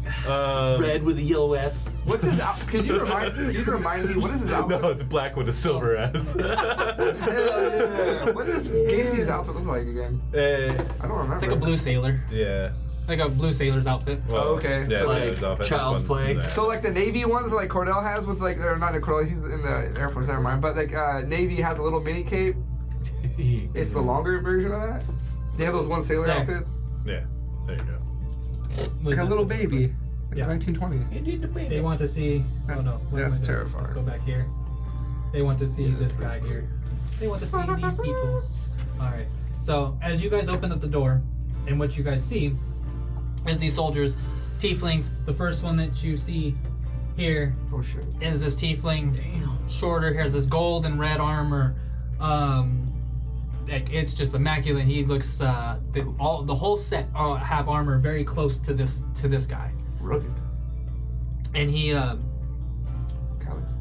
Speaker 3: Red with a yellow S.
Speaker 1: What's his out? Can you remind me? What is his outfit?
Speaker 4: No, it's black with a silver S.
Speaker 1: Yeah. What does Casey's outfit look like again? I don't remember.
Speaker 2: It's like a blue sailor,
Speaker 4: Yeah.
Speaker 2: like a blue sailor's outfit.
Speaker 4: Well,
Speaker 1: Oh, okay.
Speaker 4: Yeah,
Speaker 1: So,
Speaker 3: like,
Speaker 4: sailor's outfit. This
Speaker 3: child's
Speaker 4: one's
Speaker 3: play.
Speaker 4: that.
Speaker 1: So like the Navy ones like Cordell has with like, or not the Cordell, he's in the Air Force, never mind. But like Navy has a little mini cape. It's the longer version of that. They have those one sailor
Speaker 2: There.
Speaker 1: outfits.
Speaker 4: Yeah. There you go.
Speaker 1: Like a little baby. Like
Speaker 2: Yeah.
Speaker 1: the 1920s.
Speaker 2: They want to see.
Speaker 1: That's-
Speaker 2: oh no, what am
Speaker 1: that's
Speaker 2: I doing?
Speaker 1: terrifying.
Speaker 2: Let's go back here. They want to see
Speaker 1: Yeah,
Speaker 2: this
Speaker 1: that's
Speaker 2: guy
Speaker 1: pretty
Speaker 2: here. They want to see these people. All right. So as you guys open up the door, and what you guys see is these soldiers, tieflings. The first one that you see here
Speaker 1: Oh shit.
Speaker 2: is this tiefling. Shorter hair, this gold and red armor. Like it's just immaculate. He looks the whole set have armor very close to this guy,
Speaker 1: Rugged.
Speaker 2: and he
Speaker 1: Cowards.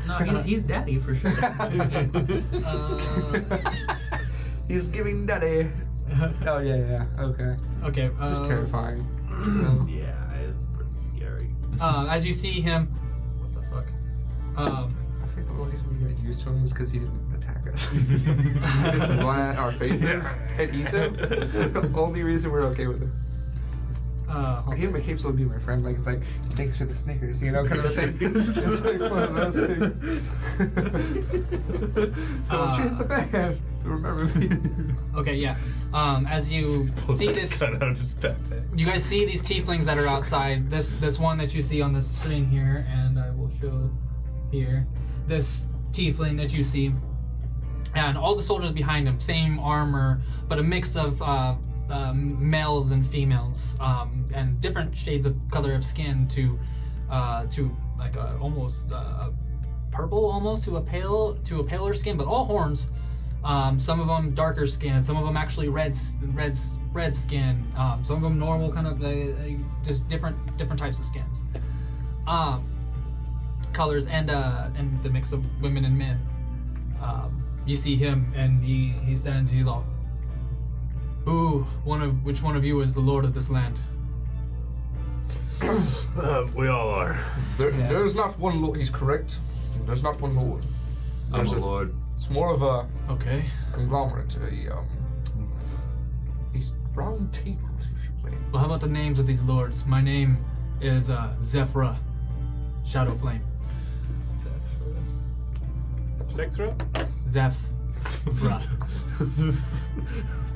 Speaker 5: No, he's daddy for sure.
Speaker 1: He's giving daddy. Oh yeah. Okay.
Speaker 2: okay.
Speaker 1: Just terrifying.
Speaker 3: Yeah, it's pretty scary.
Speaker 2: As you see him, what the fuck?
Speaker 1: I think the only reason we got used to him was because he didn't attack us. He didn't run at our faces and eat them. Only reason we're okay with him. I gave him a cape so he'd be my friend. Like it's like, thanks for the Snickers, you know, kind of a thing. It's like one of those things. So if she hits the fan, remember me.
Speaker 2: Okay, yeah. As you see this,
Speaker 4: Cut out of his backpack.
Speaker 2: you guys see these tieflings that are outside. This one that you see on the screen here, and I will show here. This tiefling that you see, and all the soldiers behind him, same armor, but a mix of males and females, and different shades of color of skin to like almost purple almost to a paler skin, but all horns. Some of them darker skin, some of them actually red skin. Some of them normal, kind of just different types of skins. Colors and the mix of women and men. You see him, and he stands. He's all, which one of you is the lord of this land?
Speaker 4: We all are.
Speaker 1: There's not one lord. He's correct. There's not one lord.
Speaker 3: I'm
Speaker 1: There's
Speaker 3: a lord.
Speaker 1: It's more of a
Speaker 2: Okay.
Speaker 1: conglomerate, a round table, if you may.
Speaker 2: Well, how about the names of these lords? My name is Zephyra, Shadowflame.
Speaker 4: Sexra?
Speaker 2: Zephyra.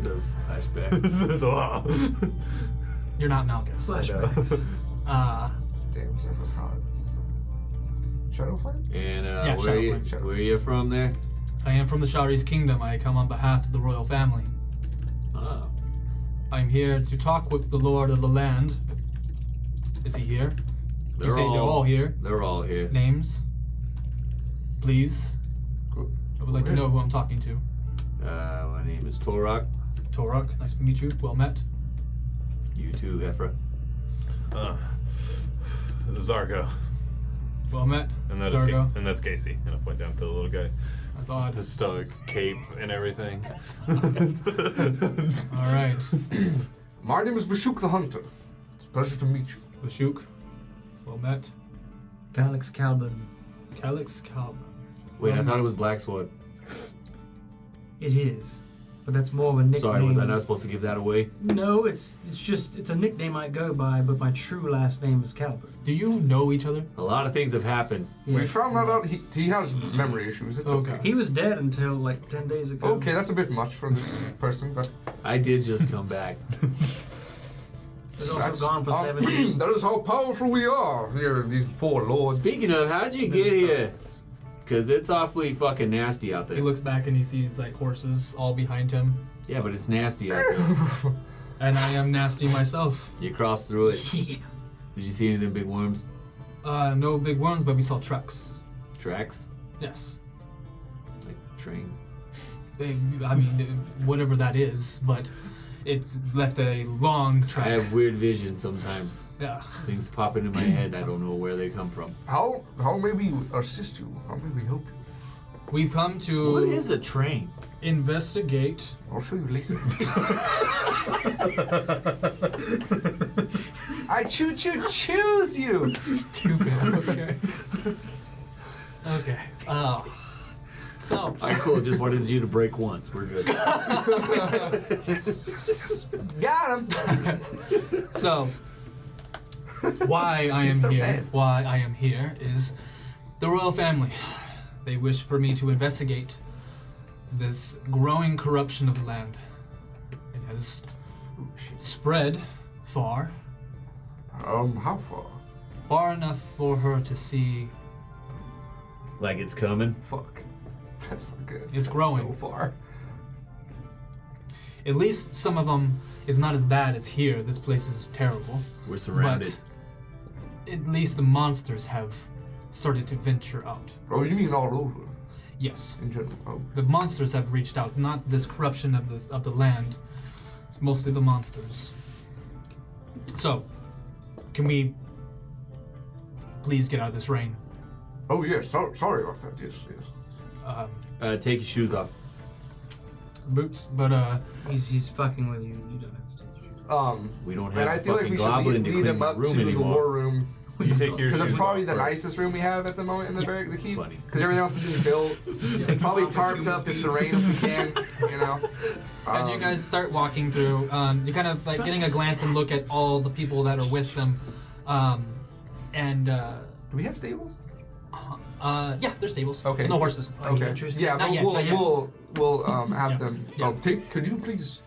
Speaker 3: The flashback.
Speaker 4: Wow.
Speaker 2: You're not Malgus.
Speaker 1: Damn, Zephyr's hot. Shadowflame?
Speaker 3: And
Speaker 2: Yeah,
Speaker 3: where are you from there?
Speaker 2: I am from the Shari's kingdom. I come on behalf of the royal family.
Speaker 3: Oh.
Speaker 2: I'm here to talk with the lord of the land. Is he here? You say they're all here.
Speaker 3: They're all here.
Speaker 2: Names, please.
Speaker 1: Good.
Speaker 2: I would like to know who I'm talking to.
Speaker 3: My name is Torok.
Speaker 2: Torok, nice to meet you. Well met.
Speaker 3: You too, Ephra.
Speaker 4: Zargo.
Speaker 2: Well met.
Speaker 4: And that is
Speaker 2: Zargo.
Speaker 4: and that's Casey. And I point down to the little guy.
Speaker 2: That's odd.
Speaker 4: His stoic cape and everything.
Speaker 2: All right.
Speaker 1: My name is Bashuk the Hunter. It's a pleasure to meet you.
Speaker 2: Lashuk. Well met.
Speaker 5: Calix Calvin.
Speaker 2: Calix Calb.
Speaker 3: Wait, I thought it was Black Sword.
Speaker 5: It is, but that's more of a nickname.
Speaker 3: Sorry, was I not supposed to give that away?
Speaker 5: No, it's a nickname I go by, but my true last name is Calvin.
Speaker 2: Do you know each other?
Speaker 3: A lot of things have happened.
Speaker 1: We
Speaker 5: Yes.
Speaker 1: found that out. He has memory issues. It's okay.
Speaker 2: Okay.
Speaker 5: He was dead until like 10 days ago.
Speaker 1: Okay, that's a bit much for this person, but
Speaker 3: I did just come back.
Speaker 5: He was also
Speaker 1: that's
Speaker 5: gone for 7 days.
Speaker 1: that is how powerful we are here. These four lords.
Speaker 3: Speaking of, how'd you get here? Because it's awfully fucking nasty out
Speaker 2: He
Speaker 3: there.
Speaker 2: looks back and he sees like horses all behind him.
Speaker 3: Yeah, but it's nasty out there.
Speaker 2: And I am nasty myself.
Speaker 3: You crossed through it.
Speaker 5: Yeah.
Speaker 3: Did you see any of them big worms?
Speaker 2: No big worms, but we saw trucks.
Speaker 3: Tracks?
Speaker 2: Yes.
Speaker 3: Like train?
Speaker 2: I mean, whatever that is, but it's left a long track.
Speaker 3: I have weird visions sometimes.
Speaker 2: Yeah.
Speaker 3: Things pop into my head. I don't know where they come from.
Speaker 1: How may we assist you? How may we help you?
Speaker 2: We've come to
Speaker 3: What is a train?
Speaker 2: investigate.
Speaker 1: I'll show you later. I choose you.
Speaker 2: Stupid. Okay. Okay. So.
Speaker 3: Alright, cool. Just wanted you to break once. We're good.
Speaker 1: Got him.
Speaker 2: So, why I am
Speaker 1: They're
Speaker 2: here?
Speaker 1: bad.
Speaker 2: Why I am here is the royal family. They wish for me to investigate this growing corruption of the land. It has spread far,
Speaker 1: How far?
Speaker 2: far enough for her to see.
Speaker 3: Like it's coming.
Speaker 1: Fuck. That's not good.
Speaker 2: It's
Speaker 1: That's
Speaker 2: growing.
Speaker 1: so far.
Speaker 2: At least some of them. It's not as bad as here. This place is terrible.
Speaker 3: We're surrounded.
Speaker 2: But at least the monsters have started to venture out.
Speaker 1: Oh, you mean all over
Speaker 2: Yes.
Speaker 1: in general? Oh.
Speaker 2: The monsters have reached out, not this corruption of the land. It's mostly the monsters. So, can we please get out of this rain?
Speaker 1: Oh yes. Sorry about that. Yes.
Speaker 3: Take your shoes off.
Speaker 2: Boots, but
Speaker 5: He's fucking with you. You don't have to take your shoes.
Speaker 3: We don't
Speaker 1: Man,
Speaker 3: have
Speaker 1: I
Speaker 3: a
Speaker 1: feel like
Speaker 3: fucking
Speaker 1: we should
Speaker 3: goblin to
Speaker 1: lead
Speaker 3: clean
Speaker 1: them
Speaker 3: my
Speaker 1: up
Speaker 3: room
Speaker 1: to the
Speaker 3: anymore.
Speaker 1: war room.
Speaker 4: You take your
Speaker 1: Because that's
Speaker 4: shoes
Speaker 1: probably
Speaker 4: off
Speaker 1: the
Speaker 4: first.
Speaker 1: nicest room we have at the moment in the barrack, the keep.
Speaker 3: Funny.
Speaker 1: Because everything else is being built. Probably tarped up if the rain if we can. You know.
Speaker 2: as you guys start walking through, you're kind of like getting a glance and look at all the people that are with them, and
Speaker 1: Do we have stables?
Speaker 2: yeah, there's stables.
Speaker 1: Okay.
Speaker 2: No horses.
Speaker 1: Okay.
Speaker 5: interested?
Speaker 1: Yeah,
Speaker 2: Not
Speaker 1: but
Speaker 2: yet, not yet.
Speaker 1: we'll have
Speaker 2: Yeah.
Speaker 1: them.
Speaker 2: Yeah.
Speaker 1: Could you please?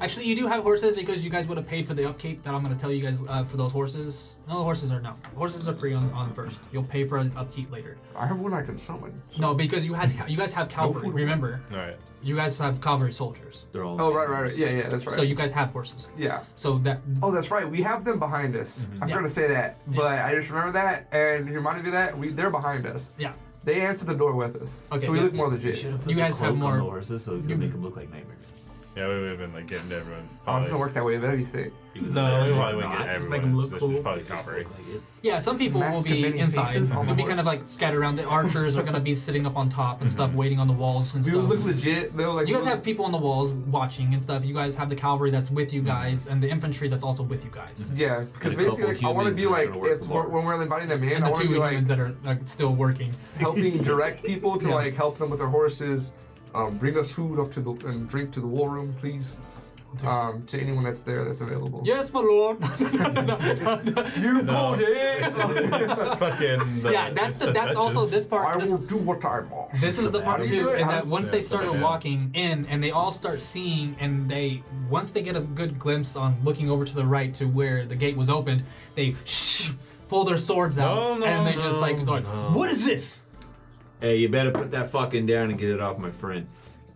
Speaker 2: Actually, you do have horses because you guys would have paid for the upkeep that I'm going to tell you guys for those horses. No, the horses are no. Horses are free on first. You'll pay for an upkeep later.
Speaker 1: I have one I can summon. so-
Speaker 2: No, because you guys have cavalry.
Speaker 1: food.
Speaker 2: Remember,
Speaker 4: Alright.
Speaker 2: you guys have cavalry soldiers.
Speaker 3: They're all.
Speaker 1: Oh right. Yeah, that's right.
Speaker 2: So you guys have horses.
Speaker 1: Yeah.
Speaker 2: So that
Speaker 1: Oh, that's right. We have them behind us. I forgot to say that, but I just remember that, and you reminded me of that they're behind us.
Speaker 2: yeah.
Speaker 1: They answered the door with us.
Speaker 2: Okay,
Speaker 1: so we
Speaker 2: yeah.
Speaker 1: look more legit.
Speaker 3: Should have put
Speaker 2: You
Speaker 3: the
Speaker 2: guys have
Speaker 3: cloak
Speaker 2: more-
Speaker 3: on the horses so we could make them look like nightmares.
Speaker 4: Yeah, we would have been like getting everyone.
Speaker 1: Oh, it
Speaker 4: Probably.
Speaker 1: doesn't work that way. That'd be sick.
Speaker 3: He was
Speaker 4: No, we
Speaker 3: American.
Speaker 4: probably wouldn't
Speaker 5: Nah,
Speaker 4: get
Speaker 5: just
Speaker 4: everyone.
Speaker 5: make 'em look
Speaker 4: It's just
Speaker 5: cool.
Speaker 4: probably
Speaker 3: Just
Speaker 4: cavalry.
Speaker 3: look like it.
Speaker 2: Yeah, some people will
Speaker 1: Masks
Speaker 2: be
Speaker 1: and many
Speaker 2: inside.
Speaker 1: faces on
Speaker 2: They'll be
Speaker 1: the
Speaker 2: kind of
Speaker 1: horse.
Speaker 2: like scattered around. The archers are gonna be sitting up on top and stuff, waiting on the walls and
Speaker 1: We
Speaker 2: stuff.
Speaker 1: would look legit. Though, like
Speaker 2: You guys
Speaker 1: we
Speaker 2: have people on the walls watching and stuff. You guys have the cavalry that's with you guys, and the infantry that's also with you guys.
Speaker 1: Yeah, because
Speaker 3: There's a
Speaker 1: basically,
Speaker 3: couple
Speaker 1: like, I want to
Speaker 3: humans
Speaker 1: be
Speaker 3: that are
Speaker 1: like,
Speaker 3: gonna work
Speaker 1: it's
Speaker 3: tomorrow.
Speaker 1: when we're inviting them in,
Speaker 2: And
Speaker 1: I
Speaker 2: the
Speaker 1: want to
Speaker 2: two
Speaker 1: be like
Speaker 2: humans that are still working.
Speaker 1: helping direct people to
Speaker 2: Yeah.
Speaker 1: like help them with their horses. Bring us food up to the and drink to the war room, please. To anyone that's there that's available.
Speaker 2: Yes, my lord.
Speaker 1: You
Speaker 4: No.
Speaker 1: called it.
Speaker 4: Fucking.
Speaker 2: Yeah, that's also this
Speaker 1: I
Speaker 2: part.
Speaker 1: will do what I must.
Speaker 2: This is the part
Speaker 1: You
Speaker 2: too,
Speaker 1: do it.
Speaker 2: is that
Speaker 1: How's-
Speaker 2: once they started
Speaker 4: Yeah.
Speaker 2: walking in and they all start seeing, and once they get a good glimpse on looking over to the right to where the gate was opened, they pull their swords out
Speaker 4: No,
Speaker 2: and they
Speaker 4: no,
Speaker 2: just like, they're like,
Speaker 3: no.
Speaker 2: what is this,
Speaker 3: Hey, you better put that fucking down and get it off my friend.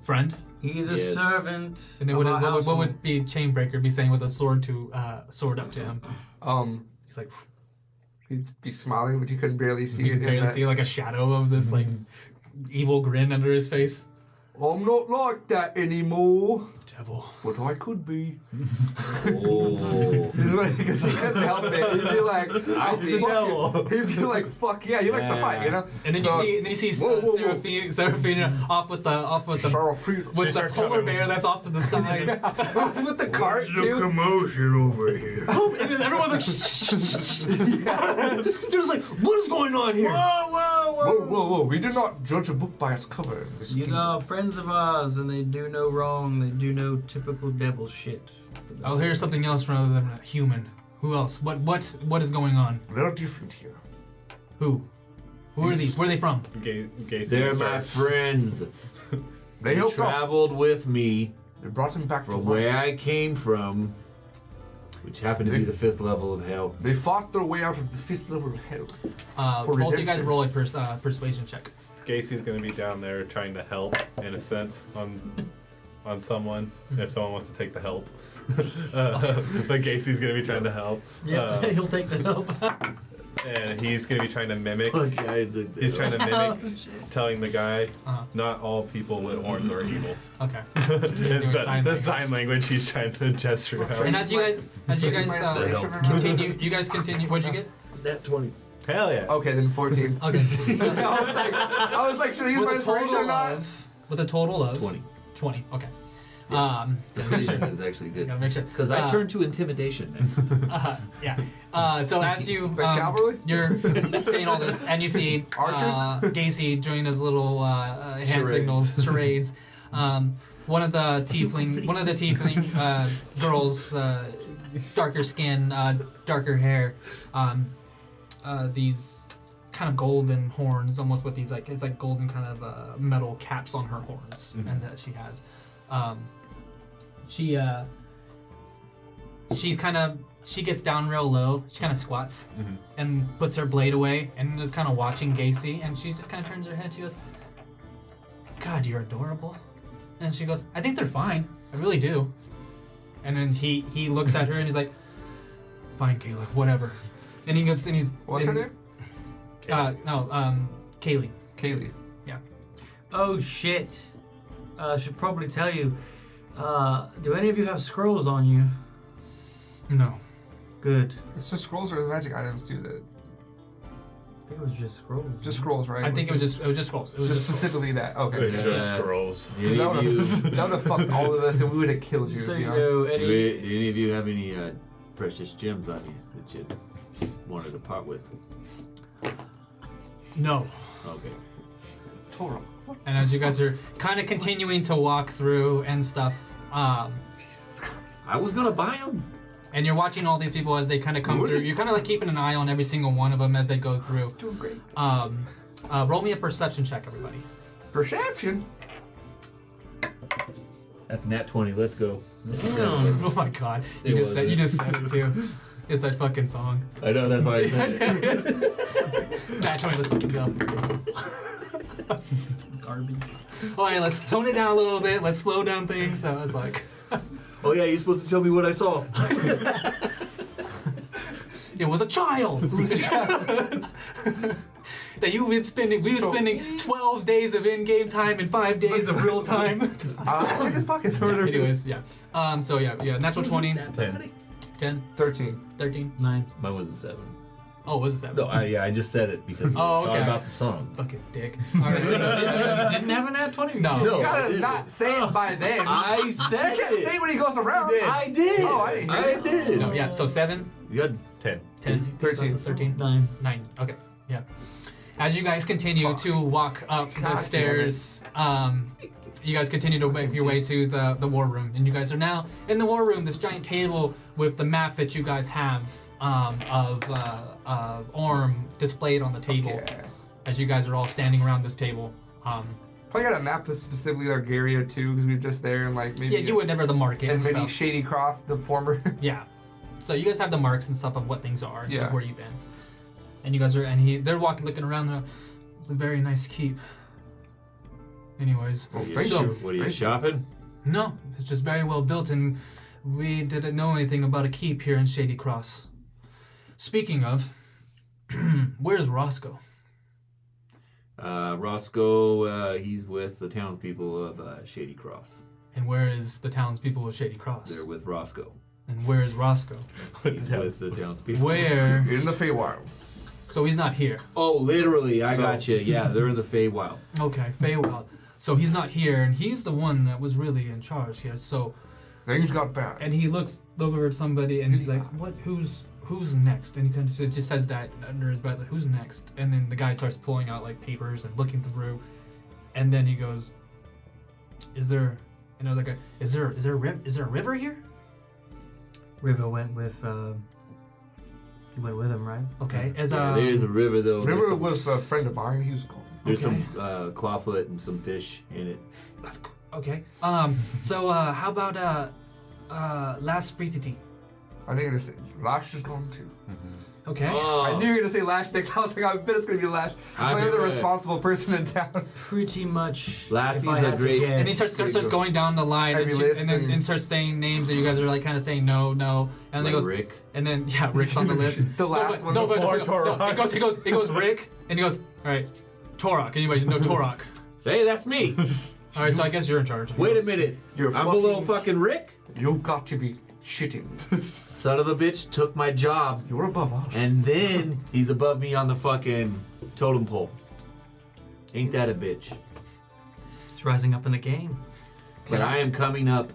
Speaker 2: friend?
Speaker 5: He's a
Speaker 3: Yes.
Speaker 5: servant.
Speaker 2: And then
Speaker 5: of
Speaker 2: what
Speaker 5: our
Speaker 2: would
Speaker 5: household.
Speaker 2: be Chainbreaker be saying with a sword up to him? He's like,
Speaker 1: He'd be smiling, but you couldn't barely see
Speaker 2: you
Speaker 1: it.
Speaker 2: can barely
Speaker 1: in that.
Speaker 2: see like a shadow of this like evil grin under his face.
Speaker 1: I'm not like that anymore,
Speaker 2: Devil.
Speaker 1: but I could be.
Speaker 3: Oh.
Speaker 1: Because he couldn't help it. He'd be like,
Speaker 3: I'll be the devil.
Speaker 1: He'd be like, fuck yeah, he likes to fight, you know.
Speaker 2: And then
Speaker 1: So-
Speaker 2: you see
Speaker 1: Whoa, whoa, whoa.
Speaker 2: Seraphina off with the
Speaker 1: Seraphina.
Speaker 2: with the
Speaker 4: starts
Speaker 2: polar
Speaker 4: coming.
Speaker 2: bear that's off to the side.
Speaker 1: with the cart too.
Speaker 3: commotion over here?
Speaker 2: And then everyone's like, they're just like, what is going on here?
Speaker 1: Whoa, whoa, whoa! We do not judge a book by its cover. in this
Speaker 5: These
Speaker 1: kingdom.
Speaker 5: are friends of ours, and they do no wrong. They do no typical devil shit. It's the best
Speaker 2: Oh, here's something else from other than a human. Who else? What is going on?
Speaker 1: They're different here.
Speaker 2: Who? Who are these? Where are they from?
Speaker 4: Gacy
Speaker 3: They're my
Speaker 4: starts-
Speaker 3: friends.
Speaker 1: They
Speaker 3: They
Speaker 1: helped us.
Speaker 3: traveled with me
Speaker 1: They brought him back
Speaker 3: from
Speaker 1: from
Speaker 3: where
Speaker 1: life.
Speaker 3: I came from, which happened to be the 5th level of hell.
Speaker 1: They fought their way out of the 5th level of hell. For
Speaker 2: Both you guys
Speaker 1: redemption.
Speaker 2: roll a persuasion check.
Speaker 4: Gacy's gonna be down there trying to help, in a sense, on someone. If someone wants to take the help, but Gacy's gonna be trying to help.
Speaker 5: Yeah, he'll take the help.
Speaker 4: And he's gonna be trying to mimic. He's trying to
Speaker 5: Oh,
Speaker 4: mimic, telling the guy,
Speaker 2: Uh-huh.
Speaker 4: not all people with horns are evil.
Speaker 2: Okay.
Speaker 4: It's
Speaker 2: Doing
Speaker 4: the
Speaker 2: sign
Speaker 4: sign language he's trying to gesture out.
Speaker 2: And as you guys continue. What'd you get?
Speaker 3: That 20.
Speaker 4: Hell yeah.
Speaker 1: Okay, then 14.
Speaker 2: Okay.
Speaker 1: I was like, should I use my inspiration or not?
Speaker 2: With a total of
Speaker 3: 20.
Speaker 2: 20. Okay.
Speaker 3: Persuasion is actually good.
Speaker 2: Gotta make sure.
Speaker 3: Because I turn to intimidation next.
Speaker 2: Yeah. So as you
Speaker 1: The cavalry?
Speaker 2: you're saying all this, and you see
Speaker 1: Archers?
Speaker 2: Gacy doing his little hand
Speaker 1: Charades.
Speaker 2: signals, charades. One of the tiefling girls, darker skin, darker hair, these kind of golden horns, almost with these it's like golden kind of metal caps on her horns, and that she has. She gets down real low. She kind of squats and puts her blade away and is kind of watching Gacy, and she just kind of turns her head. She goes, "God, you're adorable." And she goes, "I think they're fine. I really do." And then he looks at her and he's like, "Fine, Caleb, whatever." And he goes and he's
Speaker 1: What's her name?
Speaker 2: Kaylee.
Speaker 1: Kaylee.
Speaker 5: Oh shit! I should probably tell you. Do any of you have scrolls on you?
Speaker 2: No.
Speaker 5: Good.
Speaker 1: It's just scrolls or the magic items too. That
Speaker 5: I think it was just scrolls.
Speaker 1: just scrolls, right?
Speaker 2: I think it was just scrolls. It was
Speaker 1: just
Speaker 2: just
Speaker 1: specifically that. Okay.
Speaker 4: It's just scrolls.
Speaker 3: Do any of you,
Speaker 1: That would have fucked all of us, and we would have killed you.
Speaker 5: So
Speaker 1: you
Speaker 5: you
Speaker 1: know?
Speaker 5: know,
Speaker 3: do
Speaker 5: Eddie.
Speaker 3: any of you have any precious gems on you that you wanted to part with?
Speaker 2: no.
Speaker 3: Okay.
Speaker 1: Torah.
Speaker 2: And as you guys are kind of continuing to walk through and stuff,
Speaker 1: Jesus Christ.
Speaker 3: I was gonna buy them.
Speaker 2: and you're watching all these people as they kind of come through. You're kind of like keeping an eye on every single one of them as they go through.
Speaker 1: Doing great.
Speaker 2: Roll me a perception check, everybody.
Speaker 1: Perception.
Speaker 3: That's nat 20. Let's go.
Speaker 2: Oh my god. You
Speaker 3: It
Speaker 2: just said it too. It's that fucking song.
Speaker 3: I know, that's why I said it.
Speaker 2: Nah, 20, let's fucking go.
Speaker 5: Garbage.
Speaker 2: Alright, let's tone it down a little bit. Let's slow down things. So it's like,
Speaker 3: Oh yeah, you're supposed to tell me what I saw.
Speaker 2: it was a child. that you've been spending. We've been spending 12 days of in-game time and 5 days of real time.
Speaker 1: Check his pockets.
Speaker 2: Anyways, yeah. So yeah, natural 20, 10,
Speaker 1: 13.
Speaker 2: 13.
Speaker 5: 9.
Speaker 3: Mine was a 7.
Speaker 2: Oh, was it 7?
Speaker 3: No, I just said it because
Speaker 2: Oh,
Speaker 3: we
Speaker 2: okay.
Speaker 3: thought about the song.
Speaker 2: Fucking dick.
Speaker 5: You didn't have an at 20?
Speaker 2: No.
Speaker 1: You
Speaker 3: No, I
Speaker 1: gotta
Speaker 3: didn't.
Speaker 1: not say it by then.
Speaker 3: I said
Speaker 1: You can't say it when he goes around.
Speaker 3: I did.
Speaker 1: Oh, I didn't hear
Speaker 3: I
Speaker 1: you.
Speaker 3: did.
Speaker 2: No, yeah. So 7,
Speaker 3: You got
Speaker 4: 10.
Speaker 2: 10,
Speaker 1: 13.
Speaker 2: 13,
Speaker 5: 9.
Speaker 2: 9. Okay, yeah. As you guys continue to walk up
Speaker 1: God
Speaker 2: the stairs, you guys continue to make your way to the war room, and you guys are now in the war room. This giant table with the map that you guys have of Orm displayed on the table.
Speaker 1: Yeah.
Speaker 2: As you guys are all standing around this table.
Speaker 1: Probably got a map of specifically Argaria too, because we were just there and like maybe.
Speaker 2: Yeah, you would never the market
Speaker 1: And
Speaker 2: and
Speaker 1: maybe
Speaker 2: stuff.
Speaker 1: Shady Cross, the former.
Speaker 2: Yeah. So you guys have the marks and stuff of what things are and
Speaker 1: Yeah.
Speaker 2: stuff where you've been. And you guys are they're walking looking around there. It's a very nice keep. Anyways.
Speaker 1: Well, thank
Speaker 2: so,
Speaker 1: you.
Speaker 3: What are you
Speaker 1: Thank
Speaker 3: shopping?
Speaker 2: No, it's just very well built and we didn't know anything about a keep here in Shady Cross. Speaking of, where's Roscoe?
Speaker 3: Roscoe, he's with the townspeople of Shady Cross.
Speaker 2: And where is the townspeople of Shady Cross?
Speaker 3: They're with Roscoe.
Speaker 2: And where is Roscoe?
Speaker 3: He's with the townspeople.
Speaker 2: Where?
Speaker 1: In the Feywild.
Speaker 2: So he's not here.
Speaker 3: Oh, literally, I got you. Yeah, they're in the Feywild.
Speaker 2: Okay, Feywild. So he's not here, and he's the one that was really in charge here. So,
Speaker 1: Things got bad.
Speaker 2: and he looks over at somebody, and he's like, "What? Who's next?" And he kind of just says that under his breath, like, "Who's next?" And then the guy starts pulling out like papers and looking through, and then he goes, "Is there?" Another guy, "Is there a river here?"
Speaker 5: River went with. You went with him, right?
Speaker 2: Okay,
Speaker 3: Yeah, there is a river, though.
Speaker 1: River was a friend of mine. He was called.
Speaker 3: There's
Speaker 2: Okay.
Speaker 3: some clawfoot and some fish in it.
Speaker 2: That's cool. Okay. So how about last Frititi?
Speaker 1: I think it is. Lash is gone too.
Speaker 2: Okay.
Speaker 3: Oh,
Speaker 1: I knew you were gonna say Lash next. I was like, I bet it's gonna be Lash.
Speaker 3: I
Speaker 1: I'm
Speaker 3: knew
Speaker 1: the
Speaker 3: it.
Speaker 1: responsible person in town.
Speaker 5: Pretty much.
Speaker 3: Lassie's
Speaker 5: if I
Speaker 3: a
Speaker 5: had to
Speaker 3: great-
Speaker 5: guess.
Speaker 2: And he starts going down the line
Speaker 1: Every
Speaker 2: and,
Speaker 1: list
Speaker 2: then
Speaker 1: and-
Speaker 2: and starts saying names and you guys are like kind of saying no, and then
Speaker 3: like
Speaker 2: he goes
Speaker 3: Rick.
Speaker 2: and then yeah, Rick's on the list.
Speaker 1: The last one before
Speaker 2: no, he goes Rick and he goes all right, Torok. Anyway, no Torok.
Speaker 3: Hey, that's me.
Speaker 2: All right, so I guess you're in charge.
Speaker 3: Wait a minute.
Speaker 1: You're
Speaker 3: I'm below fucking Rick?
Speaker 1: You got to be shitting.
Speaker 3: Son of a bitch took my job,
Speaker 1: You're above us.
Speaker 3: and then he's above me on the fucking totem pole. Ain't that a bitch?
Speaker 5: It's rising up in the game.
Speaker 3: But I am coming up.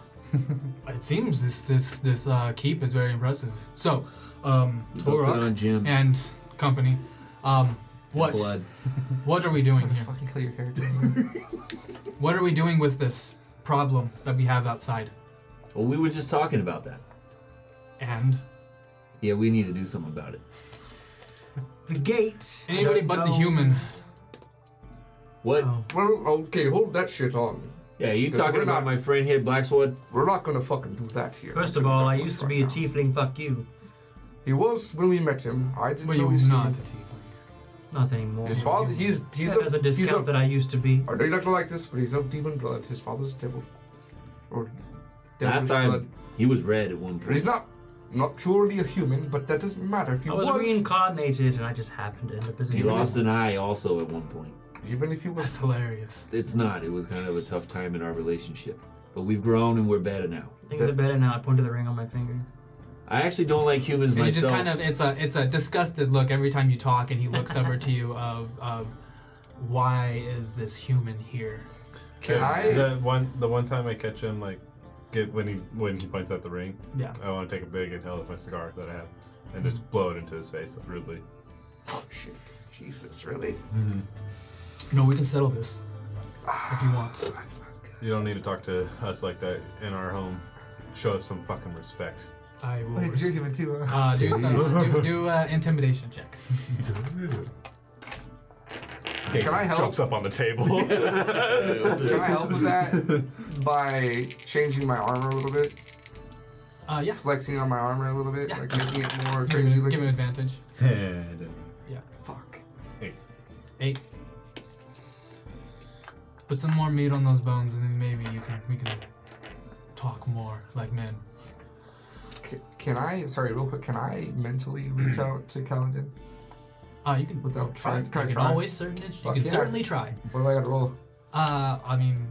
Speaker 2: It seems this keep is very impressive. So,
Speaker 3: Built it
Speaker 2: Torok
Speaker 3: on gems.
Speaker 2: and company, what
Speaker 3: Blood.
Speaker 2: what are we doing here?
Speaker 1: Fucking kill your character.
Speaker 2: What are we doing with this problem that we have outside?
Speaker 3: Well, we were just talking about that.
Speaker 2: And
Speaker 3: Yeah, we need to do something about it.
Speaker 5: The gate.
Speaker 2: anybody but the
Speaker 5: No.
Speaker 2: human.
Speaker 3: What?
Speaker 5: Oh.
Speaker 1: Well, okay, hold that shit on.
Speaker 3: Yeah, you
Speaker 1: Because
Speaker 3: talking
Speaker 1: we're
Speaker 3: about
Speaker 1: not-
Speaker 3: my friend here, Blackswood?
Speaker 1: We're not gonna fucking do that here.
Speaker 5: First of
Speaker 1: I'll tell you
Speaker 5: all, I
Speaker 1: that
Speaker 5: used to
Speaker 1: much
Speaker 5: be a
Speaker 1: right now.
Speaker 5: tiefling. Fuck you.
Speaker 1: He was when we met him. I didn't
Speaker 2: Well,
Speaker 1: know
Speaker 2: you
Speaker 1: he's
Speaker 2: not a
Speaker 1: human.
Speaker 2: tiefling.
Speaker 5: Not anymore.
Speaker 1: His father, he's
Speaker 5: As a discount that I used to be.
Speaker 1: I know you're not gonna like this, but he's of demon blood. His father's devil. Or
Speaker 3: Last
Speaker 1: devilish
Speaker 3: time,
Speaker 1: blood.
Speaker 3: he was red at one
Speaker 1: But he's
Speaker 3: point.
Speaker 1: not purely a human, but that doesn't matter if he
Speaker 5: I was reincarnated and I just happened to end up as a
Speaker 3: He
Speaker 5: human.
Speaker 3: lost an eye also at one point.
Speaker 1: Even if he was.
Speaker 2: That's hilarious.
Speaker 3: It's not. It was kind of a tough time in our relationship. But we've grown and we're better now.
Speaker 5: Things are better now. I pointed the ring on my finger.
Speaker 3: I actually don't like humans
Speaker 2: And he
Speaker 3: myself.
Speaker 2: just kind of it's a disgusted look every time you talk, and he looks over to you of why is this human here?
Speaker 1: Can I?
Speaker 4: The one time I catch him, like, when he points at the ring,
Speaker 2: Yeah.
Speaker 4: I want to take a big inhale of my cigar that I have and just blow it into his face rudely.
Speaker 1: Oh shit! Jesus, really?
Speaker 2: No, we can settle this if you want.
Speaker 1: That's not good.
Speaker 4: You don't need to talk to us like that in our home. Show us some fucking respect.
Speaker 2: I will.
Speaker 1: Wait, you're human too, huh?
Speaker 2: Do intimidation check.
Speaker 1: Can I help?
Speaker 4: Jumps up on the table.
Speaker 1: Can I help with that by changing my armor a little bit?
Speaker 2: Yeah.
Speaker 1: Flexing on my armor a little bit,
Speaker 2: Yeah.
Speaker 1: like making it more
Speaker 2: Give
Speaker 1: crazy
Speaker 2: him
Speaker 1: looking.
Speaker 2: advantage. Yeah.
Speaker 1: Fuck.
Speaker 2: 8. Put some more meat on those bones, and then maybe we can talk more like men.
Speaker 1: Can I? Sorry, real quick. Can I mentally reach out to Kalidin?
Speaker 2: You can
Speaker 1: Without
Speaker 2: try.
Speaker 1: trying- can I
Speaker 2: You can
Speaker 1: try?
Speaker 2: always certainly. You
Speaker 1: Fuck
Speaker 2: can
Speaker 1: yeah.
Speaker 2: certainly try.
Speaker 1: What do I gotta roll?
Speaker 2: I mean,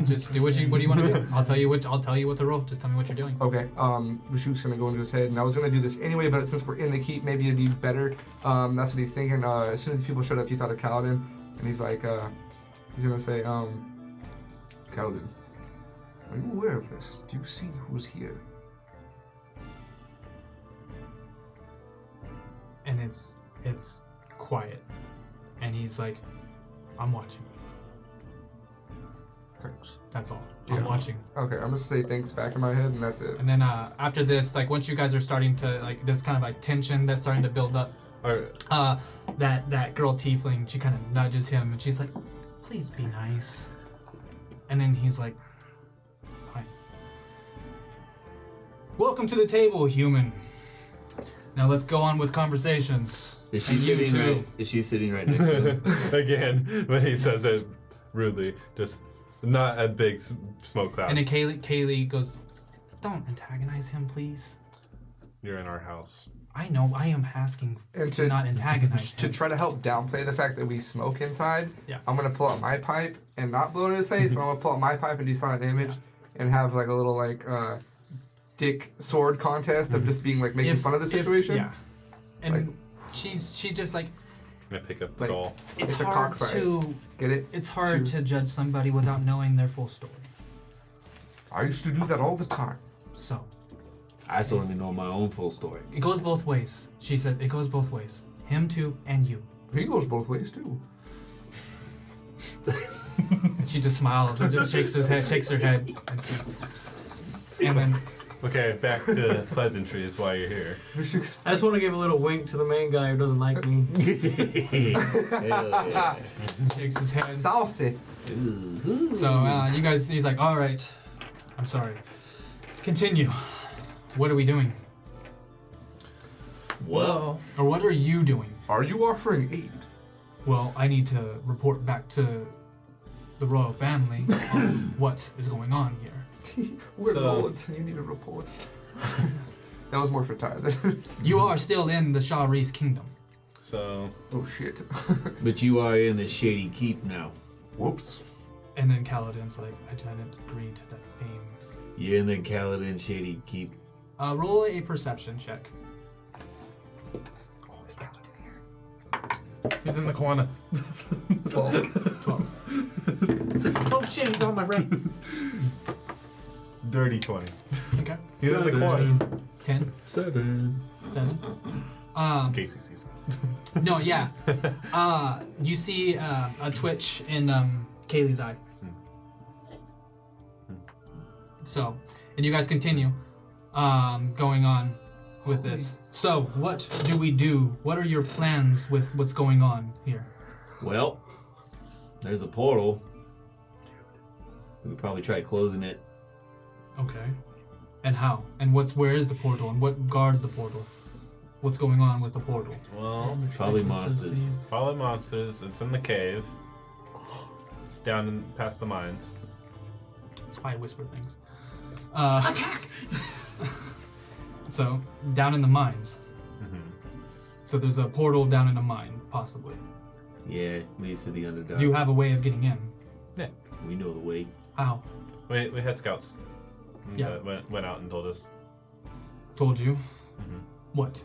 Speaker 2: just do what do you want to do? I'll tell you what to roll. Just tell me what you're doing.
Speaker 1: Okay, Bashook's gonna go into his head, and I was gonna do this anyway, but since we're in the keep, maybe it'd be better. That's what he's thinking. As soon as people showed up, he thought of Kalidin, and he's like, he's gonna say, Kalidin, are you aware of this? Do you see who's here?
Speaker 2: And it's quiet, and he's like, I'm watching.
Speaker 1: Thanks.
Speaker 2: That's all.
Speaker 1: Yeah.
Speaker 2: I'm watching.
Speaker 1: Okay, I'm gonna say thanks back in my head, and that's it.
Speaker 2: And then after this, like once you guys are starting to like this kind of like tension that's starting to build up, that girl tiefling, she kind of nudges him and she's like, please be nice. And then he's like, fine. Welcome to the table, human. Now let's go on with conversations.
Speaker 3: Is she
Speaker 2: And you
Speaker 3: sitting
Speaker 2: too.
Speaker 3: right? Is she sitting right next to him?
Speaker 4: Again, when he says it rudely, just not a big smoke cloud.
Speaker 2: And then Kaylee goes, don't antagonize him, please.
Speaker 4: You're in our house.
Speaker 2: I know, I am asking
Speaker 1: And
Speaker 2: to not antagonize
Speaker 1: to
Speaker 2: him.
Speaker 1: try to help downplay the fact that we smoke inside,
Speaker 2: Yeah.
Speaker 1: I'm gonna pull out my pipe and not blow it in his face, but I'm gonna pull out my pipe and do silent damage, and have like a little like dick sword contest of just being like making fun of the situation.
Speaker 2: Yeah. And
Speaker 1: Like-
Speaker 2: she just like,
Speaker 4: I pick up the
Speaker 1: Like-
Speaker 4: doll.
Speaker 2: it's
Speaker 1: It's a
Speaker 2: hard
Speaker 1: cockfight.
Speaker 2: to
Speaker 1: Get it?
Speaker 2: it's hard to judge somebody without knowing their full story.
Speaker 1: I used to do that all the time.
Speaker 2: So
Speaker 3: I still don't even know my own full story.
Speaker 2: it goes both ways. She says it goes both ways. Him too and you.
Speaker 1: He goes both ways too.
Speaker 2: And she just smiles and just shakes her head. And then
Speaker 4: Okay, back to pleasantries while you're here.
Speaker 5: I just want to give a little wink to the main guy who doesn't like me.
Speaker 3: Hell yeah.
Speaker 2: shakes his head.
Speaker 1: Saucy.
Speaker 2: So you guys, he's like, all right, I'm sorry. Continue. What are we doing?
Speaker 3: Well,
Speaker 2: Or what are you doing?
Speaker 1: Are you offering aid?
Speaker 2: Well, I need to report back to the royal family on what is going on here.
Speaker 1: We're
Speaker 4: So-
Speaker 1: lords. You need a report. That was more for Ty.
Speaker 2: You are still in the Shah-Re's kingdom.
Speaker 4: So,
Speaker 1: Oh shit.
Speaker 3: but you are in the shady keep now.
Speaker 1: Whoops.
Speaker 2: And then Kaladin's like, I didn't agree to that name.
Speaker 3: You're in the Kalidin shady keep.
Speaker 2: Roll a perception check.
Speaker 1: Oh, is Kalidin here?
Speaker 4: he's in the corner.
Speaker 1: 12.
Speaker 2: 12.
Speaker 3: Oh shit, he's on my right.
Speaker 4: Dirty 20.
Speaker 2: Okay.
Speaker 4: He's in the corner.
Speaker 2: 10.
Speaker 3: 7.
Speaker 2: 7.
Speaker 4: In case he sees it.
Speaker 2: No, yeah. You see a twitch in Kaylee's eye. So, and you guys continue going on with this. So, what do we do? What are your plans with what's going on here?
Speaker 3: Well, there's a portal. We could probably try closing it.
Speaker 2: Okay. And how? And where is the portal? And what guards the portal? What's going on with the portal?
Speaker 4: Well,
Speaker 3: Probably monsters.
Speaker 4: follow monsters. It's in the cave. It's down past the mines.
Speaker 2: That's why I whisper things. Attack! So, down in the mines.
Speaker 4: Mm-hmm.
Speaker 2: So there's a portal down in a mine, possibly.
Speaker 3: Yeah, leads to the Underdark.
Speaker 2: Do you have a way of getting in?
Speaker 4: Yeah.
Speaker 3: We know the way.
Speaker 2: How?
Speaker 4: We had scouts.
Speaker 2: Yeah.
Speaker 4: That went out and told us
Speaker 2: Told you?
Speaker 4: Mhm.
Speaker 2: What?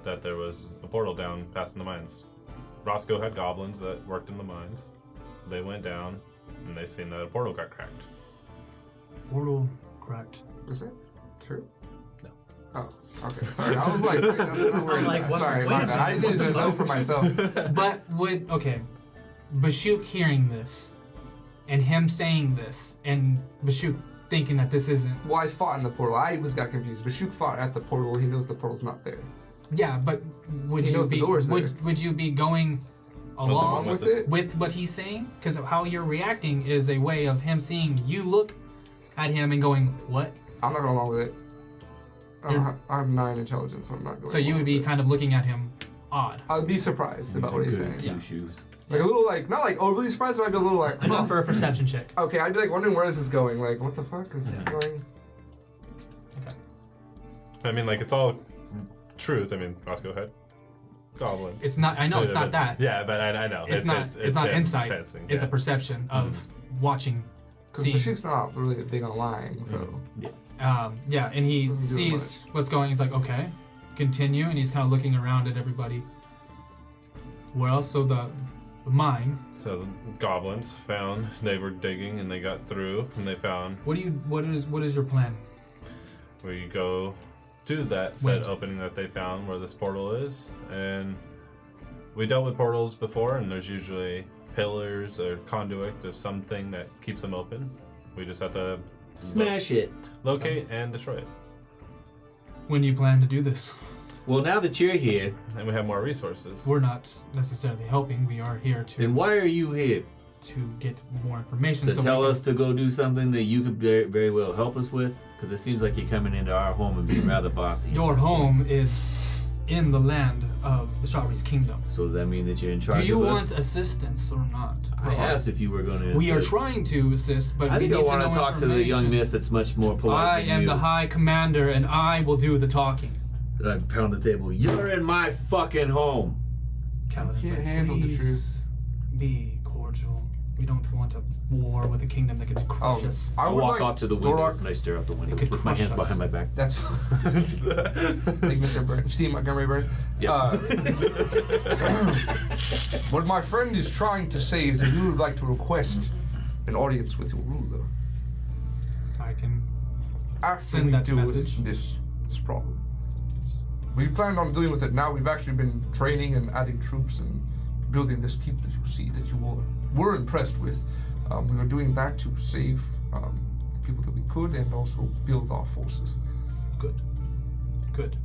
Speaker 4: that there was a portal down past in the mines. Roscoe had goblins that worked in the mines. They went down and they seen that a portal got cracked.
Speaker 2: Portal cracked.
Speaker 1: Is that true?
Speaker 4: No.
Speaker 1: Oh, okay. Sorry. I was like, wait, that's not where
Speaker 5: I'm like,
Speaker 1: it's at.
Speaker 5: what-
Speaker 1: Sorry,
Speaker 5: wait
Speaker 1: my
Speaker 5: a
Speaker 1: bad. I
Speaker 5: minute,
Speaker 1: needed to
Speaker 5: what the
Speaker 1: know
Speaker 5: fuck?
Speaker 1: for myself.
Speaker 2: But would okay, Bashuk hearing this, and him saying this, and Bashuk thinking that this isn't.
Speaker 1: Well, I fought in the portal. I got confused. Bashuk fought at the portal. He knows the portal's not there.
Speaker 2: Yeah, but would
Speaker 1: He
Speaker 2: you
Speaker 1: knows the
Speaker 2: be
Speaker 1: door's there.
Speaker 2: would you be going
Speaker 4: Along
Speaker 2: along
Speaker 1: with
Speaker 4: with
Speaker 1: it?
Speaker 2: with what he's saying? Because how you're reacting is a way of him seeing you look at him and going, "What?"
Speaker 1: I'm not going along with it.
Speaker 2: You're-
Speaker 1: I have 9 intelligence. So I'm not going.
Speaker 2: So you
Speaker 1: along
Speaker 2: would be
Speaker 1: with it.
Speaker 2: kind of looking at him odd.
Speaker 1: I'd be surprised about what he's saying.
Speaker 3: Two
Speaker 2: Yeah.
Speaker 3: shoes.
Speaker 1: Like a little, like not like overly surprised, but I'd be a little like.
Speaker 2: Enough for a perception check.
Speaker 1: Okay, I'd be like wondering where is this going? Like, what the fuck is this going?
Speaker 4: I mean, like, it's all truth. I mean, Roscoe had goblins.
Speaker 2: It's not. I know it's not that.
Speaker 4: Yeah, but I know.
Speaker 2: It's not. It's not
Speaker 4: him
Speaker 2: insight.
Speaker 4: testing,
Speaker 2: It's a
Speaker 4: yeah.
Speaker 2: perception of watching.
Speaker 1: Because
Speaker 2: Seeing.
Speaker 1: Bashik's not really big on lying, so.
Speaker 2: Yeah, and he
Speaker 1: Doesn't do
Speaker 2: sees what's going. He's like, okay, continue, and he's kind of looking around at everybody. Where else? So the mine.
Speaker 4: So the goblins found. They were digging and they got through and they found.
Speaker 2: What is your plan?
Speaker 4: We go to that said opening that they found where this portal is, and we dealt with portals before, and there's usually pillars or conduit or something that keeps them open. We just have to
Speaker 3: Smash it.
Speaker 4: locate and destroy it,
Speaker 2: When do you plan to do this?
Speaker 3: Well, now that you're here,
Speaker 4: and we have more resources.
Speaker 2: We're not necessarily helping. We are here to
Speaker 3: then why are you here?
Speaker 2: get more information.
Speaker 3: To
Speaker 2: so
Speaker 3: tell
Speaker 2: we
Speaker 3: us to go do something that you could very, very well help us with? Because it seems like you're coming into our home and being rather bossy. at
Speaker 2: Your
Speaker 3: this point.
Speaker 2: home is in the land of the Shari's kingdom.
Speaker 3: So does that mean that you're in
Speaker 2: Do
Speaker 3: charge
Speaker 2: you
Speaker 3: of
Speaker 2: want
Speaker 3: us?
Speaker 2: assistance or not?
Speaker 3: I asked if you were going to
Speaker 2: We are
Speaker 3: assist.
Speaker 2: trying to assist, but
Speaker 3: I
Speaker 2: we
Speaker 3: think I
Speaker 2: need to
Speaker 3: want
Speaker 2: know
Speaker 3: to talk to the young
Speaker 2: information.
Speaker 3: miss that's much more polite
Speaker 2: I
Speaker 3: than
Speaker 2: am
Speaker 3: you.
Speaker 2: the High Commander, and I will do the talking.
Speaker 3: Did I pound the table? You're in my fucking home.
Speaker 2: Kaladin's
Speaker 1: Can't
Speaker 2: like,
Speaker 1: handle the
Speaker 2: please
Speaker 1: truth."
Speaker 2: be cordial. We don't want a war with a kingdom that could crush
Speaker 1: Oh,
Speaker 2: us.
Speaker 3: I walk
Speaker 1: like
Speaker 3: off to the window
Speaker 1: Dorok-
Speaker 3: and I stare out the window
Speaker 2: It could
Speaker 3: with my
Speaker 2: crush
Speaker 3: hands
Speaker 2: us.
Speaker 3: behind my back.
Speaker 1: That's like Mr. Burns. See Montgomery Burns?
Speaker 3: Yeah.
Speaker 1: What my friend is trying to say is that we would like to request an audience with your ruler
Speaker 2: I can.
Speaker 1: after
Speaker 2: Send
Speaker 1: we
Speaker 2: that
Speaker 1: deal
Speaker 2: message.
Speaker 1: with this problem. We planned on dealing with it now. We've actually been training and adding troops and building this keep that you see that you were impressed with. We were doing that to save the people that we could and also build our forces.
Speaker 2: Good. Good.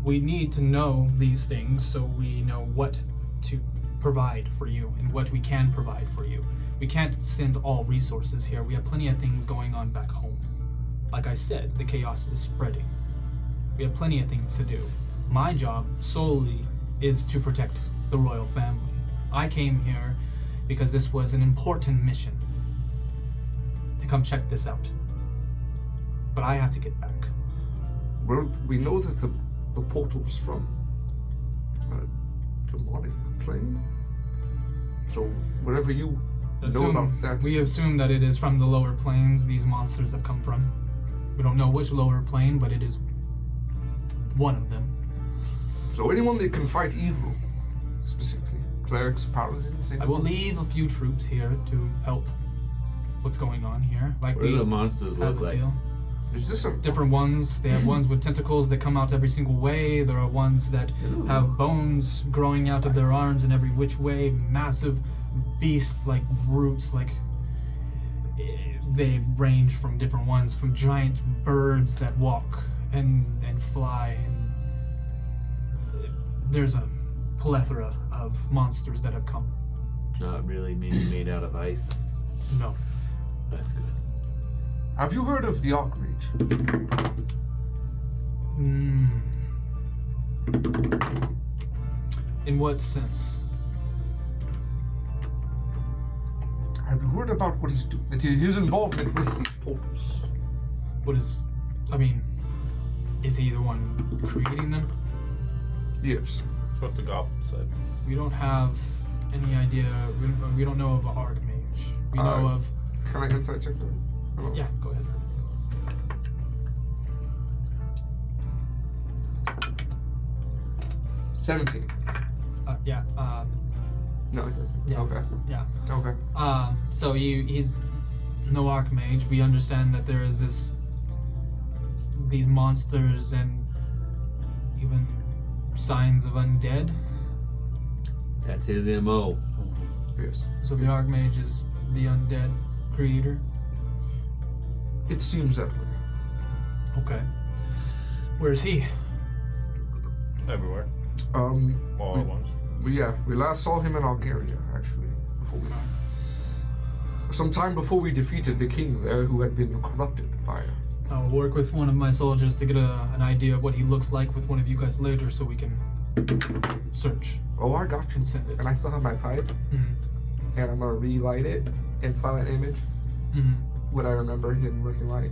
Speaker 2: We need to know these things so we know what to provide for you and what we can provide for you. We can't send all resources here. We have plenty of things going on back home. Like I said, the chaos is spreading. We have plenty of things to do. My job solely is to protect the royal family. I came here because this was an important mission to come check this out. But I have to get back.
Speaker 1: Well, we know that the portal's from a demonic plane. So whatever you know about that.
Speaker 2: We assume that it is from the lower planes these monsters have come from. We don't know which lower plane, but it is one of them.
Speaker 1: So anyone that can fight evil, specifically clerics, paladins.
Speaker 2: I will leave a few troops here to help what's going on here. Like
Speaker 3: What do
Speaker 2: we
Speaker 3: the monsters
Speaker 2: have
Speaker 3: look
Speaker 2: a
Speaker 3: like?
Speaker 2: deal.
Speaker 1: Is this a
Speaker 2: Different ones. They have ones with tentacles that come out every single way. There are ones that
Speaker 3: Ooh.
Speaker 2: have bones growing out of their arms in every which way. Massive beasts like roots, like they range from different ones, from giant birds that walk and fly, and there's a plethora of monsters that have come.
Speaker 3: Not really maybe made out of ice.
Speaker 2: No.
Speaker 3: That's good.
Speaker 1: Have you heard of the Archmage?
Speaker 2: In what sense?
Speaker 1: Have you heard about what he's doing? That his involvement with these portals?
Speaker 2: What is, I mean, is he the one creating them?
Speaker 1: Yes.
Speaker 4: That's what the goblin said.
Speaker 2: We don't have any idea. We don't know of an Archmage. We know of.
Speaker 1: Can I insight check that? Hello?
Speaker 2: Yeah, go ahead.
Speaker 1: 17.
Speaker 2: Yeah.
Speaker 1: No, it doesn't.
Speaker 2: Yeah.
Speaker 1: Okay.
Speaker 2: Yeah.
Speaker 1: Okay.
Speaker 2: So he's no Archmage. We understand that there is these monsters and even signs of undead.
Speaker 3: That's his MO.
Speaker 1: Yes.
Speaker 2: So the Archmage is the undead creator.
Speaker 1: It seems that way.
Speaker 2: Okay. Where is he?
Speaker 4: Everywhere. All at once.
Speaker 1: We last saw him in Algeria, actually, sometime before we defeated the king there, who had been corrupted by.
Speaker 2: I'll work with one of my soldiers to get an idea of what he looks like with one of you guys later, so we can search
Speaker 1: Oh, I got you.
Speaker 2: and send it.
Speaker 1: And I still have my pipe,
Speaker 2: Mhm.
Speaker 1: and I'm gonna relight it in silent image.
Speaker 2: Mhm.
Speaker 1: What I remember him looking like,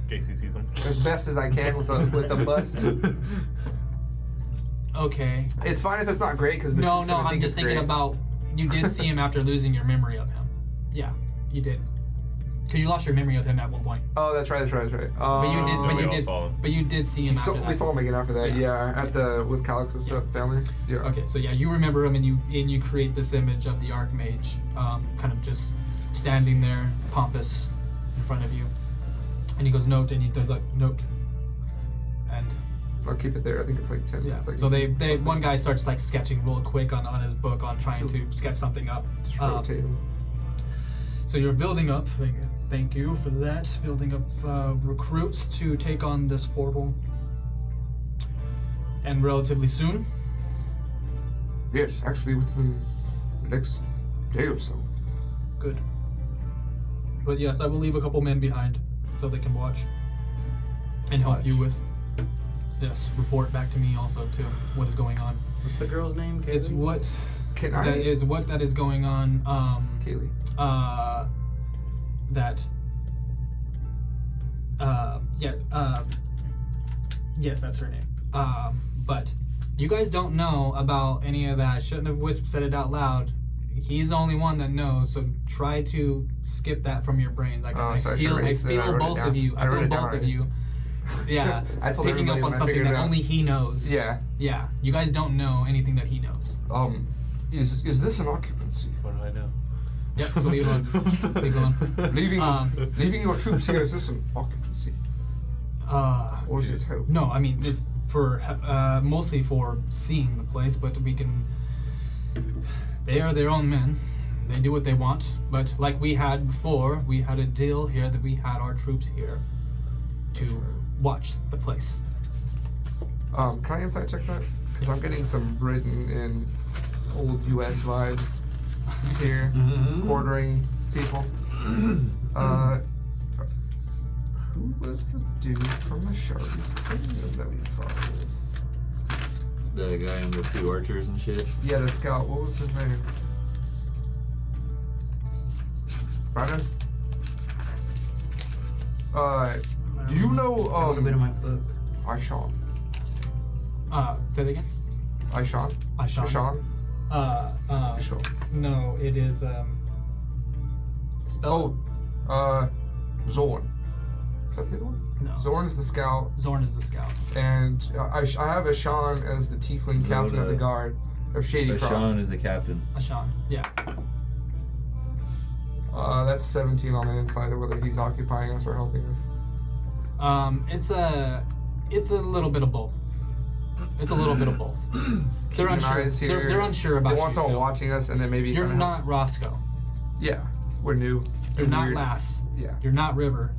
Speaker 4: Casey sees him.
Speaker 1: as best as I can with a bust.
Speaker 2: Okay.
Speaker 1: It's fine if it's not great because
Speaker 2: No, I'm just thinking about you did see him after losing your memory of him. Yeah, you did. Because you lost your memory of him at one point.
Speaker 1: Oh, that's right.
Speaker 2: But you did see him after that.
Speaker 1: We saw him again after that. Yeah, at the with Calix's stuff family. Yeah.
Speaker 2: Okay, so yeah, you remember him, and you create this image of the Archmage, kind of just standing there, pompous, in front of you, and he goes note, and he does like note, and
Speaker 1: I'll keep it there. I think it's like 10.
Speaker 2: yeah.
Speaker 1: It's like
Speaker 2: So they one guy starts like sketching real quick on his book on trying to sketch something up.
Speaker 1: just rotating.
Speaker 2: So you're building up. Thank you for that. Building up recruits to take on this portal, and relatively soon.
Speaker 1: Yes, actually within the next day or so.
Speaker 2: Good. But yes, I will leave a couple men behind so they can watch and help you with. Yes, report back to me also too what is going on.
Speaker 5: What's the girl's name?
Speaker 2: It's
Speaker 5: Kaylee?
Speaker 2: what that is going on.
Speaker 1: Kaylee.
Speaker 2: Yes, that's her name. But you guys don't know about any of that. I shouldn't have said it out loud. He's the only one that knows, so try to skip that from your brains. I feel both of you. I feel both of you. Yeah,
Speaker 1: I told
Speaker 2: picking up
Speaker 1: everybody
Speaker 2: on
Speaker 1: when I
Speaker 2: something
Speaker 1: figured
Speaker 2: that
Speaker 1: it out.
Speaker 2: only he knows.
Speaker 1: Yeah.
Speaker 2: Yeah, you guys don't know anything that he knows.
Speaker 1: Is this an occupancy?
Speaker 4: What do I know?
Speaker 2: Yep, so leave it on. Leave it on.
Speaker 1: Leaving your troops here, is this an occupancy? Or is it hope?
Speaker 2: No, I mean it's for mostly for seeing the place, but we can. They are their own men. They do what they want. But like we had before, we had a deal here that we had our troops here to watch the place.
Speaker 1: Can I insight check that? Because I'm getting some Britain and old U.S. vibes here, quartering people. Who was the dude from the Sharpies Kingdom that we fought with?
Speaker 3: The guy and the two archers and shit.
Speaker 1: Yeah, the scout. What was his name? Brandon? Do you know,
Speaker 5: That would have been in my book.
Speaker 1: Aishan?
Speaker 2: Say that again.
Speaker 1: Aishan?
Speaker 2: Aishan.
Speaker 1: Aishan?
Speaker 2: No, it is spell.
Speaker 1: Zorn. Is that the other one?
Speaker 2: No.
Speaker 1: Zorn's the scout,
Speaker 2: Zorn is the scout.
Speaker 1: and I have Ashan as the tiefling captain of the guard of Shady Cross.
Speaker 3: Sean is the captain.
Speaker 2: Ashan. Yeah.
Speaker 1: That's 17 on the inside of whether he's occupying us or helping us.
Speaker 2: It's a little bit of both. It's a little bit of both. They're
Speaker 1: Keeping
Speaker 2: unsure.
Speaker 1: eyes here.
Speaker 2: They're unsure about
Speaker 1: They
Speaker 2: you.
Speaker 1: want someone
Speaker 2: still.
Speaker 1: watching us, and then maybe
Speaker 2: You're
Speaker 1: kinda
Speaker 2: not Roscoe.
Speaker 1: Yeah, we're new.
Speaker 2: You're
Speaker 1: and
Speaker 2: not
Speaker 1: weird.
Speaker 2: Lass.
Speaker 1: Yeah,
Speaker 2: You're not River.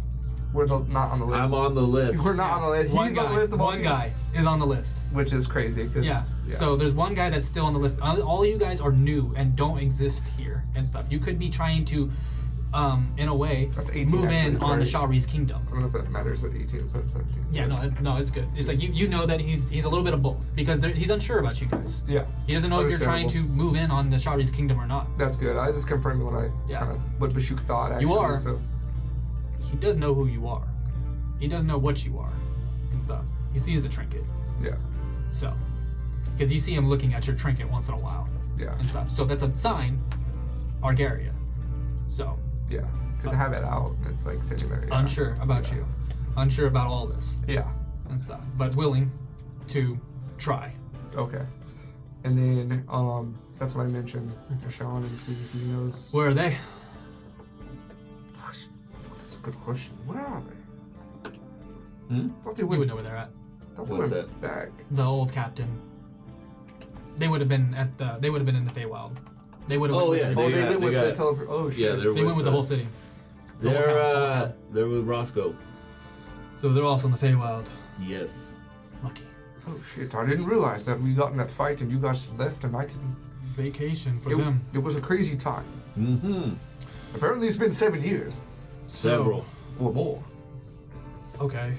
Speaker 1: we're not on the list.
Speaker 3: I'm on the list.
Speaker 1: We're not on the list.
Speaker 2: One
Speaker 1: He's
Speaker 2: guy,
Speaker 1: on the list of all
Speaker 2: one
Speaker 1: people.
Speaker 2: guy is on the list.
Speaker 1: Which is crazy. 'Cause,
Speaker 2: Yeah. So there's one guy that's still on the list. All you guys are new and don't exist here and stuff. You could be trying to, in a way,
Speaker 1: That's 18
Speaker 2: move in
Speaker 1: actually,
Speaker 2: on the
Speaker 1: sorry.
Speaker 2: Shari's kingdom.
Speaker 1: I don't know if that matters, but 18 instead of 17.
Speaker 2: Yeah, no, it's good. It's like you know that he's a little bit of both because he's unsure about you guys.
Speaker 1: Yeah,
Speaker 2: He doesn't know if you're trying to move in on the Shari's kingdom or not.
Speaker 1: that's good. I was just confirming what what Bashuk thought. Actually,
Speaker 2: You are.
Speaker 1: So.
Speaker 2: He does know who you are. He does know what you are and stuff. He sees the trinket.
Speaker 1: Yeah,
Speaker 2: So, because you see him looking at your trinket once in a while
Speaker 1: yeah,
Speaker 2: and stuff. So that's a sign, Argaria. So,
Speaker 1: yeah. Because I have it out, and it's like sitting there. Yeah.
Speaker 2: unsure about you. Unsure about all this
Speaker 1: Yeah.
Speaker 2: and stuff. But willing to try.
Speaker 1: Okay. And then that's what I mentioned to Sean and see if he knows.
Speaker 2: Where are they?
Speaker 1: Gosh, that's a good question. Where are they? Thought they
Speaker 2: We would
Speaker 1: went.
Speaker 2: know where they're at.
Speaker 1: Thought they
Speaker 3: What's
Speaker 1: went back.
Speaker 2: The old captain. They would have been They would have been in the Feywild. They would have.
Speaker 3: Oh,
Speaker 2: went
Speaker 3: yeah,
Speaker 2: with
Speaker 1: Oh,
Speaker 2: the,
Speaker 1: they went with
Speaker 3: got-
Speaker 1: the teleport. Oh shit.
Speaker 3: Yeah,
Speaker 2: they went with the whole city. The whole town.
Speaker 3: They're with Roscoe.
Speaker 2: So they're also in the Feywild.
Speaker 3: Yes.
Speaker 2: Lucky.
Speaker 1: Oh shit! I didn't realize that we got in that fight and you guys left and I didn't.
Speaker 2: Vacation for
Speaker 1: It,
Speaker 2: them.
Speaker 1: it was a crazy time.
Speaker 3: Mm-hmm.
Speaker 1: Apparently, it's been 7 years
Speaker 3: Several.
Speaker 1: or more.
Speaker 2: Okay.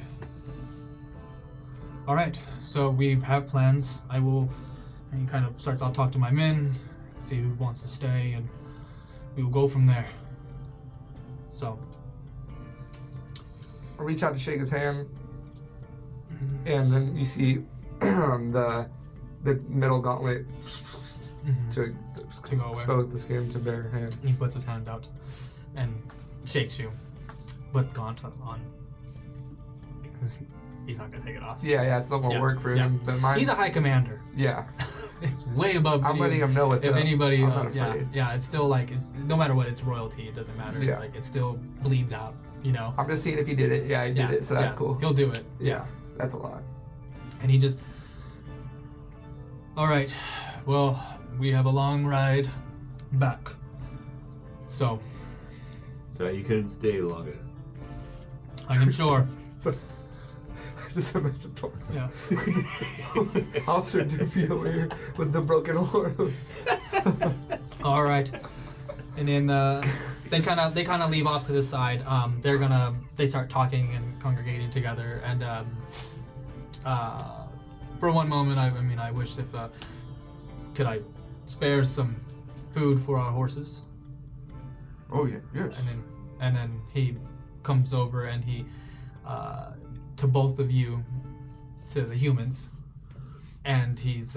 Speaker 2: All right. So we have plans. I will. And he kind of starts. I'll talk to my men, see who wants to stay, and we will go from there. So.
Speaker 1: I reach out to shake his hand, and then you see the the metal gauntlet to
Speaker 2: To go away.
Speaker 1: expose the skin to bare hand.
Speaker 2: He puts his hand out and shakes you with the gauntlet on. He's not gonna take it off.
Speaker 1: Yeah, it's a little more
Speaker 2: Yeah,
Speaker 1: work for
Speaker 2: yeah.
Speaker 1: him. But mine,
Speaker 2: He's a high commander.
Speaker 1: yeah.
Speaker 2: It's way above.
Speaker 1: I'm letting him know what's
Speaker 2: if
Speaker 1: up.
Speaker 2: anybody,
Speaker 1: I'm not
Speaker 2: yeah,
Speaker 1: afraid.
Speaker 2: yeah, it's still like it's no matter what, it's royalty. It doesn't matter.
Speaker 1: Yeah.
Speaker 2: It's like it still bleeds out. You know.
Speaker 1: I'm just seeing if he did it. Yeah, he did it, so that's cool.
Speaker 2: He'll do it.
Speaker 1: Yeah, that's a lot.
Speaker 2: And he just. All right, well, we have a long ride back. So
Speaker 3: So you couldn't stay longer.
Speaker 2: I am sure.
Speaker 1: Just imagine talking.
Speaker 2: Yeah.
Speaker 1: Officer Doofy over here with the broken arm.
Speaker 2: All right. And then they kind of leave off to the side. They start talking and congregating together. And for one moment, I wished if could I spare some food for our horses.
Speaker 1: Oh yeah, yes.
Speaker 2: And then he comes over and he to both of you, to the humans, and he's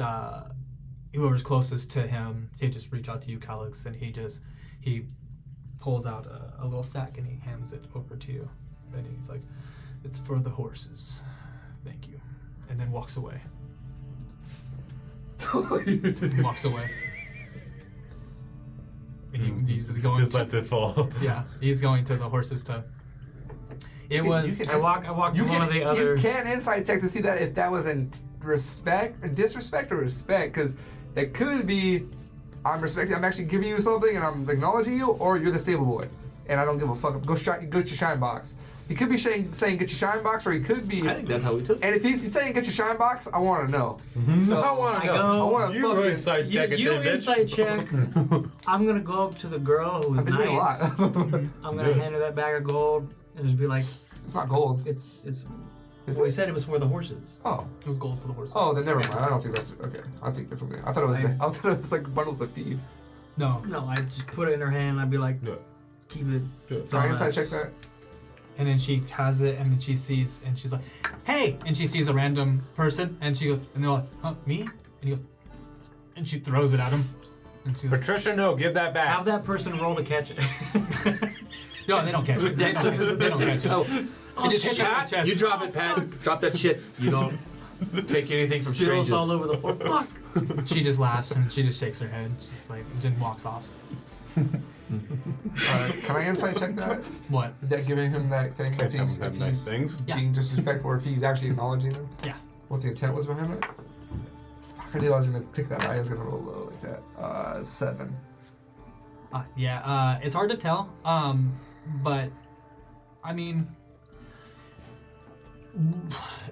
Speaker 2: whoever's closest to him, he just reach out to you, Calix, and he pulls out a little sack and he hands it over to you, and he's like, "It's for the horses, thank you," and then walks away. Walks away. He's going.
Speaker 4: Just lets it fall.
Speaker 2: Yeah, he's going to the horses to. It was.
Speaker 5: I walk to one of the other.
Speaker 1: You can insight check to see that if that was in respect, or disrespect, or respect, because it could be I'm actually giving you something and I'm acknowledging you, or you're the stable boy and I don't give a fuck. Go get your shine box. He could be saying get your shine box, or he could be.
Speaker 3: I think that's how we took it.
Speaker 1: And if he's saying get your shine box, I want to know.
Speaker 4: So I want to
Speaker 5: I
Speaker 4: know.
Speaker 5: go-
Speaker 1: I want to
Speaker 4: You
Speaker 1: fucking.
Speaker 4: inside check it,
Speaker 5: You
Speaker 4: then, bitch.
Speaker 5: insight check. I'm gonna go up to the girl who's
Speaker 1: I've been doing a
Speaker 5: nice.
Speaker 1: lot.
Speaker 5: I'm gonna
Speaker 4: Do it.
Speaker 5: hand her that bag of gold and just be like,
Speaker 1: It's not gold.
Speaker 5: it's.
Speaker 1: Is
Speaker 5: Well, he
Speaker 1: it?
Speaker 5: said it was for the horses.
Speaker 1: Oh.
Speaker 2: It was gold for the horses.
Speaker 1: Oh, then never mind. I don't think that's okay. I think differently. I thought it was. I thought it was like bundles to feed.
Speaker 2: No.
Speaker 5: No, I just put it in her hand. I'd be like,
Speaker 4: Do it.
Speaker 5: keep it.
Speaker 4: Do it.
Speaker 5: It's
Speaker 1: Can I
Speaker 5: on
Speaker 1: inside
Speaker 5: us.
Speaker 1: check that?
Speaker 2: And then she has it, and then she sees, and she's like, "Hey!" And she sees a random person, and she goes, and they're like, "Huh, me?" And he goes, and she throws it at him. And she goes,
Speaker 4: Patricia, no, give that back.
Speaker 5: Have that person roll to catch it.
Speaker 2: "No, they don't catch it. They don't catch it."
Speaker 3: Oh,
Speaker 2: It just hits her in the
Speaker 3: Pat,
Speaker 2: chest.
Speaker 3: you drop it, Pat. Drop that shit. You don't take anything from
Speaker 5: Spills
Speaker 3: strangers.
Speaker 5: all over the floor. Fuck.
Speaker 2: She just laughs and she just shakes her head. She's like, Jin walks off.
Speaker 1: Can I insight check that?
Speaker 2: What?
Speaker 1: That giving him that thing
Speaker 4: Can't
Speaker 1: if he's,
Speaker 4: have
Speaker 1: if
Speaker 4: nice
Speaker 1: he's
Speaker 4: things.
Speaker 2: Yeah.
Speaker 1: being disrespectful, or if he's actually acknowledging him.
Speaker 2: Yeah.
Speaker 1: What the intent was behind it? Fuck, I knew I was gonna pick that. I was gonna roll low like that. 7.
Speaker 2: Yeah. It's hard to tell. But I mean,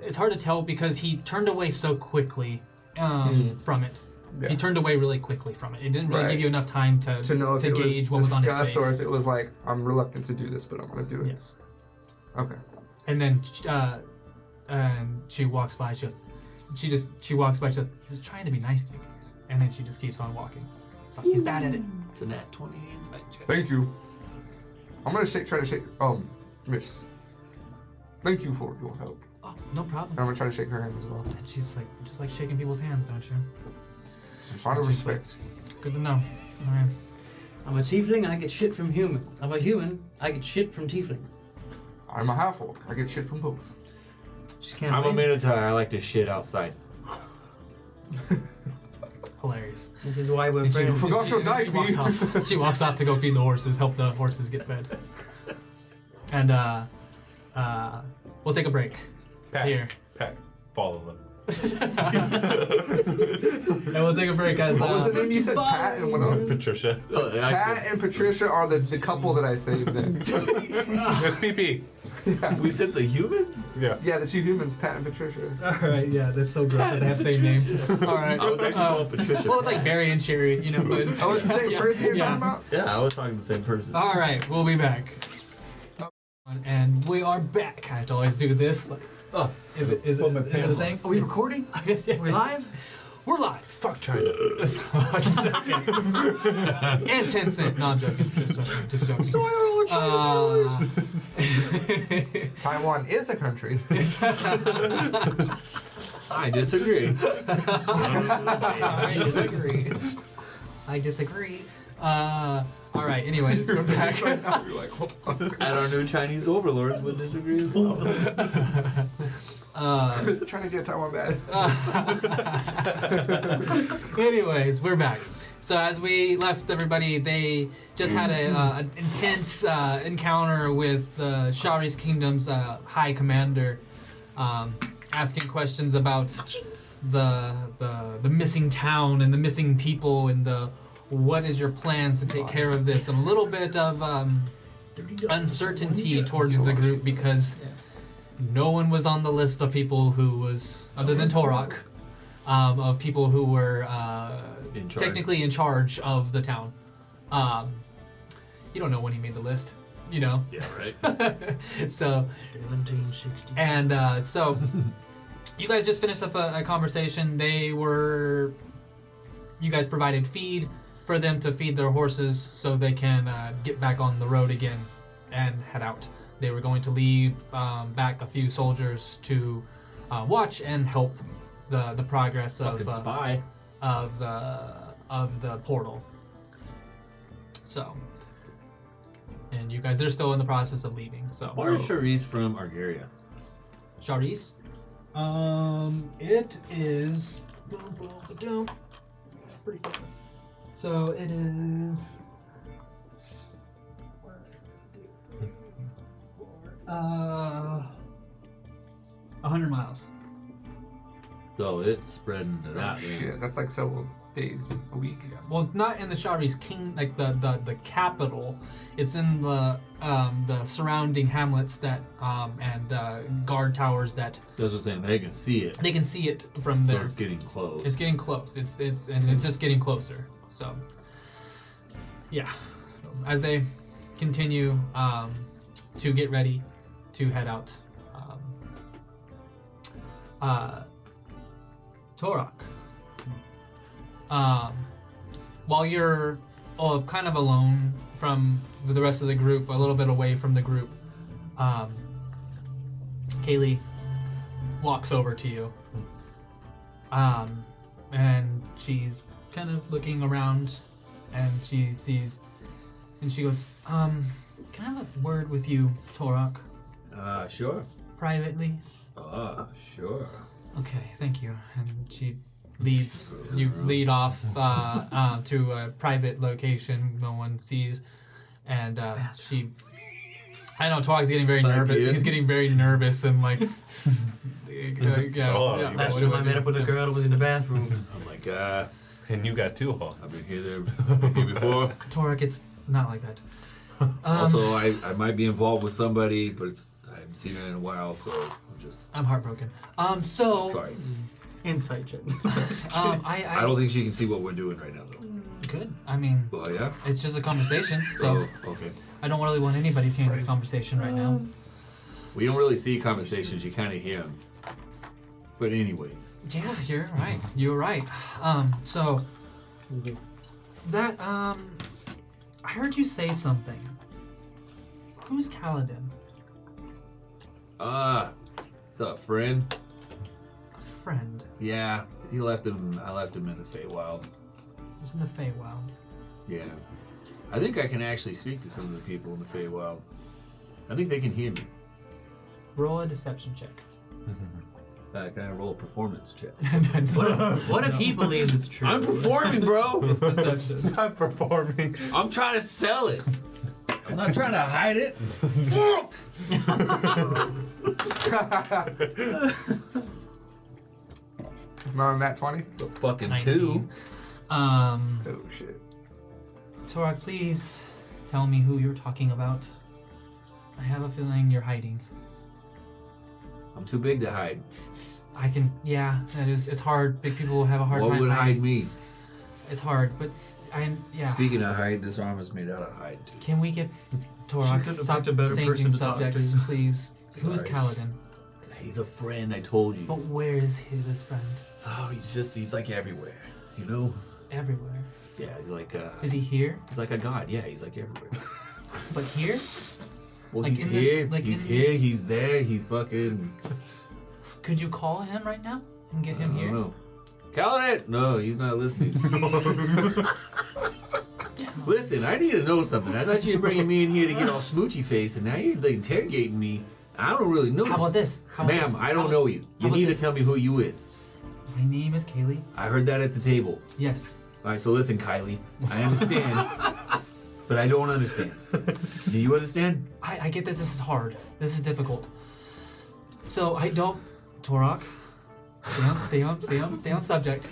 Speaker 2: it's hard to tell because he turned away so quickly from it.
Speaker 1: Yeah.
Speaker 2: He turned away really quickly from it. It didn't really
Speaker 1: Right.
Speaker 2: give you enough time to
Speaker 1: know if it was
Speaker 2: gauge what was on his
Speaker 1: disgust
Speaker 2: face.
Speaker 1: or if it was like I'm reluctant to do this, but I'm gonna do it.
Speaker 2: Yes.
Speaker 1: Okay.
Speaker 2: And then and she walks by. She walks by. She goes, "He was trying to be nice to you guys," and then she just keeps on walking. It's like he's bad at it.
Speaker 3: It's a nat 20 inside check.
Speaker 1: Thank you. I'm gonna try to shake. Miss. Thank you for your help.
Speaker 2: Oh, no problem.
Speaker 1: And I'm gonna try to shake her hand as well.
Speaker 2: And she's like, just like shaking people's hands, don't you?
Speaker 1: It's a sign of
Speaker 2: She's like-
Speaker 1: respect.
Speaker 2: Good to know. All right.
Speaker 5: I'm a tiefling. I get shit from humans. I'm a human. I get shit from tiefling.
Speaker 1: I'm a half orc. I get shit from both.
Speaker 5: Just can't
Speaker 3: I'm a
Speaker 5: win.
Speaker 3: minotaur. I like to shit outside.
Speaker 2: Hilarious.
Speaker 5: This is why we're
Speaker 2: And
Speaker 5: friends.
Speaker 1: forgot your
Speaker 2: she walks
Speaker 1: diaper.
Speaker 2: off. She walks off to go feed the horses, help the horses get fed. And we'll take a break.
Speaker 4: Pat.
Speaker 2: Here.
Speaker 4: Pat. Follow them.
Speaker 2: And we'll take a break as
Speaker 1: What was the name you said? Pat and what else?
Speaker 4: Patricia.
Speaker 1: Pat and Patricia are the couple that I saved then.
Speaker 4: It's PP.
Speaker 3: We said the humans?
Speaker 4: Yeah.
Speaker 1: Yeah, the two humans, Pat and Patricia.
Speaker 2: Alright, yeah, that's so gross that they have same names. Alright.
Speaker 3: I was actually calling Patricia.
Speaker 2: Well, it's like Barry and Sherry, you know, but it's,
Speaker 1: Oh, it's the same
Speaker 2: yeah,
Speaker 1: person you're
Speaker 2: yeah.
Speaker 1: talking about?
Speaker 3: Yeah, I was talking to the same person.
Speaker 2: Alright, we'll be back. And we are back. I have to always do this. Like,
Speaker 3: Oh,
Speaker 2: is it a thing?
Speaker 5: Are we recording? Are we live?
Speaker 2: We're live.
Speaker 4: Fuck China.
Speaker 2: And 10 cent. No, I'm joking. Just joking.
Speaker 1: Taiwan is a country.
Speaker 3: I disagree.
Speaker 2: I disagree. All right. Anyways, we're back.
Speaker 1: You're like, hold on.
Speaker 3: And our new Chinese overlords would disagree as well.
Speaker 1: Trying to get Taiwan bad.
Speaker 2: Anyways, we're back. So as we left everybody, they just had an intense encounter with the Shari's Kingdom's High Commander, asking questions about the missing town and the missing people and the what is your plans to take care of this, and a little bit of uncertainty towards the group because no one was on the list of people who was, other than Torok, of people who were technically in charge of the town. You don't know when he made the list, you know.
Speaker 3: Yeah, right.
Speaker 2: So
Speaker 5: 1760.
Speaker 2: and so you guys just finished up a conversation. You guys provided feed for them to feed their horses so they can get back on the road again and head out. They were going to leave back a few soldiers to watch and help the progress
Speaker 3: Fucking spy.
Speaker 2: of the portal. So, and you guys, they're still in the process of leaving. So,
Speaker 3: Where is Charisse from Argaria?
Speaker 2: Charisse? It is pretty far. So it is 100 miles.
Speaker 3: So it's spreading to that.
Speaker 1: Shit, that's like several days, a week.
Speaker 2: Well, it's not in the Shari's King, like the capital. It's in the surrounding hamlets that and guard towers that
Speaker 3: That's what I'm saying. They can see it.
Speaker 2: they can see it from
Speaker 3: So
Speaker 2: there.
Speaker 3: it's getting close.
Speaker 2: It's getting close. It's just getting closer. So, yeah. So, as they continue to get ready to head out, Torok. While you're kind of alone from the rest of the group, a little bit away from the group, Kaylee walks over to you. And she's kind of looking around, and she sees, and she goes, can I have a word with you, Torok,
Speaker 3: Sure.
Speaker 2: privately?
Speaker 3: Sure.
Speaker 2: Okay, thank you. And she lead off to a private location no one sees, and I know Torok's getting very nervous. He's getting very nervous and like.
Speaker 5: Last time I met up with a girl, it was in the bathroom.
Speaker 3: I'm like,
Speaker 4: And you got 2
Speaker 3: I've
Speaker 4: haunts.
Speaker 3: been here before.
Speaker 2: Torok, it's not like that.
Speaker 3: Also, I might be involved with somebody, but I haven't seen it in a while, so
Speaker 2: I'm heartbroken. So
Speaker 3: sorry.
Speaker 5: Insight check.
Speaker 3: I don't think she can see what we're doing right now, though.
Speaker 2: Good. I mean,
Speaker 3: Well, yeah.
Speaker 2: it's just a conversation, so
Speaker 3: Okay.
Speaker 2: I don't really want anybody hearing this conversation right now.
Speaker 3: We don't really see conversations. You kind of hear them. But anyways.
Speaker 2: Yeah, you're right. You're right. So that I heard you say something. Who's Kalidin?
Speaker 3: It's a friend.
Speaker 2: A friend.
Speaker 3: Yeah, he left him. I left him in the Feywild.
Speaker 2: He's in the Feywild.
Speaker 3: Yeah. I think I can actually speak to some of the people in the Feywild. I think they can hear me.
Speaker 2: Roll a deception check.
Speaker 3: Can I roll a performance check?
Speaker 5: What if he believes it's true?
Speaker 3: I'm performing, bro.
Speaker 2: Deception.
Speaker 4: Not performing.
Speaker 3: I'm trying to sell it. I'm not trying to hide it.
Speaker 1: It's not on that 20?
Speaker 3: It's a fucking
Speaker 2: 19.
Speaker 3: 2.
Speaker 1: Oh shit.
Speaker 2: Torok, please tell me who you're talking about. I have a feeling you're hiding.
Speaker 3: I'm too big to hide.
Speaker 2: I can, yeah, it's hard. Big people have a hard
Speaker 3: What
Speaker 2: time
Speaker 3: would hide
Speaker 2: hiding.
Speaker 3: me?
Speaker 2: It's hard, but yeah.
Speaker 3: Speaking of hide, this arm is made out of hide too.
Speaker 2: Can we get
Speaker 5: She couldn't
Speaker 2: Torok,
Speaker 5: have
Speaker 2: stop
Speaker 5: picked a better
Speaker 2: changing
Speaker 5: person to talk to.
Speaker 2: subjects, please. Who's
Speaker 3: Sorry.
Speaker 2: Kalidin?
Speaker 3: He's a friend, I told you.
Speaker 2: But where is this friend?
Speaker 3: Oh, he's like everywhere. You know?
Speaker 2: Everywhere.
Speaker 3: Yeah, he's like
Speaker 2: Is he here?
Speaker 3: he's like a god. Yeah, he's like everywhere.
Speaker 2: But here?
Speaker 3: Well,
Speaker 2: Like
Speaker 3: he's
Speaker 2: in this-
Speaker 3: here.
Speaker 2: like
Speaker 3: He's
Speaker 2: in-
Speaker 3: here. He's there. He's fucking.
Speaker 2: Could you call him right now? and get him
Speaker 3: I
Speaker 2: here?
Speaker 3: don't know. Kalidin! No, he's not listening. Listen, I need to know something. I thought you were bringing me in here to get all smoochy face, and now you're like, interrogating me. I don't really know.
Speaker 2: How about this?
Speaker 3: Ma'am, I don't know you. You need to tell me who you is.
Speaker 2: My name is Kaylee.
Speaker 3: I heard that at the table.
Speaker 2: Yes.
Speaker 3: All right, so listen, Kylie. I understand, but I don't understand. Do you understand?
Speaker 2: I get that this is hard. This is difficult. So I don't... Torok, stay on subject.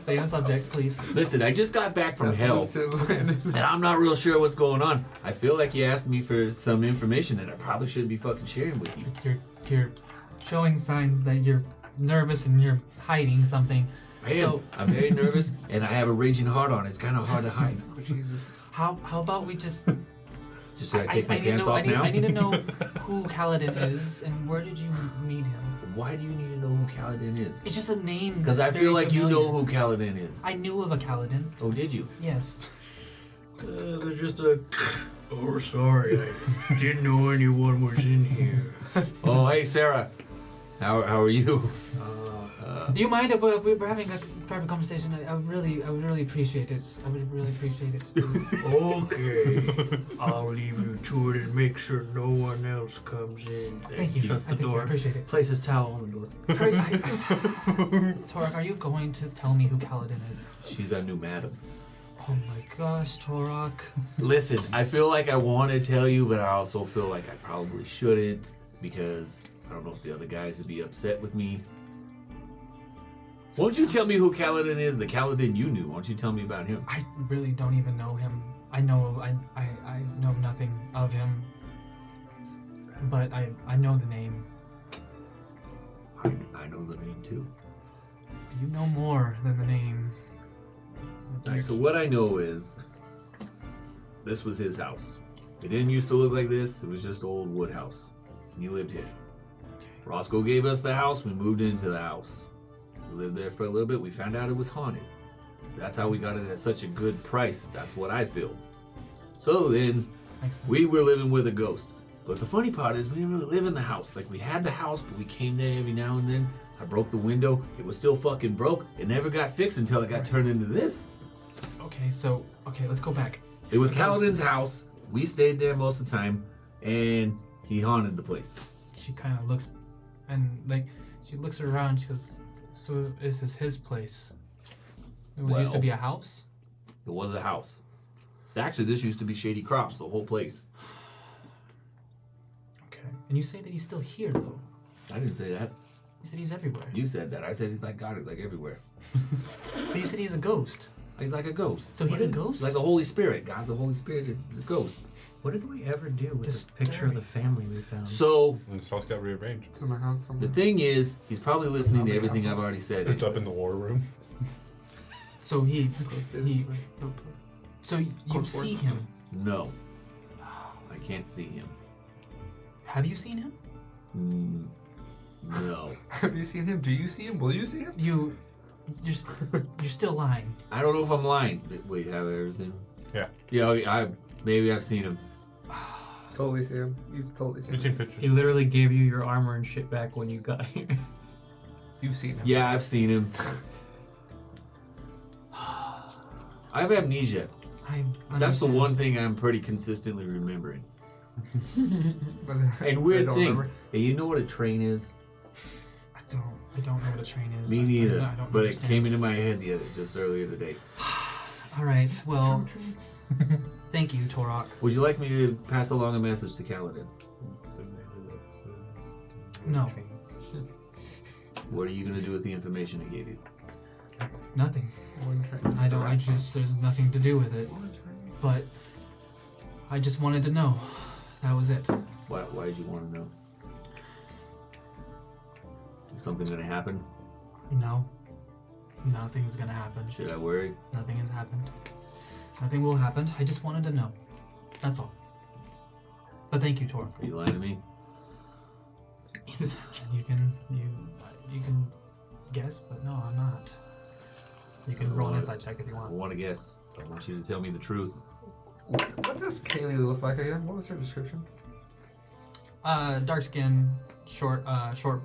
Speaker 2: Stay on subject, please.
Speaker 3: Listen, I just got back from hell, and I'm not real sure what's going on. I feel like you asked me for some information that I probably shouldn't be fucking sharing with you.
Speaker 2: You're showing signs that you're nervous and you're hiding something.
Speaker 3: I am. I'm very nervous, and I have a raging heart on. It's kind of hard to hide.
Speaker 1: Oh, Jesus.
Speaker 2: How about we just...
Speaker 3: Just should I take my pants
Speaker 2: know,
Speaker 3: off now?
Speaker 2: I need to know who Kalidin is and where did you meet him?
Speaker 3: Why do you need to know who Kalidin is?
Speaker 2: It's just a name.
Speaker 3: Because I feel like you know who Kalidin is.
Speaker 2: I knew of a Kalidin.
Speaker 3: Oh, did you?
Speaker 2: Yes.
Speaker 5: There's just a... Oh, sorry, I didn't know anyone was in here.
Speaker 3: Oh, hey, Sarah. How are you?
Speaker 2: Do you mind if we're having a private conversation? I would really appreciate it. I would really appreciate it. please.
Speaker 5: Okay, I'll leave you to it and make sure no one else comes in.
Speaker 2: Thank you.
Speaker 5: Shuts the
Speaker 2: Thank you. I
Speaker 5: door.
Speaker 2: appreciate it.
Speaker 5: Places towel on the door.
Speaker 2: Torok, are you going to tell me who Kalidin is?
Speaker 3: She's our new madam.
Speaker 2: Oh my gosh, Torok.
Speaker 3: Listen, I feel like I want to tell you, but I also feel like I probably shouldn't because I don't know if the other guys would be upset with me. Won't you tell me who Kalidin is? The Kalidin you knew. Won't you tell me about him?
Speaker 2: I really don't even know him. I know nothing of him. But I know the name.
Speaker 3: I know the name too.
Speaker 2: You know more than the name.
Speaker 3: Alright, so what I know is this was his house. It didn't used to look like this. It was just an old wood house. And he lived here. Roscoe gave us the house. We moved into the house. We lived there for a little bit. We found out it was haunted. That's how we got it at such a good price. That's what I feel. So then
Speaker 2: Makes sense.
Speaker 3: we were living with a ghost. But the funny part is we didn't really live in the house. Like we had the house, but we came there every now and then. I broke the window. It was still fucking broke. It never got fixed until it got turned into this.
Speaker 2: Okay, let's go back.
Speaker 3: It was Kalidin's house. We stayed there most of the time, and he haunted the place.
Speaker 2: She kind of looks, and like she looks around. She goes, "So this is his place. It was used to
Speaker 3: Well-
Speaker 2: be a house."
Speaker 3: It was a house. Actually, this used to be Shady Cross, the whole place.
Speaker 2: Okay. And you say that he's still here, though.
Speaker 3: I didn't say that.
Speaker 2: You said he's everywhere.
Speaker 3: You said that. I said he's like God. He's like everywhere.
Speaker 2: But you said he's a ghost.
Speaker 3: He's like a ghost.
Speaker 2: So he's a ghost?
Speaker 3: He's like the Holy Spirit. God's the Holy Spirit. It's a ghost.
Speaker 5: What did we ever do with
Speaker 2: This
Speaker 5: the picture of
Speaker 2: story.
Speaker 5: the family we found?
Speaker 3: So
Speaker 4: And this house got rearranged.
Speaker 1: It's in the house
Speaker 3: the
Speaker 1: somewhere.
Speaker 3: thing is, he's probably listening to everything I've already said.
Speaker 4: It's up in the war room.
Speaker 2: So he,
Speaker 1: He,
Speaker 2: so you
Speaker 1: Course
Speaker 2: see
Speaker 1: work.
Speaker 2: him.
Speaker 3: No, I can't see him.
Speaker 2: Have you seen him?
Speaker 3: No,
Speaker 1: Have you seen him? Do you see him? Will you see him?
Speaker 2: You're still lying.
Speaker 3: I don't know if I'm lying. Wait, have I ever seen him?
Speaker 4: Yeah.
Speaker 3: Yeah, maybe I've seen him.
Speaker 1: Totally see him. You've totally seen
Speaker 4: You've
Speaker 1: him.
Speaker 4: seen pictures.
Speaker 5: He literally gave you your armor and shit back when you got here.
Speaker 1: You've seen him.
Speaker 3: Yeah, I've seen him. I have amnesia. That's the one thing I'm pretty consistently remembering. And weird things. Hey, you know what a train is?
Speaker 2: I don't know what a train is.
Speaker 3: Me neither.
Speaker 2: I don't
Speaker 3: But
Speaker 2: understand.
Speaker 3: it came into my head just earlier today.
Speaker 2: All right. Well, thank you, Torok.
Speaker 3: Would you like me to pass along a message to Kalidin?
Speaker 2: No,
Speaker 3: What are you gonna do with the information I gave you?
Speaker 2: nothing. There's nothing to do with it. But I just wanted to know. That was it.
Speaker 3: Why did you want to know? Is something gonna happen?
Speaker 2: No. Nothing's gonna happen.
Speaker 3: Should I worry?
Speaker 2: Nothing has happened. Nothing will happen. I just wanted to know. That's all. But thank you, Torok.
Speaker 3: Are you lying to me?
Speaker 2: You can guess, but no, I'm not. You can roll an insight check if you
Speaker 3: I
Speaker 2: want.
Speaker 3: want to guess. I want you to tell me the truth.
Speaker 1: What does Kaylee look like again? What was her description?
Speaker 2: Dark skin, short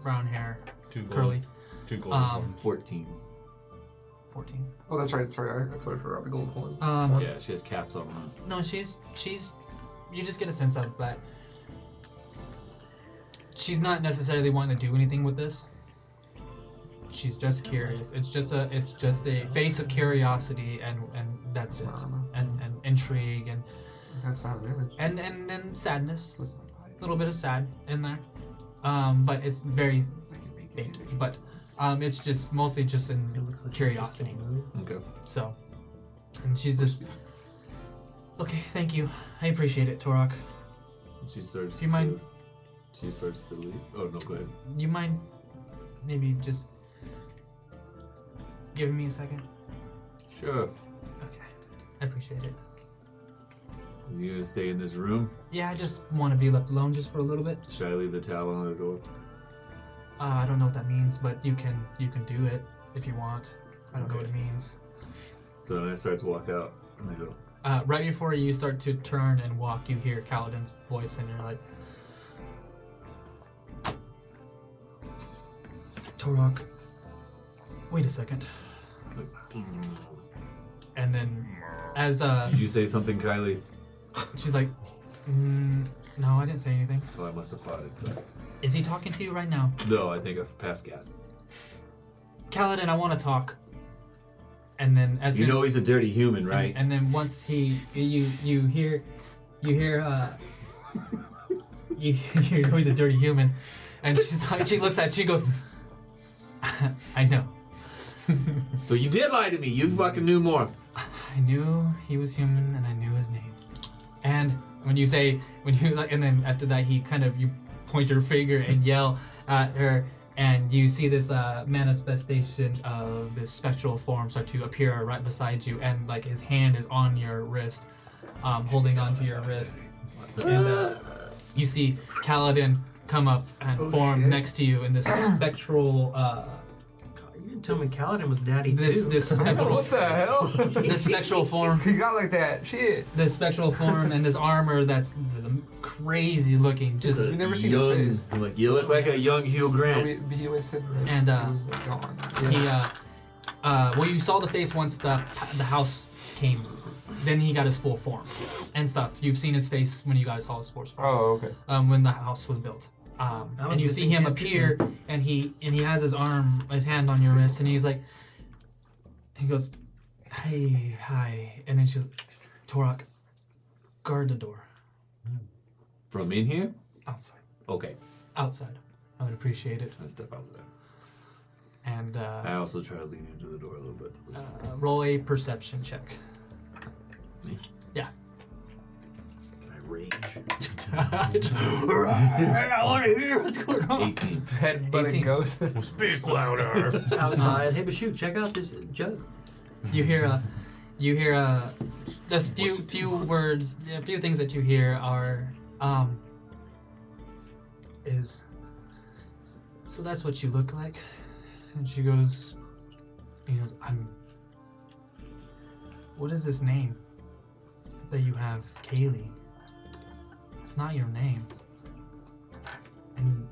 Speaker 2: brown hair,
Speaker 4: Too
Speaker 2: curly.
Speaker 4: 2 gold coins.
Speaker 3: 14.
Speaker 2: 14.
Speaker 1: Oh, that's right. Sorry, I totally forgot the gold coin.
Speaker 3: Yeah, she has caps on them.
Speaker 2: No, she's. You just get a sense of that. She's not necessarily wanting to do anything with this. She's just curious. It's just a face of curiosity, and that's it. And intrigue and
Speaker 1: That's not an image.
Speaker 2: and then sadness, a little bit of sad in there. But it's very faint. But it's just mostly just in
Speaker 5: It looks like
Speaker 2: curiosity.
Speaker 3: Okay.
Speaker 2: So, and she's just. Okay, thank you. I appreciate it, Torok.
Speaker 3: She starts.
Speaker 2: Do you mind?
Speaker 3: She starts to leave. Oh no, go ahead.
Speaker 2: You mind maybe just giving me a second?
Speaker 3: Sure.
Speaker 2: Okay, I appreciate it.
Speaker 3: You gonna stay in this room?
Speaker 2: Yeah, I just want to be left alone just for a little bit.
Speaker 3: Should I leave the towel on the door?
Speaker 2: I don't know what that means, but you can do it if you want. I don't know what it means.
Speaker 3: So then I start to walk out, and I go,
Speaker 2: Right before you start to turn and walk, you hear Kalidin's voice, and you're like, Torok, wait a second. And then, as
Speaker 3: Did you say something, Kylie?
Speaker 2: she's like, no, I didn't say anything.
Speaker 3: Oh, I must have farted. So.
Speaker 2: Is he talking to you right now?
Speaker 3: No, I think I've passed gas.
Speaker 2: Kaladin, I want to talk. And then as
Speaker 3: You
Speaker 2: soon
Speaker 3: know
Speaker 2: as,
Speaker 3: he's a dirty human, right?
Speaker 2: And then once you hear you know he's a dirty human, and she's like, she looks at you, she goes, I know.
Speaker 3: So you did lie to me. You fucking knew more.
Speaker 2: I knew he was human, and I knew his name. And when you and then after that you point your finger and yell at her, and you see this manifestation of this spectral form start to appear right beside you, and like his hand is on your wrist, holding onto your wrist, and you see Kaladin come up and form
Speaker 1: shit.
Speaker 2: next to you in this spectral.
Speaker 5: You didn't tell me Kalidin was daddy
Speaker 2: This
Speaker 5: too.
Speaker 2: this spectral
Speaker 1: What the hell?
Speaker 2: this spectral form.
Speaker 1: He got like that. Shit.
Speaker 2: This spectral form and this armor that's crazy looking. Just
Speaker 1: We've never seen his
Speaker 3: young,
Speaker 1: face.
Speaker 3: I'm like, you look like a young Hugh Grant.
Speaker 1: He always said
Speaker 2: And,
Speaker 1: he was like, gone.
Speaker 2: he well, you saw the face once the house came. Then he got his full form and stuff. You've seen his face when you guys saw his full form.
Speaker 1: Oh, okay.
Speaker 2: When the house was built. And you see him appear, and he has his hand on your wrist, and he goes, hey, hi, and then she's, Torok, guard the door.
Speaker 3: From in here?
Speaker 2: Outside.
Speaker 3: Okay.
Speaker 2: Outside. I would appreciate it.
Speaker 3: I step out there.
Speaker 2: And
Speaker 3: I also try to lean into the door a little bit.
Speaker 2: roll a perception check.
Speaker 3: Me?
Speaker 2: Yeah.
Speaker 3: Can I rage?
Speaker 2: I want to hear what's going on.
Speaker 3: 18.
Speaker 1: Head butting
Speaker 2: 18.
Speaker 1: ghost.
Speaker 3: Speak louder.
Speaker 5: Outside. Hey, but shoot, check out this jug.
Speaker 2: You hear there's few words, a few things that you hear are, so that's what you look like? And he goes, what is this name that you have, Kaylee? It's not your name. And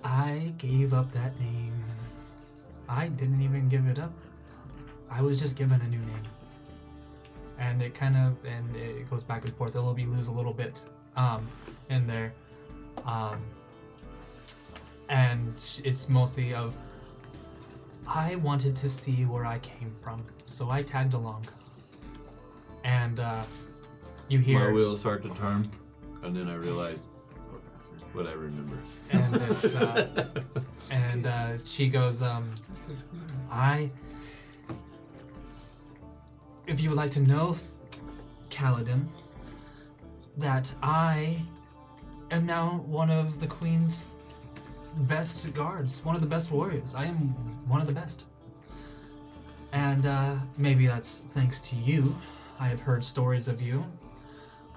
Speaker 2: I gave up that name. I didn't even give it up. I was just given a new name. And it goes back and forth. It'll lose a little bit in there. And it's mostly of, I wanted to see where I came from, so I tagged along. And you hear...
Speaker 3: My wheels start to turn, and then I realized what I remember.
Speaker 2: And it's, she goes, if you would like to know, Kalidin, that I am now one of the Queen's best guards, one of the best warriors. I am one of the best. And maybe that's thanks to you. I have heard stories of you.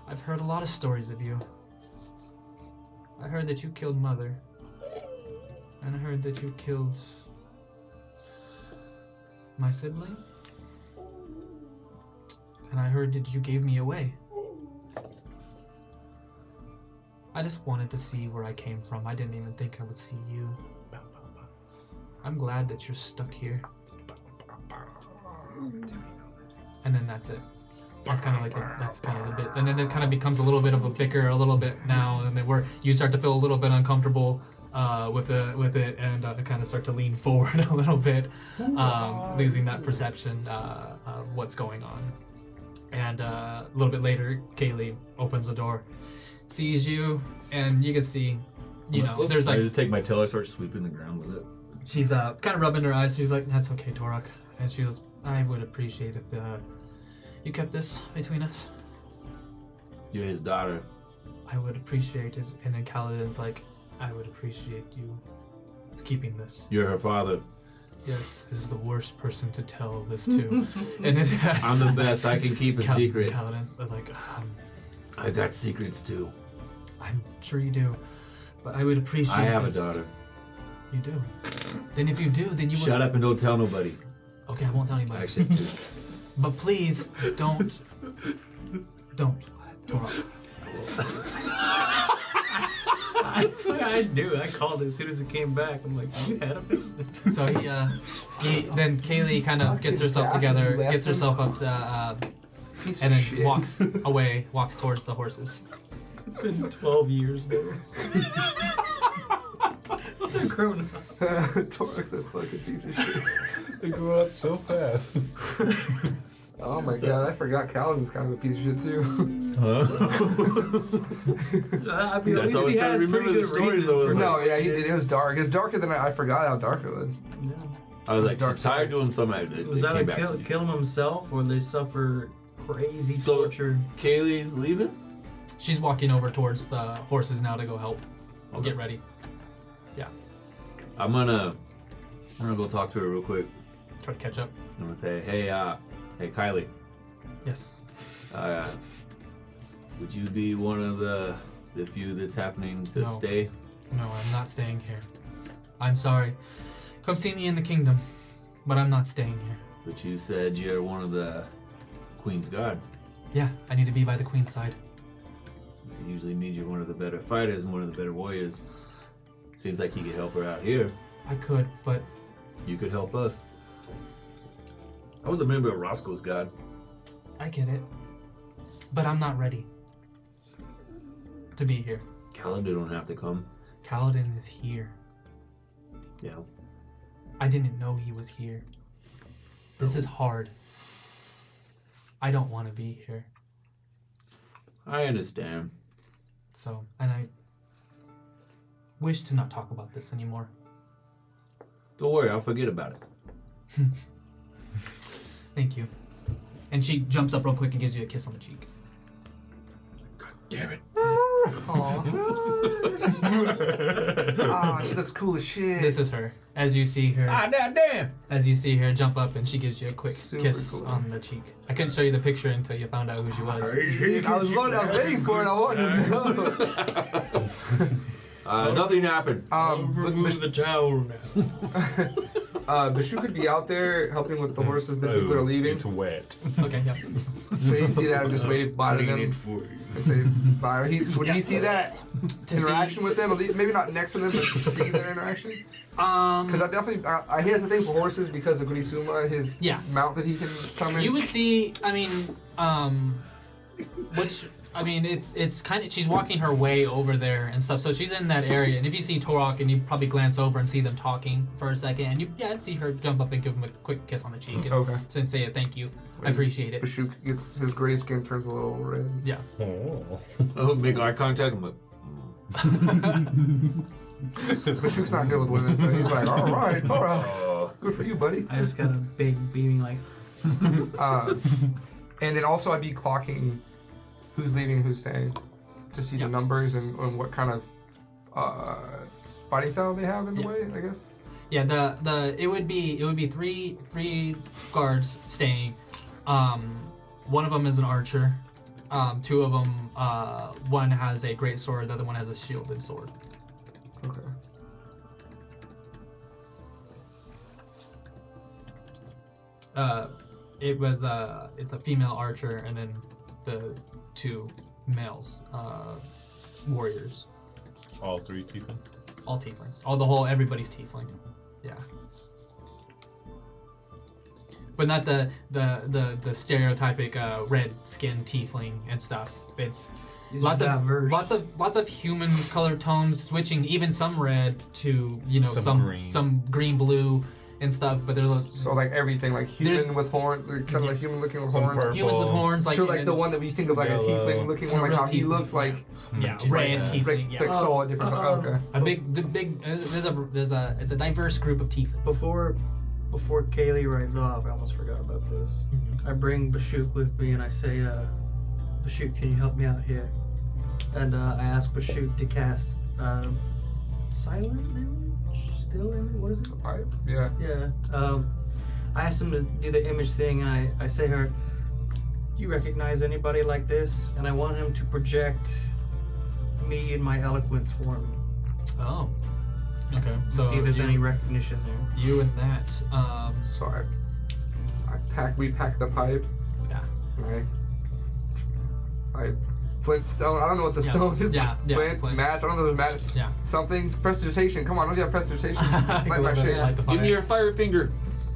Speaker 2: I've heard a lot of stories of you. I heard that you killed Mother. And I heard that you killed my sibling. And I heard that you gave me away. I just wanted to see where I came from. I didn't even think I would see you. I'm glad that you're stuck here. And then that's it. That's kind of like that's kind of the bit. And then it kind of becomes a little bit of a bicker a little bit now, and then where you start to feel a little bit uncomfortable with it, and kind of start to lean forward a little bit, losing that perception of what's going on. And a little bit later, Kaylee opens the door, sees you, and you can see, there's
Speaker 3: I
Speaker 2: like
Speaker 3: just take my tail and start sweeping the ground with it.
Speaker 2: she's kind of rubbing her eyes. She's like, "That's okay, Torok," and she goes, "I would appreciate if you kept this between us.
Speaker 3: You're his daughter.
Speaker 2: I would appreciate it." And then Kalidin's like, "I would appreciate you keeping this."
Speaker 3: You're her father.
Speaker 2: Yes, this is the worst person to tell this to. And it has,
Speaker 3: I'm the best. I can keep a secret.
Speaker 2: Kalidin's like,
Speaker 3: I got secrets too.
Speaker 2: "I'm sure you do, but I would appreciate
Speaker 3: I have
Speaker 2: this."
Speaker 3: a daughter.
Speaker 2: You do? Then if you do, then you would...
Speaker 3: Shut up and don't tell nobody.
Speaker 2: Okay, I won't tell anybody.
Speaker 3: Actually, too.
Speaker 2: But please, don't. Don't. Torok.
Speaker 5: I knew. I called it as soon as it came back. I'm like, you had a face.
Speaker 2: So then Kaylee kind of gets herself together, gets herself up, and then walks towards the horses.
Speaker 5: It's been 12 years there. They're grown up.
Speaker 1: Torok's a fucking piece of shit.
Speaker 4: They grow up so fast.
Speaker 1: Oh my god, I forgot Kalidin's kind of a piece of shit too.
Speaker 5: I mean,
Speaker 3: That's always trying to remember the stories.
Speaker 1: No, yeah, he did. It was dark. It was darker than I forgot how dark it was.
Speaker 5: Yeah.
Speaker 3: I was like,
Speaker 1: Dark
Speaker 3: she's tired doing something.
Speaker 5: Was that a kill him himself, or they suffer crazy torture?
Speaker 3: Kaylee's leaving?
Speaker 2: She's walking over towards the horses now to go help.
Speaker 3: Okay.
Speaker 2: Get ready.
Speaker 3: I'm gonna go talk to her real quick.
Speaker 2: Try to catch up.
Speaker 3: I'm gonna say, hey Kylie,
Speaker 2: Yes.
Speaker 3: would you be one of the few that's happening to
Speaker 2: No.
Speaker 3: stay?
Speaker 2: No, I'm not staying here. I'm sorry. Come see me in the kingdom, but I'm not staying here.
Speaker 3: But you said you're one of the Queen's Guard.
Speaker 2: Yeah, I need to be by the queen's side.
Speaker 3: It usually means you're one of the better fighters and one of the better warriors. Seems like you could help her out here.
Speaker 2: I could, but
Speaker 3: You could help us. I was a member of Roscoe's Guard.
Speaker 2: I get it. But I'm not ready to be here.
Speaker 3: Kalidin don't have to come.
Speaker 2: Kalidin is here.
Speaker 3: Yeah.
Speaker 2: I didn't know he was here. This is hard. I don't want to be here.
Speaker 3: I understand.
Speaker 2: So, and I wish to not talk about this anymore.
Speaker 3: Don't worry, I'll forget about it.
Speaker 2: Thank you. And she jumps up real quick and gives you a kiss on the cheek.
Speaker 3: God damn it.
Speaker 1: Ah, she looks cool as shit.
Speaker 2: This is her. As you see her,
Speaker 3: damn!
Speaker 2: as you see her jump up and she gives you a quick
Speaker 1: Super
Speaker 2: kiss
Speaker 1: cool.
Speaker 2: on the cheek. I couldn't show you the picture until you found out who she was.
Speaker 1: I was waiting for it. I wanted to know.
Speaker 3: Nothing happened.
Speaker 1: But
Speaker 5: the towel now.
Speaker 1: Bashu could be out there helping with the horses. The people are leaving.
Speaker 4: It's wet.
Speaker 2: Okay, yeah.
Speaker 1: So he'd see that and just wave bye to them
Speaker 5: for you.
Speaker 1: and say bye. Would he see that interaction with them? At least, maybe not next to them, but see their interaction? Because I definitely, he has a thing for horses because of Gurisuma, his mount that he can summon.
Speaker 2: You would see, it's kind of, she's walking her way over there and stuff, so she's in that area, and if you see Torok and you probably glance over and see them talking for a second, and I'd see her jump up and give him a quick kiss on the cheek and say a thank you. I appreciate it.
Speaker 1: Bashu gets, his gray skin turns a little red.
Speaker 2: Yeah.
Speaker 3: Oh, make eye contact. I'm like,
Speaker 1: Bashuk's not good with women, so he's like, all right, Torok, good for you, buddy.
Speaker 5: I just got a big beaming like.
Speaker 1: And then also I'd be clocking who's leaving and who's staying to see the numbers and what kind of fighting style they have in the way, I guess.
Speaker 2: Yeah, it would be three guards staying. One of them is an archer. Two of them, one has a great sword, the other one has a shielded sword.
Speaker 1: Okay.
Speaker 2: It's a female archer and then the two males, warriors.
Speaker 4: All three tiefling?
Speaker 2: All tieflings. Everybody's tiefling. Yeah. But not the stereotypic red skin tiefling and stuff. It's
Speaker 5: It's
Speaker 2: lots
Speaker 5: diverse.
Speaker 2: of human color tones, switching even some red to some green blue and stuff. But there's
Speaker 1: So like everything, like human
Speaker 2: There's-
Speaker 1: with horns, kind of like human looking with
Speaker 4: Some
Speaker 1: horns.
Speaker 4: purple.
Speaker 2: humans with horns, like
Speaker 1: So like the one that we think of like
Speaker 4: Yellow.
Speaker 1: a tiefling looking one,
Speaker 2: A
Speaker 1: like
Speaker 2: real
Speaker 1: how he
Speaker 2: tiefling,
Speaker 1: looks like.
Speaker 2: yeah,
Speaker 4: Like
Speaker 2: red
Speaker 4: that.
Speaker 2: tiefling.
Speaker 1: Like
Speaker 2: Yeah.
Speaker 1: solid different. Okay.
Speaker 2: There's a diverse group of tieflings.
Speaker 5: Before Kaylee rides off, I almost forgot about this. I bring Bashuk with me and I say, Bashuk, can you help me out here? And I ask Bashuk to cast silent image? Still image? What is it?
Speaker 1: Yeah.
Speaker 5: Yeah. I asked him to do the image thing and I say her, do you recognize anybody like this? And I want him to project me and my eloquence for me.
Speaker 2: Oh. Okay. So
Speaker 5: See if there's
Speaker 2: you,
Speaker 5: any recognition there.
Speaker 2: you and that.
Speaker 1: So we pack the pipe.
Speaker 2: Yeah.
Speaker 1: Right. I Flintstone. I don't know what the stone is.
Speaker 2: Yeah,
Speaker 1: Flint,
Speaker 2: Flint.
Speaker 1: match. I don't know if it's match.
Speaker 2: Yeah.
Speaker 1: Something. Prestidigitation. Come on, don't you have prestidigitation? Light my
Speaker 2: Light
Speaker 1: shit.
Speaker 2: the fire.
Speaker 3: Give me your fire finger.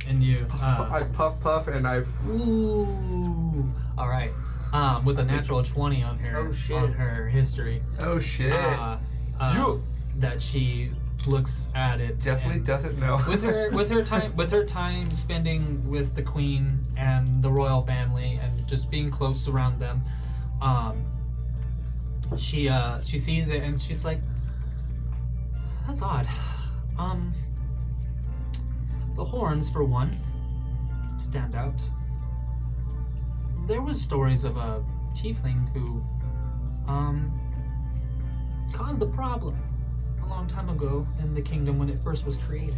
Speaker 2: And you.
Speaker 1: I puff, and I.
Speaker 2: Ooh. All right. With a natural 20 on her
Speaker 5: Oh, shit.
Speaker 2: on her history.
Speaker 1: Oh shit!
Speaker 2: You. That she looks at it.
Speaker 1: Definitely
Speaker 2: and
Speaker 1: doesn't know.
Speaker 2: with her time spending with the queen and the royal family and just being close around them, she sees it and she's like, that's odd. The horns, for one, stand out. There was stories of a tiefling who caused the problem a long time ago in the kingdom when it first was created.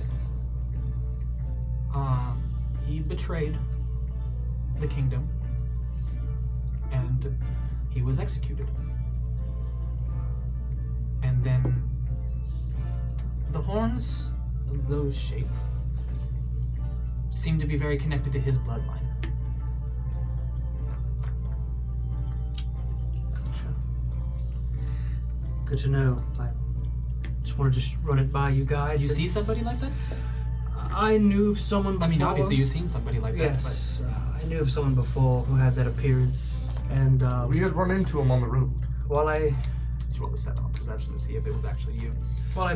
Speaker 2: He betrayed the kingdom and he was executed. And then the horns of those shape seem to be very connected to his bloodline.
Speaker 5: Good to know. I just want to run it by you guys.
Speaker 2: You see
Speaker 5: It's-
Speaker 2: somebody like that?
Speaker 5: I knew of someone before.
Speaker 2: I mean, obviously you've seen somebody like that.
Speaker 5: Yes, I knew of someone before who had that appearance, and
Speaker 1: We had run into him on the road.
Speaker 5: while I
Speaker 2: But you roll a 7 on perception to see if it was actually you.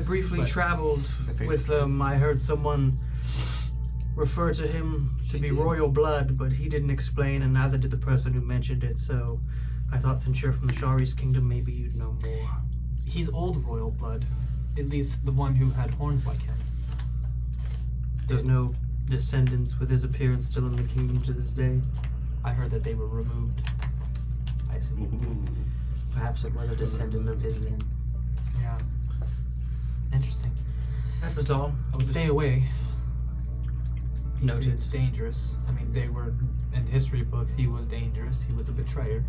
Speaker 5: briefly
Speaker 2: But-
Speaker 5: traveled
Speaker 1: Okay.
Speaker 5: with them, I heard someone refer to him to be royal blood, but he didn't explain, and neither did the person who mentioned it. So I thought, since you're from the Shari's kingdom, maybe you'd know more.
Speaker 2: He's old royal blood. At least the one who had horns like him.
Speaker 5: There's no descendants with his appearance still in the kingdom to this day.
Speaker 2: I heard that they were removed.
Speaker 5: I see. Perhaps it was a descendant of his then.
Speaker 2: Yeah. Interesting.
Speaker 5: That was all. I was
Speaker 2: Stay away. He
Speaker 5: Noted.
Speaker 2: seems dangerous. I mean, they were in history books. He was dangerous. He was a betrayer.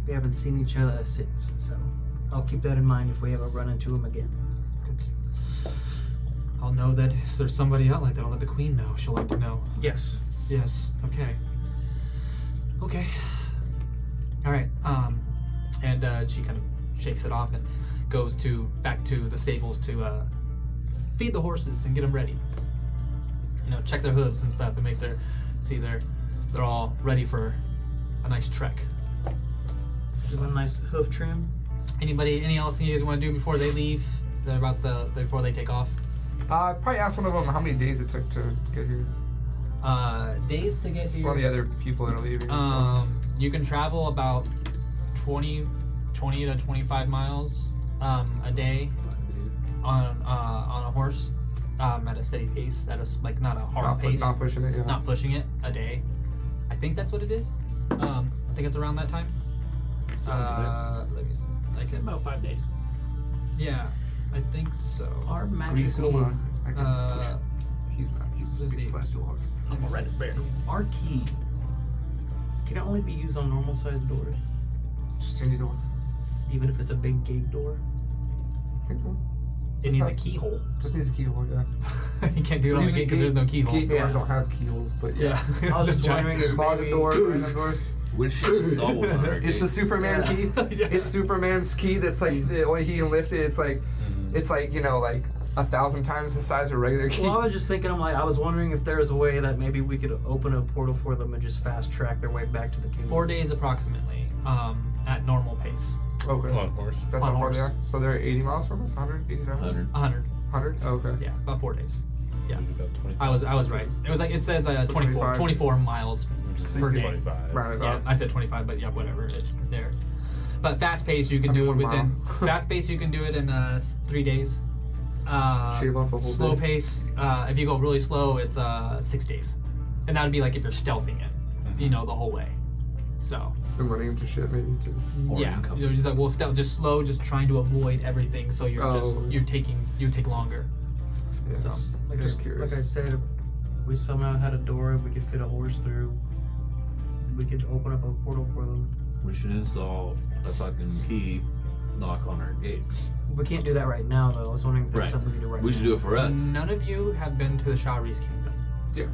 Speaker 5: We haven't seen each other since, so I'll keep that in mind if we ever run into him again.
Speaker 2: I'll know that if there's somebody out like that. I'll let the queen know. She'll like to know.
Speaker 5: Yes.
Speaker 2: Yes. Okay. Okay. All right. And she kind of shakes it off and goes back to the stables to feed the horses and get them ready. You know, check their hooves and stuff and make they're all ready for a nice trek.
Speaker 5: Just a nice hoof trim.
Speaker 2: Any else you guys want to do before they leave? Before they take off?
Speaker 1: Probably ask one of them how many days it took to get here.
Speaker 2: Days to get to
Speaker 1: One of the other people that are leaving.
Speaker 2: You can travel about 20 to 25 miles a day on a horse at a steady pace, not a hard pace,
Speaker 1: Not pushing it. Yeah.
Speaker 2: not pushing it a day. I think that's what it is. I think it's around that time. Let me see. I can,
Speaker 3: About 5 days.
Speaker 2: yeah, I think so.
Speaker 5: Our
Speaker 1: Grease
Speaker 5: magical
Speaker 1: him on. I can push him. He's not. He's
Speaker 2: let's
Speaker 1: a
Speaker 2: see.
Speaker 1: celestial horse.
Speaker 3: I'm a Reddit bear.
Speaker 5: our key can it only be used on normal sized doors,
Speaker 1: Just any door.
Speaker 5: even if it's a big gate door.
Speaker 1: I think so.
Speaker 2: It needs a keyhole.
Speaker 1: Just needs a keyhole. Yeah.
Speaker 2: You can't do it on the
Speaker 1: Usually
Speaker 2: gate because there's no keyhole.
Speaker 1: Gate doors
Speaker 5: Yeah.
Speaker 1: don't have keyholes, but yeah.
Speaker 2: Yeah.
Speaker 5: I was just wondering if
Speaker 1: Closet
Speaker 5: maybe-
Speaker 1: door, random door.
Speaker 3: When she installed one on her
Speaker 1: It's the
Speaker 3: gate,
Speaker 1: Superman
Speaker 5: Yeah.
Speaker 1: key.
Speaker 2: Yeah.
Speaker 1: It's Superman's key. That's like the way he can lift it. It's like, it's like, you know, like 1,000 times the size of a regular key.
Speaker 5: Well, I was just thinking, I was wondering if there's a way that maybe we could open a portal for them and just fast track their way back to the kingdom.
Speaker 2: 4 days approximately, at normal pace.
Speaker 1: Okay.
Speaker 4: On horse.
Speaker 1: That's
Speaker 2: On
Speaker 1: how far they
Speaker 2: horse.
Speaker 1: are? So they're 80 miles from us? 180 miles?
Speaker 3: 100.
Speaker 2: 100.
Speaker 1: 100? Okay.
Speaker 2: Yeah, about 4 days. Yeah.
Speaker 4: About 20.
Speaker 2: I was right. It was like it says 24
Speaker 1: 25.
Speaker 2: miles per day.
Speaker 4: 25.
Speaker 1: Round it
Speaker 2: Yeah,
Speaker 1: up.
Speaker 2: I said 25, but yeah, whatever. It's there. But fast pace, you can
Speaker 1: I mean,
Speaker 2: do it
Speaker 1: 1
Speaker 2: within.
Speaker 1: mile.
Speaker 2: Fast pace, you can do it in 3 days.
Speaker 1: Shave off a whole
Speaker 2: Slow
Speaker 1: day.
Speaker 2: pace, if you go really slow, it's 6 days, and that would be like if you're stealthing it, you know, the whole way. So
Speaker 1: And running into shit, maybe, too.
Speaker 3: Foreign
Speaker 2: yeah,
Speaker 3: company.
Speaker 2: you're just like, well, stealth, just slow, just trying to avoid everything. So you're
Speaker 1: Oh.
Speaker 2: you take longer.
Speaker 1: Yeah.
Speaker 2: So
Speaker 1: Just curious.
Speaker 5: Like I said, if we somehow had a door we could fit a horse through, we could open up a portal for them.
Speaker 3: We should install a fucking key lock on our gate.
Speaker 5: We can't do that right now, though. I was wondering if there's
Speaker 3: Right.
Speaker 5: something we could do right
Speaker 3: We
Speaker 5: now.
Speaker 3: should do it for us.
Speaker 2: none of you have been to the Shari's kingdom.
Speaker 1: Yeah.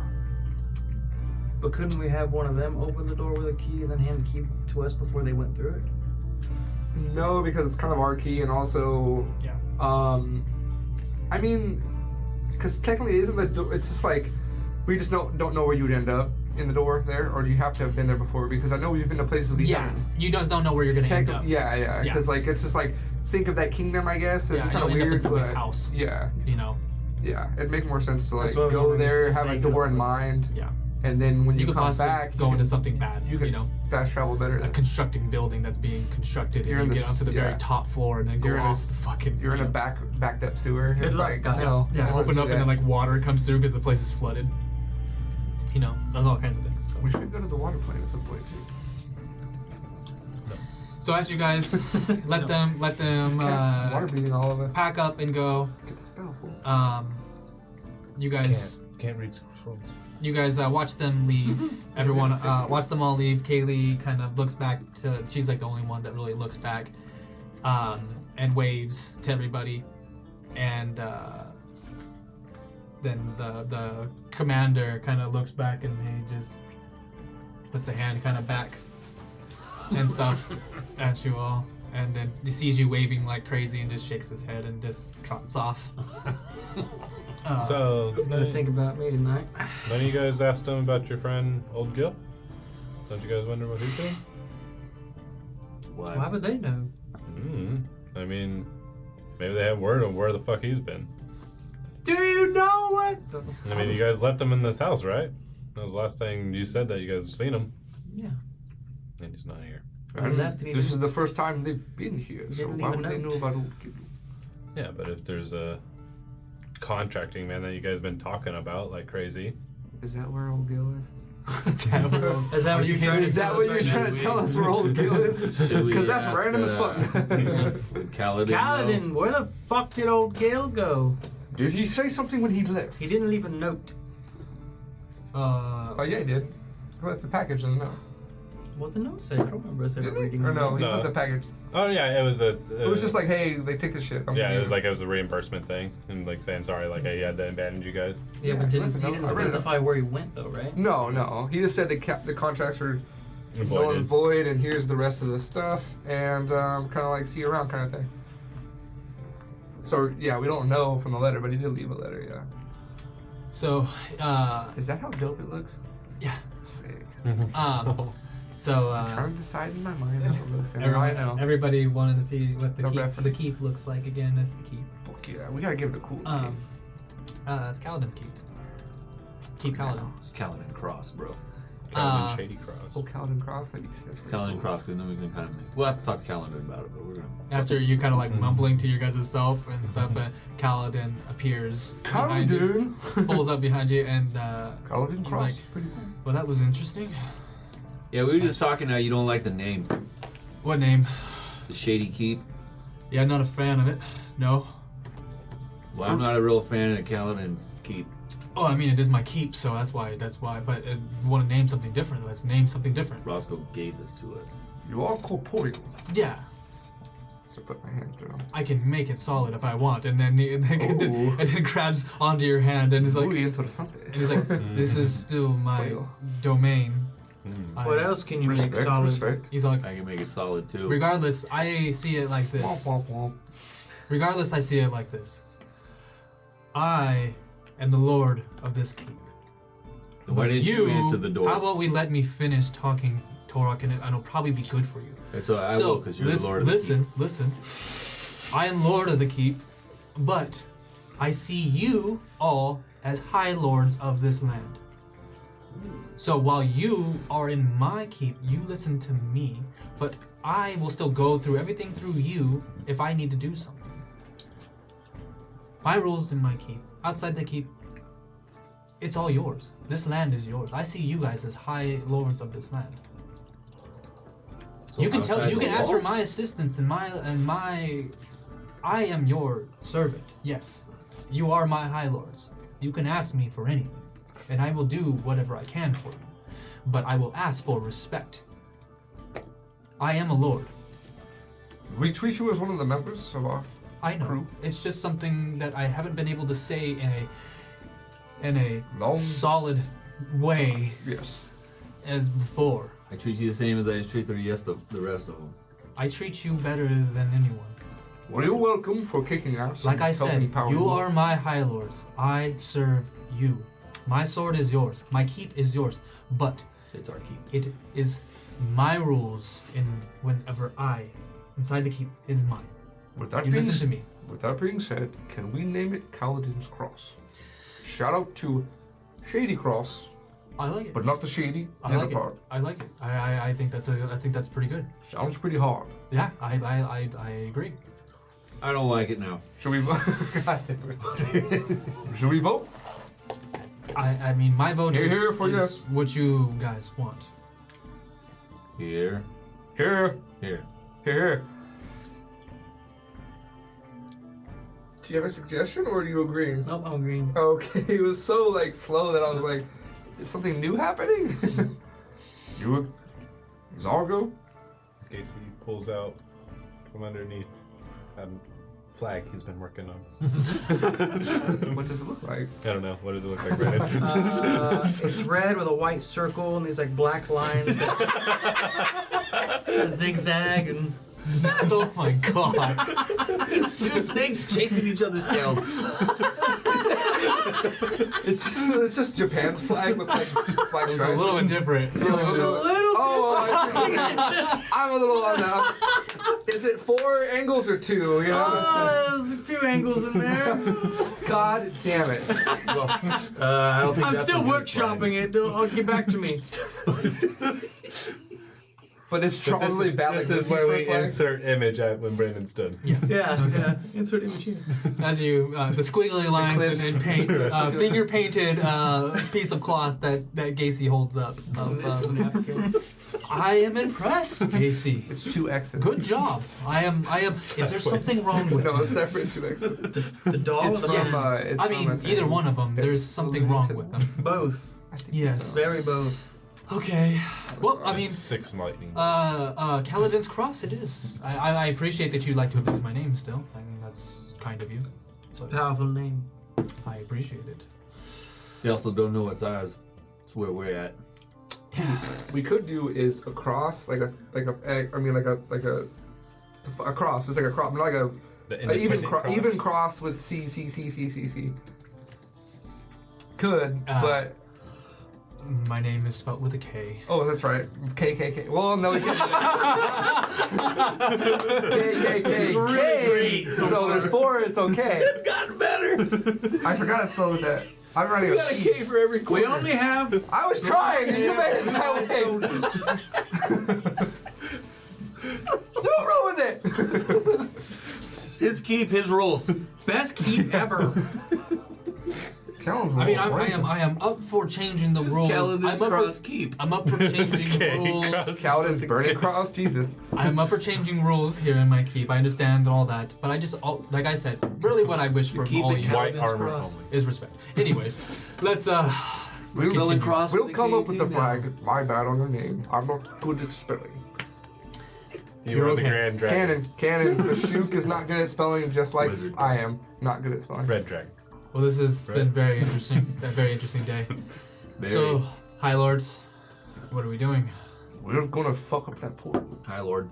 Speaker 5: But couldn't we have one of them open the door with a key and then hand the key to us before they went through it?
Speaker 1: No, because it's kind of our key, and also,
Speaker 2: Yeah.
Speaker 1: I mean, because technically, isn't the door? It's just like we just don't know where you'd end up in the door there, or do you have to have been there before? Because I know we've been to places we
Speaker 2: Yeah,
Speaker 1: haven't.
Speaker 2: you don't know where you're gonna end up.
Speaker 1: Yeah,
Speaker 2: Yeah.
Speaker 1: because like it's just like think of that kingdom, I guess. It'd
Speaker 2: Yeah,
Speaker 1: be kind
Speaker 2: you'll
Speaker 1: of
Speaker 2: end up in
Speaker 1: weird,
Speaker 2: somebody's
Speaker 1: but
Speaker 2: house.
Speaker 1: yeah,
Speaker 2: You know.
Speaker 1: yeah, it'd make more sense to like
Speaker 5: That's what I was
Speaker 1: go
Speaker 5: wondering
Speaker 1: there,
Speaker 5: if
Speaker 1: have a
Speaker 5: they
Speaker 1: door
Speaker 5: could-
Speaker 1: in mind,
Speaker 2: Yeah.
Speaker 1: and then when
Speaker 2: You
Speaker 1: you
Speaker 2: could
Speaker 1: come
Speaker 2: possibly
Speaker 1: back,
Speaker 2: go
Speaker 1: you
Speaker 2: into
Speaker 1: can
Speaker 2: something bad.
Speaker 1: you can
Speaker 2: know,
Speaker 1: fast travel better.
Speaker 2: a constructing building that's being constructed,
Speaker 1: You're
Speaker 2: and
Speaker 1: in
Speaker 2: you
Speaker 1: the
Speaker 2: get onto the very
Speaker 1: yeah.
Speaker 2: top floor, and then go
Speaker 1: You're in a
Speaker 2: off
Speaker 1: s-
Speaker 2: the fucking.
Speaker 1: You're in a backed up sewer.
Speaker 5: Good
Speaker 1: It's
Speaker 5: luck,
Speaker 1: like,
Speaker 5: guys.
Speaker 1: no,
Speaker 2: Yeah,
Speaker 1: I wouldn't
Speaker 2: open
Speaker 1: do
Speaker 2: up, and
Speaker 1: that.
Speaker 2: then like water comes through because the place is flooded. You know, there's all kinds of things. So.
Speaker 1: We should go to the water plane at some point too.
Speaker 2: So as you guys let them
Speaker 1: This cat's water breathing all of us.
Speaker 2: pack up and go,
Speaker 1: Get the spell.
Speaker 2: you guys
Speaker 4: Can't read scrolls.
Speaker 2: you guys watch them leave. Everyone watch them all leave. Kaylee kind of looks back to. She's like the only one that really looks back, and waves to everybody, and then the commander kind of looks back and he just puts a hand kind of back and stuff at you all, and then he sees you waving like crazy and just shakes his head and just trots off.
Speaker 4: So,
Speaker 5: He's gonna think about me tonight.
Speaker 4: none of you guys asked him about your friend, Old Gil? Don't you guys wonder what he's doing?
Speaker 3: Why?
Speaker 5: Why would they know?
Speaker 4: I mean, maybe they have word on where the fuck he's been.
Speaker 5: Do you know what?
Speaker 4: I mean, you guys left him in this house, right? That was the last thing you said that you guys have seen him.
Speaker 5: Yeah.
Speaker 4: And he's not here.
Speaker 1: And
Speaker 5: left and he
Speaker 1: this
Speaker 5: didn't-
Speaker 1: is the first time they've been here, so
Speaker 5: didn't
Speaker 1: why
Speaker 5: even
Speaker 1: would they know
Speaker 5: note.
Speaker 1: about old kid?
Speaker 4: Yeah, but if there's a contracting man that you guys been talking about like crazy.
Speaker 1: Is that where old Gil is?
Speaker 5: Is that what you're trying to
Speaker 1: Is that
Speaker 5: tell
Speaker 1: what
Speaker 5: us
Speaker 1: you're
Speaker 5: right
Speaker 1: trying
Speaker 5: now?
Speaker 1: to tell us where old Gil is?
Speaker 3: Should we
Speaker 1: Because that's
Speaker 3: ask,
Speaker 1: random as fuck.
Speaker 3: Would Kalidin know?
Speaker 5: Kaladin, where the fuck did old Gale go?
Speaker 1: Did he say something when he left?
Speaker 5: He didn't leave a note.
Speaker 1: Oh yeah, he did. He left the package in the note.
Speaker 5: What the note say? I don't remember us ever
Speaker 1: Didn't
Speaker 5: reading
Speaker 1: he? Or
Speaker 5: the
Speaker 1: no,
Speaker 5: note.
Speaker 1: he
Speaker 4: No.
Speaker 1: left the package.
Speaker 4: Oh yeah, it was a.
Speaker 1: It was just like, hey, they take the shit. I'm
Speaker 4: Yeah, it
Speaker 1: leaving.
Speaker 4: was like it was a reimbursement thing, and like saying sorry, like hey, he had to abandon you guys.
Speaker 5: Yeah,
Speaker 1: Yeah,
Speaker 5: but he
Speaker 1: I
Speaker 5: didn't
Speaker 1: read it.
Speaker 5: specify where he went though, right?
Speaker 1: No. He just said the contracts are null and
Speaker 4: Voided.
Speaker 1: void, and here's the rest of the stuff, and kind of like see you around kind of thing. So yeah, we don't know from the letter, but he did leave a letter. Yeah.
Speaker 2: So,
Speaker 1: Is that how dope it looks?
Speaker 2: yeah.
Speaker 1: Sick.
Speaker 2: So
Speaker 1: I'm trying to decide in my mind how it looks, and now I know.
Speaker 2: everybody wanted to see what the
Speaker 1: No
Speaker 2: keep,
Speaker 1: reference.
Speaker 2: the keep looks like again. That's the keep.
Speaker 1: Fuck yeah, we gotta give it a cool name.
Speaker 2: It's Kaladin's keep. Keep Kaladin.
Speaker 3: It's Kalidin Cross, bro.
Speaker 4: Kalidin Shady Cross.
Speaker 1: Oh, Kaladin Cross. That's pretty
Speaker 3: Kalidin
Speaker 1: cool.
Speaker 3: Cross, and then we can kind of we'll have to talk to Kalidin about it, but we're gonna.
Speaker 2: After you kind of like mumbling to your guys' self and stuff, Kaladin appears behind you,
Speaker 1: Kaladin.
Speaker 2: pulls up behind you, and
Speaker 1: Kaladin
Speaker 2: he's
Speaker 1: Cross.
Speaker 2: like,
Speaker 1: is pretty cool.
Speaker 2: well, that was interesting.
Speaker 3: Yeah, we were just talking how you don't like the name,
Speaker 2: What name?
Speaker 3: the Shady Keep.
Speaker 2: Yeah, I'm not a fan of it. No.
Speaker 3: Well, I'm not a real fan of Kalidin's Keep.
Speaker 2: Oh, I mean, it is my keep, so that's why. But if you want to name something different, let's name something different.
Speaker 3: Roscoe gave this to us.
Speaker 1: You are corporeal.
Speaker 2: Yeah,
Speaker 1: So put my hand through.
Speaker 2: I can make it solid if I want, and then
Speaker 1: Ooh.
Speaker 2: and then grabs onto your hand and is like,
Speaker 1: Muy interesante.
Speaker 2: and he's like, this is still my
Speaker 1: Well.
Speaker 2: domain.
Speaker 5: What else can you
Speaker 1: Respect,
Speaker 5: make solid?
Speaker 1: respect.
Speaker 2: He's like,
Speaker 3: I can make it solid too.
Speaker 2: regardless, I see it like
Speaker 1: Womp,
Speaker 2: this.
Speaker 1: womp, womp.
Speaker 2: Regardless, I see it like this. I am the lord of this keep.
Speaker 3: Then why didn't you answer the door?
Speaker 2: How about we let me finish talking, Torok, and it'll probably be good for you.
Speaker 3: That's what I will, because you're the lord of the keep.
Speaker 2: Listen. I am lord of the keep, but I see you all as high lords of this land. So while you are in my keep, you listen to me, but I will still go through everything through you if I need to do something. My rules in my keep. Outside the keep, it's all yours. This land is yours. I see you guys as high lords of this land.
Speaker 3: So
Speaker 2: You can
Speaker 3: outside the
Speaker 2: ask for
Speaker 3: walls?
Speaker 2: my assistance and my I am your servant. Yes. You are my high lords. You can ask me for anything, and I will do whatever I can for you. But I will ask for respect. I am a lord.
Speaker 1: We treat you as one of the members of our
Speaker 2: I know.
Speaker 1: crew.
Speaker 2: It's just something that I haven't been able to say in a
Speaker 1: Long-
Speaker 2: solid way
Speaker 1: Yes.
Speaker 2: as before.
Speaker 3: I treat you the same as I treat the rest of them.
Speaker 2: I treat you better than anyone.
Speaker 1: Well, you're welcome for kicking ass.
Speaker 2: Like I
Speaker 1: and helping
Speaker 2: said,
Speaker 1: power
Speaker 2: you
Speaker 1: the
Speaker 2: are my high lords. I serve you. My sword is yours. My keep is yours. But
Speaker 3: It's our keep.
Speaker 2: it is my rules in whenever inside the keep is mine.
Speaker 1: With that
Speaker 2: You
Speaker 1: being
Speaker 2: listen to me.
Speaker 1: With that being said, can we name it Kalidin's Cross? Shout out to Shady Cross,
Speaker 2: I like it.
Speaker 1: but not the shady
Speaker 2: I
Speaker 1: the
Speaker 2: like
Speaker 1: other part.
Speaker 2: it. I like it. I think that's pretty good.
Speaker 1: Sounds pretty hard.
Speaker 2: Yeah, I agree.
Speaker 3: I don't like it now.
Speaker 1: Should we vote? God damn it. Should we vote?
Speaker 2: I mean, my vote
Speaker 1: Here,
Speaker 2: is,
Speaker 1: here for
Speaker 2: is
Speaker 1: yes.
Speaker 2: what you guys want.
Speaker 3: Here,
Speaker 1: Here,
Speaker 3: here.
Speaker 1: here. Do you have a suggestion, or are you agreeing?
Speaker 5: Nope, I'm green.
Speaker 1: Okay, it was so slow that I was like, is something new happening? You, Zargo?
Speaker 4: Casey pulls out from underneath a flag he's been working on.
Speaker 1: What does it look like?
Speaker 4: I don't know. What does it look like, Brandon?
Speaker 5: It's red with a white circle and these like black lines that zigzag and.
Speaker 2: Oh my god.
Speaker 3: It's two snakes chasing each other's tails.
Speaker 1: It's just Japan's flag with like black
Speaker 2: It's a
Speaker 1: stripes.
Speaker 2: little bit different.
Speaker 1: Oh, I'm a little on that. Is it 4 angles or 2? You know?
Speaker 5: There's a few angles in there.
Speaker 1: God damn it.
Speaker 3: Well, I don't think
Speaker 5: I'm
Speaker 3: that's
Speaker 5: still
Speaker 3: a good
Speaker 5: workshopping it. I'll get back to me.
Speaker 1: But it's probably bad like
Speaker 4: This is
Speaker 1: Disney's
Speaker 4: where we
Speaker 1: first flag.
Speaker 4: insert image at when Brandon's done.
Speaker 5: Yeah. Insert image here.
Speaker 2: As you, the squiggly lines
Speaker 1: Eclipse.
Speaker 2: and paint, finger painted piece of cloth that Gacy holds up. Of,
Speaker 5: Napkin.
Speaker 2: I am impressed, Gacy.
Speaker 1: It's 2 X's.
Speaker 2: Good job. I am. Is there something wrong with
Speaker 1: No,
Speaker 2: it?
Speaker 1: it's separate 2 X's.
Speaker 5: The doll
Speaker 1: It's
Speaker 5: or the
Speaker 1: from,
Speaker 2: Yes.
Speaker 1: it's
Speaker 2: I
Speaker 1: from
Speaker 2: mean,
Speaker 1: a thing.
Speaker 2: either one of them. There's
Speaker 1: It's
Speaker 2: something wrong
Speaker 1: limited.
Speaker 2: with them.
Speaker 5: both.
Speaker 1: I think
Speaker 2: Yes.
Speaker 1: so.
Speaker 5: Very both.
Speaker 2: Okay. Well, I mean,
Speaker 4: 6 lightning.
Speaker 2: Kalidin's Cross it is. I appreciate that you like to abuse my name still. I mean, that's kind of you. But
Speaker 5: Powerful name.
Speaker 2: I appreciate it.
Speaker 3: They also don't know what size. That's where we're at.
Speaker 2: Yeah.
Speaker 1: We could do is a cross, like a cross. It's like a cross, like a
Speaker 4: The
Speaker 1: even
Speaker 4: independent cross.
Speaker 1: even cross with C. Could,
Speaker 2: Ah.
Speaker 1: but
Speaker 2: My name is spelled with a K.
Speaker 1: oh, that's right. K. Well, no, we can't. K. So there's 4. It's okay.
Speaker 3: It's gotten better.
Speaker 1: I forgot to slow that. I'm writing
Speaker 3: You
Speaker 1: a
Speaker 3: got a
Speaker 1: C.
Speaker 3: K for every
Speaker 5: We
Speaker 3: corner.
Speaker 5: only have.
Speaker 1: I was trying, and you made it that way. You ruined it.
Speaker 3: His keep, his rules.
Speaker 5: Best keep ever.
Speaker 1: Callan's a
Speaker 2: I mean,
Speaker 1: little
Speaker 2: I am up for changing the rules.
Speaker 3: Kalidin's Cross keep.
Speaker 2: I'm up for changing rules.
Speaker 1: Callan's burning cross. Jesus.
Speaker 2: I'm up for changing rules here in my keep. I understand all that, but I just, like I said, really what I wish from
Speaker 3: keep
Speaker 2: all
Speaker 3: it
Speaker 2: you
Speaker 4: White
Speaker 3: Kalidin's
Speaker 4: armor
Speaker 3: Cross.
Speaker 4: only.
Speaker 2: is respect. Anyways, let's
Speaker 1: We'll,
Speaker 3: Spelling cross.
Speaker 1: we'll
Speaker 3: with
Speaker 1: come
Speaker 3: K
Speaker 1: up with the
Speaker 3: too now.
Speaker 1: flag. My bad on your name. I'm not good at spelling.
Speaker 4: You were
Speaker 2: You're
Speaker 4: the
Speaker 2: okay.
Speaker 4: Grand Dragon.
Speaker 1: Canon. The Shook is not good at spelling, just like
Speaker 3: Wizard.
Speaker 1: I am not good at spelling.
Speaker 4: Red Dragon.
Speaker 2: Well, this has been very interesting. A very interesting day.
Speaker 3: Very.
Speaker 2: So, High Lords, what are we doing?
Speaker 1: We're gonna fuck up that portal.
Speaker 3: Hi, Lord.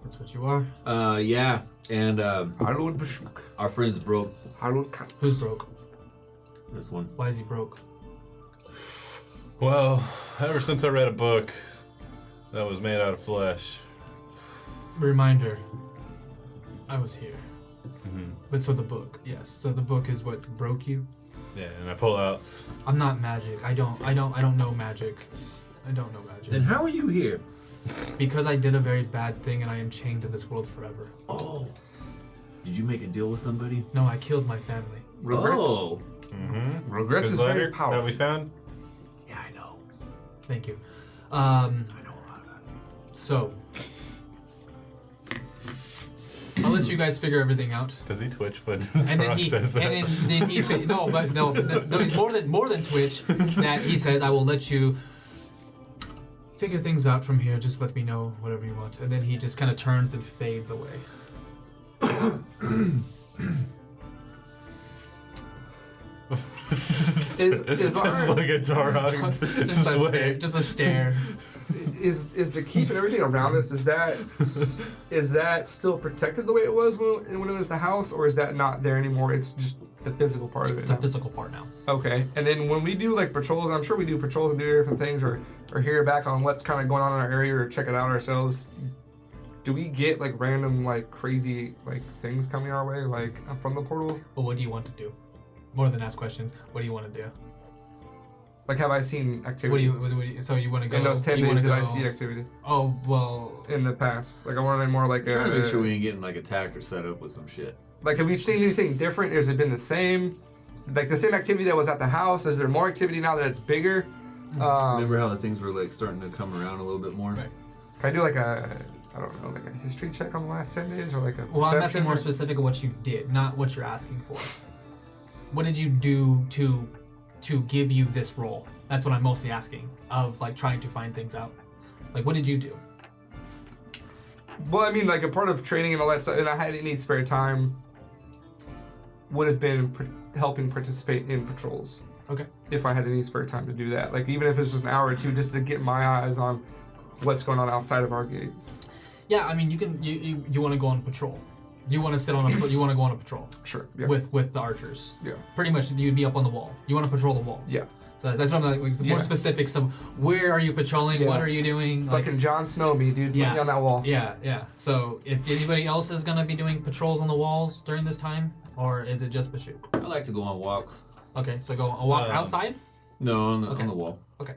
Speaker 2: That's what you are.
Speaker 3: Yeah, and
Speaker 1: Our Lord Bashuk.
Speaker 3: our friends broke
Speaker 1: Our Lord Kat.
Speaker 2: Who's broke?
Speaker 3: this one.
Speaker 2: Why is he broke?
Speaker 4: Well, ever since I read a book that was made out of flesh.
Speaker 2: Reminder. I was here.
Speaker 4: Mm-hmm.
Speaker 2: But so the book, yes. So the book is what broke you.
Speaker 4: Yeah, and I pull out.
Speaker 2: I'm not magic. I don't know magic. I don't know magic.
Speaker 3: Then how are you here?
Speaker 2: Because I did a very bad thing and I am chained to this world forever.
Speaker 3: Oh, did you make a deal with somebody?
Speaker 2: No, I killed my family.
Speaker 1: Regret.
Speaker 3: Oh,
Speaker 4: Mm-hmm.
Speaker 1: Regrets
Speaker 4: This
Speaker 1: is very
Speaker 4: letter that
Speaker 1: powerful.
Speaker 4: we found.
Speaker 3: yeah, I know.
Speaker 2: Thank you.
Speaker 3: I know a lot about it.
Speaker 2: So I'll let you guys figure everything out.
Speaker 4: Does he twitch when
Speaker 2: And then
Speaker 4: Turok
Speaker 2: he,
Speaker 4: says that?
Speaker 2: and then he, but this, more than Twitch. That he says, I will let you figure things out from here. Just let me know whatever you want. And then he just kind of turns and fades away.
Speaker 1: Is our
Speaker 4: Look at Turok.
Speaker 2: Just a
Speaker 4: sway.
Speaker 2: stare. Just a stare.
Speaker 1: is the keep and everything around us, is that still protected the way it was when it was the house, or is that not there anymore? It's just the physical part of it
Speaker 2: It's a
Speaker 1: now?
Speaker 2: physical part now.
Speaker 1: Okay, and then when we do like patrols, I'm sure we do patrols and do different things, or hear back on what's kind of going on in our area, or check it out ourselves. Do we get like random like crazy like things coming our way like from the portal?
Speaker 2: Well, what do you want to do? More than ask questions. What do you want to do?
Speaker 1: Like, have I seen activity?
Speaker 2: What do you so you want to go?
Speaker 1: in those 10
Speaker 2: you
Speaker 1: days
Speaker 2: wanna
Speaker 1: did I
Speaker 2: go-
Speaker 1: see activity
Speaker 2: Oh well.
Speaker 1: in the past? Like I want to more like
Speaker 3: Trying to make sure we ain't getting like attacked or set up with some shit.
Speaker 1: like have we seen anything different? Has it been the same? Like the same activity that was at the house? Is there more activity now that it's bigger?
Speaker 3: Remember how the things were like starting to come around a little bit more?
Speaker 2: Right.
Speaker 1: Can I do like a, I don't know, like a history check on the last 10 days, or like a
Speaker 2: Well, I'm asking
Speaker 1: perception
Speaker 2: more
Speaker 1: or-
Speaker 2: specific of what you did, not what you're asking for. What did you do to give you this role? That's what I'm mostly asking. Of like trying to find things out. Like, what did you do?
Speaker 1: Well, I mean, like a part of training and all that stuff, and I had any spare time would have been helping participate in patrols.
Speaker 2: Okay.
Speaker 1: If I had any spare time to do that, like even if it's just an hour or two, just to get my eyes on what's going on outside of our gates.
Speaker 2: Yeah, I mean, you can. You want to go on patrol. You want to sit on a. You want to go on a patrol
Speaker 1: Sure. Yeah.
Speaker 2: with the archers.
Speaker 1: Yeah.
Speaker 2: Pretty much, you'd be up on the wall. You want to patrol the wall.
Speaker 1: Yeah.
Speaker 2: So that's what I'm like. The more
Speaker 1: Yeah.
Speaker 2: specifics of where are you patrolling?
Speaker 1: Yeah.
Speaker 2: What are you doing?
Speaker 1: Fucking Jon Snow me, dude.
Speaker 2: Yeah.
Speaker 1: Put me on that wall.
Speaker 2: Yeah, yeah. So if anybody else is gonna be doing patrols on the walls during this time, or is it just Bashuk?
Speaker 3: I like to go on walks.
Speaker 2: Okay, so go on walks outside.
Speaker 3: No, on
Speaker 2: Okay.
Speaker 3: the wall.
Speaker 2: Okay.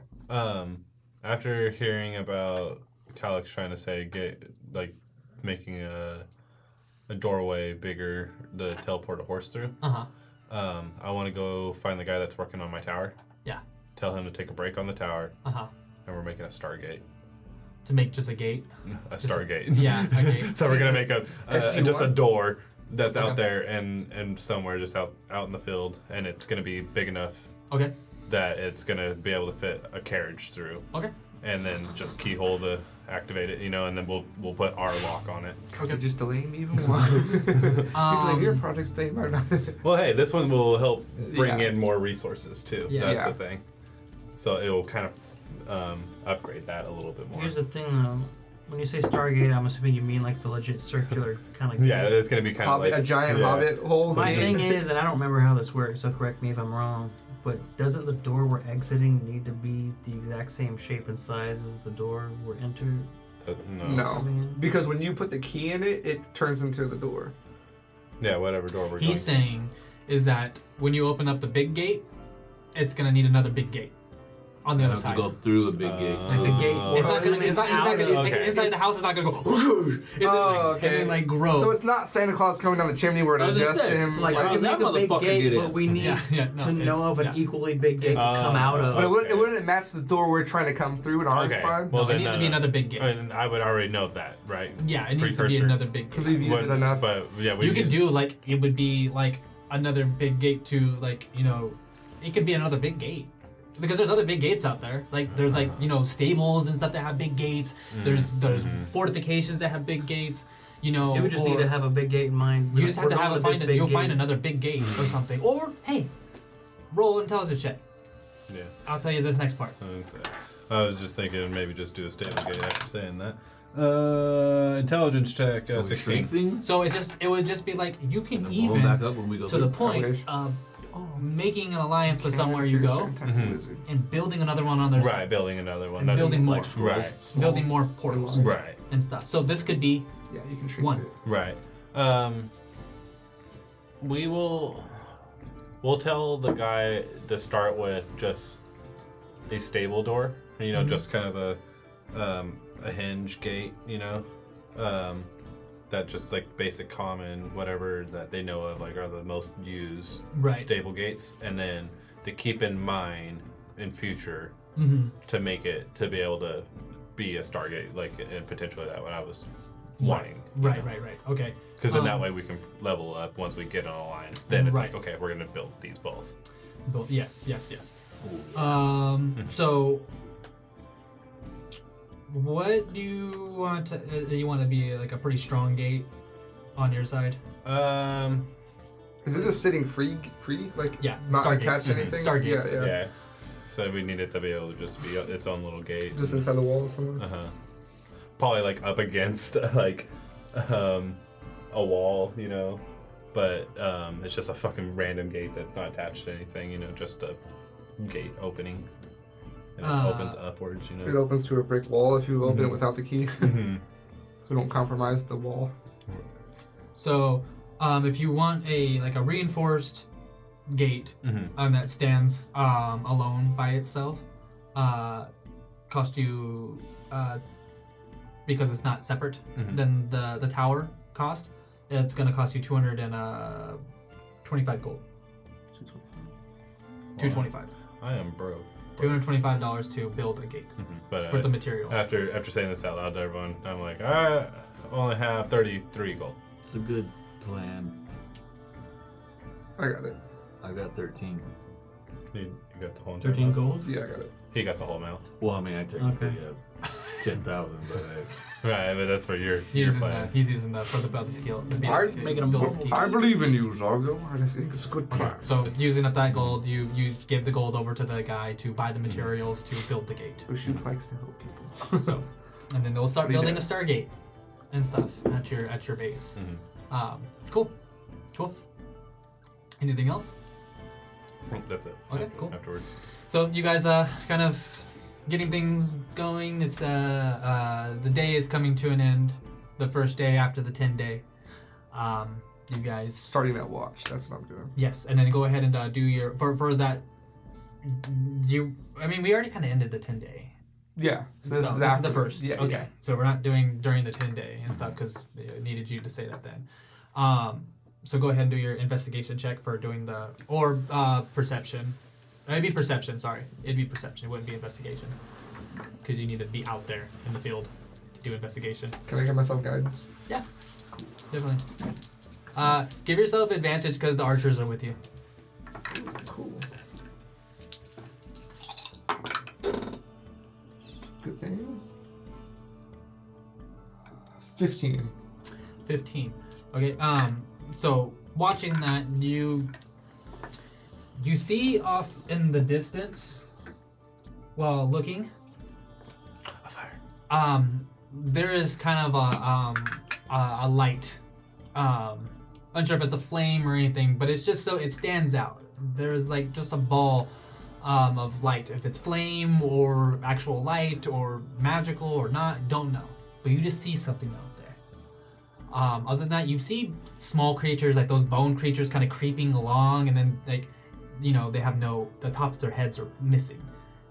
Speaker 4: After hearing about Calix trying to say making a doorway bigger to teleport a horse through,
Speaker 2: Uh huh.
Speaker 4: I want to go find the guy that's working on my tower.
Speaker 2: Yeah.
Speaker 4: Tell him to take a break on the tower,
Speaker 2: Uh huh.
Speaker 4: and we're making a Stargate.
Speaker 2: To make just a gate.
Speaker 4: A Stargate.
Speaker 2: Yeah, a gate.
Speaker 4: So we're gonna make a
Speaker 1: SG-1?
Speaker 4: just a door that's
Speaker 2: Okay.
Speaker 4: out there and somewhere just out in the field, and it's gonna be big enough
Speaker 2: Okay.
Speaker 4: that it's gonna be able to fit a carriage through,
Speaker 2: Okay.
Speaker 4: and then just keyhole to activate it, and then we'll put our lock on it.
Speaker 1: Okay. Just delaying me even more. People like, your project's delayed by nothing.
Speaker 4: Well, hey, this one will help bring
Speaker 1: Yeah.
Speaker 4: in more resources too.
Speaker 2: Yeah.
Speaker 4: That's
Speaker 1: Yeah.
Speaker 4: the thing. So it will kind of upgrade that a little bit more.
Speaker 5: Here's the thing, when you say Stargate, I'm assuming you mean like the legit circular kind of.
Speaker 4: Yeah, it's gonna be kind of
Speaker 1: Hobbit,
Speaker 4: like
Speaker 1: a giant
Speaker 4: yeah.
Speaker 1: hobbit hole.
Speaker 5: My thing is, and I don't remember how this works, so correct me if I'm wrong, but doesn't the door we're exiting need to be the exact same shape and size as the door we're entering?
Speaker 4: No.
Speaker 1: No,
Speaker 5: I mean-
Speaker 1: because when you put the key in it, it turns into the door.
Speaker 4: Yeah, whatever door we're
Speaker 2: He's
Speaker 4: going.
Speaker 2: saying is that when you open up the big gate, it's gonna need another big gate on the
Speaker 3: You
Speaker 2: other
Speaker 3: have
Speaker 2: side.
Speaker 3: to go through a big gate.
Speaker 5: Like the gate.
Speaker 2: It's not gonna. It's not gonna. It's like
Speaker 4: Okay.
Speaker 2: inside the house. It's not gonna go. And then, and then like grow.
Speaker 1: So it's not Santa Claus coming down the chimney where it
Speaker 3: I was gonna
Speaker 1: adjusts
Speaker 3: say,
Speaker 1: to him.
Speaker 5: So like,
Speaker 3: How
Speaker 5: we
Speaker 3: does
Speaker 5: can
Speaker 3: that
Speaker 5: make a big
Speaker 3: motherfucker
Speaker 5: gate,
Speaker 3: get in?
Speaker 5: but we need
Speaker 2: no,
Speaker 5: to know of an
Speaker 2: yeah.
Speaker 5: equally big gate to come out of.
Speaker 1: But
Speaker 4: Okay.
Speaker 1: it wouldn't match the door we're trying to come through in our
Speaker 4: Okay.
Speaker 1: side.
Speaker 4: Well,
Speaker 2: No, it
Speaker 4: then,
Speaker 2: needs to be another big gate.
Speaker 4: And I would already know that, right?
Speaker 2: Yeah, it needs to be
Speaker 4: Precursor.
Speaker 2: another big
Speaker 1: Because
Speaker 2: gate.
Speaker 1: we've used it enough.
Speaker 4: But yeah, we
Speaker 2: You could do like it would be like another big gate to like it could be another big gate. Because there's other big gates out there. Like there's like stables and stuff that have big gates. There's fortifications that have big gates.
Speaker 5: Do we just need
Speaker 2: or
Speaker 5: to have a big gate in mind?
Speaker 2: you just have to
Speaker 5: We're
Speaker 2: have
Speaker 5: going
Speaker 2: it
Speaker 5: with this
Speaker 2: find
Speaker 5: big
Speaker 2: you'll find
Speaker 5: gate.
Speaker 2: another big gate or something. Or hey, roll an intelligence check.
Speaker 4: Yeah.
Speaker 2: I'll tell you this next part.
Speaker 4: I was just thinking maybe just do a stable gate after saying that. Intelligence check,
Speaker 3: Can we
Speaker 4: 16.
Speaker 3: shrink things?
Speaker 2: So it would just be like you can
Speaker 3: And then blow 'em
Speaker 2: even
Speaker 3: back up when we go
Speaker 2: to the
Speaker 3: through?
Speaker 2: point
Speaker 1: Okay.
Speaker 2: of making an alliance with
Speaker 1: Can't
Speaker 2: somewhere you
Speaker 1: be a
Speaker 2: go
Speaker 1: certain type of
Speaker 4: Mhm.
Speaker 1: lizard.
Speaker 2: and building another one on their
Speaker 4: Right,
Speaker 2: side.
Speaker 4: building another one.
Speaker 2: And
Speaker 4: That's-
Speaker 2: building more.
Speaker 3: Like scrolls?
Speaker 4: Right.
Speaker 1: Small.
Speaker 2: Building more portals
Speaker 4: Right.
Speaker 2: and stuff. So this could be
Speaker 1: Yeah, you can shrink
Speaker 2: One.
Speaker 1: it.
Speaker 4: Right. We'll tell the guy to start with just a stable door. You know, just kind of a hinge gate. You know, that just like basic common whatever that they know of like are the most used
Speaker 2: right.
Speaker 4: stable gates, and then to keep in mind in future
Speaker 2: Mm-hmm.
Speaker 4: to make it to be able to be a Stargate, like, and potentially that what I was wanting.
Speaker 2: Right. Okay.
Speaker 4: Because then that way we can level up once we get an alliance. Then it's
Speaker 2: Right.
Speaker 4: like, okay, we're gonna build these both.
Speaker 2: Yes.
Speaker 3: Ooh, yeah.
Speaker 2: So, what do you want to? You want to be like a pretty strong gate on your side?
Speaker 1: Is it just sitting free? Like,
Speaker 2: Yeah,
Speaker 1: not
Speaker 2: Stargate.
Speaker 1: attached to
Speaker 4: Mhm.
Speaker 1: anything?
Speaker 2: Stargate.
Speaker 1: Yeah.
Speaker 4: Yeah. So we need it to be able to just be its own little gate.
Speaker 1: Just inside the wall or something?
Speaker 4: Probably like up against like a wall, you know. But it's just a fucking random gate that's not attached to anything, you know, just a gate opening. And it opens upwards, you
Speaker 1: It
Speaker 4: know.
Speaker 1: opens to a brick wall if you open it
Speaker 4: Mhm.
Speaker 1: without the key.
Speaker 4: Mhm.
Speaker 1: So we don't compromise the wall.
Speaker 2: So, if you want a reinforced gate
Speaker 4: Mhm.
Speaker 2: that stands alone by itself, cost you because it's not separate
Speaker 4: Mhm.
Speaker 2: than the tower cost. It's gonna cost you 225 gold. 225.
Speaker 4: I am broke.
Speaker 2: $225 to build a gate
Speaker 4: But
Speaker 2: with the materials.
Speaker 4: after saying this out loud to everyone, I'm like, I only have 33 gold.
Speaker 3: It's a good plan.
Speaker 1: I got it.
Speaker 3: I got 13.
Speaker 4: You got the whole
Speaker 5: 13
Speaker 4: amount.
Speaker 5: gold.
Speaker 1: Yeah, I got it.
Speaker 4: He got the whole amount.
Speaker 3: Well, I mean, I technically
Speaker 5: Okay.
Speaker 3: have 10,000, but
Speaker 4: Right, but that's for your
Speaker 2: He's
Speaker 4: plan.
Speaker 2: using that for the build skill.
Speaker 5: Making them
Speaker 2: build
Speaker 5: both.
Speaker 2: skill.
Speaker 1: I believe in you, Zargo. I think it's a good plan.
Speaker 2: So using up that gold, you give the gold over to the guy to buy the materials to build the gate.
Speaker 1: Bushu likes to help people.
Speaker 2: So, and then they'll start
Speaker 1: Pretty
Speaker 2: building a
Speaker 1: good.
Speaker 2: Stargate and stuff at your base.
Speaker 4: Mhm.
Speaker 2: Cool. Anything else?
Speaker 4: That's it.
Speaker 2: Okay, cool.
Speaker 4: Afterwards.
Speaker 2: So you guys kind of getting things going. It's the day is coming to an end. The first day after the 10-day. You guys
Speaker 1: Starting that watch. That's what I'm doing.
Speaker 2: yes, and then go ahead and do your for that. I mean, we already kind of ended the 10-day.
Speaker 1: Yeah. So this is
Speaker 2: the
Speaker 1: after
Speaker 2: first.
Speaker 1: Yeah.
Speaker 2: Okay.
Speaker 1: Yeah.
Speaker 2: So we're not doing during the 10-day and stuff because I needed you to say that then. So go ahead and do your investigation check for doing the or perception. It'd be perception. Sorry, it'd be perception. It wouldn't be investigation because you need to be out there in the field to do investigation.
Speaker 1: Can I give myself guidance?
Speaker 2: Definitely. Give yourself advantage because the archers are with you.
Speaker 1: Cool. Good thing. 15.
Speaker 2: 15. Okay. So watching that, you see off in the distance while looking.
Speaker 4: A fire.
Speaker 2: There is kind of a light. Unsure if it's a flame or anything, but it's just so it stands out. There's like just a ball of light. If it's flame or actual light or magical or not, don't know. But you just see something out there. Other than that, you see small creatures like those bone creatures kind of creeping along, and then like, they have the tops of their heads are missing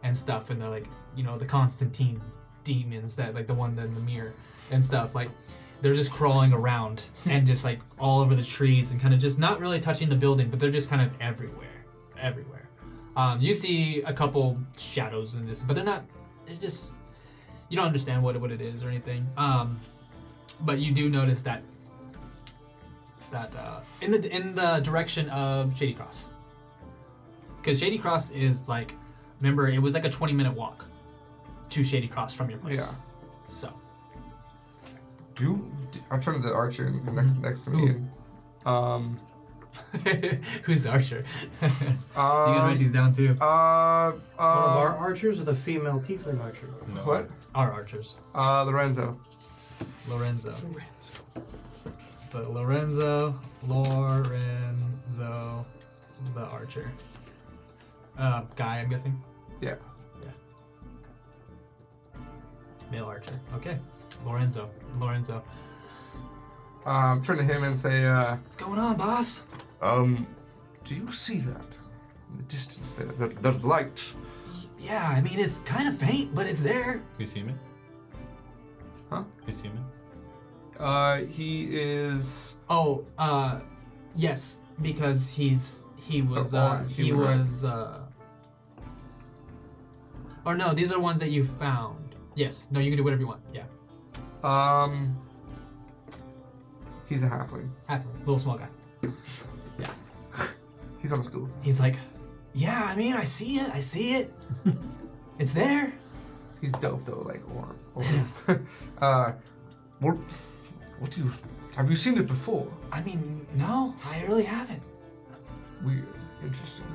Speaker 2: and stuff, and they're like, the Constantine demons that like the one in the mirror and stuff. Like they're just crawling around and just like all over the trees and kind of just not really touching the building, but they're just kind of everywhere. You see a couple shadows and just, but they're not. They're just you don't understand what it is or anything. But you do notice that in the direction of Shady Cross, because Shady Cross is like, remember it was like a 20-minute walk to Shady Cross from your place.
Speaker 1: Yeah.
Speaker 2: So
Speaker 1: I'm turning to the archer next to me. And,
Speaker 2: Who's the archer? You can write these down too.
Speaker 5: One of our archers or the female tiefling archer?
Speaker 1: What?
Speaker 2: Our archers.
Speaker 1: Lorenzo.
Speaker 2: Lorenzo. So Lorenzo, the archer. Guy, I'm guessing.
Speaker 1: Yeah.
Speaker 2: Male archer. Okay. Lorenzo.
Speaker 1: Turn to him and say,
Speaker 2: What's going on, boss?
Speaker 1: do you see that? In the distance there, that light.
Speaker 2: Yeah, I mean, it's kind of faint, but it's there.
Speaker 4: You see me?
Speaker 1: Huh?
Speaker 4: You see me?
Speaker 1: He is...
Speaker 2: Oh, yes, because he was. Or no, these are ones that you found. Yes. No, you can do whatever you want. Yeah.
Speaker 1: He's a halfling.
Speaker 2: Halfling, little small guy. Yeah.
Speaker 1: He's on a stool.
Speaker 2: He's like, yeah, I mean, I see it. It's there.
Speaker 1: He's dope though, like what do you... Have you seen it before?
Speaker 2: I mean, no, I really haven't.
Speaker 1: Weird. Interesting.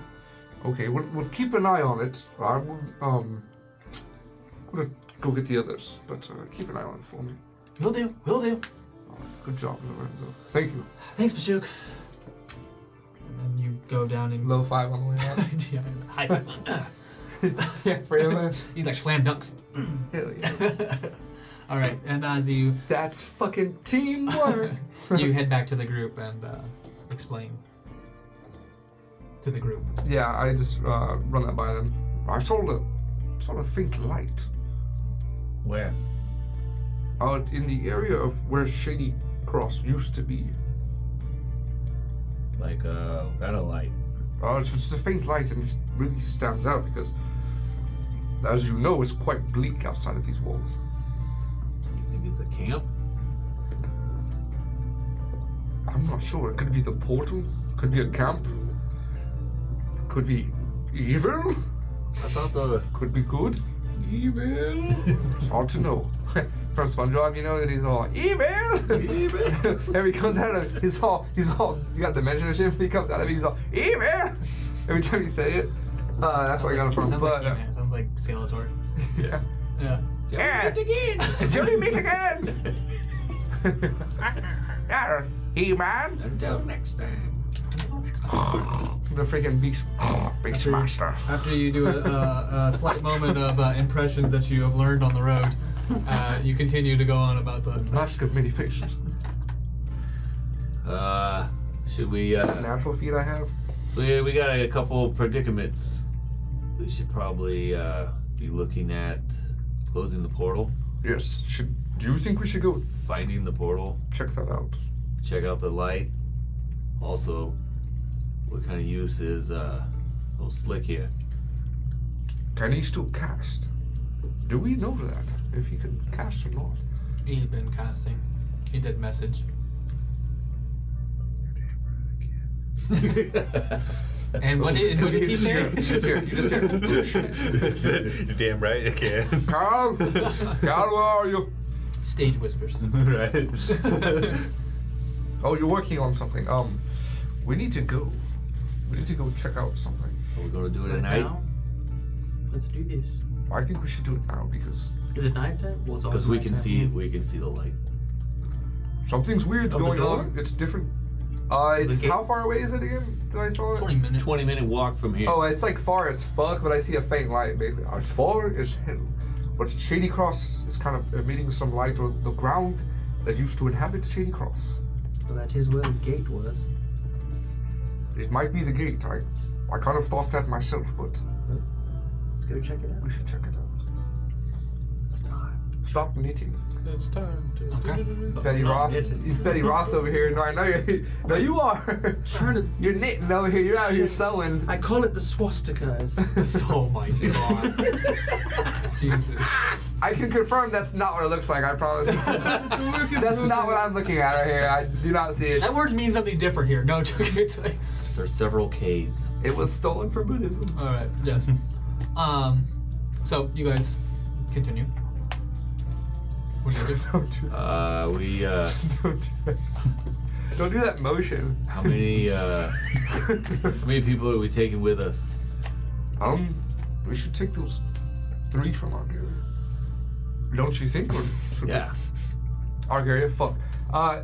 Speaker 1: Okay, we'll keep an eye on it. I will, I'm gonna go get the others, but keep an eye on it for me.
Speaker 2: Will do.
Speaker 1: Good job, Lorenzo. Thank you.
Speaker 2: Thanks, Bashuk. And then you go down and
Speaker 1: Low five on the way out.
Speaker 2: yeah, high five.
Speaker 1: Yeah, for him.
Speaker 2: He's like slam dunks.
Speaker 1: Hell yeah.
Speaker 2: All right, and as you
Speaker 1: That's fucking teamwork.
Speaker 2: you head back to the group and explain to the group.
Speaker 1: Yeah, I just run that by them. I saw a faint light
Speaker 3: Where?
Speaker 1: out in the area of where Shady Cross used to be.
Speaker 3: Like kind of light.
Speaker 1: It's just a faint light and it really stands out because, as you know, it's quite bleak outside of these walls.
Speaker 3: You think it's a camp?
Speaker 1: I'm not sure. It could be the portal. Could be a camp. Could be evil.
Speaker 3: I thought the
Speaker 1: Could be good. Evil. It's hard to know. From SpongeBob, you know that he's all evil. Evil. Every he comes out of it, he's all. You got the mention of shit. When he comes out of it, he's all evil. Every time you say it. That's where I got it from.
Speaker 2: Sounds
Speaker 1: But
Speaker 2: like He-Man. Sounds like Skeletor.
Speaker 1: yeah.
Speaker 2: Yeah.
Speaker 1: Yeah.
Speaker 3: again.
Speaker 1: Johnny meet again. Yeah, He-Man.
Speaker 3: Until next time.
Speaker 1: The freaking Beastmaster.
Speaker 2: After you do a slight moment of impressions that you have learned on the road, you continue to go on about the.
Speaker 1: Mask of many faces.
Speaker 3: Should we?
Speaker 1: It's a natural feat I have.
Speaker 3: So we got a couple predicaments. We should probably be looking at closing the portal,
Speaker 1: Yes. Do you think we should go
Speaker 3: finding the portal,
Speaker 1: check that out?
Speaker 3: check out the light. Also, what kind of use is little Slick here?
Speaker 1: Can he still cast? Do we know that? If he can cast or not?
Speaker 2: He's been casting. He did message. And what did he say?
Speaker 1: You just hear.
Speaker 4: You're damn right I can.
Speaker 1: Carl, where are you?
Speaker 2: Stage whispers.
Speaker 4: Right.
Speaker 1: Oh, you're working on something. We need to go. We need to go check out something.
Speaker 3: Are we going to do it at
Speaker 5: Right
Speaker 3: night?
Speaker 5: now? Let's do this.
Speaker 1: I think we should do it now because
Speaker 5: Is it nighttime? Well, it's
Speaker 3: Because
Speaker 5: always
Speaker 3: we can
Speaker 5: nighttime.
Speaker 3: see the light.
Speaker 1: something's weird
Speaker 5: Of the
Speaker 1: going
Speaker 5: door?
Speaker 1: on. It's different. It's
Speaker 5: gate?
Speaker 1: how far away is it again? Did I saw it?
Speaker 2: 20 minutes.
Speaker 3: 20-minute walk from here.
Speaker 1: Oh, it's like far as fuck, but I see a faint light basically. As far as hell. But Shady Cross is kind of emitting some light on the ground that used to inhabit Shady Cross.
Speaker 5: So that is where the gate was.
Speaker 1: It might be the gate. I kind of thought that myself, but
Speaker 5: Let's go check it out.
Speaker 1: we should check it out.
Speaker 5: It's time.
Speaker 1: Stop knitting.
Speaker 4: It's time to.
Speaker 2: Okay.
Speaker 1: Betty
Speaker 5: not
Speaker 1: Ross.
Speaker 5: knitting.
Speaker 1: Betty Ross over here. No, I know you're. No, you are.
Speaker 5: Trying to.
Speaker 1: You're knitting over here. You're out here sewing.
Speaker 5: I call it the swastikas.
Speaker 2: Oh my god. Jesus.
Speaker 1: I can confirm that's not what it looks like. I promise. That's not what I'm looking at right here. I do not see it.
Speaker 2: That word means something different here. No, it's like.
Speaker 3: There's several K's.
Speaker 1: It was stolen from Buddhism.
Speaker 2: All right. Yes. So you guys continue. What do you do?
Speaker 1: Don't do that.
Speaker 3: We
Speaker 1: Don't do that. Don't do that motion.
Speaker 3: How many people are we taking with us?
Speaker 1: We should take those 3 from Argaria. Don't you think? Or should
Speaker 3: Yeah.
Speaker 1: Argaria, fuck.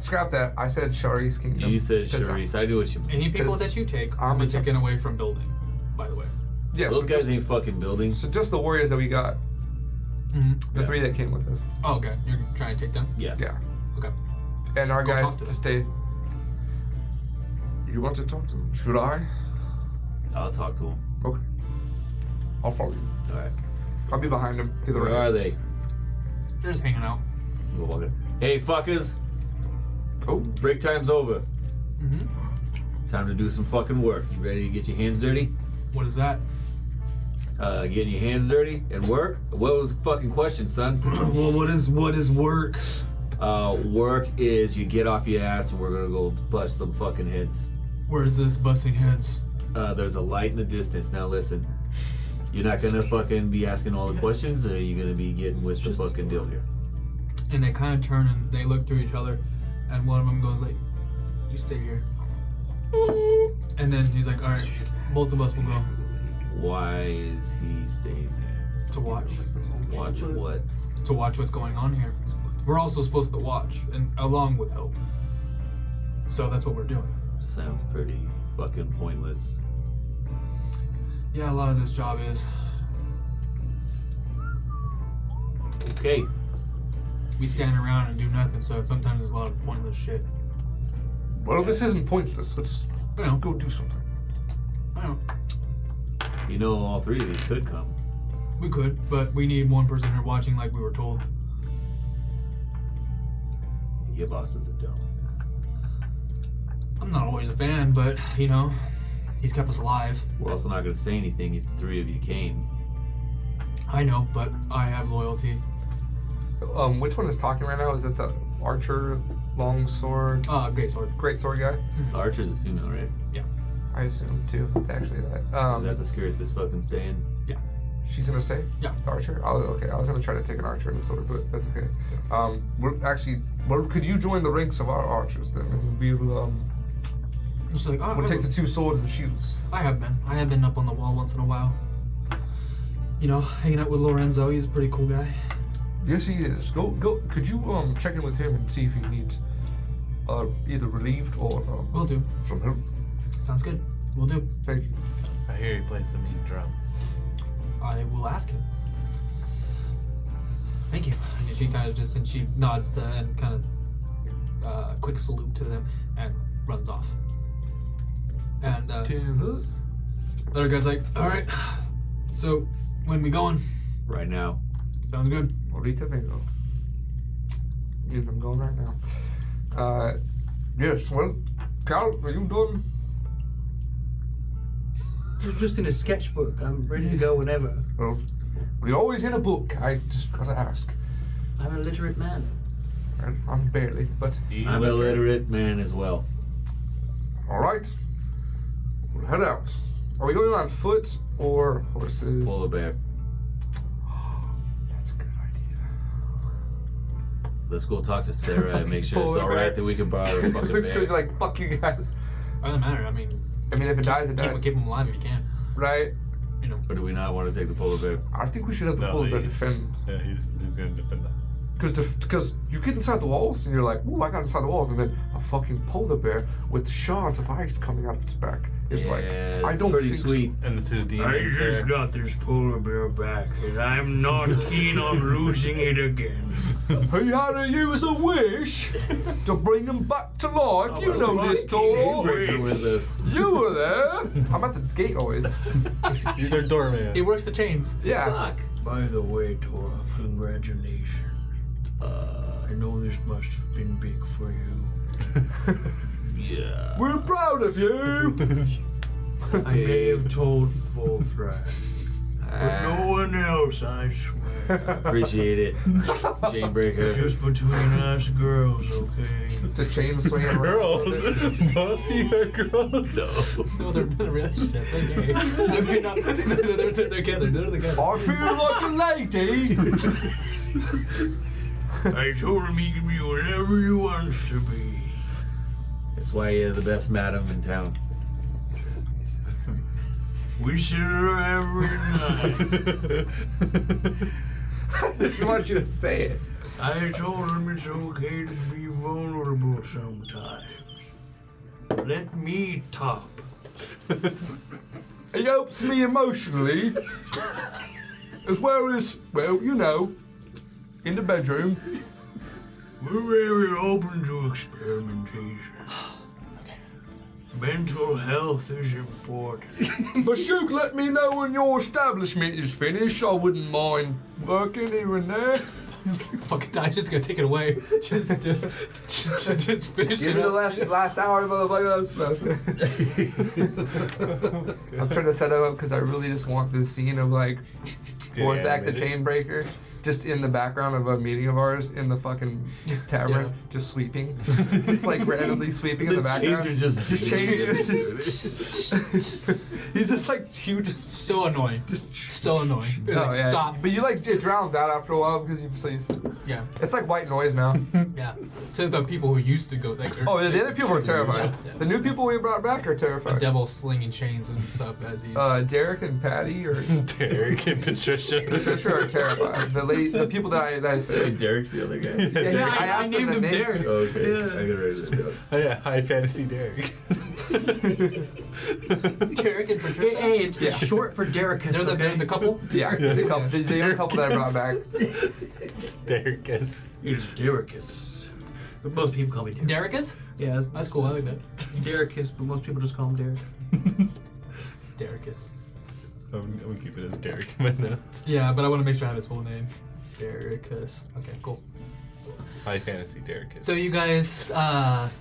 Speaker 1: Scrap that. I said Shari's kingdom.
Speaker 3: You said
Speaker 1: 'Cause
Speaker 3: Charisse. I knew what you meant.
Speaker 2: Any people
Speaker 1: 'Cause
Speaker 2: that you take
Speaker 1: I'm
Speaker 2: will be
Speaker 1: a
Speaker 2: taken away from building, by the way.
Speaker 1: Yeah,
Speaker 3: Those
Speaker 1: so
Speaker 3: guys
Speaker 1: just,
Speaker 3: ain't fucking building.
Speaker 1: so just the warriors that we got.
Speaker 2: Mm-hmm.
Speaker 1: The 3 that came with us.
Speaker 2: Oh, okay. You're trying to take them?
Speaker 3: Yeah.
Speaker 1: Yeah.
Speaker 2: Okay.
Speaker 1: And our
Speaker 2: Go
Speaker 1: guys
Speaker 2: talk to
Speaker 1: to
Speaker 2: them.
Speaker 1: stay. You want to talk to them? Should I?
Speaker 3: I'll talk to them.
Speaker 1: Okay. I'll follow you.
Speaker 3: All right.
Speaker 1: I'll be behind them to the
Speaker 3: Where
Speaker 1: right.
Speaker 3: are they?
Speaker 2: They're just hanging out.
Speaker 3: Go walk in. Hey, fuckers.
Speaker 1: Oh,
Speaker 3: Break time's over.
Speaker 2: Mm-hmm.
Speaker 3: Time to do some fucking work. You ready to get your hands dirty?
Speaker 2: What is that?
Speaker 3: Getting your hands dirty and work? What was the fucking question, son?
Speaker 6: Well, what is work?
Speaker 3: Work is you get off your ass and we're gonna go bust some fucking heads.
Speaker 2: Where's this busting heads?
Speaker 3: There's a light in the distance. Now listen. You're not gonna fucking be asking all the questions, or you're gonna be getting with the fucking deal here.
Speaker 2: And they kind of turn and they look to each other, and one of them goes like, "You stay here." And then he's like, "All right, both of us will go
Speaker 3: Why is he staying there?
Speaker 2: to watch,
Speaker 3: Watch what?
Speaker 2: to watch what's going on here. We're also supposed to watch, and along with help. So that's what we're doing."
Speaker 3: Sounds pretty fucking pointless.
Speaker 2: Yeah, a lot of this job is.
Speaker 3: Okay.
Speaker 2: We stand around and do nothing, so sometimes there's a lot of pointless shit.
Speaker 1: well, this isn't pointless. Let's
Speaker 2: I know.
Speaker 1: go do something.
Speaker 2: I know.
Speaker 3: You know, all 3 of you could come.
Speaker 2: We could, but we need one person here watching like we were told.
Speaker 3: Your boss is a dumb.
Speaker 2: I'm not always a fan, but, you know, he's kept us alive.
Speaker 3: We're also not gonna say anything if the 3 of you came.
Speaker 2: I know, but I have loyalty.
Speaker 1: Which one is talking right now? Is it the archer, long sword,
Speaker 2: Great sword.
Speaker 1: great sword guy?
Speaker 3: Archer's a female, right?
Speaker 1: I assume too. Actually,
Speaker 3: Is that the skirt that's fucking staying?
Speaker 1: she's gonna stay.
Speaker 2: Yeah.
Speaker 1: The archer. Okay. I was gonna try to take an archer and a sword, but that's okay. We're actually. Well, could you join the ranks of our archers then? And we'll
Speaker 2: Just like,
Speaker 1: we'll take the 2 swords and shields.
Speaker 2: I have been up on the wall once in a while. You know, hanging out with Lorenzo. He's a pretty cool guy.
Speaker 1: Yes, he is. Go. Could you check in with him and see if he needs either relieved or
Speaker 2: Will do.
Speaker 1: some help?
Speaker 2: Sounds good. Will do.
Speaker 1: Thank you.
Speaker 4: I hear he plays the mean drum.
Speaker 2: I will ask him. Thank you. And she kind of just, and she nods to and kind of quick salute to them and runs off. And the other guy's like, "All right, so when we going?"
Speaker 3: Right now.
Speaker 2: Sounds good.
Speaker 1: Ahorita vengo. Means I'm going right now. Yes. Well, Cal, are you done?
Speaker 5: It's just in a sketchbook. I'm ready to go whenever.
Speaker 1: Well, we're always in a book. I just gotta ask.
Speaker 5: I'm a literate man.
Speaker 1: I'm barely, but
Speaker 3: I'm a literate man as well.
Speaker 1: all right. We'll head out. Are we going on foot or horses?
Speaker 3: Polar bear.
Speaker 1: That's a good idea.
Speaker 3: Let's go talk to Sarah and make sure it's
Speaker 1: Polar
Speaker 3: alright
Speaker 1: bear.
Speaker 3: that we can borrow a fucking
Speaker 1: It's gonna be
Speaker 3: bear.
Speaker 1: like, fuck you guys.
Speaker 2: Doesn't matter. I mean,
Speaker 1: If it dies, it dies.
Speaker 2: keep him alive if you can.
Speaker 1: Right?
Speaker 2: You know.
Speaker 3: Or do we not want to take the polar bear?
Speaker 1: I think we should have the
Speaker 4: No,
Speaker 1: polar bear
Speaker 4: he-
Speaker 1: defend.
Speaker 4: Yeah, he's gonna defend the house.
Speaker 1: Because you get inside the walls and you're like, ooh, I got inside the walls, and then a fucking polar bear with shards of ice coming out of its back. It's like, I
Speaker 3: it's
Speaker 1: don't
Speaker 3: pretty
Speaker 1: think
Speaker 3: sweet.
Speaker 4: And the 2 demons
Speaker 6: I just
Speaker 4: there.
Speaker 6: got this polar bear back, and I'm not keen on losing it again.
Speaker 1: He had to use a wish to bring him back to life. You know this, Toro.
Speaker 3: Breaker with us.
Speaker 1: You were there. I'm at the gate always.
Speaker 4: He's their doorman.
Speaker 2: He works the chains.
Speaker 1: Yeah.
Speaker 3: Fuck.
Speaker 6: By the way, Tora, congratulations. I know this must have been big for you.
Speaker 3: Yeah.
Speaker 1: We're proud of you.
Speaker 6: I may have told Volthrak, but no one else, I swear.
Speaker 3: Appreciate it. Chainbreaker.
Speaker 6: Just between us girls, okay?
Speaker 1: The chain swinging
Speaker 4: Girls.
Speaker 1: around.
Speaker 4: Both of you are girls.
Speaker 3: No.
Speaker 2: No, they're in a relationship. They're gay. They're together. They're together.
Speaker 1: I feel like a lady.
Speaker 6: I told him he could be whatever he wants to be.
Speaker 3: That's why you're the best madam in town.
Speaker 6: We sit her every night.
Speaker 1: I want you to say it.
Speaker 6: I told him it's okay to be vulnerable sometimes. Let me top.
Speaker 1: It helps me emotionally, as well as, well, you know, in the bedroom.
Speaker 6: We're very open to experimentation. Mental health is important.
Speaker 1: But Shook, let me know when your establishment is finished. I wouldn't mind working here and there.
Speaker 2: Fucking, I'm just gonna take it away. Just finish
Speaker 1: Give
Speaker 2: it
Speaker 1: me the
Speaker 2: up.
Speaker 1: last hour, motherfuckers. I'm trying to set it up because I really just want this scene of like fourth act the chain breaker, just in the background of a meeting of ours in the fucking tavern,
Speaker 2: Yeah.
Speaker 1: just sweeping, just like randomly sweeping in the background.
Speaker 3: Chains are just
Speaker 1: changes. He's just like huge.
Speaker 2: So annoying. So annoying. Like,
Speaker 1: Oh, yeah.
Speaker 2: Stop.
Speaker 1: But you like it drowns out after a while because you're so used to it.
Speaker 2: Yeah.
Speaker 1: It's like white noise now.
Speaker 2: Yeah. To the people who used to go like.
Speaker 1: Oh, yeah, the other people are terrified.
Speaker 2: Yeah.
Speaker 1: The new people we brought back are
Speaker 2: The
Speaker 1: terrified.
Speaker 2: devil slinging chains and stuff as he.
Speaker 1: Derek and Patty or
Speaker 4: Derek and Patricia.
Speaker 1: Patricia are terrified. The people that I
Speaker 3: Hey,
Speaker 1: said.
Speaker 3: Derek's the other guy.
Speaker 1: Yeah,
Speaker 5: I
Speaker 1: asked them
Speaker 5: named
Speaker 1: the
Speaker 5: him
Speaker 1: name.
Speaker 5: Derek.
Speaker 3: Okay,
Speaker 5: Yeah.
Speaker 3: I gotta write this down.
Speaker 4: Oh yeah, high fantasy Derek.
Speaker 2: Derek and Patricia.
Speaker 5: Hey, it's
Speaker 1: Yeah.
Speaker 5: short for Derekus.
Speaker 2: They're the couple.
Speaker 1: Yeah, the young couple that I brought back.
Speaker 4: Derek is.
Speaker 6: It's Derekus. But most people call me Derek.
Speaker 2: Derekus?
Speaker 5: Yeah,
Speaker 2: That's cool. I like that.
Speaker 5: Derekus, but most people just call him Derek.
Speaker 2: Derekus.
Speaker 4: I'm gonna keep it as Derek in my notes.
Speaker 2: Yeah, but I want to make sure I have his full name. Derekus. Okay, cool.
Speaker 4: High fantasy Derek is.
Speaker 2: So you guys have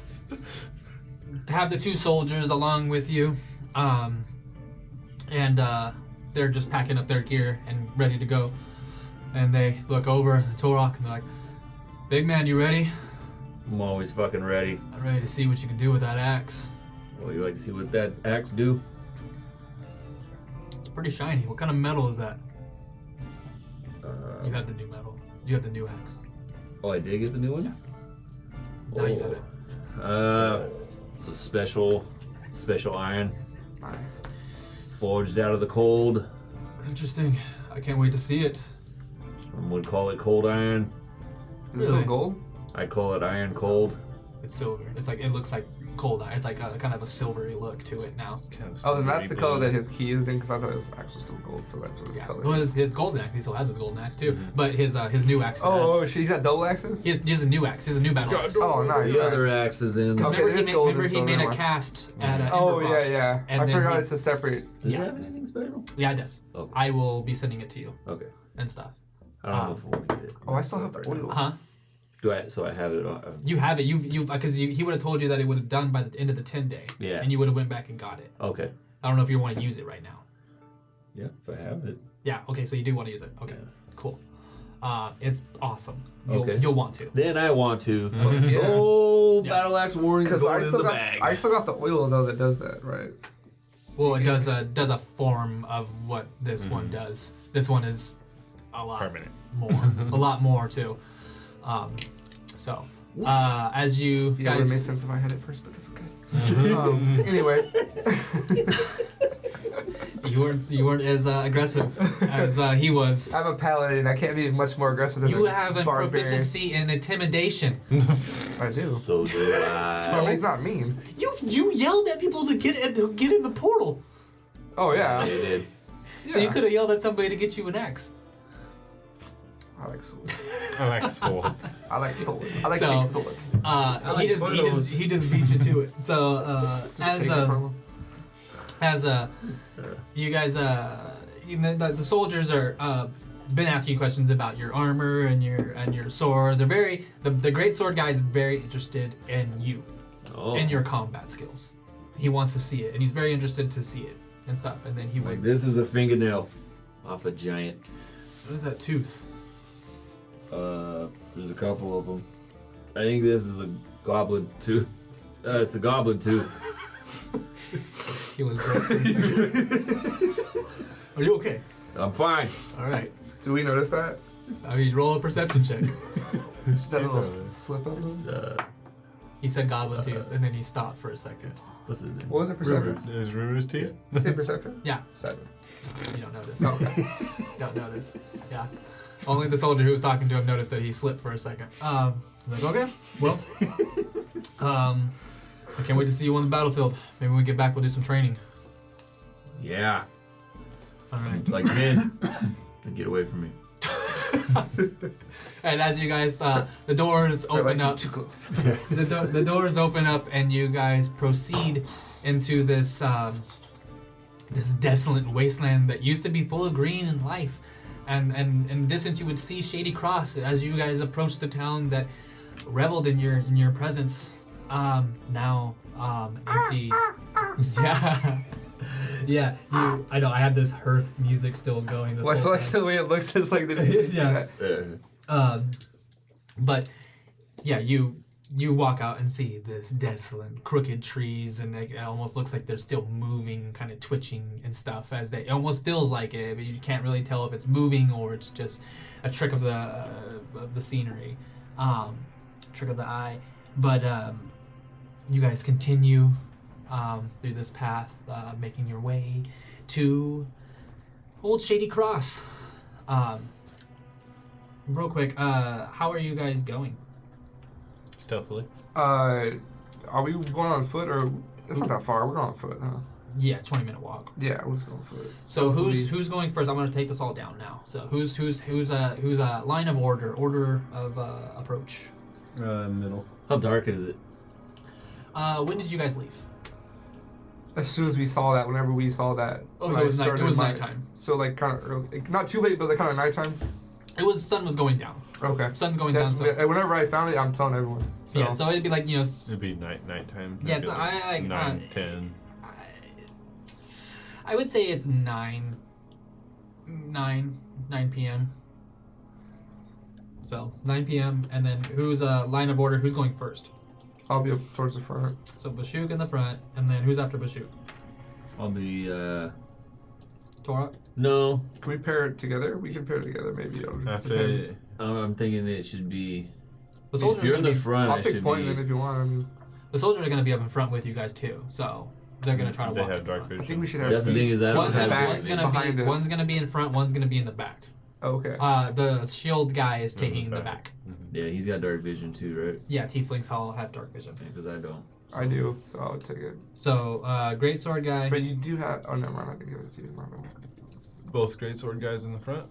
Speaker 2: the two soldiers along with you, and they're just packing up their gear and ready to go. And they look over at Torok and they're like, "Big man, you ready?
Speaker 3: I'm always fucking ready.
Speaker 2: I'm ready to see what you can do with that axe.
Speaker 3: Well, you like to see what that axe do?
Speaker 2: It's pretty shiny. What kind of metal is that? You had the new metal. You have the new axe.
Speaker 3: Oh, I did get the new one?
Speaker 2: Now you have it.
Speaker 3: It's a special iron
Speaker 1: Nice.
Speaker 3: forged out of the cold.
Speaker 2: Interesting. I can't wait to see it.
Speaker 3: Some would call it cold iron.
Speaker 1: Is it still gold?
Speaker 3: I call it iron cold.
Speaker 2: It's silver. It's like, it looks like cold iron. It's like a kind of a silvery look to it now.
Speaker 1: Oh, then that's the color that his key is in, because I thought it was actually still gold, so that's what his
Speaker 2: Yeah.
Speaker 1: color
Speaker 2: Well,
Speaker 1: is.
Speaker 2: his golden axe. He still has his golden axe too. But his new axe.
Speaker 1: Oh, she's got double axes?
Speaker 2: He has a new axe. He has a new battle axe.
Speaker 1: Oh, nice.
Speaker 3: The
Speaker 1: nice.
Speaker 3: other axe is in.
Speaker 1: Okay,
Speaker 2: Remember,
Speaker 1: it
Speaker 2: he
Speaker 1: is
Speaker 2: made,
Speaker 1: golden,
Speaker 2: remember he
Speaker 1: so
Speaker 2: made
Speaker 1: never
Speaker 2: a
Speaker 1: mind.
Speaker 2: cast at
Speaker 1: Oh,
Speaker 2: Emberfrost,
Speaker 1: yeah.
Speaker 2: and
Speaker 1: I
Speaker 2: then
Speaker 1: forgot
Speaker 2: he-
Speaker 1: it's a separate.
Speaker 3: Does
Speaker 2: Yeah.
Speaker 3: it have anything special?
Speaker 2: Yeah, it does.
Speaker 3: Okay.
Speaker 2: I will be sending it to you
Speaker 3: Okay.
Speaker 2: and stuff.
Speaker 3: I don't know if I want to get it.
Speaker 1: Oh, I still have the oil.
Speaker 2: Huh?
Speaker 3: So I have it on.
Speaker 2: You have it. You because he would have told you that it would have done by the end of the 10 day.
Speaker 3: Yeah.
Speaker 2: And you would have went back and got it.
Speaker 3: Okay.
Speaker 2: I don't know if you want to use it right now.
Speaker 3: Yeah, if I have it.
Speaker 2: Yeah. Okay. So you do want to use it. Okay.
Speaker 3: Yeah.
Speaker 2: Cool. It's awesome.
Speaker 3: Okay.
Speaker 2: You'll want to.
Speaker 3: Then I want to.
Speaker 1: Yeah.
Speaker 3: Oh,
Speaker 2: Yeah.
Speaker 3: battle axe warnings
Speaker 1: Because
Speaker 3: going in the bag.
Speaker 1: I still got the oil, though, that does that, right?
Speaker 2: Well, it does a form of what this one does. This one is a lot
Speaker 4: Permanent.
Speaker 2: more, a lot more too. So as you
Speaker 1: Yeah, it would have made
Speaker 2: guys,
Speaker 1: sense if I had it first, but that's okay. Anyway.
Speaker 2: you weren't as aggressive as he was.
Speaker 1: I'm a paladin. I can't be much more aggressive than
Speaker 2: You
Speaker 1: a
Speaker 2: have a
Speaker 1: barbarian.
Speaker 2: proficiency in intimidation.
Speaker 1: I do.
Speaker 3: So do I.
Speaker 1: I mean, he's not mean.
Speaker 2: You yelled at people to get in the portal.
Speaker 1: Oh, yeah.
Speaker 3: They did.
Speaker 2: So you
Speaker 1: Yeah.
Speaker 2: could have yelled at somebody to get you an axe.
Speaker 1: I like swords.
Speaker 4: I like swords.
Speaker 1: I like swords. I like
Speaker 2: So-
Speaker 1: big swords.
Speaker 5: like
Speaker 2: He just beat you to it. So
Speaker 1: Just
Speaker 2: as
Speaker 1: take it from him.
Speaker 2: you guys the soldiers are been asking you questions about your armor and your sword. They're very the great sword guy is very interested in you
Speaker 3: Oh.
Speaker 2: and your combat skills. He wants to see it, and he's very interested to see it and stuff. And then he
Speaker 3: Like
Speaker 2: would.
Speaker 3: this is a fingernail off a giant.
Speaker 2: What is that tooth?
Speaker 3: There's a couple of them. I think this is a goblin tooth. It's a goblin tooth.
Speaker 2: He was. Are you okay?
Speaker 3: I'm fine.
Speaker 2: All right.
Speaker 1: Do we notice that?
Speaker 2: I mean, roll a perception check.
Speaker 1: Is that a little slip up?
Speaker 2: He said goblin tooth, and then he stopped for a second.
Speaker 3: What's his name?
Speaker 1: What was it? Perception?
Speaker 4: Is Ruru's teeth?
Speaker 1: Say perception?
Speaker 2: Yeah.
Speaker 1: 7.
Speaker 2: You don't notice.
Speaker 1: Okay.
Speaker 2: Don't notice. Yeah. Only the soldier who was talking to him noticed that he slipped for a second. He's like, okay, well, I can't wait to see you on the battlefield. Maybe when we get back, we'll do some training.
Speaker 3: Yeah.
Speaker 2: All right.
Speaker 3: Like, man, get away from me.
Speaker 2: And as you guys, the doors open up.
Speaker 1: Too close.
Speaker 2: The doors open up, and you guys proceed into this this desolate wasteland that used to be full of green and life. And in distance, you would see Shady Cross as you guys approach the town that reveled in your presence. Now empty. Yeah. Yeah, I know. I have this hearth music still going. This
Speaker 1: Well, I
Speaker 2: whole
Speaker 1: feel like
Speaker 2: time.
Speaker 1: the way it looks is like they didn't see
Speaker 2: Yeah.
Speaker 1: that.
Speaker 2: But yeah, you walk out and see this desolate, crooked trees, and it almost looks like they're still moving, kind of twitching and stuff. It almost feels like it, but you can't really tell if it's moving or it's just a trick of the scenery, trick of the eye. But you guys continue through this path, making your way to Old Shady Cross. Real quick, how are you guys going?
Speaker 4: Stealthily.
Speaker 1: Are we going on foot or it's not that far? We're going on foot, huh?
Speaker 2: Yeah, 20-minute walk.
Speaker 1: Yeah, we're just going on foot.
Speaker 2: So who's going first? I'm gonna take this all down now. So who's line of order of approach?
Speaker 4: Middle.
Speaker 3: How dark is it?
Speaker 2: When did you guys leave?
Speaker 1: As soon as we saw that, whenever we saw that.
Speaker 2: Oh,
Speaker 1: when
Speaker 2: so
Speaker 1: I
Speaker 2: it was
Speaker 1: started
Speaker 2: it was
Speaker 1: my-
Speaker 2: nighttime.
Speaker 1: So like kind of early, not too late, but like kind of nighttime.
Speaker 2: Sun was going down.
Speaker 1: Okay.
Speaker 2: Sun's going down.
Speaker 1: That's,
Speaker 2: So
Speaker 1: whenever I found it, I'm telling everyone. So,
Speaker 2: yeah, so it'd be like
Speaker 4: It'd be nighttime.
Speaker 2: Yeah,
Speaker 4: It'd
Speaker 2: so
Speaker 4: be
Speaker 2: I like
Speaker 4: 9, 10.
Speaker 2: I would say it's 9 p.m. So 9 p.m. and then who's line of order? Who's going first?
Speaker 1: I'll be up towards the front.
Speaker 2: So Bashuk in the front, and then who's after Bashuk?
Speaker 3: I'll be,
Speaker 2: Torok?
Speaker 3: no.
Speaker 1: Can we pair it together? We can pair it together, maybe.
Speaker 4: After
Speaker 1: Depends.
Speaker 3: I'm thinking it should be.
Speaker 2: The soldiers
Speaker 3: If you're
Speaker 2: are
Speaker 3: in
Speaker 2: gonna
Speaker 3: the
Speaker 2: be,
Speaker 3: front,
Speaker 1: I'll
Speaker 3: it
Speaker 1: take
Speaker 3: should
Speaker 1: point
Speaker 3: be.
Speaker 1: then if you want. I mean,
Speaker 2: the soldiers are going to be up in front with you guys too. So they're going to try to
Speaker 4: they
Speaker 2: walk
Speaker 4: have
Speaker 2: in
Speaker 4: dark
Speaker 2: front.
Speaker 4: vision.
Speaker 1: I think we should have.
Speaker 3: That's the thing is that I don't
Speaker 2: One's
Speaker 3: have
Speaker 2: gonna,
Speaker 3: dark
Speaker 2: one's
Speaker 3: vision.
Speaker 2: gonna
Speaker 1: behind
Speaker 2: be
Speaker 1: us.
Speaker 2: one's gonna be in front, one's gonna be in the back.
Speaker 1: Oh, okay.
Speaker 2: The shield guy is taking the back.
Speaker 3: Yeah, he's got dark vision too, right?
Speaker 2: Yeah, tieflings all have dark vision.
Speaker 3: Yeah, because I don't.
Speaker 1: I do, so I'll take it.
Speaker 2: So great sword guy.
Speaker 1: But you do have. Oh, never mind. I can give it to you. My bad.
Speaker 4: Both greatsword guys in the front.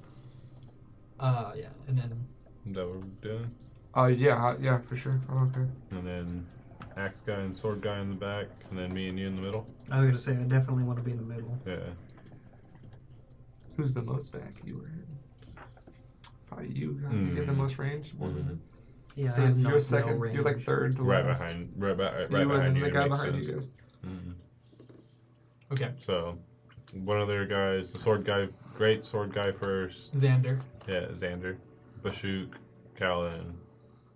Speaker 2: Yeah, and then
Speaker 4: Is that what we're doing?
Speaker 1: Oh yeah, for sure. Oh, okay.
Speaker 4: And then axe guy and sword guy in the back, and then me and you in the middle.
Speaker 5: I was gonna say I definitely want to be in the middle.
Speaker 4: Yeah.
Speaker 1: Who's the most back? You were in. Probably you. Huh? You get the most range. More than
Speaker 5: Yeah,
Speaker 1: so
Speaker 5: I have
Speaker 1: you're
Speaker 5: no
Speaker 1: second.
Speaker 5: range.
Speaker 1: You're like third to
Speaker 4: Right
Speaker 1: last.
Speaker 4: behind. Right
Speaker 1: You were
Speaker 4: behind
Speaker 1: the
Speaker 4: you.
Speaker 1: guy
Speaker 4: makes
Speaker 1: behind
Speaker 4: sense.
Speaker 1: you guys.
Speaker 4: Mhm.
Speaker 2: okay,
Speaker 4: So, one of their guys, the sword guy, great sword guy first.
Speaker 2: Xander.
Speaker 4: Yeah, Xander, Bashuk, Kalin.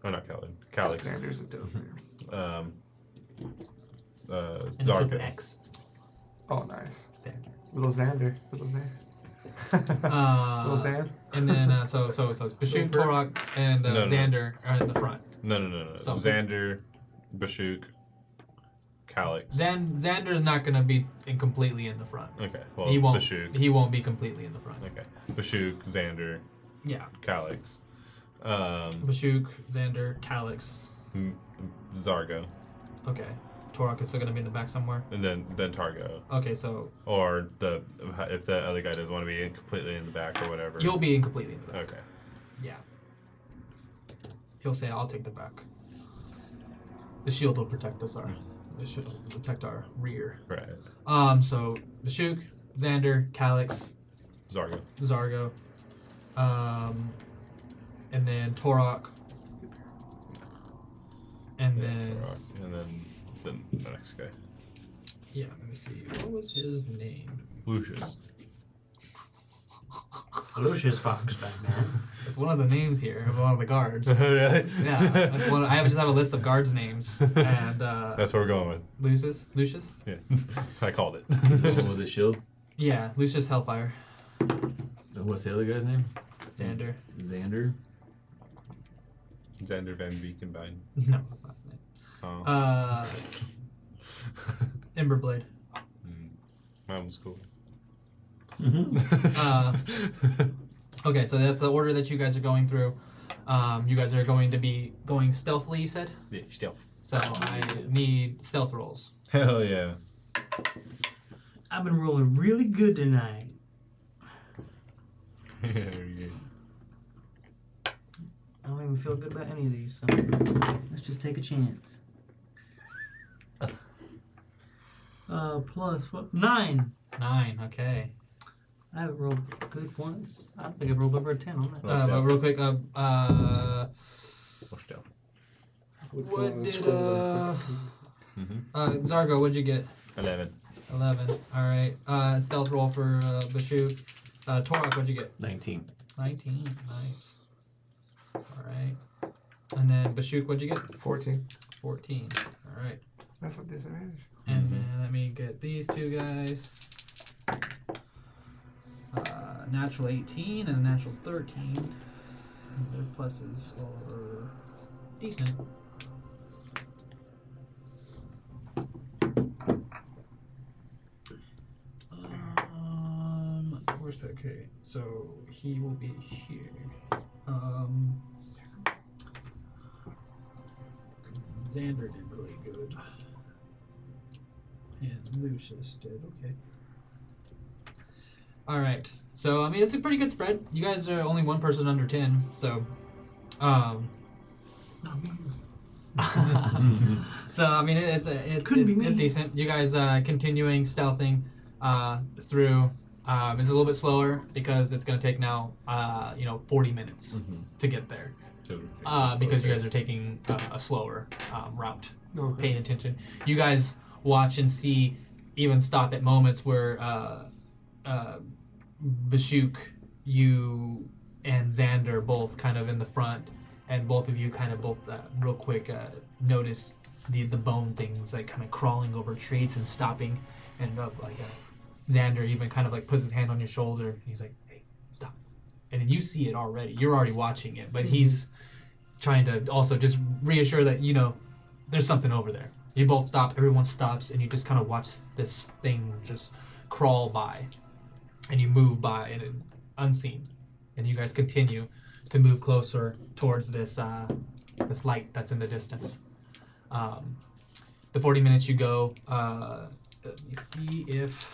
Speaker 4: Oh, not Kalin. Calix.
Speaker 1: Xander's a dope name.
Speaker 2: And it's with an
Speaker 4: Zarka.
Speaker 2: X.
Speaker 1: Oh, nice.
Speaker 2: Xander.
Speaker 1: Little Xander. Little Xander. Little Xan.
Speaker 2: And then so it's Bashuk, Torok, and
Speaker 4: No, no.
Speaker 2: Xander are in the front.
Speaker 4: No.
Speaker 2: So-
Speaker 4: Xander, Bashuk, Calix.
Speaker 2: Xander's not gonna be completely in the front.
Speaker 4: Okay, well,
Speaker 2: He won't.
Speaker 4: Bashuk.
Speaker 2: He won't be completely in the front.
Speaker 4: Okay, Bashuk, Xander,
Speaker 2: Yeah.
Speaker 4: Calix,
Speaker 2: Bashuk, Xander, Calix.
Speaker 4: Zargo,
Speaker 2: Okay. Torok is still gonna be in the back somewhere.
Speaker 4: and then Targo.
Speaker 2: Okay, so
Speaker 4: Or if the other guy doesn't want to be completely in the back or whatever.
Speaker 2: you'll be in completely in the back.
Speaker 4: Okay.
Speaker 2: Yeah. He'll say, "I'll take the back." The shield will protect us. The shield will protect our rear.
Speaker 4: Right.
Speaker 2: So Bashuk, Xander, Calix,
Speaker 4: Zargo.
Speaker 2: Zargo, and then Torok, and then
Speaker 4: And then the next guy.
Speaker 2: yeah. Let me see. What was his name?
Speaker 4: Lucius.
Speaker 5: Lucius Fox back there.
Speaker 2: It's one of the names here of one of the guards.
Speaker 4: Really?
Speaker 2: Yeah, that's one. I just have a list of guards' names, and
Speaker 4: That's what we're going with.
Speaker 2: Lucius.
Speaker 4: Yeah. I called it.
Speaker 3: The one with the shield.
Speaker 2: Yeah, Lucius Hellfire.
Speaker 3: What's the other guy's name?
Speaker 2: Xander.
Speaker 3: Xander.
Speaker 4: Xander Van Beekenbein.
Speaker 2: No, that's not his name.
Speaker 4: Oh.
Speaker 2: Emberblade.
Speaker 4: That was cool.
Speaker 2: Okay, so that's the order that you guys are going through. You guys are going to be going stealthily, you said?
Speaker 4: Yeah, stealth.
Speaker 2: So I need stealth rolls.
Speaker 4: Hell yeah.
Speaker 5: I've been rolling really good tonight.
Speaker 4: Yeah.
Speaker 5: I don't even feel good about any of these, so let's just take a chance. Plus what? 9.
Speaker 2: 9, okay.
Speaker 5: I haven't rolled good once. I don't think I've rolled over a 10 on that.
Speaker 2: But real quick,
Speaker 4: Or stealth.
Speaker 2: what did,
Speaker 4: Mm-hmm.
Speaker 2: Zargo, what'd you get?
Speaker 4: 11.
Speaker 2: 11. Alright. Stealth roll for Bashuk. Torok, what'd you get?
Speaker 3: 19.
Speaker 2: 19. Nice. Alright. And then Bashuk, what'd you get?
Speaker 1: 14.
Speaker 2: 14. Alright.
Speaker 1: That's what disadvantage.
Speaker 2: And then let me get these two guys. Natural 18 and a natural 13. And their pluses are decent. Where's that? Okay, so he will be here. Xander did really good. And Lucius did okay. Alright, so I mean it's a pretty good spread. You guys are only one person under 10, so so I mean it's decent. You guys continuing stealthing through. It's a little bit slower because it's gonna take now 40 minutes to get there. Because you guys are taking a slower route, paying attention. You guys watch and see, even stop at moments where Bashuk, you and Xander both kind of in the front, and both of you kind of both real quick notice the bone things like kind of crawling over trees and stopping, and Xander even kind of like puts his hand on your shoulder and he's like, hey, stop. And then you see it already. You're already watching it, but he's trying to also just reassure that, there's something over there. You both stop, everyone stops, and you just kind of watch this thing just crawl by. And you move by and unseen. And you guys continue to move closer towards this this light that's in the distance. The 40 minutes you go, let me see if...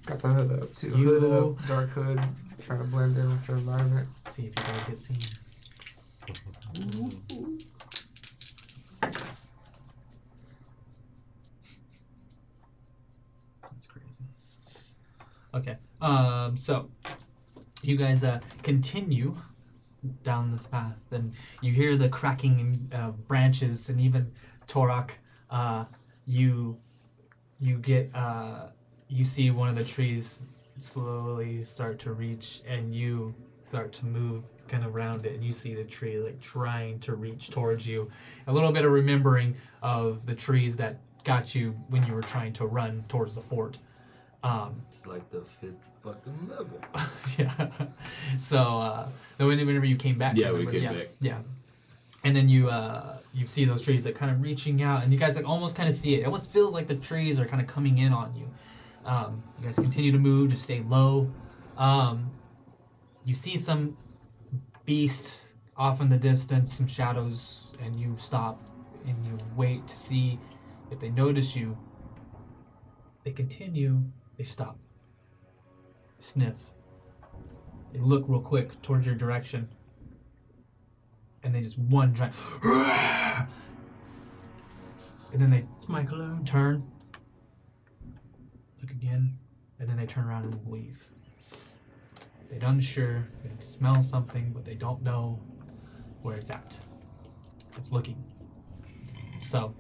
Speaker 1: Got the hood up. See the hood up, dark hood, trying to blend in with the environment.
Speaker 2: See if you guys get seen. That's crazy. Okay. So you guys continue down this path, and you hear the cracking branches, and even Torok, you get you see one of the trees slowly start to reach, and you start to move kind of around it, and you see the tree like trying to reach towards you. A little bit of remembering of the trees that got you when you were trying to run towards the fort.
Speaker 3: It's like the 5th fucking level.
Speaker 2: Yeah. So whenever you came back,
Speaker 3: Yeah, we came back.
Speaker 2: Yeah. And then you see those trees that kind of reaching out, and you guys like almost kind of see it. It almost feels like the trees are kind of coming in on you. You guys continue to move, just stay low. You see some beast off in the distance, some shadows, and you stop and you wait to see if they notice you. They continue, they stop, sniff. They look real quick towards your direction, and they just one giant, and then they
Speaker 5: It's my cologne.
Speaker 2: turn, look again, and then they turn around and leave. They're unsure, they smell something, but they don't know where it's at. It's looking. So,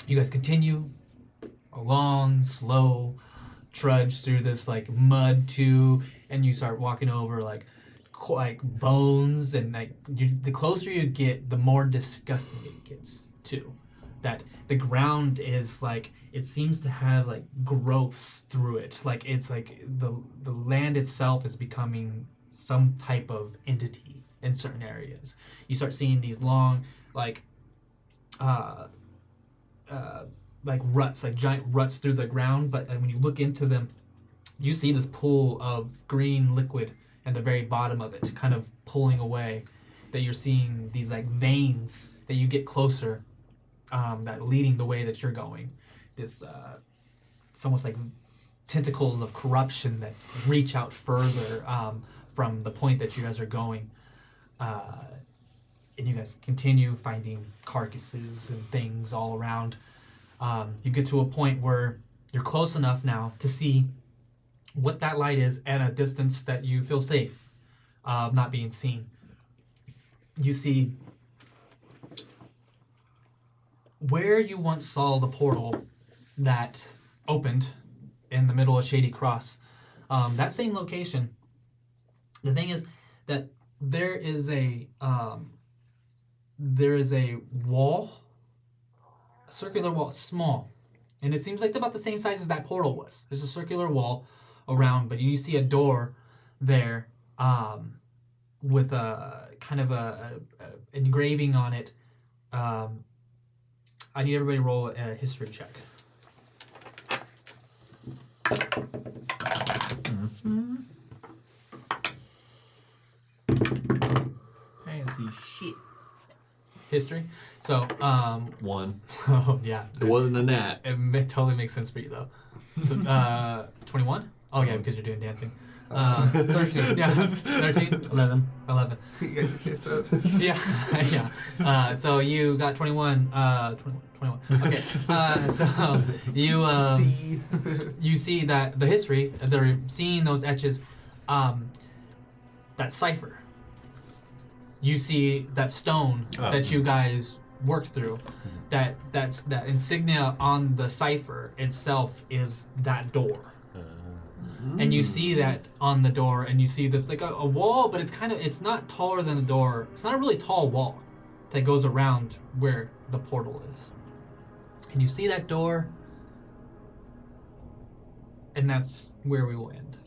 Speaker 2: you guys continue a long, slow trudge through this like mud too, and you start walking over like bones, and like the closer you get, the more disgusting it gets too. That the ground is like, it seems to have like growths through it. Like it's like the land itself is becoming some type of entity in certain areas. You start seeing these long like like ruts, like giant ruts through the ground. But when you look into them, you see this pool of green liquid at the very bottom of it, kind of pulling away. That you're seeing these like veins that you get closer, that leading the way that you're going. This it's almost like tentacles of corruption that reach out further from the point that you guys are going. And you guys continue finding carcasses and things all around. You get to a point where you're close enough now to see what that light is at a distance that you feel safe, not being seen. You see where you once saw the portal that opened in the middle of Shady Cross, that same location. The thing is that there is a wall, a circular wall, small, and it seems like about the same size as that portal was. There's a circular wall around, but you see a door there with a kind of a engraving on it. I need everybody to roll a history check.
Speaker 3: Fancy shit.
Speaker 2: History. So,
Speaker 3: 1.
Speaker 2: oh yeah,
Speaker 3: It wasn't a nat.
Speaker 2: it totally makes sense for you though. 21. Oh yeah, because you're doing dancing. 13. Yeah, 13.
Speaker 5: 11.
Speaker 2: 11.
Speaker 1: You got your kiss up.
Speaker 2: Yeah, yeah. So you got 21. 21. Okay. So you see that the history. They're seeing those etches. That cipher. You see that stone that you guys worked through. That's that insignia on the cipher itself is that door. And you see that on the door, and you see this like a wall, but it's not taller than the door. It's not a really tall wall that goes around where the portal is. And you see that door, and that's where we will end.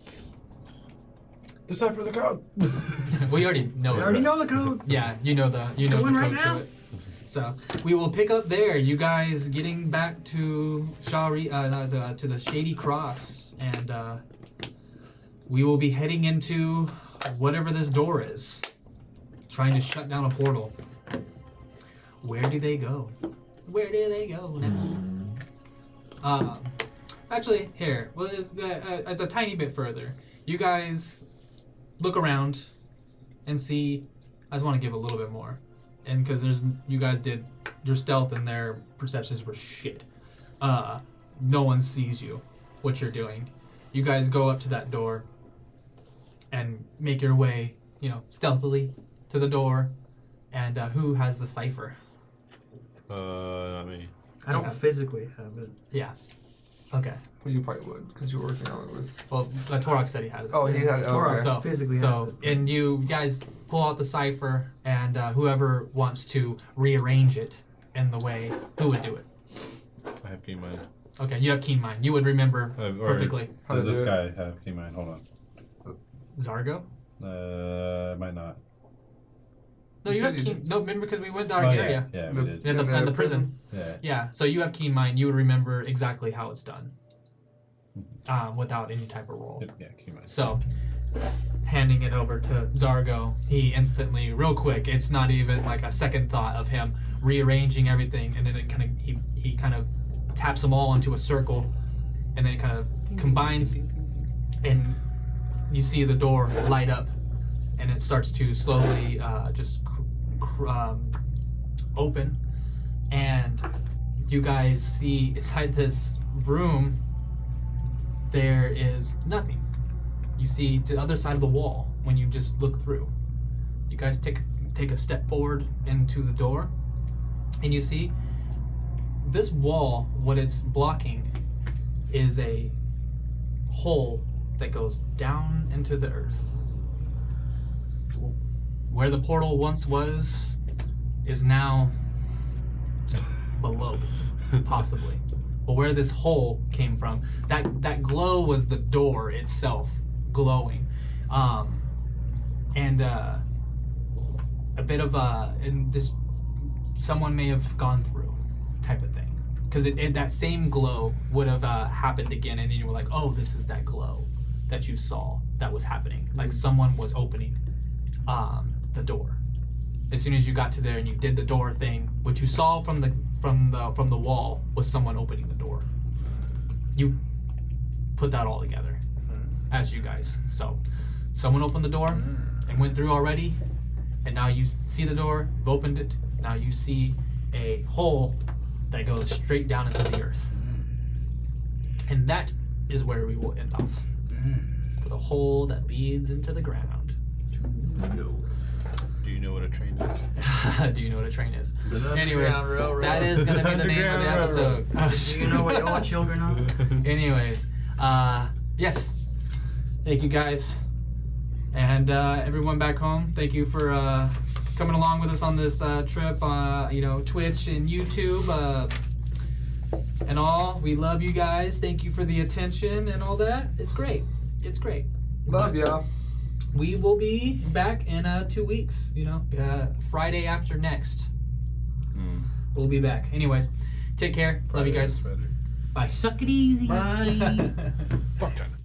Speaker 4: Decipher the code.
Speaker 2: We already know
Speaker 5: We
Speaker 2: it.
Speaker 5: already know the code.
Speaker 2: Yeah, you know the
Speaker 5: going right
Speaker 2: code
Speaker 5: now.
Speaker 2: to it. So we will pick up there. You guys getting back to to the Shady Cross, and we will be heading into whatever this door is, trying to shut down a portal. Where do they go? Where do they go now? Actually, here. Well, it's a tiny bit further. You guys look around and see. I just want to give a little bit more, and because you guys did your stealth and their perceptions were shit. No one sees you, what you're doing. You guys go up to that door and make your way, stealthily to the door. And who has the cipher?
Speaker 4: Not me.
Speaker 5: I don't
Speaker 2: Yeah.
Speaker 5: physically have it.
Speaker 2: Yeah. Okay.
Speaker 1: Well, you probably would, because you're working on it with.
Speaker 2: Well, Torok said he had it.
Speaker 1: Oh, he had it.
Speaker 5: Torok
Speaker 1: Okay.
Speaker 2: So
Speaker 5: physically has
Speaker 2: So,
Speaker 5: it.
Speaker 2: and you guys pull out the cipher, and whoever wants to rearrange it in the way, who would do it?
Speaker 4: I have key mind.
Speaker 2: Okay, you have keen mind. You would remember
Speaker 4: Or
Speaker 2: perfectly.
Speaker 1: How
Speaker 4: Does
Speaker 1: to
Speaker 4: this
Speaker 1: do
Speaker 4: guy have key mind? Hold on.
Speaker 2: Zargo?
Speaker 4: Might not.
Speaker 2: No,
Speaker 1: You
Speaker 2: you
Speaker 1: said
Speaker 2: have
Speaker 1: you
Speaker 2: keen.
Speaker 1: did.
Speaker 2: No, remember because we went to
Speaker 4: Oh,
Speaker 2: Argaria.
Speaker 4: yeah,
Speaker 1: The-
Speaker 4: we did.
Speaker 2: Yeah,
Speaker 1: In
Speaker 2: the prison.
Speaker 4: Yeah.
Speaker 2: Yeah, so you have keen mind. You would remember exactly how it's done, without any type of roll.
Speaker 4: Yeah, key mind.
Speaker 2: So, handing it over to Zargo, he instantly, real quick, it's not even like a second thought of him rearranging everything, and then he kind of taps them all into a circle, and then it kind of combines, and you see the door light up, and it starts to slowly just open, and you guys see inside this room there is nothing. You see the other side of the wall when you just look through. You guys take a step forward into the door, and you see this wall, what it's blocking is a hole that goes down into the earth. Where the portal once was is now below, possibly. But where this hole came from, that glow was the door itself glowing. And a bit of and just someone may have gone through type of thing. because that same glow would have happened again, and then you were like, oh, this is that glow that you saw that was happening. Like someone was opening the door. As soon as you got to there and you did the door thing, what you saw from the wall was someone opening the door. You put that all together as you guys. So someone opened the door and went through already, and now you see the door, you've opened it, now you see a hole that goes straight down into the earth. And that is where we will end off. With a hole that leads into the ground.
Speaker 4: Do you know what a train is?
Speaker 2: Do you know what a train is?
Speaker 3: Anyways,
Speaker 2: that is going to be the name of the episode.
Speaker 5: Do you know what your children are?
Speaker 2: Anyways, yes. Thank you guys. And everyone back home, thank you for coming along with us on this trip. Twitch and YouTube and all. We love you guys. Thank you for the attention and all that. It's great. It's great.
Speaker 1: Love ya.
Speaker 2: We will be back in 2 weeks. Friday after next. We'll be back. Anyways, take care. Love you guys. Bye.
Speaker 5: Suck it easy.
Speaker 2: Bye.
Speaker 4: Fuck China.